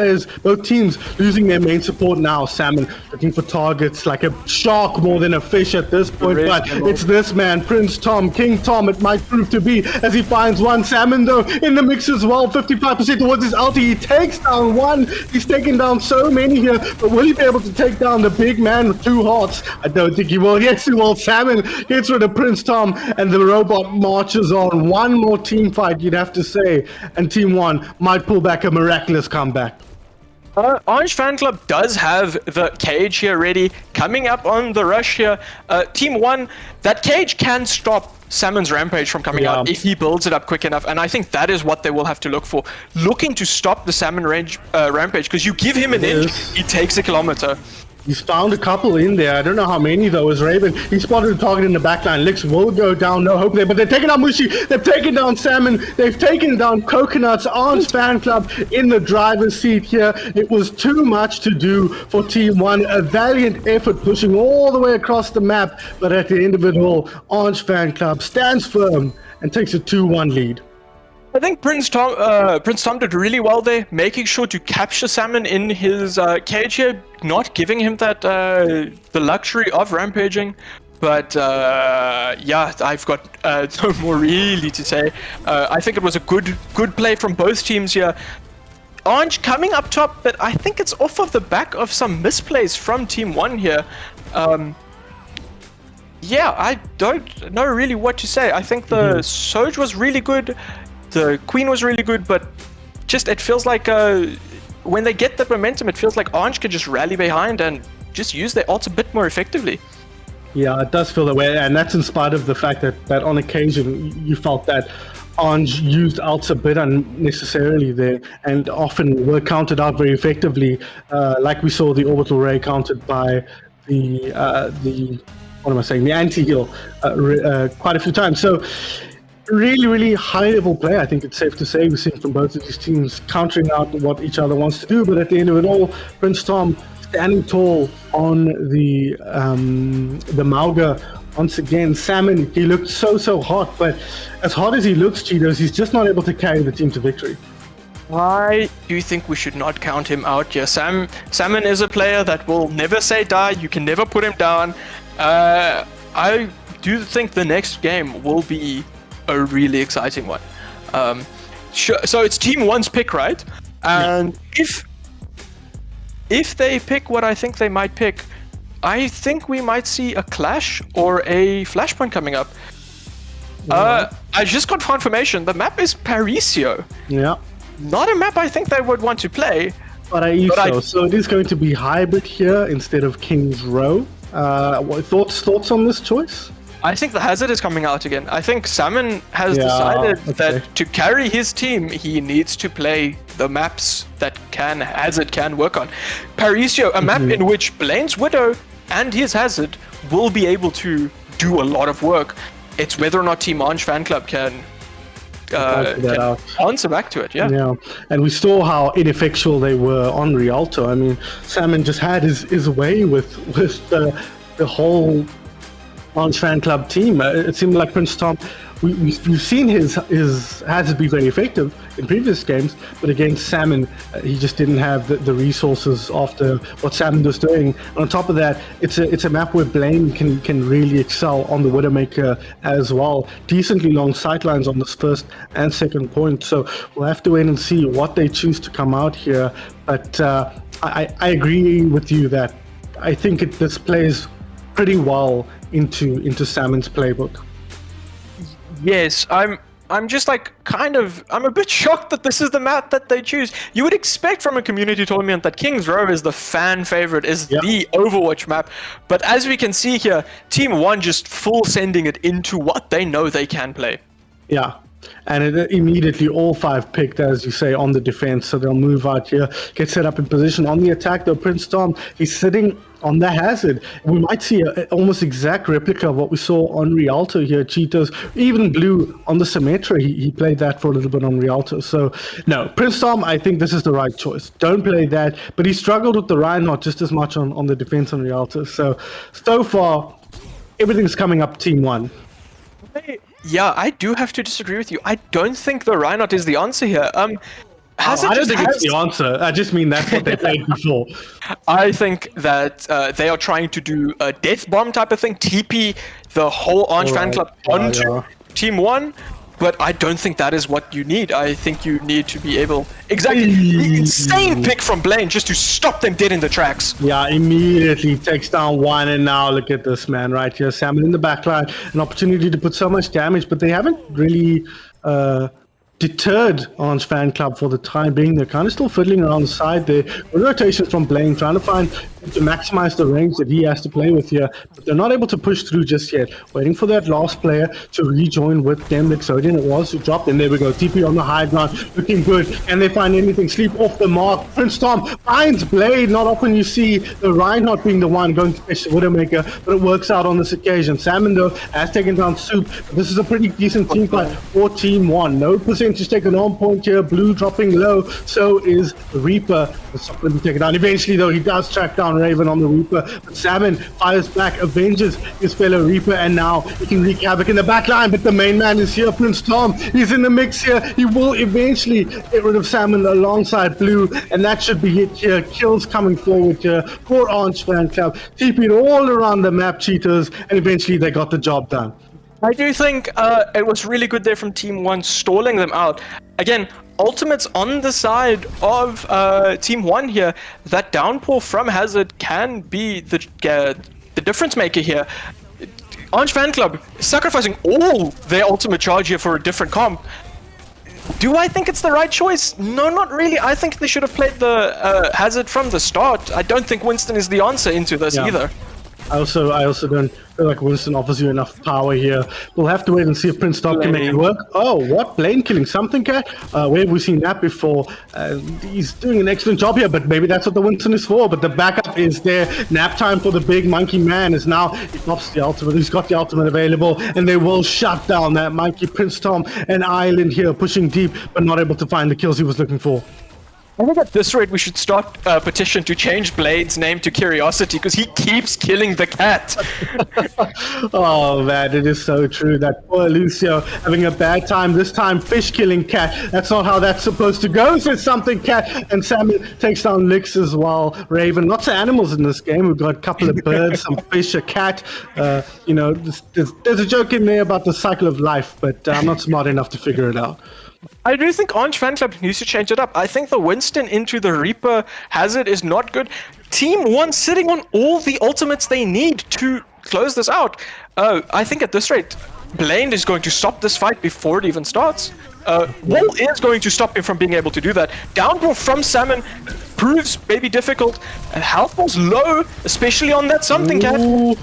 teams losing their main support now. Salmon looking for targets like a shark more than a fish at this point. But it's this man, Prince Tom, King Tom, it might prove to be, as he finds one. Salmon, though, in the mix as well. 55% towards his ulti. He takes down one. He's taken down so many here. But will he be able to take down the big man with 2 hearts? I don't think he will. Yes, he will. Salmon gets rid of Prince Tom, and the robot marches on. One more team fight, you'd have to say, and Team 1 might pull back a miraculous comeback. Orange Fan Club does have the cage here ready, coming up on the rush here. Team 1, that cage can stop Salmon's Rampage from coming out if he builds it up quick enough, and I think that is what they will have to look for. Looking to stop the Salmon Rampage, because you give him an inch, he takes a kilometer. He's found a couple in there. I don't know how many though. Is Raven. He spotted a target in the backline. Licks will go down. No hope there. But they're taking down Mushi. They've taken down Salmon. They've taken down Coconuts. Orange Fan Club in the driver's seat here. It was too much to do for Team 1. A valiant effort pushing all the way across the map. But at the end of it all, Orange Fan Club stands firm and takes a 2-1 lead. I think Prince Tom did really well there, making sure to capture Salmon in his cage here, not giving him that the luxury of rampaging. But yeah, I've got no more really to say. I think it was a good play from both teams here. Orange coming up top, but I think it's off of the back of some misplays from Team 1 here. Yeah, I don't know really what to say. I think the Soj was really good. The Queen was really good, but just it feels like when they get the momentum, it feels like Orange can just rally behind and just use their ults a bit more effectively. Yeah, it does feel that way, and that's in spite of the fact that on occasion you felt that Orange used ults a bit unnecessarily there, and often were counted out very effectively, like we saw the orbital ray countered by the anti-heal quite a few times. So really high level play, I think it's safe to say. We've seen from both of these teams countering out what each other wants to do, but at the end of it all, Prince Tom standing tall on the Mauga once again. Salmon, he looked so hot, but as hot as he looks, Cheetos, he's just not able to carry the team to victory. I do think we should not count him out here. Salmon is a player that will never say die. You can never put him down. I do think the next game will be a really exciting one. Sure, so it's Team 1's pick, right? And if they pick what I think they might pick, I think we might see a clash or a flashpoint coming up. I just got confirmation. The map is Parisio. Yeah. Not a map I think they would want to play. So it is going to be hybrid here instead of King's Row. What thoughts on this choice? I think the Hazard is coming out again. I think Salmon has decided that to carry his team, he needs to play the maps that Hazard can work on. Parisio, a map in which Blaine's Widow and his Hazard will be able to do a lot of work. It's whether or not Team Orange Fan Club can answer back to it. Yeah, and we saw how ineffectual they were on Rialto. I mean, Salmon just had his way with the whole Orange Fan Club team. It seemed like Prince Tom, we've seen his Hazard be very effective in previous games, but against Salmon, he just didn't have the resources after what Salmon was doing. And on top of that, it's a map where Blaine can really excel on the Widowmaker as well. Decently long sightlines on this first and second point, so we'll have to wait and see what they choose to come out here. But I agree with you that I think this plays pretty well into Salmon's playbook. Yes, I'm just like I'm a bit shocked that this is the map that they choose. You would expect from a community tournament that King's Row is the fan favorite, is the Overwatch map. But as we can see here, Team 1 just full sending it into what they know they can play. Yeah, And immediately all 5 picked, as you say, on the defense. So they'll move out here, get set up in position. On the attack, though, Prince Tom, he's sitting on the hazard. We might see an almost exact replica of what we saw on Rialto here, Cheetos. Even Blue on the Symmetra, he played that for a little bit on Rialto. So, no, Prince Tom, I think this is the right choice. Don't play that. But he struggled with the Reinhardt just as much on the defense on Rialto. So far, everything's coming up Team 1. Yeah, I do have to disagree with you. I don't think the Reinhardt is the answer here. I don't think it's the answer. I just mean that's what they played before. I think that they are trying to do a death bomb type of thing, TP the whole Orange fan club onto Team 1, but I don't think that is what you need. I think you need to be able... Exactly. The insane pick from Blaine just to stop them dead in the tracks. Yeah, immediately takes down 1, and now look at this man right here. Salmon in the backline. An opportunity to put so much damage, but they haven't really... deterred Orange fan club for the time being. They're kind of still fiddling around the side there. Rotations from Blaine, trying to find to maximize the range that he has to play with here, but they're not able to push through just yet. Waiting for that last player to rejoin with them. Exodian it was who dropped, and there we go. TP on the high ground, looking good. Can they find anything? Sleep off the mark. Prince Tom finds Blade. Not often you see the Reinhardt being the one going to fetch the Widowmaker, but it works out on this occasion. Salmon though has taken down Soup. This is a pretty decent team fight for Team 1. No percentage taken on point here. Blue dropping low. So is Reaper. It's not going to be taken down. Eventually though, he does track down Raven on the Reaper, but Salmon fires back, avenges his fellow Reaper, and now he can wreak havoc in the back line. But the main man is here, Prince Tom. He's in the mix here. He will eventually get rid of Salmon alongside Blue, and that should be it here. Kills coming forward here for Orange fan club. TP'd all around the map, Cheetahs, and eventually they got the job done. I do think it was really good there from Team 1, stalling them out. Again, ultimates on the side of Team 1 here. That downpour from Hazard can be the difference maker here. Orange fan club sacrificing all their ultimate charge here for a different comp. Do I think it's the right choice? No, not really. I think they should have played the Hazard from the start. I don't think Winston is the answer into this either. I also don't feel like Winston offers you enough power here. We'll have to wait and see if Prince Tom can make it work. Oh, what? Blaine killing something, cat? Where have we seen that before? He's doing an excellent job here, but maybe that's what the Winston is for. But the backup is there. Nap time for the big monkey man is now. He pops the ultimate. He's got the ultimate available, and they will shut down that monkey. Prince Tom and Island here pushing deep, but not able to find the kills he was looking for. I think at this rate we should start a petition to change Blade's name to Curiosity because he keeps killing the cat. Oh man, it is so true. That poor Lucio having a bad time. This time fish killing cat. That's not how that's supposed to go, says something cat. And Salmon takes down Licks as well. Raven, lots of animals in this game. We've got a couple of birds, some fish, a cat. You know, there's a joke in there about the cycle of life, but I'm not smart enough to figure it out. I do think Orange fan club needs to change it up. I think the Winston into the Reaper Hazard is not good. Team 1 sitting on all the ultimates they need to close this out. I think at this rate, Blaine is going to stop this fight before it even starts. Wall is going to stop him from being able to do that. Downpour from Salmon proves maybe difficult. Health ball's low, especially on that something cat.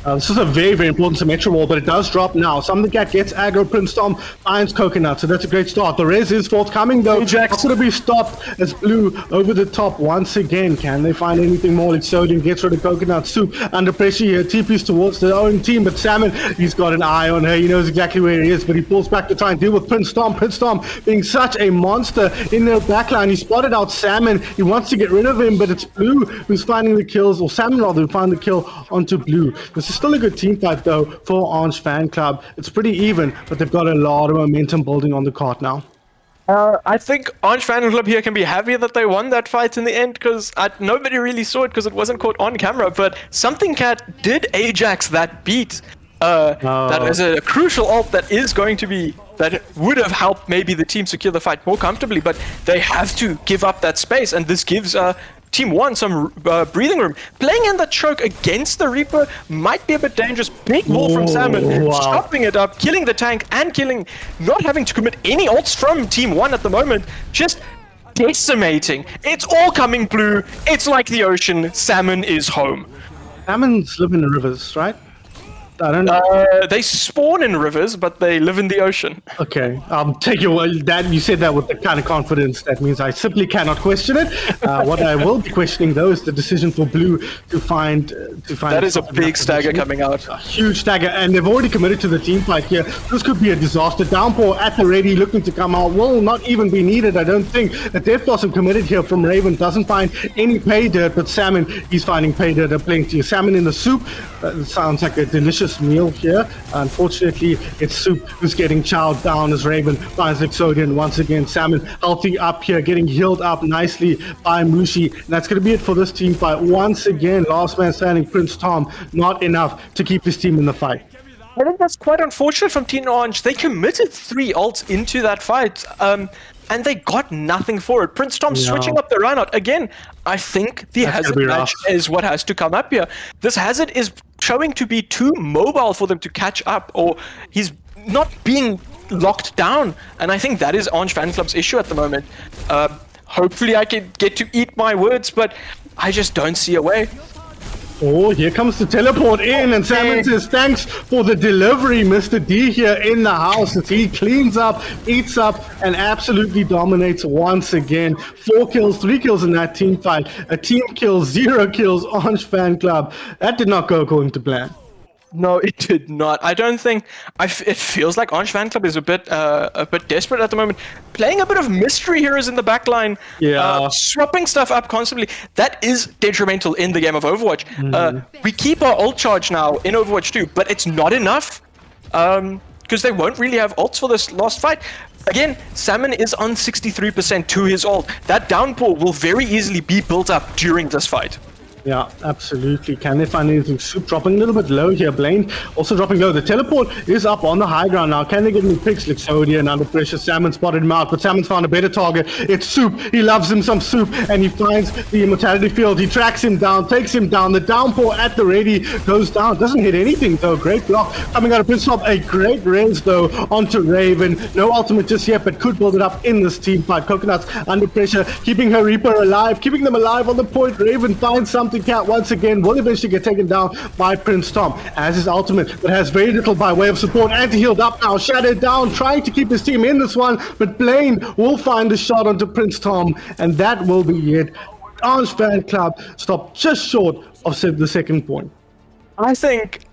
This is a very, very important Symmetra wall, but it does drop now. Something Cat gets aggro, Prince Tom finds Coconut, so that's a great start. The res is forthcoming though. It's going to be stopped as Blue over the top once again. Can they find anything more? Exodian gets rid of Coconut. Soup under pressure here. TP's towards their own team, but Salmon, he's got an eye on her. He knows exactly where he is, but he pulls back to try and deal with Prince Tom. Prince Tom being such a monster in their backline. He spotted out Salmon. He wants to get rid of him, but it's Blue who's finding the kills, or Salmon rather, who found the kill onto Blue. This is still a good team fight though for Orange fan club. It's pretty even, but they've got a lot of momentum building on the cart now. I think Orange fan club here can be happy that they won that fight in the end because nobody really saw it because it wasn't caught on camera, but Something Cat did Ajax that beat. That is a crucial ult that is going to be, that would have helped maybe the team secure the fight more comfortably, but they have to give up that space, and this gives Team 1 some breathing room. Playing in the choke against the Reaper might be a bit dangerous. Big wall from Salmon, stopping it up, killing the tank, and not having to commit any ults from Team 1 at the moment. Just decimating. It's all coming Blue. It's like the ocean. Salmon is home. Salmons live in the rivers, right? I don't know. They spawn in rivers, but they live in the ocean. Okay, take your word. That you said that with the kind of confidence that means I simply cannot question it. What I will be questioning though is the decision for Blue to find That is a big stagger coming out. A huge stagger, and they've already committed to the team fight here. This could be a disaster. Downpour at the ready, looking to come out. Will not even be needed, I don't think. The Death Blossom committed here from Raven doesn't find any pay dirt, but Salmon, he's finding pay dirt plenty. Salmon in the soup. Sounds like a delicious meal here. Unfortunately, it's Soup who's getting chowed down as Raven finds Exodian once again. Salmon healthy up here, getting healed up nicely by Mushi. And that's going to be it for this team fight. Once again, last man standing, Prince Tom, not enough to keep his team in the fight. I think that's quite unfortunate from Team Orange. They committed 3 ults into that fight, and they got nothing for it. Prince Tom switching up the run-out. Again, I think the Hazard match is what has to come up here. This Hazard is showing to be too mobile for them to catch up, or he's not being locked down. And I think that is Orange Fan Club's issue at the moment. Hopefully I can get to eat my words, but I just don't see a way. Oh, here comes the teleport in, and Salmon says, thanks for the delivery, Mr. D here in the house, as he cleans up, eats up, and absolutely dominates once again. 4 kills, 3 kills in that team fight. A team kill, 0 kills, Orange Fan Club. That did not go according to plan. No, it did not. I don't think. It feels like Orange Fan Club is a bit desperate at the moment. Playing a bit of mystery heroes in the backline, swapping stuff up constantly. That is detrimental in the game of Overwatch. We keep our ult charge now in Overwatch 2, but it's not enough because they won't really have ults for this last fight. Again, Salmon is on 63% to his ult. That downpour will very easily be built up during this fight. Yeah, absolutely. Can they find anything? Soup dropping a little bit low here. Blaine also dropping low. The teleport is up on the high ground now. Can they get any picks? Lixodian under pressure. Salmon spotted him out, but Salmon's found a better target. It's Soup. He loves him some Soup, and he finds the immortality field. He tracks him down, takes him down. The downpour at the ready goes down. Doesn't hit anything though. Great block coming out of Prince Top. A great res though onto Raven. No ultimate just yet, but could build it up in this team fight. Coconuts under pressure, keeping her Reaper alive, keeping them alive on the point. Raven finds something. Cat once again will eventually get taken down by Prince Tom as his ultimate, but has very little by way of support. Anti-healed up now, shattered down, trying to keep his team in this one, but Blaine will find the shot onto Prince Tom, and that will be it. Orange Fan Club stopped just short of the second point. I think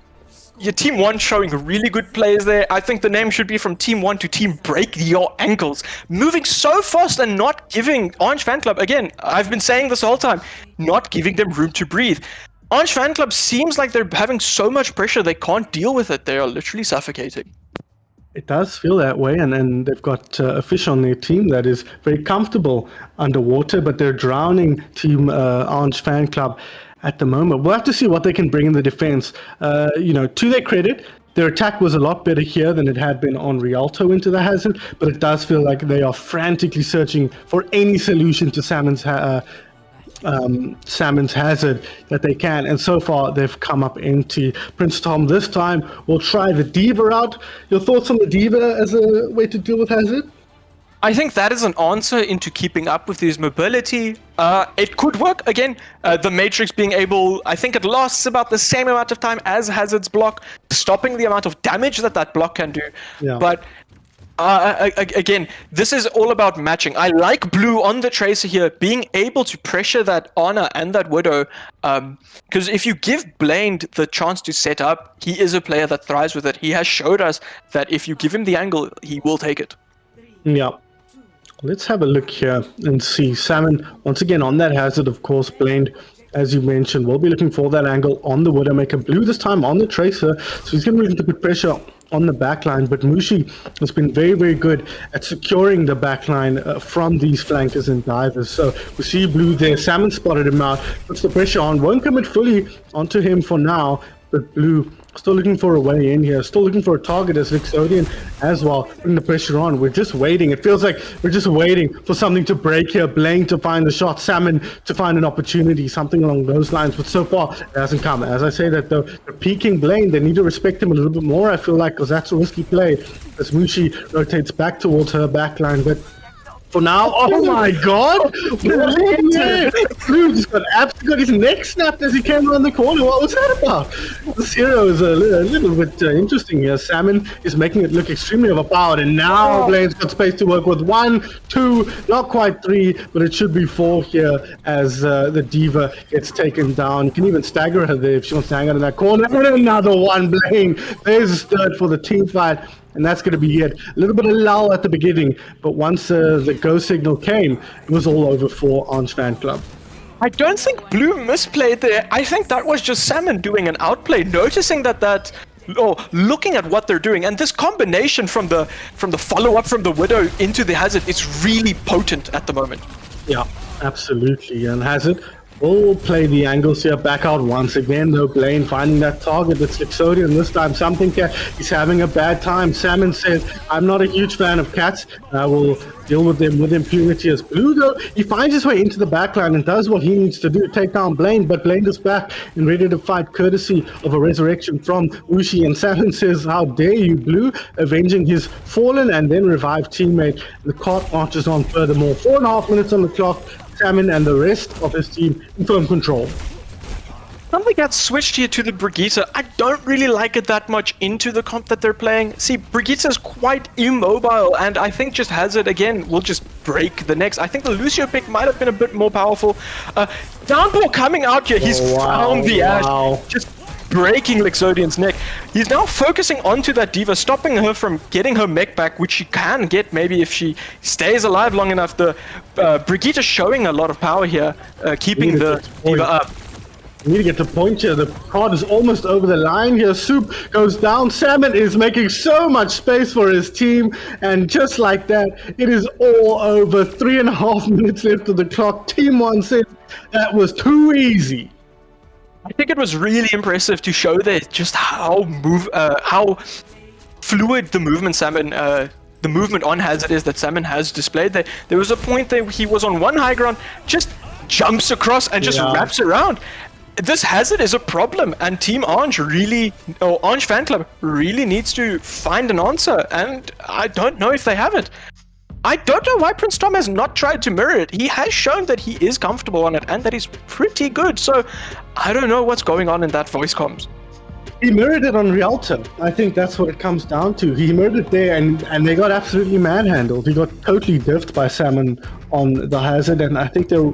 your Team 1 showing really good plays there. I think the name should be from Team 1 to Team Break Your Ankles. Moving so fast and not giving Orange Fan Club, again, I've been saying this all the time, not giving them room to breathe. Orange Fan Club seems like they're having so much pressure they can't deal with it. They are literally suffocating. It does feel that way, and they've got a fish on their team that is very comfortable underwater, but they're drowning Team Orange Fan Club at the moment. We'll have to see what they can bring in the defense. To their credit, their attack was a lot better here than it had been on Rialto into the Hazard, but it does feel like they are frantically searching for any solution to Salmon's Hazard that they can, and so far they've come up empty. Prince Tom this time will try the D.Va out. Your thoughts on the D.Va as a way to deal with Hazard? I think that is an answer into keeping up with his mobility. It could work. Again, the Matrix being able, I think it lasts about the same amount of time as Hazard's block, stopping the amount of damage that block can do. Yeah. But again, this is all about matching. I like Blue on the Tracer here, being able to pressure that Ana and that Widow. Because if you give Blaine the chance to set up, he is a player that thrives with it. He has showed us that if you give him the angle, he will take it. Yeah. Let's have a look here and see. Salmon, once again, on that Hazard, of course. Blaine, as you mentioned, will be looking for that angle on the Widowmaker. Blue this time on the Tracer, so he's going to need to put pressure on the backline. But Mushi has been very, very good at securing the backline from these flankers and divers. So we see Blue there. Salmon spotted him out, puts the pressure on, won't commit fully onto him for now. But Blue still looking for a way in here, still looking for a target as Vixodian as well, putting the pressure on. We're just waiting. It feels like we're just waiting for something to break here. Blaine to find the shot, Salmon to find an opportunity, something along those lines. But so far, it hasn't come. As I say that, though, they're peaking Blaine. They need to respect him a little bit more, I feel like, because that's a risky play as Mushi rotates back towards her backline. But For now, oh my god! Blue just got absolutely his neck snapped as he came around the corner. What was that about? This hero is a little bit interesting here. Salmon is making it look extremely overpowered, and now Blaine's got space to work with. 1, 2, not quite 3, but it should be 4 here as the Diva gets taken down. You can even stagger her there if she wants to hang out in that corner. And another one, Blaine. There's his third for the team fight. And that's going to be it. A little bit of lull at the beginning, but once the go signal came, it was all over for Orange Fan Club. I don't think Blue misplayed there. I think that was just Salmon doing an outplay, noticing looking at what they're doing, and this combination from the follow-up from the Widow into the Hazard is really potent at the moment. Yeah, absolutely. And Hazard will play the angles here, back out once again, though. Blaine finding that target. It's Lixodian this time. Something cat. He's having a bad time. Salmon says, I'm not a huge fan of cats. I will deal with them with impunity. As Blue, though, he finds his way into the backline and does what he needs to do, take down Blaine, but Blaine is back and ready to fight, courtesy of a resurrection from Wushi. And Salmon says, how dare you, Blue, avenging his fallen and then revived teammate. The cart marches on furthermore. 4.5 minutes on the clock. Salmon and the rest of his team in firm control. Something got switched here to the Brigitte. I don't really like it that much into the comp that they're playing. See, Brigitte is quite immobile, and I think just Hazard, again, will just break the necks. I think the Lucio pick might have been a bit more powerful. Downpour coming out here. He's found the Ash. Just breaking Lixodian's neck. He's now focusing onto that Diva, stopping her from getting her mech back, which she can get maybe if she stays alive long enough. The Brigitte is showing a lot of power here, keeping the Diva up. We need to get to point here. The card is almost over the line here. Soup goes down. Salmon is making so much space for his team. And just like that, it is all over. 3.5 minutes left of the clock. Team 1 says that was too easy. I think it was really impressive to show that just how fluid the movement the movement on Hazard is that Salmon has displayed. There was a point that he was on one high ground, just jumps across and just wraps around. This Hazard is a problem, and Team Orange Orange Fan Club really needs to find an answer, and I don't know if they have it. I don't know why Prince Tom has not tried to mirror it. He has shown that he is comfortable on it and that he's pretty good. So I don't know what's going on in that voice comms. He mirrored it on Rialto. I think that's what it comes down to. He mirrored it there and they got absolutely manhandled. He got totally diffed by Salmon on the Hazard, and I think they're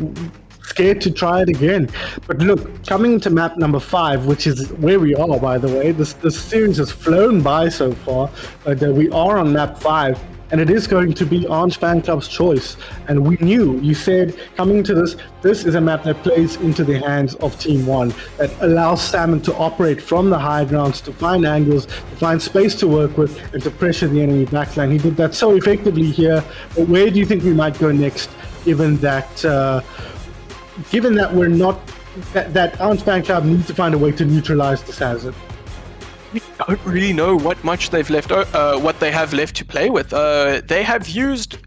scared to try it again. But look, coming into map number 5, which is where we are, by the way, this series has flown by so far, but we are on map 5. And it is going to be Orange Fan Club's choice. And we knew, you said, coming into this is a map that plays into the hands of Team 1, that allows Salmon to operate from the high grounds, to find angles, to find space to work with, and to pressure the enemy backline. He did that so effectively here. But where do you think we might go next, given that we're not, that Orange Fan Club needs to find a way to neutralize this Hazard? We don't really know what they have left to play with. They have used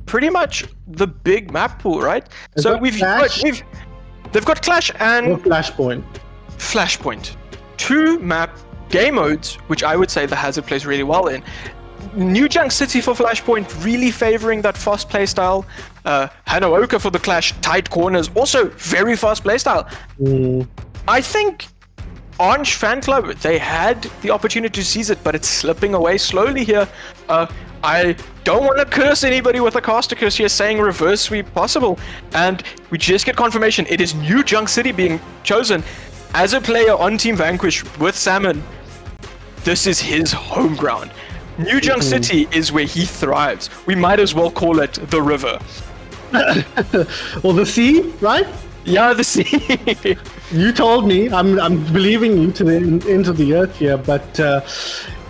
pretty much the big map pool, right? They've got Clash and Flashpoint. 2 map game modes, which I would say the Hazard plays really well in. New Junk City for Flashpoint, really favoring that fast playstyle. Hanaoka for the Clash, tight corners, also very fast playstyle. I think Orange Fan Club, they had the opportunity to seize it, but it's slipping away slowly here. I don't want to curse anybody with a caster curse here, saying reverse sweep possible. And we just get confirmation. It is New Junk City being chosen as a player on Team Vanquish with Salmon. This is his home ground. New Junk City is where he thrives. We might as well call it the river. Or the sea, right? Yeah, the sea. You told me. I'm believing you to the end of the earth here, but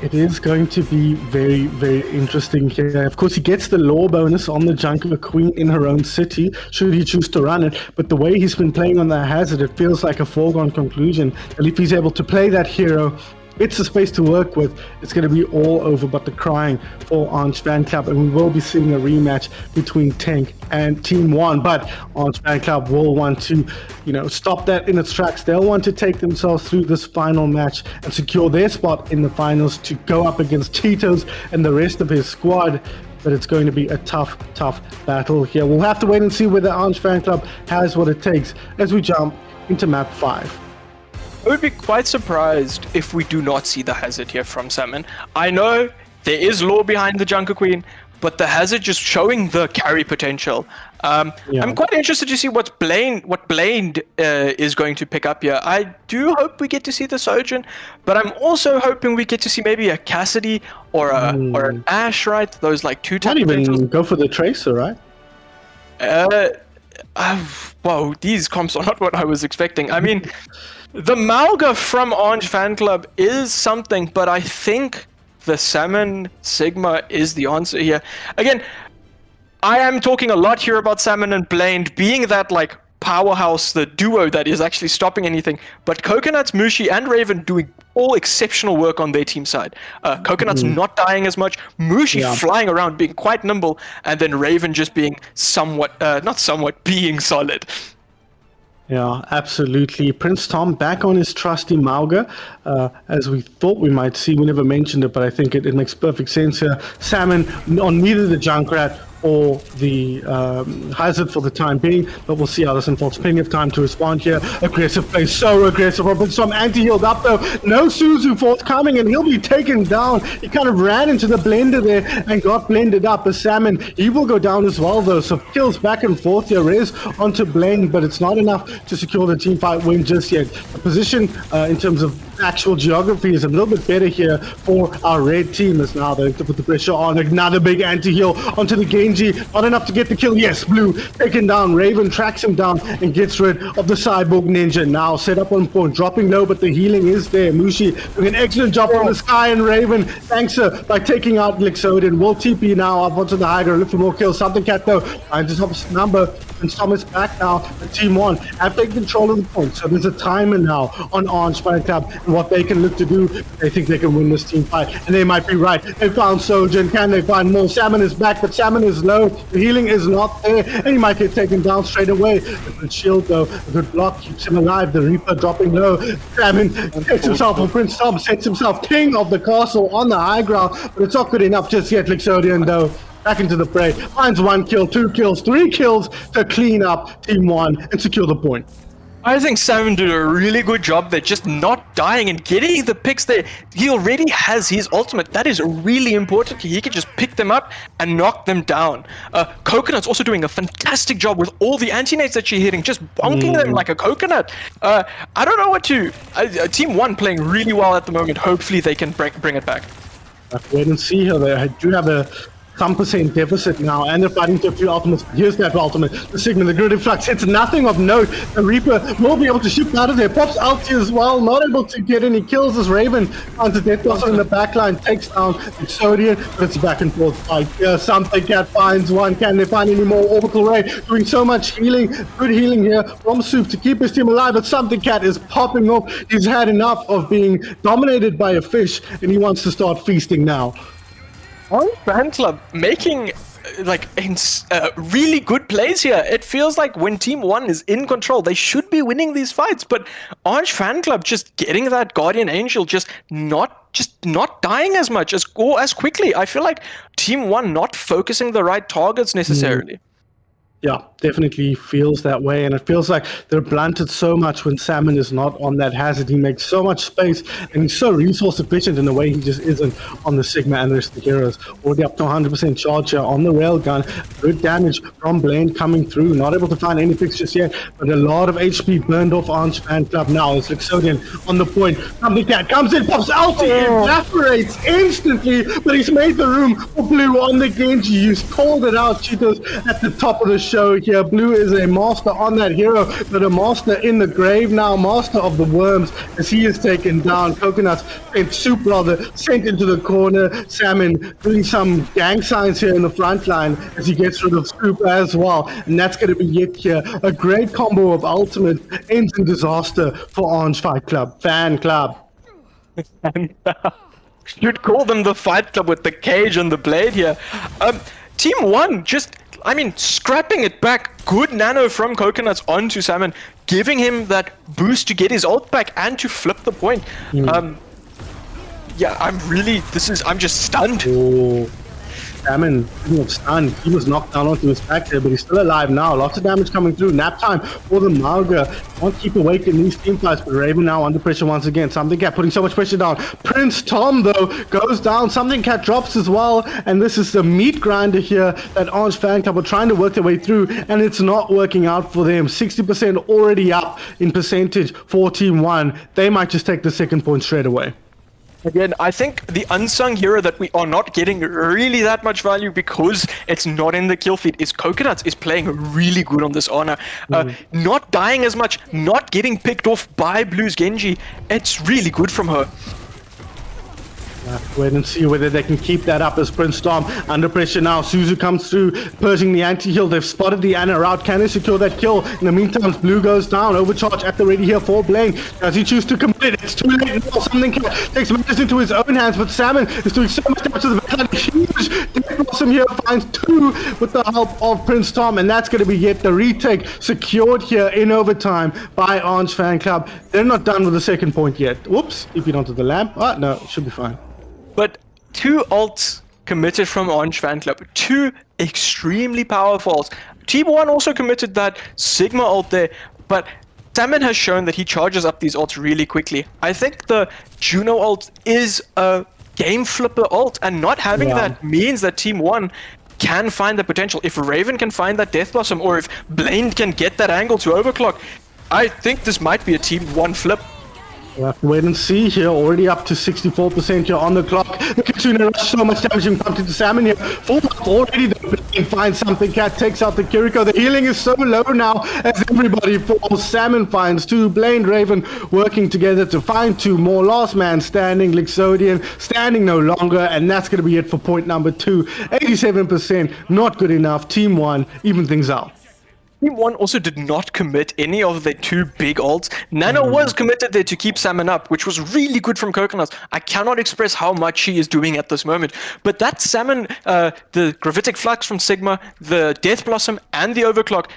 it is going to be very, very interesting here. Of course, he gets the lore bonus on the Jungler Queen in her own city, should he choose to run it. But the way he's been playing on the Hazard, it feels like a foregone conclusion. And if he's able to play that hero, it's the space to work with. It's going to be all over but the crying for Orange Fan Club, and we will be seeing a rematch between Tank and Team 1. But Orange Fan Club will want to, stop that in its tracks. They'll want to take themselves through this final match and secure their spot in the finals to go up against Tito's and the rest of his squad. but it's going to be a tough battle here. We'll have to wait and see whether Orange Fan Club has what it takes as we jump into map 5. I would be quite surprised if we do not see the hazard here from Salmon. I know there is lore behind the Junker Queen, but the hazard just showing the carry potential. I'm quite interested to see what Blaine is going to pick up here. I do hope we get to see the Sojourn, but I'm also hoping we get to see maybe a Cassidy or an Ash, right? Those like two Can't even go for the Tracer, right? Whoa, these comps are not what I was expecting. I mean, the Mauga from Orange Fan Club is something, but I think the Salmon Sigma is the answer here. Again, I am talking a lot here about Salmon and Blaine being that like powerhouse, the duo that is actually stopping anything. But Coconuts, Mushi, and Raven doing all exceptional work on their team side. Coconuts not dying as much, Mushi flying around being quite nimble, and then Raven just being being solid. Yeah, absolutely. Prince Tom back on his trusty Mauga, as we thought we might see. We never mentioned it, but I think it makes perfect sense here. Salmon on neither the Junkrat or the hazard for the time being, but we'll see how this unfolds. Plenty of time to respond here. Aggressive play, so aggressive. But some anti-healed up though. No Suzu forthcoming, and he'll be taken down. He kind of ran into the blender there and got blended up. The Salmon, he will go down as well though. So kills back and forth here. Rez onto Blaine, but it's not enough to secure the team fight win just yet. The position in terms of actual geography is a little bit better here for our red team, as now they have to put the pressure on. Another big anti-heal onto the Genji. Not enough to get the kill. Yes, Blue taken down. Raven tracks him down and gets rid of the Cyborg Ninja. Now set up on point, dropping low, but the healing is there. Mushi doing an excellent job on the Sky, and Raven thanks her by taking out Lixodin. Will TP now up onto the Hydra, look for more kills. Something Cat though finds his opposite number, and Thomas back now. The Team 1 have taken control of the point, so there's a timer now on Orange Fan Club and what they can look to do. They think they can win this team fight, and they might be right. They found Sojourn. Can they find more? Salmon is back, but Salmon is low. The healing is not there, and he might get taken down straight away. A good shield though, a good block keeps him alive. The Reaper dropping low. Salmon sets himself on Prince Tom, sets himself king of the castle on the high ground, but it's not good enough just yet. Lixodian though back into the fray, finds 1 kill, 2 kills, 3 kills to clean up Team 1 and secure the point. I think Salmon did a really good job there, just not dying and getting the picks there. He already has his ultimate. That is really important. He can just pick them up and knock them down. Coconut's also doing a fantastic job with all the anti-nades that she's hitting, just bonking them like a coconut. I don't know what to... Team 1 playing really well at the moment. Hopefully they can bring it back. Wait and see here. They do have a some percent deficit now, and they're fighting to a few ultimates. Here's that ultimate. The Sigma, the Grid Flux, it's nothing of note. The Reaper will be able to shoot out of there. Pops ulti as well, not able to get any kills as Raven onto Death Blossom in the backline, takes down Exodian, but it's back and forth fight. Here, Something Cat finds one. Can they find any more? Orbital Ray doing so much healing, good healing here from Soup to keep his team alive, but Something Cat is popping off. He's had enough of being dominated by a fish, and he wants to start feasting now. Orange Fan Club making really good plays here. It feels like when Team 1 is in control, they should be winning these fights, but Orange Fan Club just getting that Guardian Angel, just not dying as much or as quickly. I feel like Team 1 not focusing the right targets necessarily. Yeah, definitely feels that way, and it feels like they're blunted so much when Salmon is not on that hazard. He makes so much space, and he's so resource efficient in a way he just isn't on the Sigma and the rest of the heroes. Already up to 100% charge here on the railgun. Good damage from Blaine coming through. Not able to find any picks just yet, but a lot of HP burned off Orange Fan Club now. It's Lixodian on the point. Something Cat comes in, pops ulti, evaporates instantly, but he's made the room for Blue on the Genji. He's called it out. Cheetos at the top of the show here. Blue is a master on that hero, but a master in the grave now, master of the worms, as he is taken down. Coconuts and Soup rather sent into the corner. Salmon doing some gang signs here in the front line as he gets rid of Soup as well, and that's going to be it here. A great combo of ultimate ends in disaster for Orange Fan Club. You'd call them the Fight Club with the cage and the blade here. Team 1 just, scrapping it back. Good nano from Coconuts onto Salmon, giving him that boost to get his ult back and to flip the point. Yeah, I'm just stunned. Salmon was stunned. He was knocked down onto his back there, but he's still alive now. Lots of damage coming through. Nap time for the Mauga. Can't keep awake in these team fights, but Raven now under pressure once again. Something Cat putting so much pressure down. Prince Tom, though, goes down. Something Cat drops as well, and this is the meat grinder here that Orange Fan Club are trying to work their way through, and it's not working out for them. 60% already up in percentage for Team 1. They might just take the second point straight away. Again, I think the unsung hero that we are not getting really that much value because it's not in the kill feed is Coconuts is playing really good on this honor. Not dying as much, not getting picked off by Blue's Genji. It's really good from her. Wait and see whether they can keep that up as Prince Tom under pressure now. Suzu comes through, purging the anti-heal. They've spotted the Ana route. Can they secure that kill? In the meantime, Blue goes down. Overcharge at the ready here for Blaine. Does he choose to commit it? It's too late now. Something takes matters into his own hands, but Salmon is doing so much damage to the backline. Huge Death Blossom here finds 2 with the help of Prince Tom, and that's going to be yet the retake secured here in overtime by Orange Fan Club. They're not done with the second point yet. Whoops, if you onto the lamp. Oh, no, it should be fine. But 2 ults committed from Orange Fan Club, 2 extremely powerful ults. Team 1 also committed that Sigma ult there, but Salmon has shown that he charges up these ults really quickly. I think the Juno ult is a game flipper ult, and not having that means that Team 1 can find the potential. If Raven can find that Death Blossom, or if Blaine can get that angle to overclock, I think this might be a Team 1 flip. We'll have to wait and see here. Already up to 64% here on the clock. The Katsuna rush, so much damage being pumped into Salmon here. Full up already. The Blaine finds something. Cat takes out the Kiriko. The healing is so low now as everybody falls. Salmon finds 2. Blaine, Raven working together to find 2 more. Last man standing. Lixodian standing no longer. And that's going to be it for point number 2. 87%. Not good enough. Team 1 even things out. Team 1 also did not commit any of their 2 big ults. Nano was committed there to keep Salmon up, which was really good from Coconuts. I cannot express how much she is doing at this moment. But that Salmon, the Gravitic Flux from Sigma, the Death Blossom, and the Overclock,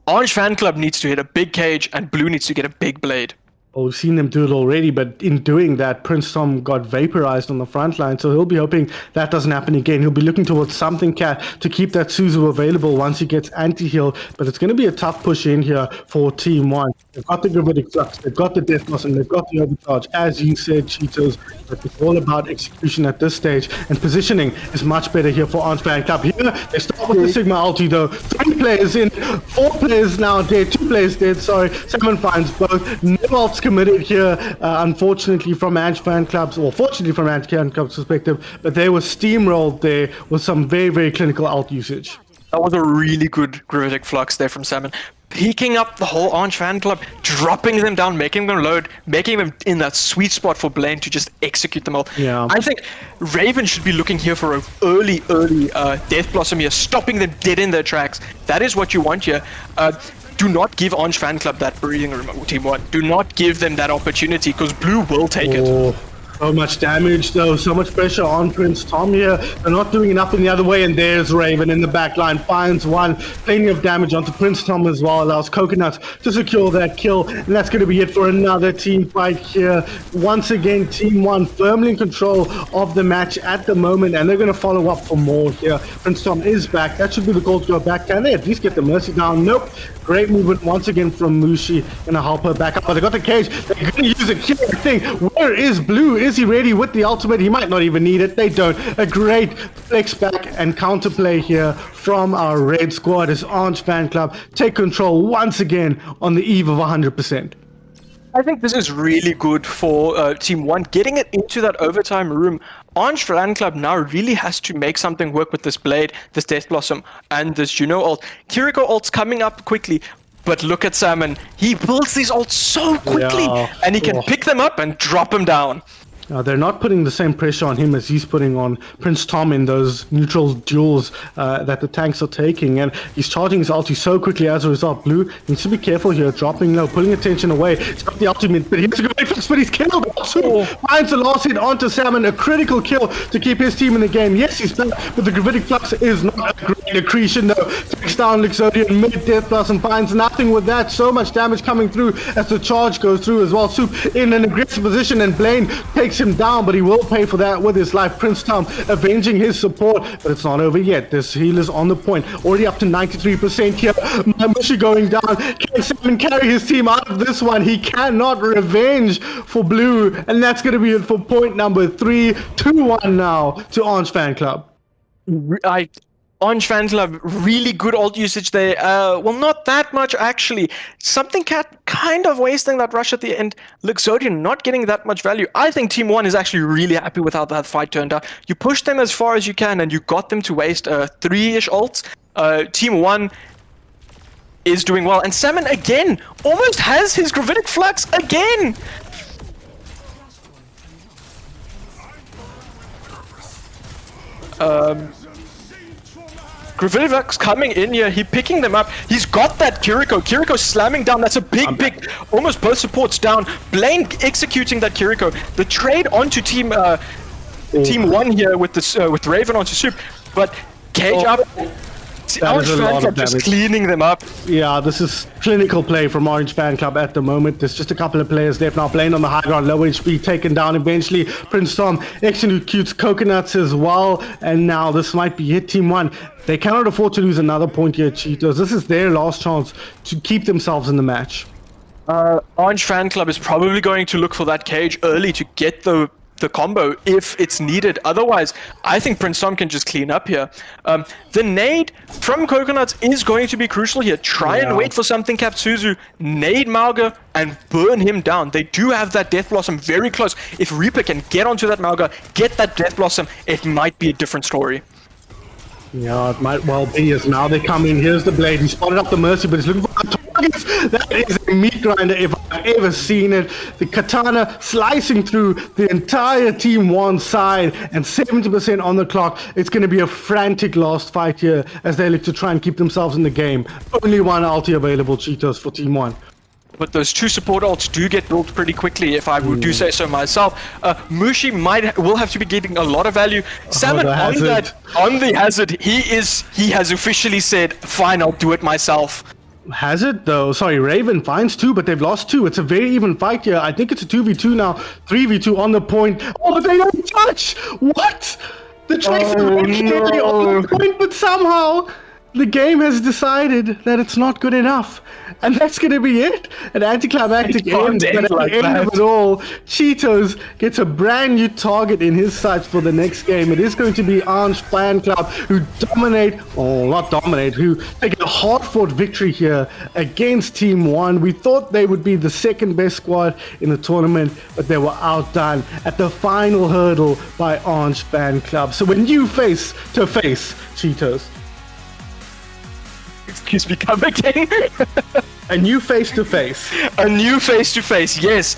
Orange Fan Club needs to hit a big cage, and Blue needs to get a big blade. Well, we've seen them do it already, but in doing that, Prince Tom got vaporized on the front line, so he'll be hoping that doesn't happen again. He'll be looking towards something Cat to keep that Suzu available once he gets anti-heal, but it's going to be a tough push in here for Team 1. They've got the Gravitic Flux, they've got the Death Blossom, they've got the Overcharge, as you said, Cheetos, but it's all about execution at this stage, and positioning is much better here for Orange Fan Club. Here, they start with the Sigma ulti though. 3 players in, 4 players now dead, 2 players dead, sorry. Salmon finds both. No ults committed here, unfortunately from Orange Fan Club's, or fortunately from Orange Fan Club's perspective, but they were steamrolled there with some very, very clinical ult usage. That was a really good Gravitic Flux there from Salmon. Picking up the whole Orange Fan Club, dropping them down, making them load, making them in that sweet spot for Blaine to just execute them all. Yeah. I think Raven should be looking here for an early Death Blossom here, stopping them dead in their tracks. That is what you want here. Do not give Orange Fan Club that breathing room, Team 1. Do not give them that opportunity, because Blue will take it. So much damage though, so much pressure on Prince Tom here. They're not doing enough in the other way, and there's Raven in the back line, finds 1. Plenty of damage onto Prince Tom as well, allows Coconuts to secure that kill, and that's going to be it for another team fight here. Once again, Team 1 firmly in control of the match at the moment, and they're going to follow up for more here. Prince Tom is back. That should be the goal to go back. Can they at least get the Mercy down? Nope. Great movement once again from Mushi. Gonna help her back up, but they got the cage. They're gonna use a killer thing. Where is Blue? Is he ready with the ultimate? He might not even need it. They don't. A great flex back and counterplay here from our red squad as Orange Fan Club take control once again on the eve of 100%. I think this is really good for Team 1, getting it into that overtime room. Orange Fan Club now really has to make something work with this Blade, this Death Blossom, and this Juno ult. Kiriko ult's coming up quickly, but look at Salmon. He builds these ults so quickly, and he can pick them up and drop them down. They're not putting the same pressure on him as he's putting on Prince Tom in those neutral duels that the tanks are taking, and he's charging his ulti so quickly as a result. Blue needs to be careful here, dropping low, pulling attention away. He's got the ultimate, but he has to go wait for the split. He's killed. Finds the last hit onto Salmon, a critical kill to keep his team in the game. Yes, he's back, but the Gravitic Flux is not a great accretion though. Takes down Luxodian mid. Death Blossom finds nothing with that. So much damage coming through as the charge goes through as well. Soup in an aggressive position and Blaine takes him down, but he will pay for that with his life. Prince Tom avenging his support, but it's not over yet. This healer's on the point. Already up to 93% here. Mushi going down. Can Simon carry his team out of this one? He cannot. Revenge for blue, and that's going to be it for point number 3. 2-1 now to Orange Fan Club. Orange Fan Club, really good ult usage there. Well, not that much actually. Something Cat kind of wasting that rush at the end. Luxodian not getting that much value. I think Team 1 is actually really happy with how that fight turned out. You pushed them as far as you can and you got them to waste 3-ish ults. Team 1 is doing well. And Salmon again almost has his Gravitic Flux again. Gravitic coming in here, he picking them up. He's got that Kiriko. Kiriko slamming down. That's a big, almost both supports down. Blaine executing that Kiriko. The trade onto Team 1 here with this with Raven onto Soup, but Cage up. Orange Fan Club just cleaning them up. Yeah, this is clinical play from Orange Fan Club at the moment. There's just a couple of players left now. Blaine on the high ground, low HP, taken down eventually. Prince Tom executes Coconuts as well, and now this might be hit. Team 1. They cannot afford to lose another point here, Cheetos. This is their last chance to keep themselves in the match. Orange Fan Club is probably going to look for that Cage early to get the combo if it's needed. Otherwise, I think Prince Tom can just clean up here. The nade from Coconuts is going to be crucial here. Try and wait for something Capsuzu, nade Mauga, and burn him down. They do have that Death Blossom very close. If Reaper can get onto that Mauga, get that Death Blossom, it might be a different story. Yeah, it might well be as now they come in. Here's the Blade. He spotted up the Mercy, but he's looking for targets. That is a meat grinder if I've ever seen it. The Katana slicing through the entire Team 1 side and 70% on the clock. It's going to be a frantic last fight here as they look to try and keep themselves in the game. Only one ulti available, Cheetos, for Team 1. But those 2 support ults do get built pretty quickly, if I would do say so myself. Mushi will have to be getting a lot of value. Salmon on the hazard, he has officially said, fine, I'll do it myself. Hazard though, sorry, Raven finds 2, but they've lost 2. It's a very even fight here. I think it's a 2v2 now, 3v2 on the point. Oh, but they don't touch! What? The Tracer clearly on the point, but somehow the game has decided that it's not good enough. And that's going to be it. An anticlimactic end, but at the end of it all, Cheetos gets a brand new target in his sights for the next game. It is going to be Orange Fan Club who who take a hard-fought victory here against Team 1. We thought they would be the second best squad in the tournament, but they were outdone at the final hurdle by Orange Fan Club. So when you face to face, Cheetos, excuse me, come again. A new face-to-face. A new face-to-face, yes.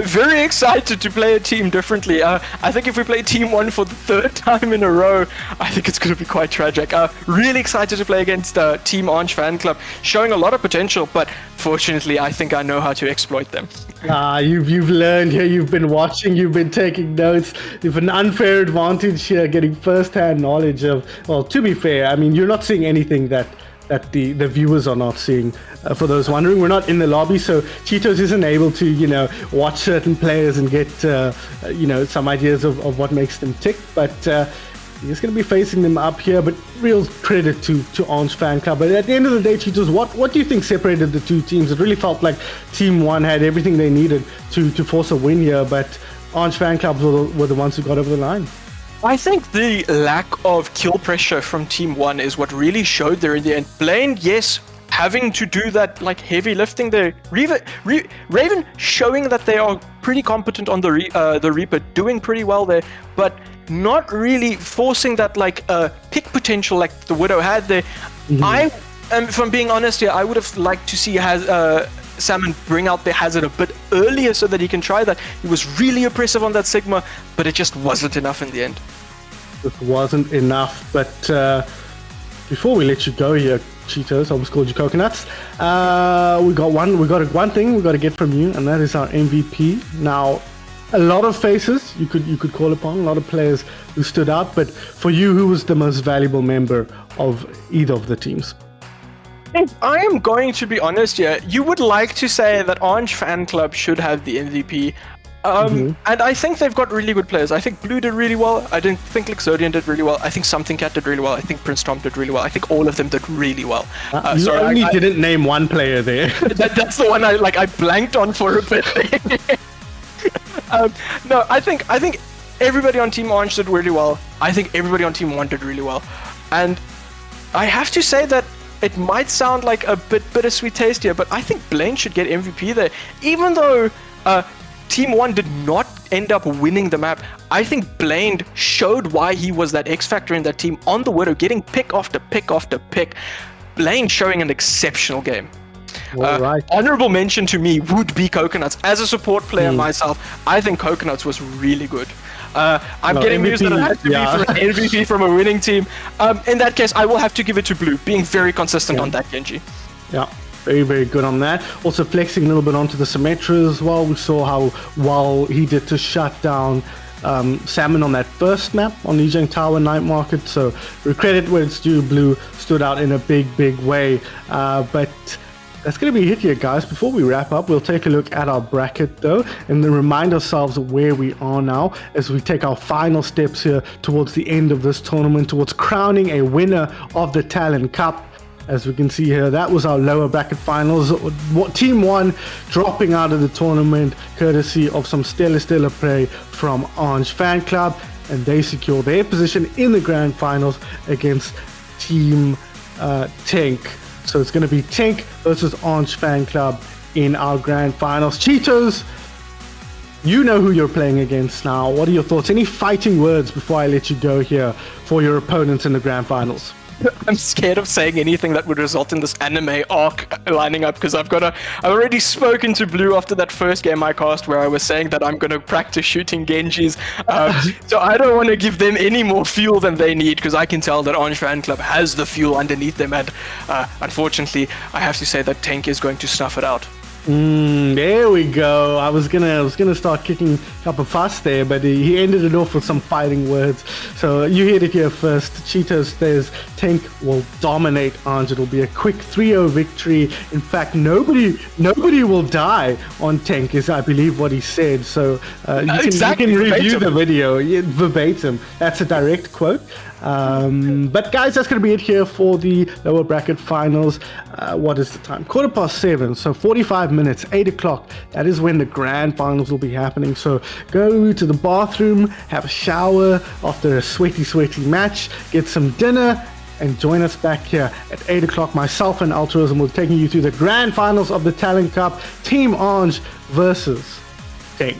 Very excited to play a team differently. I think if we play Team 1 for the 3rd time in a row, I think it's going to be quite tragic. Really excited to play against Team Orange Fan Club, showing a lot of potential, but fortunately, I think I know how to exploit them. You've learned here, you've been watching, you've been taking notes. You've an unfair advantage here, getting first-hand knowledge of, well, to be fair, I mean, you're not seeing anything that the viewers are not seeing. For those wondering, we're not in the lobby, so Cheetos isn't able to, watch certain players and get, some ideas of what makes them tick. But he's going to be facing them up here. But real credit to Orange Fan Club. But at the end of the day, Cheetos, what do you think separated the two teams? It really felt like Team 1 had everything they needed to force a win here, but Orange Fan Clubs were the ones who got over the line. I think the lack of kill pressure from Team 1 is what really showed there in the end. Blaine, yes, having to do that heavy lifting there. Raven showing that they are pretty competent on the Reaper, doing pretty well there, but not really forcing that pick potential like the Widow had there. Mm-hmm. If I'm being honest here, I would have liked to see Salmon bring out the hazard a bit earlier so that he can try that. He was really oppressive on that Sigma, but it just wasn't enough in the end. It wasn't enough, but before we let you go here, Cheetos, I almost called you Coconuts, we got one thing we got to get from you, and that is our MVP. Now, a lot of faces you could call upon, a lot of players who stood out. But for you, who was the most valuable member of either of the teams? If I am going to be honest here, you would like to say that Orange Fan Club should have the MVP. And I think they've got really good players. I think Blue did really well. I didn't think Lixodian did really well. I think Something Cat did really well. I think Prince Tom did really well. I think all of them did really well. You only didn't name one player there. That's the one I blanked on for a bit. No, I think everybody on Team Orange did really well. I think everybody on Team 1 did really well. And I have to say that it might sound like a bit bittersweet taste here, but I think Blaine should get MVP there. Even though Team 1 did not end up winning the map, I think Blaine showed why he was that X factor in that team on the Widow, getting pick after pick after pick. Blaine showing an exceptional game. Right. Honorable mention to me would be Coconuts. As a support player myself, I think Coconuts was really good. I'm getting used that it had to be for an MVP from a winning team. In that case, I will have to give it to Blue, being very consistent on that Genji. Yeah. Very, very good on that. Also flexing a little bit onto the Symmetra as well. We saw how well he did to shut down Salmon on that first map on Lijiang Tower Night Market. So we credit where it's due. Blue stood out in a big, big way. But that's going to be it here, guys. Before we wrap up, we'll take a look at our bracket, though, and then remind ourselves where we are now as we take our final steps here towards the end of this tournament, towards crowning a winner of the Talon Cup. As we can see here, that was our lower bracket finals. Team 1 dropping out of the tournament courtesy of some stellar play from Orange Fan Club, and they secure their position in the grand finals against Team Tank. So it's going to be Tank versus Orange Fan Club in our grand finals. Cheetos, you know who you're playing against now. What are your thoughts? Any fighting words before I let you go here for your opponents in the grand finals? I'm scared of saying anything that would result in this anime arc lining up, because I've already spoken to Blue after that first game I cast where I was saying that I'm going to practice shooting Genjis. So I don't want to give them any more fuel than they need, because I can tell that Orange Fan Club has the fuel underneath them, and unfortunately I have to say that Tank is going to snuff it out. There we go. I was gonna start kicking up a fuss there, but he ended it off with some fighting words. So you heard it here first. Cheetos says Tank will dominate Orange. It'll be a quick 3-0 victory. In fact, nobody will die on Tank, is I believe what he said. So you can review the video verbatim. That's a direct quote. But guys, that's going to be it here for the lower bracket finals. What is the time? 7:15, so 45 minutes, 8 o'clock. That is when the grand finals will be happening. So go to the bathroom, have a shower after a sweaty match, get some dinner, and join us back here at 8 o'clock. Myself and Altruism will be taking you through the grand finals of the Talon Cup. Team Orange versus Tank.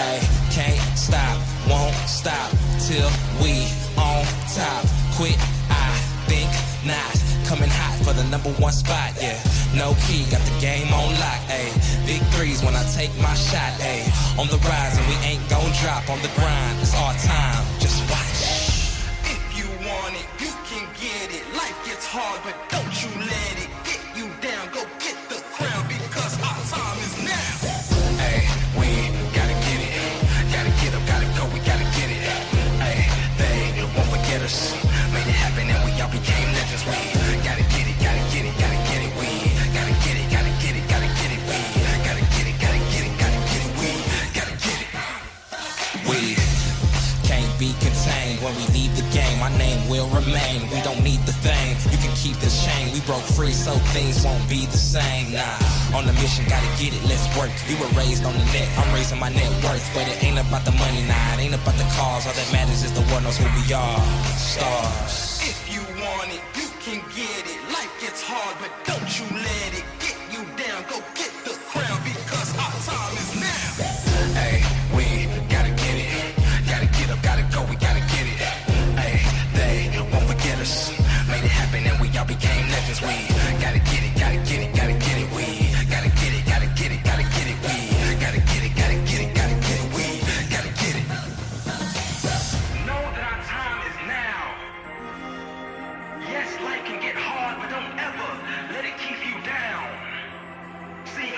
Ay, can't stop, won't stop till we on top. Quit, I think not. Coming hot for the #1 spot, yeah. No key, got the game on lock, ayy. Big threes when I take my shot, ayy. On the rise and we ain't gon' drop. On the grind, it's our time, just watch. If you want it, you can get it. Life gets hard, but don't you let it get you down. Go get the crown because our time is now. Hey, we gotta get it. Gotta get up, gotta go, we gotta get it. Hey, they won't forget us. Made it happen and we all became legends. We gotta get it, gotta get it, gotta get it. We gotta get it, gotta get it, gotta get it. We gotta get it, gotta get it, gotta get it. We gotta get it. We can't be contained when we leave the game. My name will remain. We don't need the fame. You can keep this chain. We broke free, so things won't be the same. Nah, on the mission, gotta get it. Let's work. You were raised on the net. I'm raising my net worth, but it ain't about the money. Nah, it ain't about the cause. All that matters is the world knows who we are. Stars. If you want it, you can get it. Life gets hard, but don't you let it get you down. Go get the crown because our time is now. Hey, we gotta get it. Gotta get up, gotta go, we gotta get it. Hey, they won't forget us. Made it happen and we all became legends. We gotta get it, gotta get it, gotta get it. We gotta get it, gotta get it, gotta get it. We gotta get it, gotta get it, gotta get it. We gotta get it. Know that our time is now. Yes, life can get hard, but don't ever let it keep you down. See,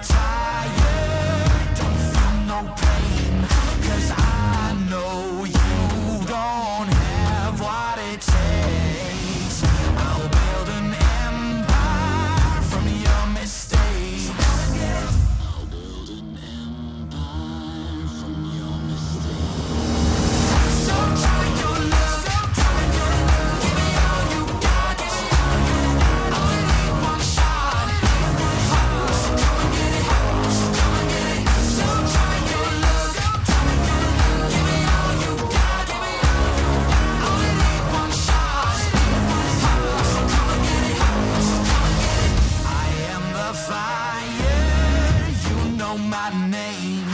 tired, don't feel no pain, 'cause I know you don't have what it takes. I'll build an empire from your mistakes. I'll build an empire from your mistakes. So try your luck, give me all you got. I only need one shot. So come and get it, so come and get it. So try your luck, give me all you got. I only need one shot. So come and get it, so come and get it. I am the fire, you know my name.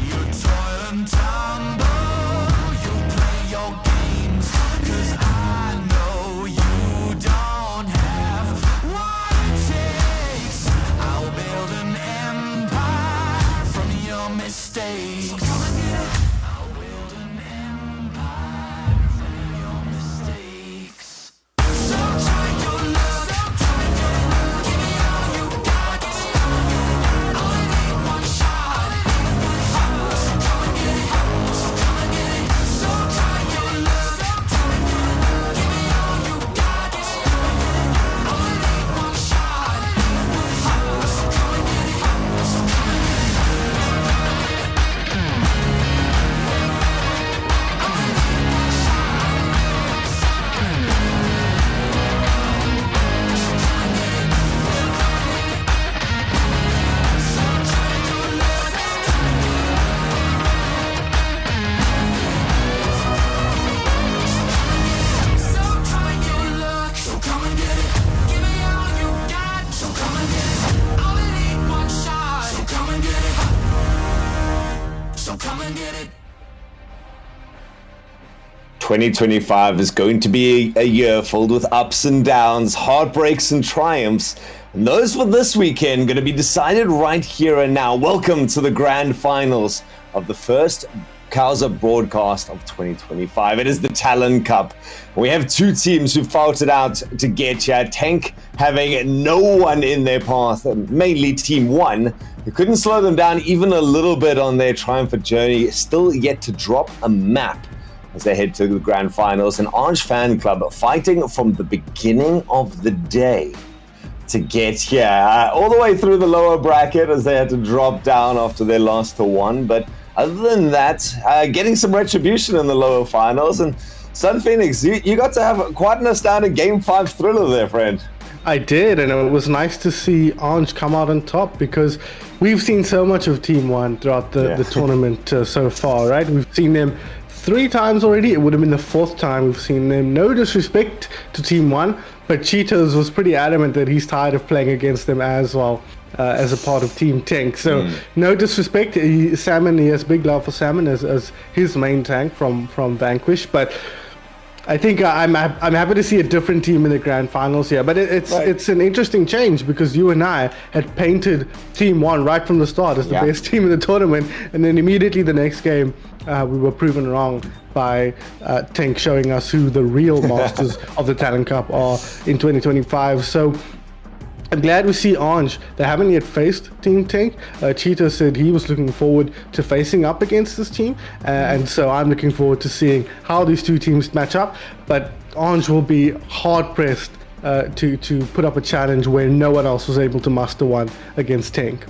You toil and tumble, you play your games, 'cause I know you don't have what it takes. I'll build an empire from your mistakes. I'll build an empire from your mistakes. So try your luck, give me all you got. I only need one shot. So come and get it, so come and get it. So try your luck, give me all you got. I only need one shot. So come and get it, so come and get it. So try your luck, so come and get it. Give me all you got, so come and get it. I only need one shot, so come and get it. So come and get it. 2025 is going to be a year filled with ups and downs, heartbreaks and triumphs. And those for this weekend going to be decided right here and now. Welcome to the grand finals of the first COWZA broadcast of 2025. It is the Talon Cup. We have two teams who fought it out to get here. Tank having no one in their path, mainly Team 1, who couldn't slow them down even a little bit on their triumphant journey, still yet to drop a map as they head to the grand finals. An Orange fan club fighting from the beginning of the day to get here, all the way through the lower bracket as they had to drop down after their loss to 1. But other than that, getting some retribution in the lower finals. And Sun Phoenix, you got to have quite an astounding Game 5 thriller there, friend. I did, and it was nice to see Orange come out on top, because we've seen so much of Team 1 throughout the tournament so far, right? We've seen them 3 times already. It would have been the 4th time we've seen them. No disrespect to Team 1, but Cheetos was pretty adamant that he's tired of playing against them as well, as a part of Team Tank. So no disrespect. Salmon, he has big love for Salmon as his main tank from Vanquish, but I think I'm happy to see a different team in the grand finals here. But it's an interesting change, because you and I had painted Team 1 right from the start as the best team in the tournament, and then immediately the next game we were proven wrong by Tank showing us who the real masters of the Talon Cup are in 2025. So I'm glad we see Orange. They haven't yet faced Team Tank. Cheetah said he was looking forward to facing up against this team, and so I'm looking forward to seeing how these two teams match up. But Orange will be hard pressed to put up a challenge where no one else was able to muster one against Tank.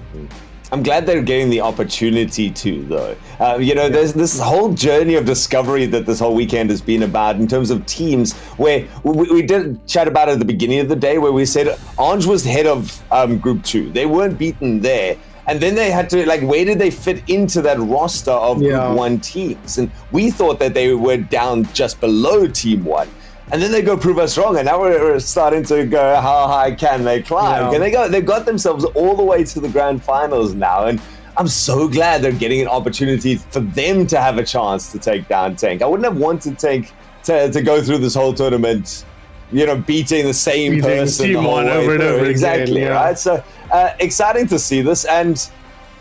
I'm glad they're getting the opportunity to, though. There's this whole journey of discovery that this whole weekend has been about in terms of teams, where we did chat about it at the beginning of the day, where we said Orange was head of Group 2. They weren't beaten there. And then they had to, where did they fit into that roster of Group 1 teams? And we thought that they were down just below Team 1. And then they go prove us wrong, and now we're starting to go, how high can they climb? Can they go? They've got themselves all the way to the grand finals now, and I'm so glad they're getting an opportunity for them to have a chance to take down Tank. I wouldn't have wanted Tank to go through this whole tournament, beating the same person Team the whole 1 way over and through. over Exactly, again, right? So exciting to see this, and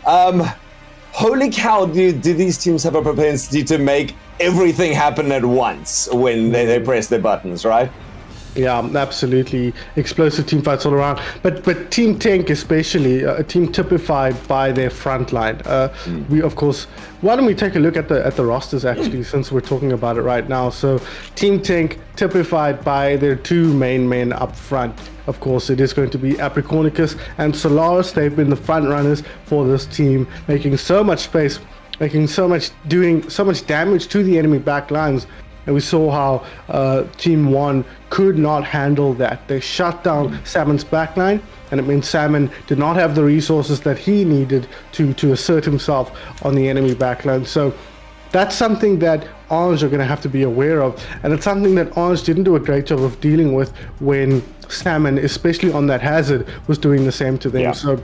holy cow, do these teams have a propensity to make everything happen at once when they press their buttons, right? Yeah, absolutely. Explosive team fights all around. But Team Tank especially, a team typified by their front line. We, of course, why don't we take a look at the rosters, actually, since we're talking about it right now. So Team Tank typified by their two main men up front. Of course, it is going to be Apricornicus and Solaris. They've been the front runners for this team, making so much space, doing so much damage to the enemy back lines. And we saw how Team 1 could not handle that. They shut down Salmon's backline, and it meant Salmon did not have the resources that he needed to assert himself on the enemy backline. So that's something that Orange are going to have to be aware of, and it's something that Orange didn't do a great job of dealing with when Salmon, especially on that hazard, was doing the same to them. Yeah. So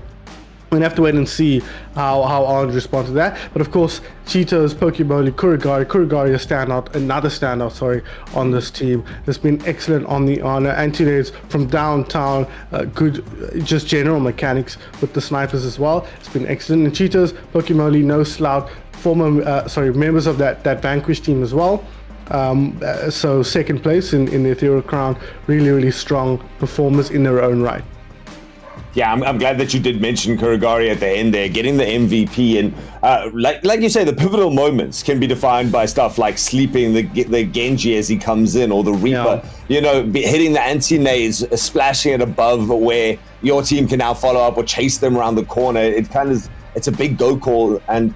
we're going to have to wait and see how Orange respond to that. But of course, Cheetos, Pokemoli, Kurigari another standout, on this team. Has been excellent on the honor. Anti-Nades from downtown, good, just general mechanics with the snipers as well. It's been excellent. And Cheetos, Pokemoli, no slouch, members of that Vanquish team as well. So second place in the Ethereal Crown, really, really strong performers in their own right. Yeah, I'm glad that you did mention Kurigari at the end there, getting the MVP. And like you say, the pivotal moments can be defined by stuff like sleeping the Genji as he comes in, or the Reaper, hitting the anti-nades, splashing it above where your team can now follow up or chase them around the corner. It's a big go call. And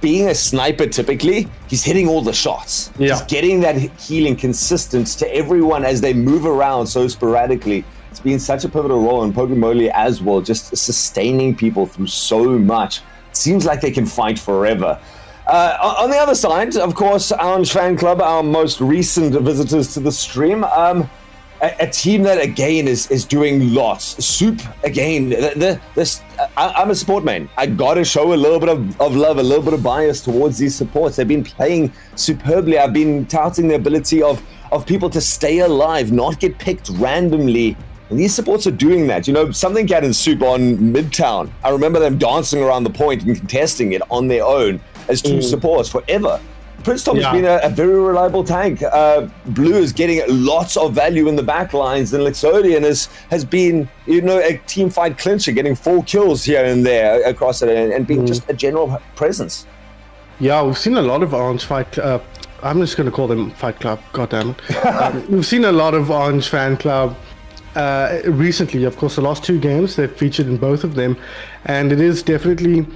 being a sniper, typically, he's hitting all the shots. Yeah. He's getting that healing consistent to everyone as they move around so sporadically. It's been such a pivotal role in Pokemoli as well, just sustaining people through so much. It seems like they can fight forever. On the other side, of course, Orange Fan Club, our most recent visitors to the stream, a team that, again, is doing lots. Soup, again, I'm a support main. I got to show a little bit of love, a little bit of bias towards these supports. They've been playing superbly. I've been touting the ability of people to stay alive, not get picked randomly. And these supports are doing that. Something Cat and Soup on Midtown. I remember them dancing around the point and contesting it on their own as two supports forever. Prince Tom's been a very reliable tank. Blue is getting lots of value in the back lines, and Lixodian has been, a team fight clincher, getting 4 kills here and there across it, and being just a general presence. Yeah, we've seen a lot of Orange Fight. I'm just going to call them Fight Club. God damn it. We've seen a lot of Orange Fan Club recently. Of course, the last 2 games, they've featured in both of them, and it is definitely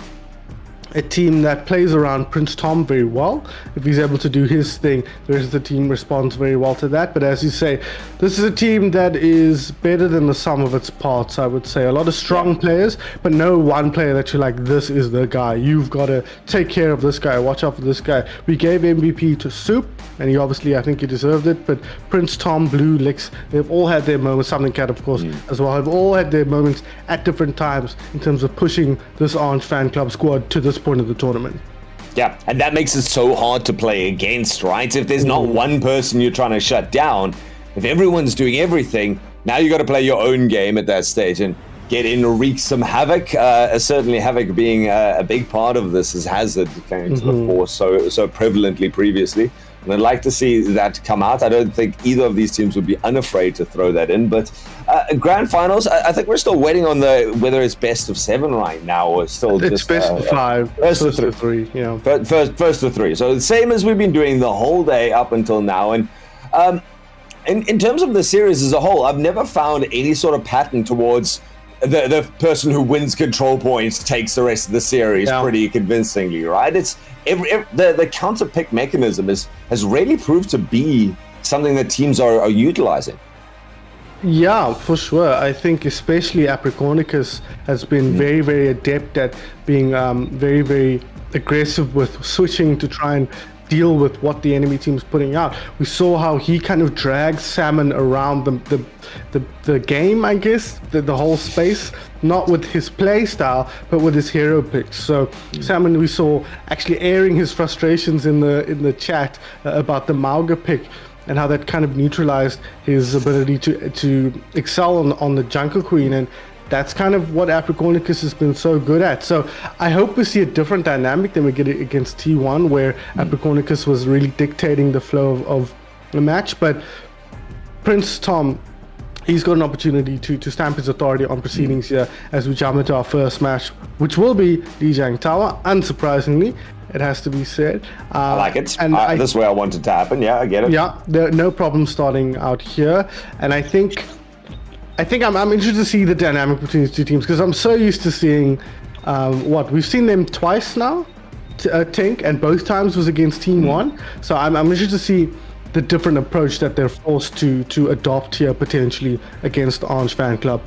a team that plays around Prince Tom very well. If he's able to do his thing, the rest of the team responds very well to that. But as you say, this is a team that is better than the sum of its parts, I would say. A lot of strong players, but no one player that you're like, this is the guy. You've got to take care of this guy, watch out for this guy. We gave MVP to Soup, and I think he deserved it. But Prince Tom, Blue, Lix, they've all had their moments. Something Cat, of course, as well. Have all had their moments at different times in terms of pushing this Orange Fan Club squad to this point of the tournament. Yeah, and that makes it so hard to play against, right? If there's not one person you're trying to shut down, if everyone's doing everything, now you got to play your own game at that stage and get in and wreak some havoc. Certainly Havoc being a big part of this, as Hazard came to the fore so prevalently previously. And I'd like to see that come out. I don't think either of these teams would be unafraid to throw that in. But grand finals, I think we're still waiting on whether it's best of 7 right now or still it's just best of 5, first of 3. Yeah, first of 3. So the same as we've been doing the whole day up until now. And in terms of the series as a whole, I've never found any sort of pattern towards the person who wins control points takes the rest of the series pretty convincingly, right? It's the counter pick mechanism has really proved to be something that teams are utilizing. Yeah, for sure. I think especially Apricornicus has been very, very adept at being very, very aggressive with switching to try and deal with what the enemy team's putting out. We saw how he kind of dragged Salmon around the game, I guess, the whole space, not with his play style, but with his hero picks. So Salmon, we saw actually airing his frustrations in the chat about the Mauga pick and how that kind of neutralized his ability to excel on the Jungle Queen, and that's kind of what Apricornicus has been so good at. So I hope we see a different dynamic than we get against T1, where Apricornicus was really dictating the flow of the match. But Prince Tom, he's got an opportunity to stamp his authority on proceedings here as we jump into our first match, which will be Lijiang Tower. Unsurprisingly, it has to be said. I like it. And This is where I wanted to happen. Yeah, I get it. yeah, there no problem starting out here, and I think I'm interested to see the dynamic between these two teams because I'm so used to seeing we've seen them twice now, Tink, and both times was against Team One. So I'm interested to see the different approach that they're forced to adopt here potentially against Orange Fan Club.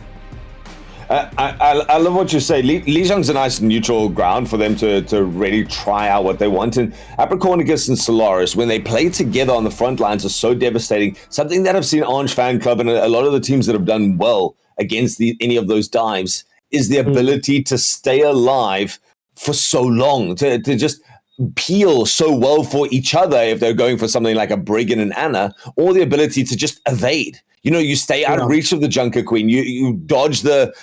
I love what you say. Lijiang's a nice neutral ground for them to really try out what they want. And Apricornicus and Solaris, when they play together on the front lines, are so devastating. Something that I've seen Orange Fan Club and a lot of the teams that have done well against any of those dives is the ability to stay alive for so long, to just peel so well for each other if they're going for something like a Brig and an Anna, or the ability to just evade. You stay out of reach of the Junker Queen. You dodge the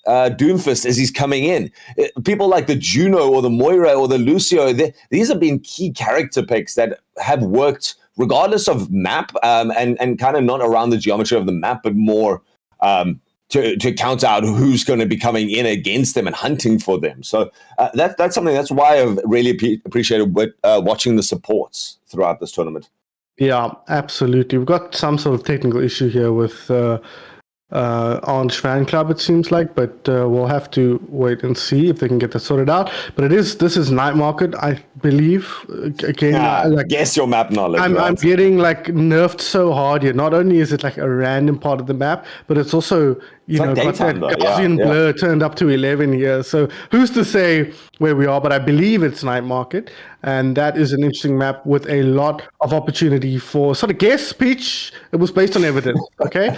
Doomfist as he's coming in. People like the Juno or the Moira or the Lucio, these have been key character picks that have worked regardless of map and kind of not around the geometry of the map, but more to count out who's going to be coming in against them and hunting for them. So that's something. That's why I've really appreciated watching the supports throughout this tournament. Yeah, absolutely. We've got some sort of technical issue here with Orange Fan Club, it seems like, but we'll have to wait and see if they can get that sorted out. But this is Night Market, I believe. Again, guess your map knowledge. I'm getting nerfed so hard here. Not only is it a random part of the map, but it's also got that Gaussian blur turned up to 11 here. So who's to say where we are? But I believe it's Night Market, and that is an interesting map with a lot of opportunity for sort of guest speech. It was based on evidence, okay?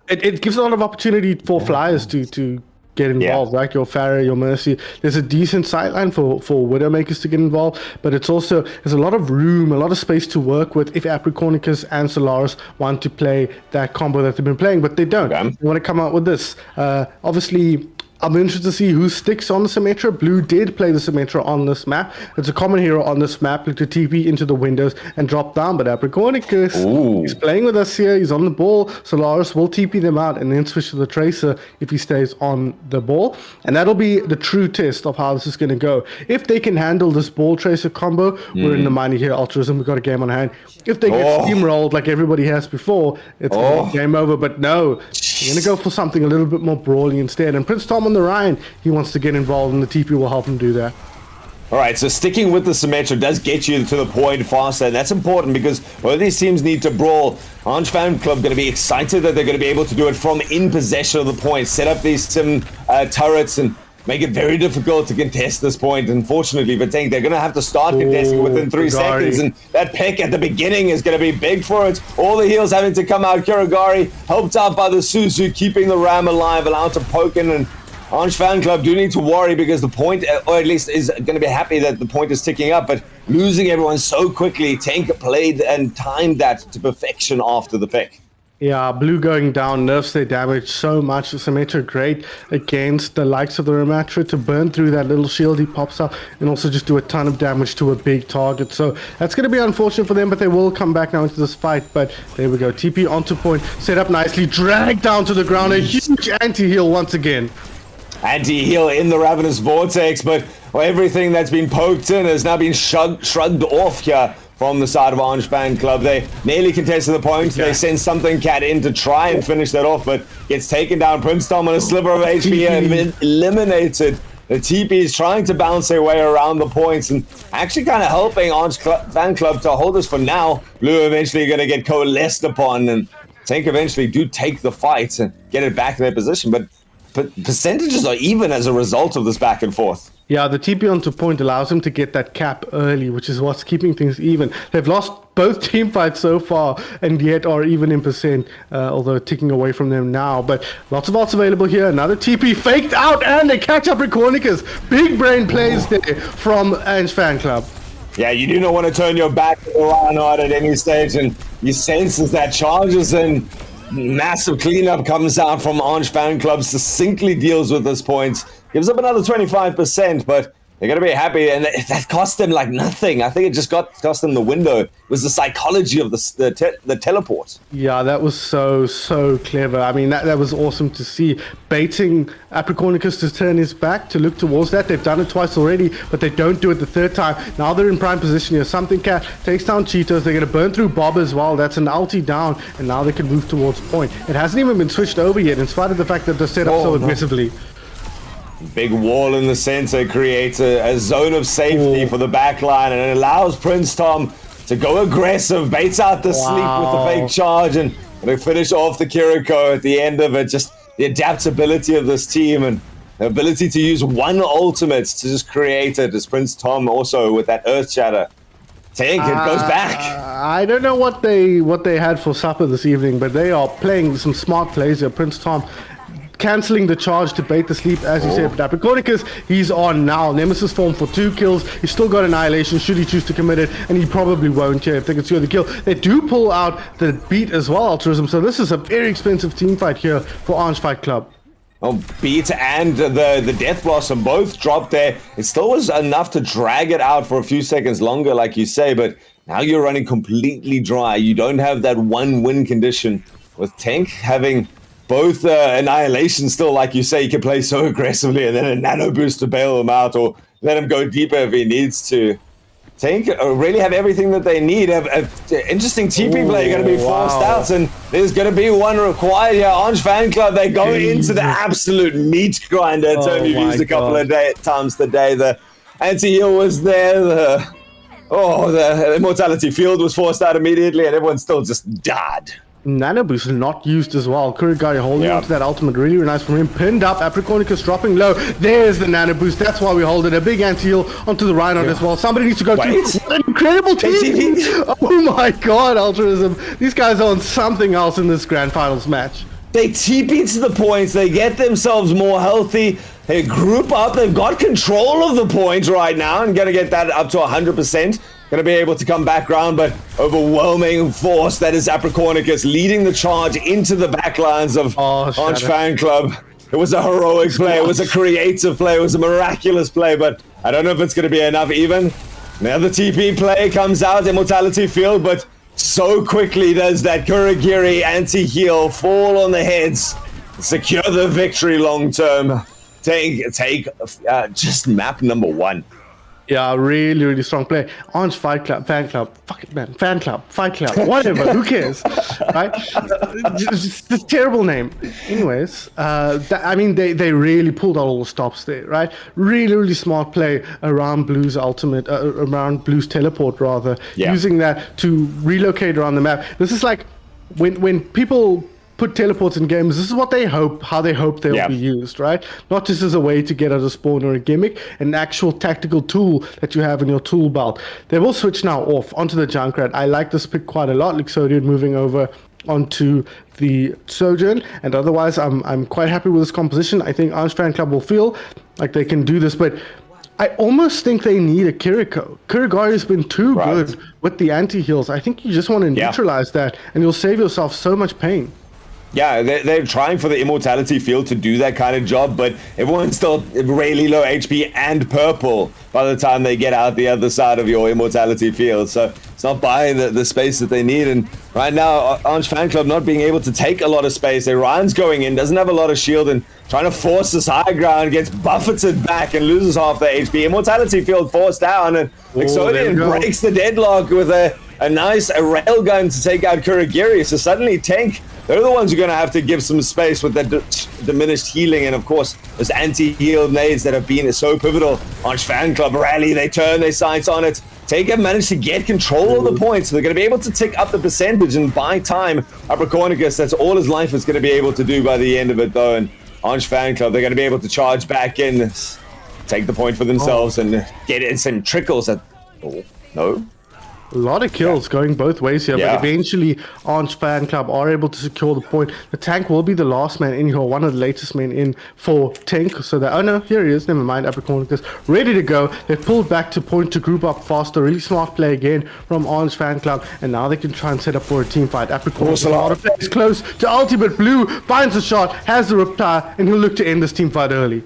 It gives a lot of opportunity for flyers to get involved, right? Your Pharah, your Mercy. There's a decent sightline for Widowmakers to get involved, but there's a lot of room, a lot of space to work with if Apricornicus and Solaris want to play that combo that they've been playing, but they don't. Okay. They want to come out with this. Obviously, I'm interested to see who sticks on the Symmetra. Blue did play the Symmetra on this map. It's a common hero on this map to TP into the windows and drop down. But Apricornicus, he's playing with us here. He's on the ball. Solaris will TP them out and then switch to the Tracer if he stays on the ball. And that'll be the true test of how this is going to go. If they can handle this ball Tracer combo, we're in the money here, Altruism. We've got a game on hand. If they get steamrolled like everybody has before, it's game over. But no, we're going to go for something a little bit more brawly instead. And Prince Tom on the Ryan, he wants to get involved, and the TP will help him do that. All right, so sticking with the Symmetra does get you to the point faster, and that's important because both these teams need to brawl. Orange Fan Club going to be excited that they're going to be able to do it from in possession of the point, set up these turrets and make it very difficult to contest this point. Unfortunately, but they're going to have to start contesting within 3 seconds, and that pick at the beginning is going to be big for it. All the heals having to come out. Kirigari helped out by the Suzu, keeping the Ram alive, allowed to poke in, and Orange Fan Club do need to worry because the point, or at least is going to be happy that the point is ticking up, but losing everyone so quickly, Tank played and timed that to perfection after the pick. Yeah, blue going down nerfs their damage so much. Symmetra great against the likes of the Ramatra to burn through that little shield he pops up and also just do a ton of damage to a big target. So that's going to be unfortunate for them, but they will come back now into this fight. But there we go. TP onto point, set up nicely, dragged down to the ground. A huge anti-heal once again. Anti-heal in the Ravenous Vortex, but everything that's been poked in has now been shrugged off here from the side of Orange Fan Club. They nearly contested the point. They send Something Cat in to try and finish that off, but gets taken down. Prince Tom on a sliver of HP and eliminated. The TP is trying to bounce their way around the points and actually kind of helping Orange Fan Club to hold this for now. Blue eventually going to get coalesced upon, and Tank eventually do take the fight and get it back in their position, but percentages are even as a result of this back and forth. Yeah, the TP onto point allows them to get that cap early, which is what's keeping things even. They've lost both team fights so far and yet are even in percent, although ticking away from them now. But lots of ults available here. Another TP faked out, and they catch up Apricornicus. Big brain plays there from Orange Fan Club. Yeah, you do not want to turn your back to the Reinhardt at any stage, and you sense as that charges in. Massive cleanup comes out from Orange Fan Club, succinctly deals with this point. Gives up another 25%, but They're going to be happy, and that cost them like nothing. I think it just cost them the window. It was the psychology of the teleport. Yeah, that was so clever. I mean, that was awesome to see. Baiting Apricornicus to turn his back to look towards that. They've done it twice already, but they don't do it the third time. Now they're in prime position here. Something Cat takes down Cheetos. They're going to burn through Bob as well. That's an ulti down, and now they can move towards point. It hasn't even been switched over yet, in spite of the fact that they're set up so aggressively. Big wall in the center creates a zone of safety for the back line, and it allows Prince Tom to go aggressive, baits out the sleep with the fake charge, and they finish off the Kiriko at the end of it. Just the adaptability of this team and the ability to use one ultimate to just create it, as Prince Tom also with that Earth Shatter. Tank, it goes back. I don't know what they had for supper this evening, but they are playing some smart plays here. Prince Tom cancelling the charge to bait the sleep, as you said. But Apricornicus, he's on now. Nemesis form for 2 kills. He's still got Annihilation should he choose to commit it, and he probably won't here if they can secure the kill. They do pull out the beat as well, Altruism, so this is a very expensive team fight here for Orange Fight Club. Well, Beat and the Death Blossom both dropped there. It still was enough to drag it out for a few seconds longer, like you say, but now you're running completely dry. You don't have that one win condition. With Tank having both Annihilation still, like you say, he can play so aggressively, and then a Nano Boost to bail him out or let him go deeper if he needs to. Tank really have everything that they need. Interesting TP play going to be forced out, and there's going to be one required here. Orange Fan Club, they go into the absolute meat grinder term you've used a couple of times today. The anti-heal was there. The Immortality Field was forced out immediately, and everyone still just died. Nano Boost not used as well. Kurigari holding onto that ultimate, really nice from him. Pinned up, Apricornicus dropping low. There's the Nano Boost. That's why we hold it. A big anti-heal onto the Rhino as well. Somebody needs to go through. What an incredible team! Oh my god, Altruism. These guys are on something else in this grand finals match. They TP to the points. They get themselves more healthy. They group up. They've got control of the point right now and going to get that up to 100%. Going to be able to come back round, but overwhelming force. That is Apricornicus leading the charge into the backlines of Orange Fan Club. It was a heroic play. It was a creative play. It was a miraculous play, but I don't know if it's going to be enough even. Another TP play comes out, Immortality Field, but so quickly does that Kurigiri anti-heal fall on the heads. Secure the victory long term. Take just map number 1. Yeah, really strong play. Orange Fight Club, Fan Club, fuck it, man. Fan Club, Fight Club, whatever, who cares, right? Just a terrible name. Anyways, I mean, they really pulled out all the stops there, right? Really smart play around Blue's ultimate, around Blue's teleport, rather. Using that to relocate around the map. This is like when people put teleports in games, this is what they hope, how they hope they'll be used, right? Not just as a way to get out a spawn or a gimmick, an actual tactical tool that you have in your tool belt. They will switch now off onto the Junkrat. I like this pick quite a lot. Luxodian moving over onto the Sojourn, and otherwise I'm quite happy with this composition. I think Orange Fan Club will feel like they can do this, but I almost think they need a Kiriko. Kurigari's been too good with the anti-heals. I think you just want to neutralize that, and you'll save yourself so much pain. Yeah, they're trying for the Immortality Field to do that kind of job, but everyone's still really low HP and purple by the time they get out the other side of your Immortality Field. So it's not buying the space that they need. And right now, Orange Fan Club not being able to take a lot of space. Ryan's going in, doesn't have a lot of shield, and trying to force this high ground, gets buffeted back and loses half the HP. Immortality Field forced down, and Exodian breaks the deadlock with a nice railgun to take out Kurigiri. So suddenly Tank, they're the ones who are going to have to give some space with that diminished healing, and of course those anti-heal nades that have been so pivotal. Orange Fan Club rally, they turn their sights on it. Tank have managed to get control of the points, so they're going to be able to tick up the percentage and buy time. Apricornicus, that's all his life is going to be able to do by the end of it though, and Orange Fan Club, they're going to be able to charge back in, take the point for themselves and get in some trickles at... no? A lot of kills going both ways here, but eventually Orange Fan Club are able to secure the point. The tank will be the last man in here, one of the latest men in for Tank. So that, oh no, here he is, never mind, Apricornicus, ready to go. They've pulled back to point to group up faster. Really smart play again from Orange Fan Club, and now they can try and set up for a team fight. Apricornicus, a lot of plays close to ultimate. Blue finds a shot, has the Riptire, and he'll look to end this team fight early.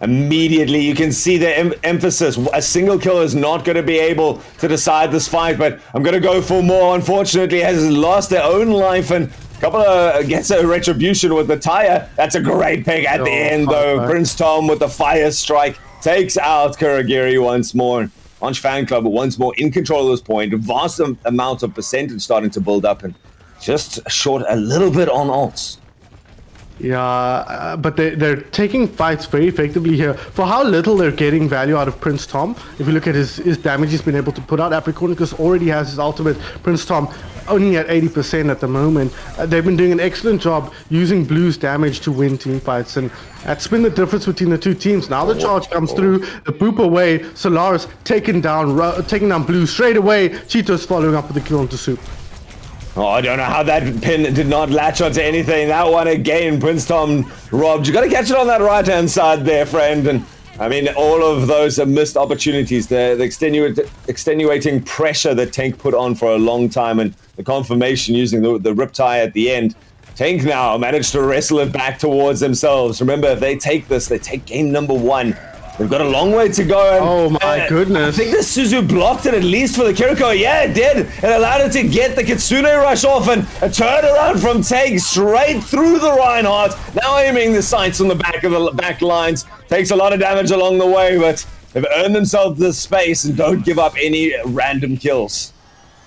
Immediately, you can see the emphasis. A single kill is not going to be able to decide this fight, but I'm going to go for more. Unfortunately, has lost their own life, and couple of gets a retribution with the tire. That's a great pick at the end, though. Prince Tom with the fire strike takes out Kuragiri once more. Orange Fan Club once more in control of this point. Vast amount of percentage starting to build up, and just short a little bit on ults. Yeah, but they're taking fights very effectively here. For how little they're getting value out of Prince Tom, if you look at his damage he's been able to put out, Aprikonicus already has his ultimate. Prince Tom only at 80% at the moment. They've been doing an excellent job using Blue's damage to win team fights, and that's been the difference between the two teams. Now the charge comes through, the boop away, Solaris taking down Blue straight away. Cheetos following up with the kill onto Soup. Oh, I don't know how that pin did not latch onto anything. That one again, Prince Tom robbed. You got to catch it on that right-hand side there, friend. And I mean, all of those are missed opportunities. The extenuating pressure that Tank put on for a long time, and the confirmation using the riptide at the end. Tank now managed to wrestle it back towards themselves. Remember, if they take this, they take game number 1. They've got a long way to go. And, oh my goodness. I think the Suzu blocked it at least for the Kiriko. Yeah, it did. It allowed it to get the Kitsune rush off, and a turnaround from Tank straight through the Reinhardt. Now aiming the sights on the back of the back lines. Takes a lot of damage along the way, but they've earned themselves this space and don't give up any random kills.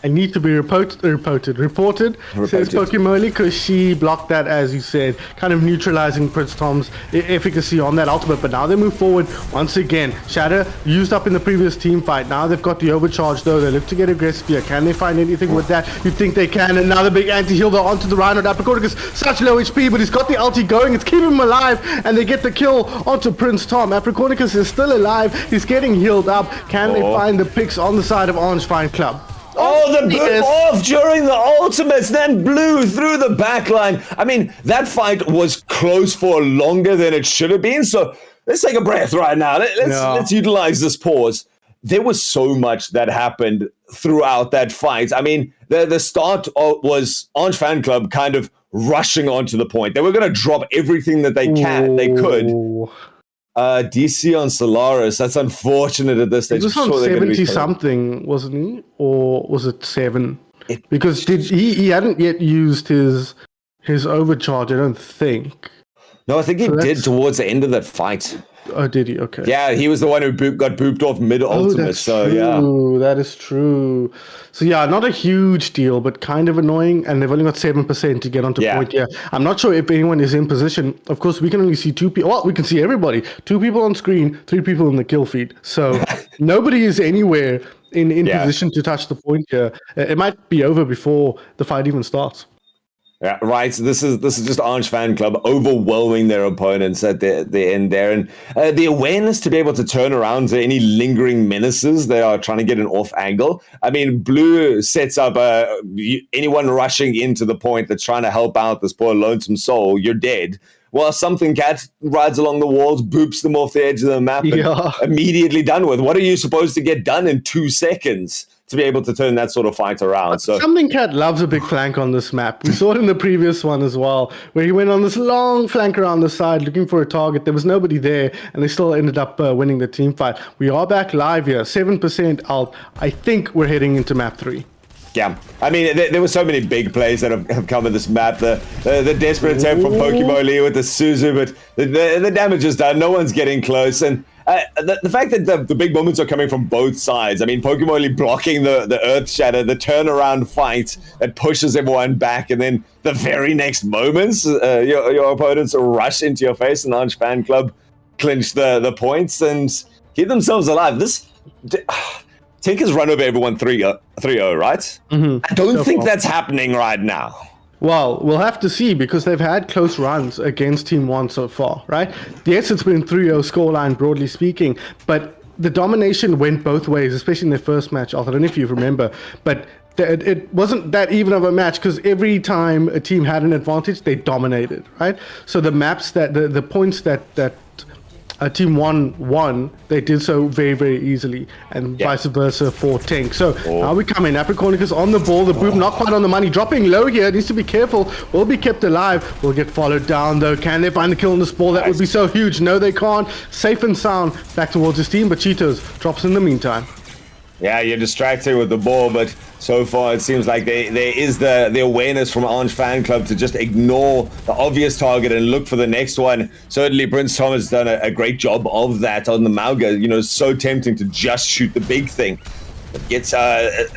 I need to be reported, says Pokemoli, because she blocked that, as you said, kind of neutralizing Prince Tom's efficacy on that ultimate. But now they move forward once again. Shatter used up in the previous team fight. Now they've got the overcharge, though. They look to get aggressive here. Can they find anything with that? You'd think they can. And now the big anti-heal, though, onto the Rhino. Aprikonicus, such low HP, but he's got the ulti going. It's keeping him alive, and they get the kill onto Prince Tom. Aprikonicus is still alive. He's getting healed up. Can they find the picks on the side of Orange Fine Club? Oh, the boot off during the ultimates, then Blue through the backline. I mean, that fight was close for longer than it should have been, so let's take a breath right now. Let's utilize this pause. There was so much that happened throughout that fight. I mean, the start was Orange Fan Club kind of rushing onto the point. They were going to drop everything that they could. DC on Solaris. That's unfortunate at this stage. He was on 70-something, wasn't he? Or was it 7? Because he hadn't yet used his overcharge, I don't think. No, I think he did towards the end of that fight. Oh, did he? Okay. Yeah, he was the one who got booped off mid-ultimate. That's true. That is true. So yeah, not a huge deal, but kind of annoying. And they've only got 7% to get onto point here. I'm not sure if anyone is in position. Of course, we can only see 2 people. Well, we can see everybody. 2 people on screen, 3 people in the kill feed. So nobody is anywhere in position to touch the point here. It might be over before the fight even starts. Yeah, right. This is just Orange Fan Club overwhelming their opponents at the end there, and the awareness to be able to turn around to any lingering menaces they are trying to get an off angle. I mean, Blue sets up anyone rushing into the point that's trying to help out this poor lonesome soul. You're dead. Well, Something Cat rides along the walls, boops them off the edge of the map, and immediately done with. What are you supposed to get done in 2 seconds? To be able to turn that sort of fight around. So Something Cat loves a big flank on this map. We saw it in the previous one as well, where he went on this long flank around the side looking for a target. There was nobody there, and they still ended up winning the team fight. We are back live here, 7% out. I think we're heading into map 3. Yeah, I mean, there were so many big plays that have come in this map. The desperate attempt from Pokemon Lee with the Suzu, but the damage is done. No one's getting close, and the fact that the big moments are coming from both sides. I mean, Pokemon Lee blocking the Earth Shatter, the turnaround fight that pushes everyone back, and then the very next moments, your opponents rush into your face, and Orange Fan Club clinch the points and keep themselves alive. Tink has run over everyone 3-0, right? Mm-hmm. I don't think that's happening right now. Well, we'll have to see, because they've had close runs against Team 1 so far, right? Yes, it's been 3-0 scoreline, broadly speaking, but the domination went both ways, especially in their first match. I don't know if you remember, but it wasn't that even of a match, because every time a team had an advantage, they dominated, right? So the maps, the points that Team 1 won, they did so very, very easily, and vice versa for Tank. So now we come in. Apricornicus on the ball. The Boom not quite on the money. Dropping low here. Needs to be careful. Will be kept alive. Will get followed down, though. Can they find the kill on this ball? That would be so huge. No, they can't. Safe and sound back towards his team, but Cheetos drops in the meantime. Yeah, you're distracted with the ball, but so far it seems like there is the awareness from Orange Fan Club to just ignore the obvious target and look for the next one. Certainly Prince Tom has done a great job of that on the Mauga. You know, so tempting to just shoot the big thing. It gets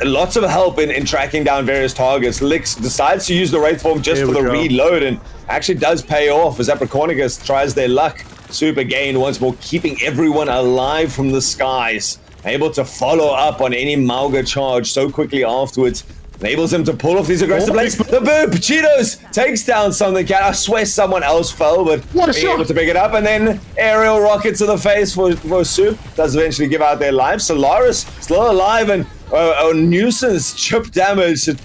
lots of help in tracking down various targets. Lix decides to use the Wraith form just for the reload, and actually does pay off as Apricornicus tries their luck. Soup again once more, keeping everyone alive from the skies. Able to follow up on any Mauga charge so quickly afterwards. Enables him to pull off these aggressive plays. The boop! Cheetos takes down something. I swear someone else fell, but able to pick it up. And then aerial rocket to the face for Soup. Does eventually give out their life. Solaris still alive, and Nuisance chip damage to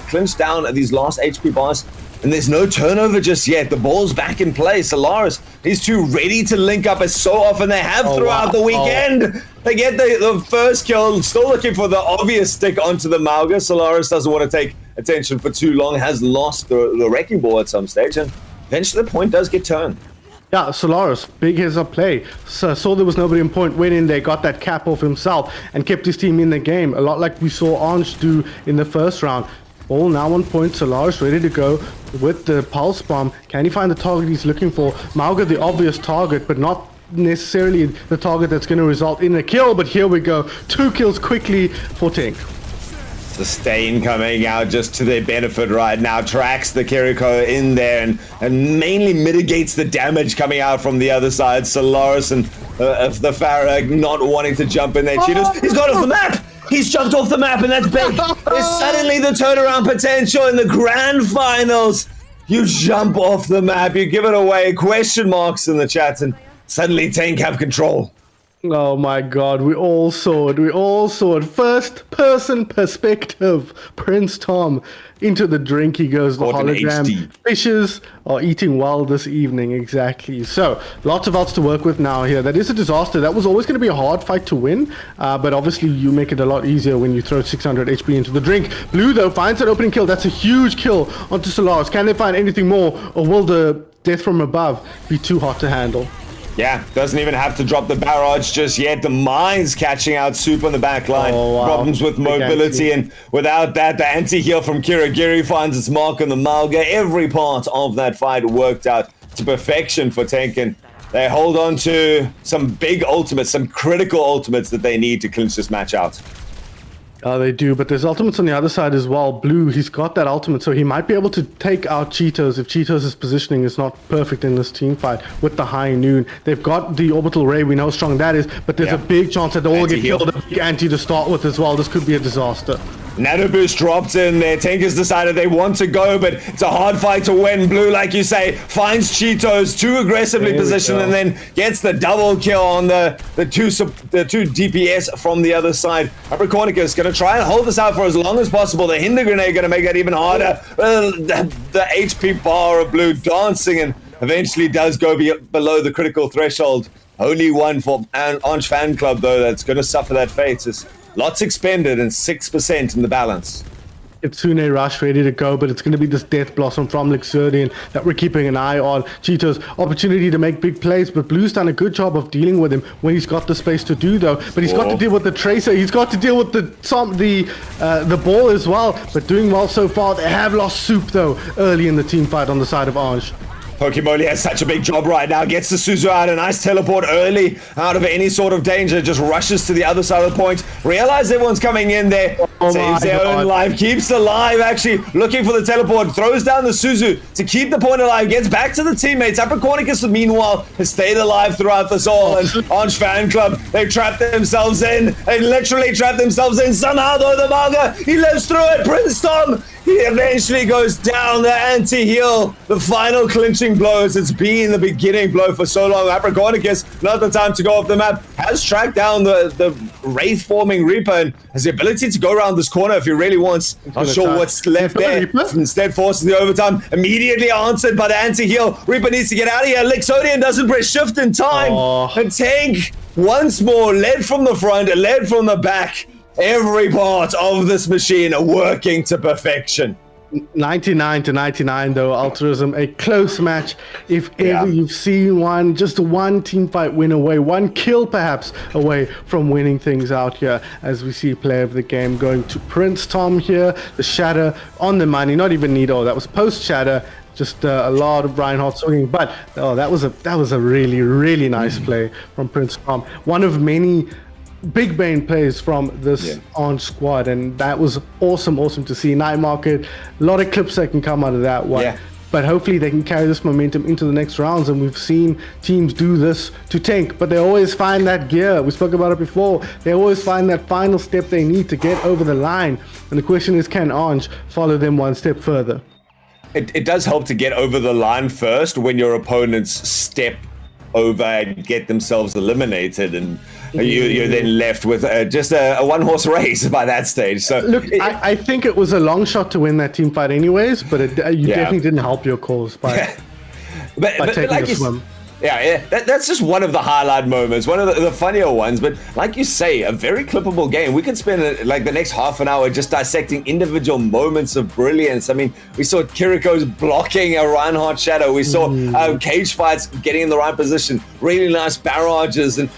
clinch down at these last HP bars. And there's no turnover just yet. The ball's back in play. Solaris, these two ready to link up as so often they have throughout the weekend. They get the first kill. Still looking for the obvious stick onto the Mauga. Solaris doesn't want to take attention for too long. Has lost the wrecking ball at some stage. And eventually the point does get turned. Yeah, Solaris, big heads up play. So saw there was nobody in point, went in there, got that cap off himself, and kept his team in the game. A lot like we saw Ange do in the first round. Ball now on point. Solaris ready to go with the pulse bomb. Can he find the target he's looking for? Mauga the obvious target, but not necessarily the target that's going to result in a kill. But here we go. 2 kills quickly for Tank. Sustain coming out just to their benefit right now. Tracks the Kiriko in there and mainly mitigates the damage coming out from the other side. Solaris and the Farah not wanting to jump in there. Cheetos, he's got off the map! He's jumped off the map, and that's big. There's suddenly the turnaround potential in the grand finals. You jump off the map, you give it away. Question marks in the chat, and suddenly Tank have control. Oh my god, we all saw it. We all saw it. First person perspective. Prince Tom into the drink. He goes, the hologram. Fishes are eating well this evening. Exactly. So, lots of outs to work with now here. That is a disaster. That was always going to be a hard fight to win. But obviously, you make it a lot easier when you throw 600 HP into the drink. Blue, though, finds an opening kill. That's a huge kill onto Solaris. Can they find anything more? Or will the death from above be too hot to handle? Yeah, doesn't even have to drop the barrage just yet. The mine's catching out Soup on the back line. Problems with mobility, and without that, the anti-heal from Kirigiri finds its mark on the Mauga. Every part of that fight worked out to perfection for Tenken. They hold on to some big ultimates, some critical ultimates that they need to clinch this match out. They do, but there's ultimates on the other side as well. Blue, he's got that ultimate, so he might be able to take out Cheetos if Cheetos' positioning is not perfect in this team fight with the high noon. They've got the orbital ray, we know how strong that is, but there's a big chance that they'll all get killed. A big anti to start with as well. This could be a disaster. Nano Boost dropped in there. Tank has decided they want to go, but it's a hard fight to win. Blue, like you say, finds Cheetos too aggressively positioned and then gets the double kill on the two DPS from the other side. Apricornicus going to try and hold this out for as long as possible. The Hinder Grenade going to make that even harder. The HP bar of Blue dancing and eventually does go below the critical threshold. Only one for Ange Fan Club, though, that's going to suffer that fate. It's lots expended and 6% in the balance. Kitsune Rush ready to go, but it's going to be this Death Blossom from Luxurian that we're keeping an eye on. Cheetos, opportunity to make big plays, but Blue's done a good job of dealing with him when he's got the space to do, though. But he's got to deal with the Tracer. He's got to deal with the ball as well, but doing well so far. They have lost Soup, though, early in the team fight on the side of Ange. Pokemoli has such a big job right now. Gets the Suzu out. A nice teleport early out of any sort of danger. Just rushes to the other side of the point. Realize everyone's coming in there. Saves their own life. Keeps alive, actually. Looking for the teleport. Throws down the Suzu to keep the point alive. Gets back to the teammates. Apricornicus, meanwhile, has stayed alive throughout this all. And Ange Fan Club, they've trapped themselves in. They literally trapped themselves in. Somehow, though, the Mauga, he lives through it. Prince Tom He eventually goes down the anti-heal. The final clinching blows. It's been the beginning blow for so long. Apricornicus, not the time to go off the map, has tracked down the Wraith-forming Reaper and has the ability to go around this corner if he really wants. Not sure what's left there. Instead forces the overtime. Immediately answered by the anti-heal. Reaper needs to get out of here. Lixodian doesn't press shift in time. And Tank, once more, led from the front, led from the back. Every part of this machine are working to perfection. 99-99 though, Altruism, a close match. If ever you've seen one, just one team fight win away, one kill perhaps away from winning things out here, as we see player of the game going to Prince Tom here. The Shatter on the money, not even Nido, that was post Shatter. Just a lot of Reinhardt swinging, but that was a really nice play from Prince Tom. One of many big Bane plays from this on squad, and that was awesome to see. Night Market, a lot of clips that can come out of that one. But hopefully they can carry this momentum into the next rounds, and we've seen teams do this to Tank, but they always find that gear. We spoke about it before. They always find that final step they need to get over the line, and the question is, can Ange follow them one step further? It does help to get over the line first when your opponents step over and get themselves eliminated, and you're then left with just a one-horse race by that stage. So look, I think it was a long shot to win that team fight anyways, but you definitely didn't help your cause by taking like the swim. That's just one of the highlight moments, one of the funnier ones. But like you say, a very clippable game. We could spend like the next half an hour just dissecting individual moments of brilliance. I mean, we saw Kiriko's blocking a Reinhardt shadow. We saw cage fights getting in the right position, really nice barrages, and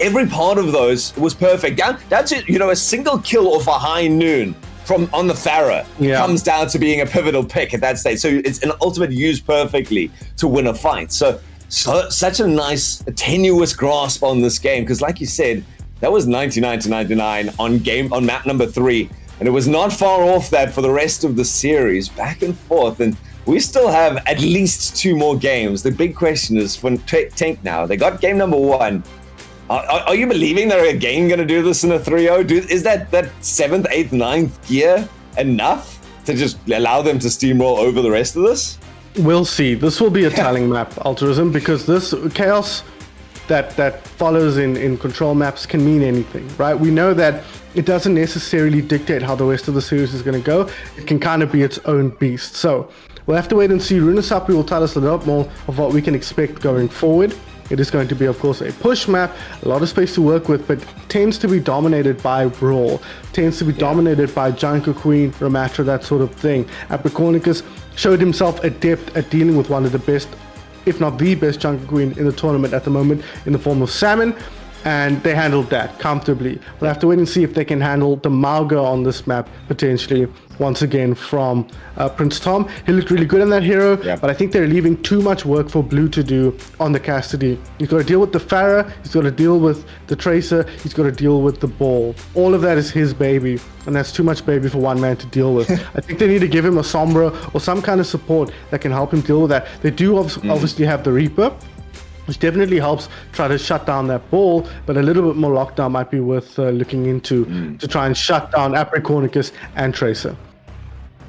every part of those was perfect. That's it. A single kill off a high noon on the Pharah comes down to being a pivotal pick at that stage. So it's an ultimate used perfectly to win a fight. So such a nice, tenuous grasp on this game, because like you said, that was 99-99 on map number 3, and it was not far off that for the rest of the series, back and forth, and we still have at least 2 more games. The big question is for Tank now. They got game number 1. Are you believing they're again going to do this in a 3-0? Is that 7th, 8th, 9th gear enough to just allow them to steamroll over the rest of this? We'll see. This will be a telling map, Altruism, because this chaos that follows in control maps can mean anything, right? We know that it doesn't necessarily dictate how the rest of the series is going to go. It can kind of be its own beast. So we'll have to wait and see. Runasapi will tell us a lot more of what we can expect going forward. It is going to be, of course, a push map, a lot of space to work with, but tends to be dominated by Brawl, tends to be dominated by Junker Queen, Ramatra, that sort of thing. Apricornicus showed himself adept at dealing with one of the best, if not the best, Junker Queen in the tournament at the moment in the form of Salmon, and they handled that comfortably. We'll have to wait and see if they can handle the Mauga on this map, potentially, once again from Prince Tom. He looked really good on that hero, but I think they're leaving too much work for Blue to do on the Cassidy. He's got to deal with the Pharah, he's got to deal with the Tracer, he's got to deal with the Ball. All of that is his baby, and that's too much baby for one man to deal with. I think they need to give him a Sombra or some kind of support that can help him deal with that. They do obviously have the Reaper, which definitely helps try to shut down that Ball, but a little bit more lockdown might be worth looking into to try and shut down Apricornicus and Tracer.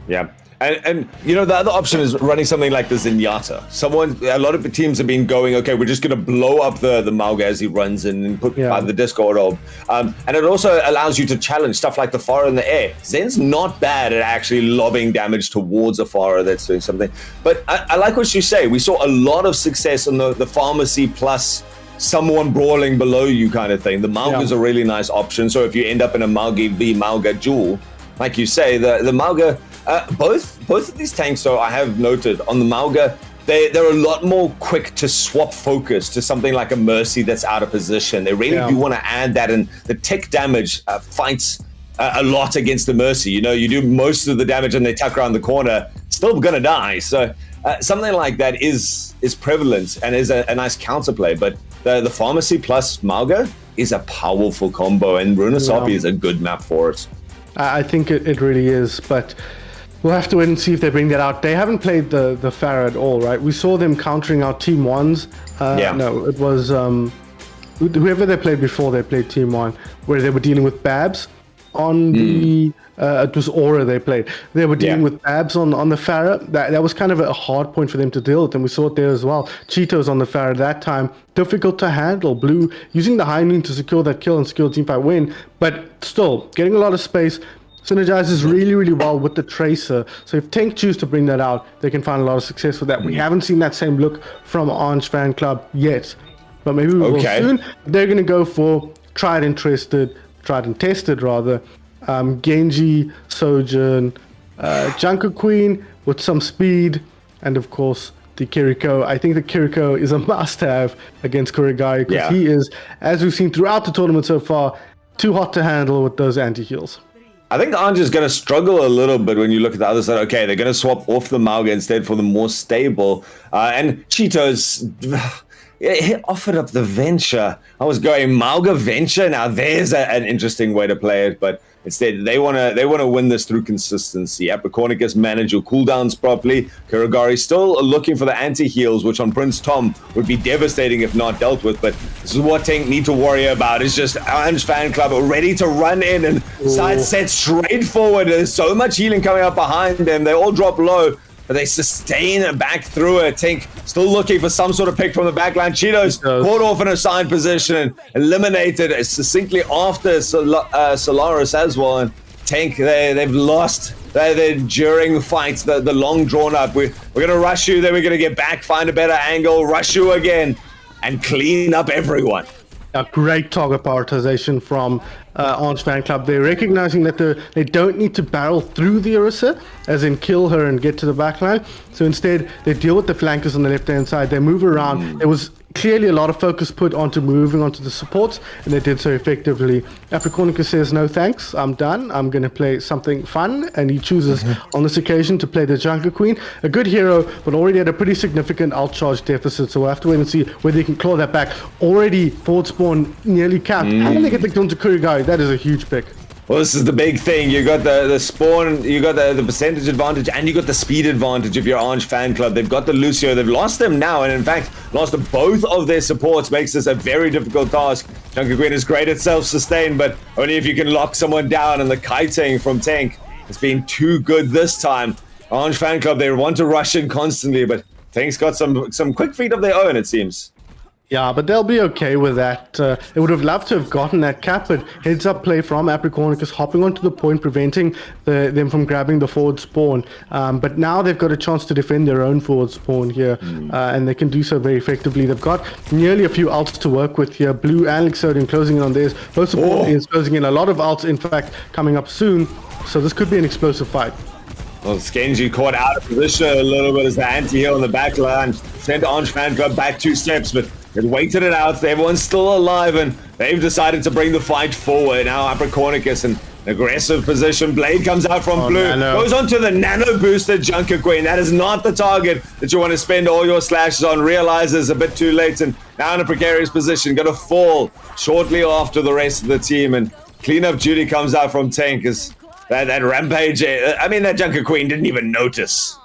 Yeah. And the other option is running something like the Zenyatta. A lot of the teams have been going, okay, we're just going to blow up the Mauga as he runs in and put by the Discord orb. And it also allows you to challenge stuff like the Pharah in the air. Zen's not bad at actually lobbing damage towards a Pharah that's doing something. But I like what you say. We saw a lot of success on the pharmacy plus someone brawling below you kind of thing. The Mauga is a really nice option. So if you end up in a Mauga v Mauga duel, like you say, the Mauga... both of these tanks, though, I have noted on the Mauga, they're a lot more quick to swap focus to something like a Mercy that's out of position. They really do want to add that, and the tick damage fights a lot against the Mercy. You do most of the damage and they tuck around the corner, still gonna die. So something like that is prevalent and is a nice counterplay. But the Pharmacy plus Mauga is a powerful combo, and Runasapi is a good map for it. I think it really is, but we'll have to wait and see if they bring that out. They haven't played the Pharah at all, right? We saw them countering out Team 1's. No, it was whoever they played before they played Team 1, where they were dealing with Babs. on the it was Aura they played. They were dealing with Babs on the Pharah. That was kind of a hard point for them to deal with, and we saw it there as well. Cheetos on the Pharah that time, difficult to handle. Blue using the high noon to secure that kill and secure teamfight win, but still getting a lot of space. Synergizes really, really well with the Tracer. So if Tank choose to bring that out, they can find a lot of success with that. We haven't seen that same look from Orange Fan Club yet, but maybe we will soon. They're going to go for tried and tested, Genji, Sojourn, Junker Queen with some speed, and of course the Kiriko. I think the Kiriko is a must-have against Kurigari because he is, as we've seen throughout the tournament so far, too hot to handle with those anti-heals. I think Anj is going to struggle a little bit when you look at the other side. Okay, they're going to swap off the Mauga instead for the more stable. And Cheetos, he offered up the Venture. I was going Mauga Venture. Now there's an interesting way to play it, but instead they want to win this through consistency. Apricornicus manage your cooldowns properly. Kurigari still looking for the anti-heals, which on Prince Tom would be devastating if not dealt with. But this is what Tank need to worry about. It's just Orange Fan Club ready to run in and side set straight forward. There's so much healing coming up behind them. They all drop low, but they sustain back through it. Tank still looking for some sort of pick from the backline. Cheetos caught off in a side position and eliminated succinctly after Solaris as well. And Tank, they've lost their during fights, the long drawn up. We're going to rush you, then we're going to get back, find a better angle, rush you again, and clean up everyone. A great target prioritization from Orange Fan Club. They're recognizing that they don't need to barrel through the Orisa, as in kill her and get to the backline. So instead, they deal with the flankers on the left-hand side. They move around. There was clearly a lot of focus put onto moving onto the supports, and they did so effectively. Apricornicus says, no thanks, I'm done. I'm going to play something fun, and he chooses on this occasion to play the Junker Queen. A good hero, but already at a pretty significant outcharge deficit, so we'll have to wait and see whether he can claw that back. Already forward spawn nearly capped. How do they get the kill to Kurigari? That is a huge pick. Well, this is the big thing. You got the spawn, you got the percentage advantage, and you got the speed advantage of your Orange Fan Club. They've got the Lucio. They've lost them now, and in fact, lost both of their supports. Makes this a very difficult task. Junker Queen is great at self-sustain, but only if you can lock someone down, and the kiting from Tank has been too good this time. Orange Fan Club, they want to rush in constantly, but Tank's got some quick feet of their own, it seems. Yeah, but they'll be okay with that. They would have loved to have gotten that cap, but heads up play from Apricornicus, hopping onto the point, preventing them from grabbing the forward spawn. But now they've got a chance to defend their own forward spawn here, and they can do so very effectively. They've got nearly a few ults to work with here. Blue and Lixodian closing in on theirs. Both support is closing in. A lot of ults, in fact, coming up soon. So this could be an explosive fight. Well, Genji caught out of position a little bit as the anti-heal on the back line. Sent Orange Fan Club back 2 steps, but it waited it out. Everyone's still alive, and they've decided to bring the fight forward. Now Apricornicus in an aggressive position. Blade comes out from Blue. Goes on to the nano boosted Junker Queen. That is not the target that you want to spend all your slashes on. Realizes a bit too late, and now in a precarious position. Going to fall shortly after the rest of the team, and cleanup duty comes out from Tank as that Rampage. I mean, that Junker Queen didn't even notice.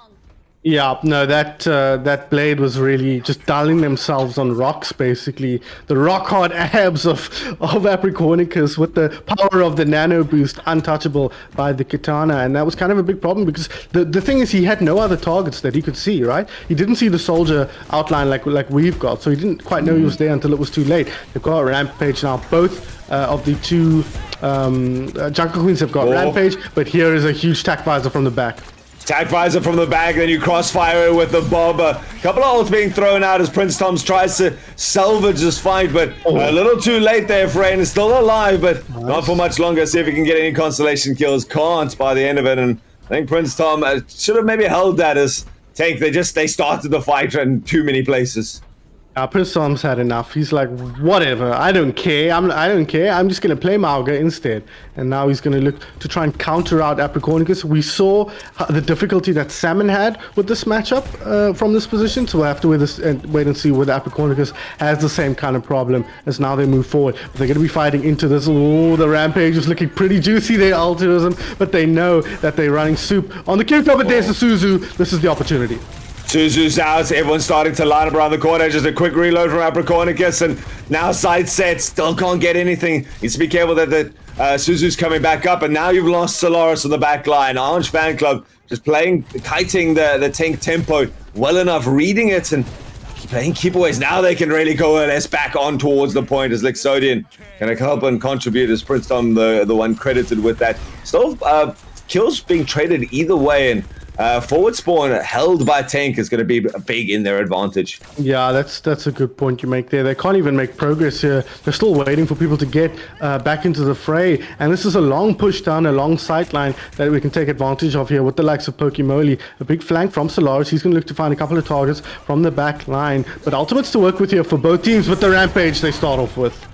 Yeah, no, that Blade was really just dialing themselves on rocks, basically. The rock-hard abs of Apricornicus with the power of the nano boost, untouchable by the katana. And that was kind of a big problem because the thing is he had no other targets that he could see, right? He didn't see the soldier outline like we've got, so he didn't quite know he was there until it was too late. They've got a Rampage now. Both of the two Junker Queens have got Rampage, but here is a huge tack visor from the back. Tack visor from the back, then you crossfire with the bob. A couple of ults being thrown out as Prince Toms tries to salvage this fight, but a little too late there. Frain is still alive, but not for much longer. See if he can get any constellation kills. Can't by the end of it, and I think Prince Tom should have maybe held that as Tank. They started the fight in too many places. Prince Tom's had enough. He's like, whatever, I don't care. I don't care. I'm just going to play Mauga instead. And now he's going to look to try and counter out Apricornicus. We saw the difficulty that Salmon had with this matchup from this position. So we'll have to wait and see whether Apricornicus has the same kind of problem as now they move forward. But they're going to be fighting into this. Oh, the Rampage is looking pretty juicy there, Altruism. But they know that they're running soup on the kill. But there's the Suzu. This is the opportunity. Suzu's out, everyone's starting to line up around the corner. Just a quick reload from Apricornicus, and now side set, still can't get anything. Needs to be careful that the Suzu's coming back up, and now you've lost Solaris on the back line. Orange Fan Club just kiting the tank tempo well enough, reading it, and playing keepaways. Now they can really go less back on towards the point as Lexodian can help and contribute as Princeton, the one credited with that. Still, kills being traded either way, and forward spawn held by tank is going to be big in their advantage. Yeah, that's a good point you make there. They can't even make progress here. They're still waiting for people to get back into the fray, and this is a long push down a long sight line that we can take advantage of here with the likes of Pokemoli. A big flank from Solaris. He's going to look to find a couple of targets from the back line, but ultimates to work with here for both teams with the rampage they start off with.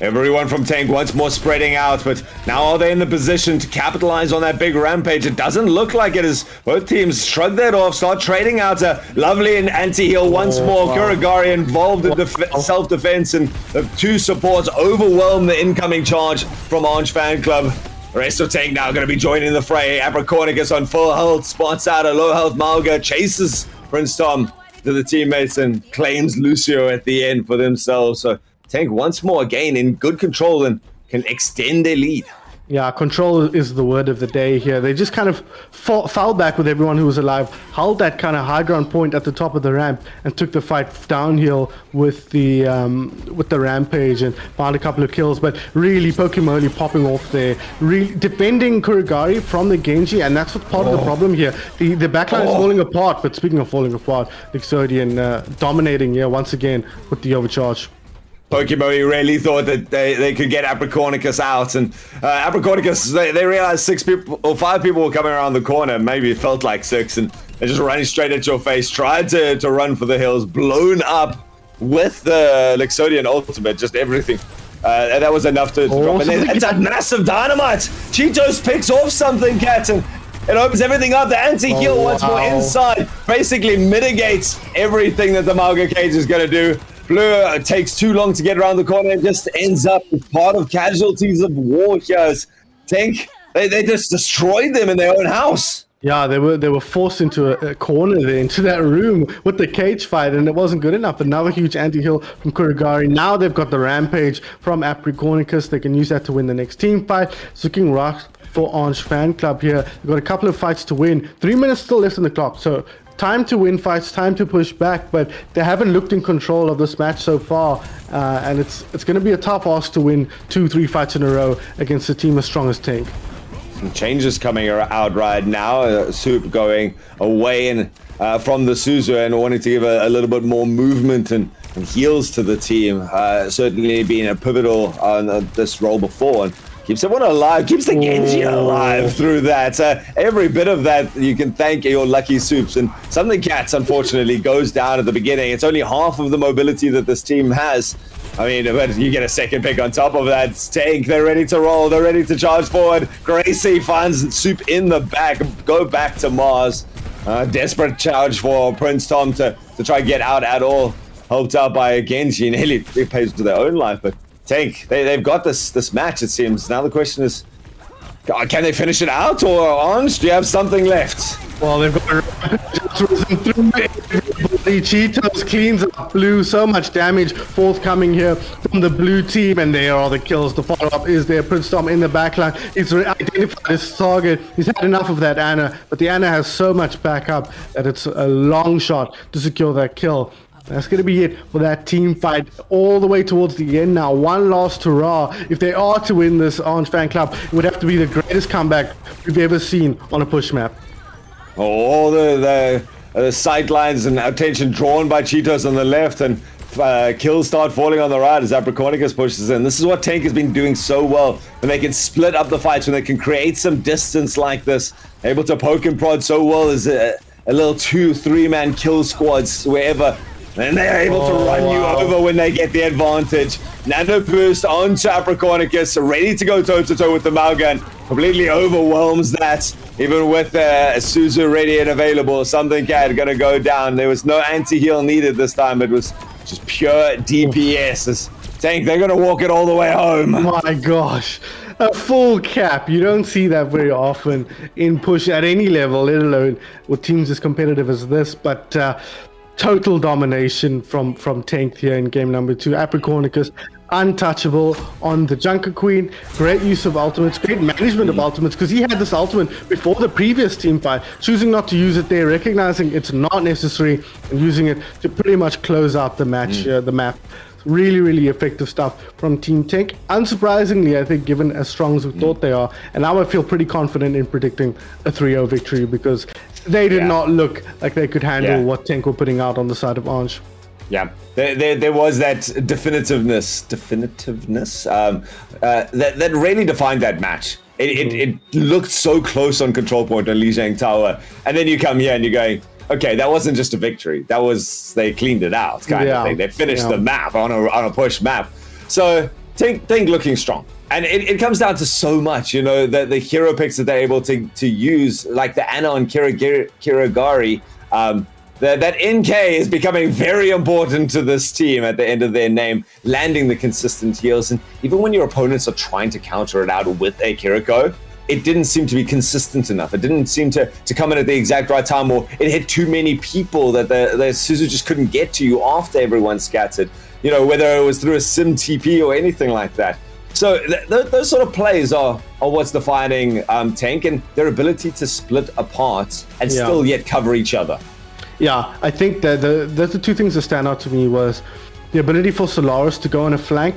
Everyone from tank once more spreading out, but now are they in the position to capitalize on that big rampage? It doesn't look like it is. Both teams shrug that off, start trading out a lovely and anti-heal once more. Wow. Kuragari involved in self-defense, and the two supports overwhelm the incoming charge from Orange Fan Club. The rest of tank now going to be joining the fray. Apricornicus on full health, spots out a low health Malga, chases Prince Tom to the teammates and claims Lucio at the end for themselves. So tank once more again in good control and can extend their lead. Yeah, control is the word of the day here. They just kind of fouled back with everyone who was alive, held that kind of high ground point at the top of the ramp, and took the fight downhill with the rampage and found a couple of kills. But really, Pokemoli popping off there, really defending Kuragari from the Genji, and that's what's part of the problem here. The backline is falling apart. But speaking of falling apart, Exodian dominating here once again with the overcharge. Pokemon really thought that they could get Apricornicus out, and Apricornicus, they realized 6 people or 5 people were coming around the corner. Maybe it felt like 6, and they're just running straight at your face. Tried to run for the hills, blown up with the Lexodian ultimate, just everything. That was enough to drop. And it's a massive dynamite. Cheetos picks off something, Cat, and it opens everything up. The anti-heal once more inside basically mitigates everything that the Malga Cage is going to do. Blue takes too long to get around the corner and just ends up as part of casualties of war here. Tank, they just destroyed them in their own house. Yeah, they were forced into a corner there, into that room with the cage fight, and it wasn't good enough. Another huge anti-heal from Kuragari. Now they've got the rampage from Apricornicus. They can use that to win the next team fight. It's looking rough for Orange Fan Club here. They've got a couple of fights to win. 3 minutes still left on the clock, so time to win fights, time to push back, but they haven't looked in control of this match so far, and it's going to be a tough ask to win 2-3 fights in a row against a team as strong as Tank. Some changes coming out right now. Soup going away and from the Suzu and wanting to give a little bit more movement and heals to the team. Certainly being a pivotal on this role before, and keeps everyone alive, keeps the Genji alive through that. Every bit of that you can thank your lucky Soups. And something Cats, unfortunately, goes down at the beginning. It's only half of the mobility that this team has. I mean, but you get a second pick on top of that. Tank, they're ready to roll. They're ready to charge forward. Gracie finds Soup in the back. Go back to Mars. Desperate charge for Prince Tom to try and get out at all. Helped out by Genji. Nearly pays to their own life, but Tank, they've got this match, it seems. Now the question is, can they finish it out, or Orange, do you have something left? Well, they've got risen through everybody. Cheetos cleans up Blue. So much damage forthcoming here from the Blue team, and there are the kills. The follow-up is there. Prince Tom in the backline. He's identified his target. He's had enough of that Ana, but the Ana has so much backup that it's a long shot to secure that kill. That's going to be it for that team fight all the way towards the end now. One last hurrah. If they are to win this Orange Fan Club, it would have to be the greatest comeback we've ever seen on a push map. All the sightlines and attention drawn by Cheetos on the left, and kills start falling on the right as Apricornicus pushes in. This is what Tank has been doing so well, when they can split up the fights, when they can create some distance like this, able to poke and prod so well as a little 2-3 man kill squads wherever. And they're able to run you over when they get the advantage. Nano burst onto Apricornicus, ready to go toe-to-toe with the Malgan. Completely overwhelms that. Even with Suzu ready and available, something had gonna go down. There was no anti-heal needed this time. It was just pure DPS as Tank, they're going to walk it all the way home. My gosh, a full cap. You don't see that very often in push at any level, let alone with teams as competitive as this. But total domination from Tank here in game number 2. Apricornicus untouchable on the Junker Queen. Great use of ultimates, great management of ultimates, because he had this ultimate before the previous team fight, choosing not to use it there, recognizing it's not necessary, and using it to pretty much close out the match, the map. Really, really effective stuff from Team Tank. Unsurprisingly, I think, given as strong as we thought they are, and now I feel pretty confident in predicting a 3-0 victory, because they did not look like they could handle what Tank were putting out on the side of Ange. Yeah, there was that definitiveness that really defined that match. It looked so close on control point on Lijiang Tower, and then you come here and you're going, okay, that wasn't just a victory. That was, they cleaned it out kind of thing. They finished the map on a push map. So Tank looking strong. And it comes down to so much, you know, the hero picks that they're able to use, like the Ana and Kirigari. That NK is becoming very important to this team at the end of their name, landing the consistent heals. And even when your opponents are trying to counter it out with a Kiriko, it didn't seem to be consistent enough. It didn't seem to come in at the exact right time, or it hit too many people that the Suzu just couldn't get to you after everyone scattered. You know, whether it was through a sim TP or anything like that. So those sort of plays are what's defining Tank, and their ability to split apart and still yet cover each other. Yeah, I think that the two things that stand out to me was the ability for Solaris to go on a flank